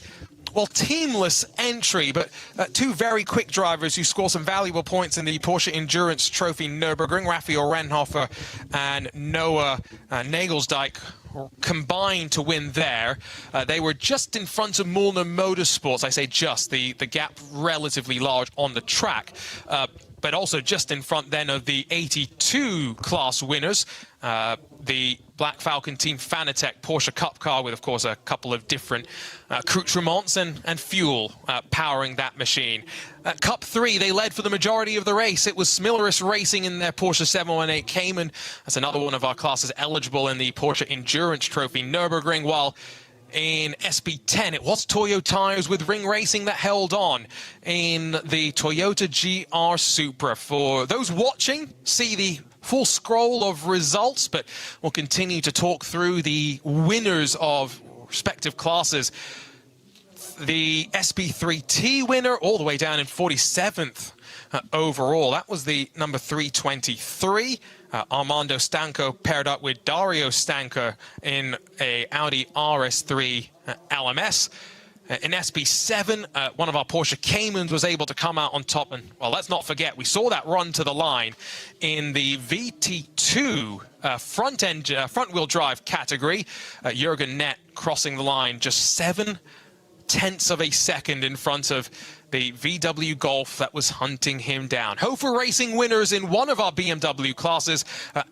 well, teamless entry, but two very quick drivers who score some valuable points in the Porsche Endurance Trophy Nürburgring, Raphael Renhofer and Noah Nagelsdijk, combined to win there. They were just in front of Mullner Motorsports. I say just, the gap relatively large on the track, but also just in front then of the 82 class winners, the Black Falcon Team Fanatec Porsche Cup car with, of course, a couple of different accoutrements and fuel powering that machine. Cup 3, they led for the majority of the race. It was Smilleris Racing in their Porsche 718 Cayman. That's another one of our classes eligible in the Porsche Endurance Trophy Nürburgring, while in SP10, it was Toyo Tires with Ring Racing that held on in the Toyota GR Supra. For those watching, see the full scroll of results, but we'll continue to talk through the winners of respective classes. The SP3T winner, all the way down in 47th overall. That was the number 323. Armando Stanco paired up with Dario Stanco in a Audi RS3 LMS. In SP7, one of our Porsche Caymans was able to come out on top. And, well, let's not forget, we saw that run to the line in the VT2 front-wheel drive category. Jürgen Nett crossing the line just 0.7 of a second in front of the VW Golf that was hunting him down. Hofer Racing winners in one of our BMW classes.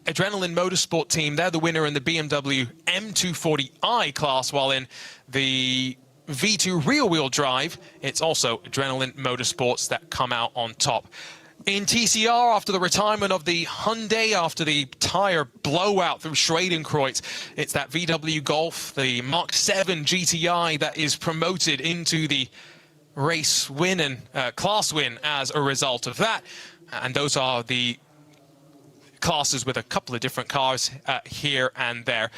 Adrenaline Motorsport team, they're the winner in the BMW M240i class, while in the V2 rear-wheel drive, it's also Adrenaline Motorsports that come out on top. In TCR, after the retirement of the Hyundai, after the tire blowout through Schradenkreuz, it's that VW Golf, the Mark 7 GTI, that is promoted into the race win and class win as a result of that. And those are the classes with a couple of different cars here and there.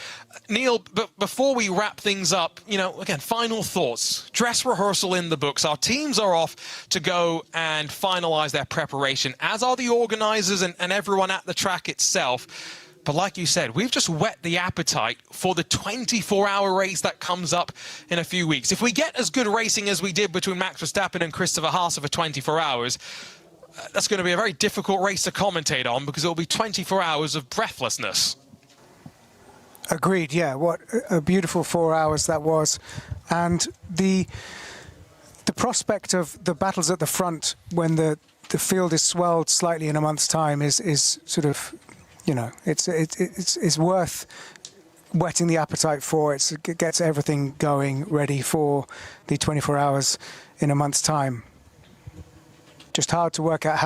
Neil, but before we wrap things up, you know, again, final thoughts. Dress rehearsal in the books. Our teams are off to go and finalize their preparation, as are the organizers and everyone at the track itself. But like you said, we've just whet the appetite for the 24-hour race that comes up in a few weeks. If we get as good racing as we did between Max Verstappen and Christopher Haase for 24 hours, that's going to be a very difficult race to commentate on, because it'll be 24 hours of breathlessness. Agreed, yeah. What a beautiful 4 hours that was. And the prospect of the battles at the front when the field is swelled slightly in a month's time is sort of, you know, it's worth whetting the appetite for. It gets everything going ready for the 24 hours in a month's time. Just hard to work out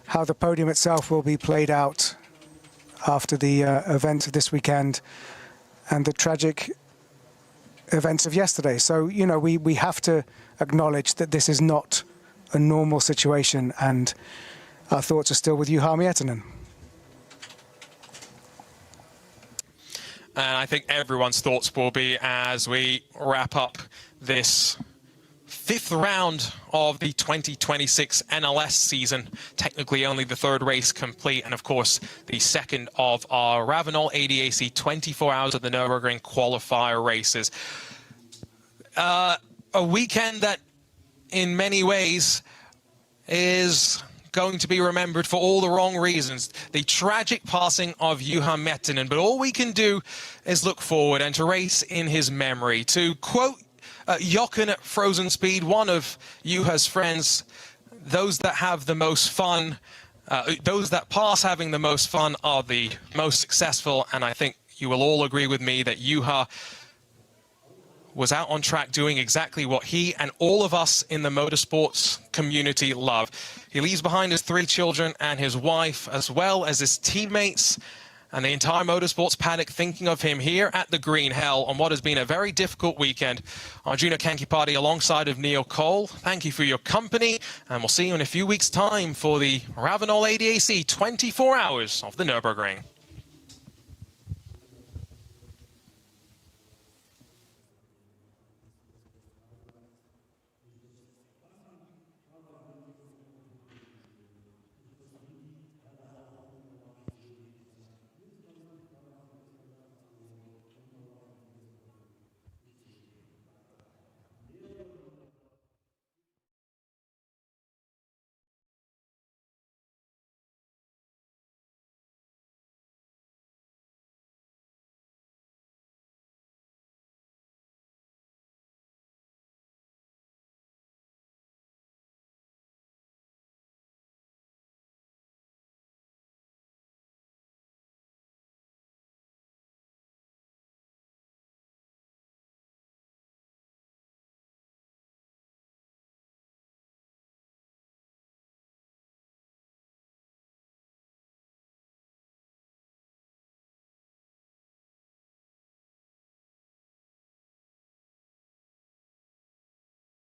how the podium itself will be played out after the events of this weekend and the tragic events of yesterday. So, you know, we have to acknowledge that this is not a normal situation, and our thoughts are still with Juha Miettinen. And I think everyone's thoughts will be as we wrap up this fifth round of the 2026 NLS season. Technically only the third race complete, and of course the second of our Ravenel ADAC 24 hours of the Nürburgring qualifier races. A weekend that in many ways is going to be remembered for all the wrong reasons. The tragic passing of Juha Mettinen, but all we can do is look forward and to race in his memory. To quote Jochen at Frozen Speed, one of Juha's friends, those that have the most fun, those that pass having the most fun are the most successful, and I think you will all agree with me that Juha was out on track doing exactly what he and all of us in the motorsports community love. He leaves behind his 3 children and his wife, as well as his teammates and the entire motorsports paddock thinking of him here at the Green Hell on what has been a very difficult weekend. Arjuna Kankipati alongside of Neil Cole, thank you for your company, and we'll see you in a few weeks' time for the Ravenel ADAC 24 hours of the Nürburgring.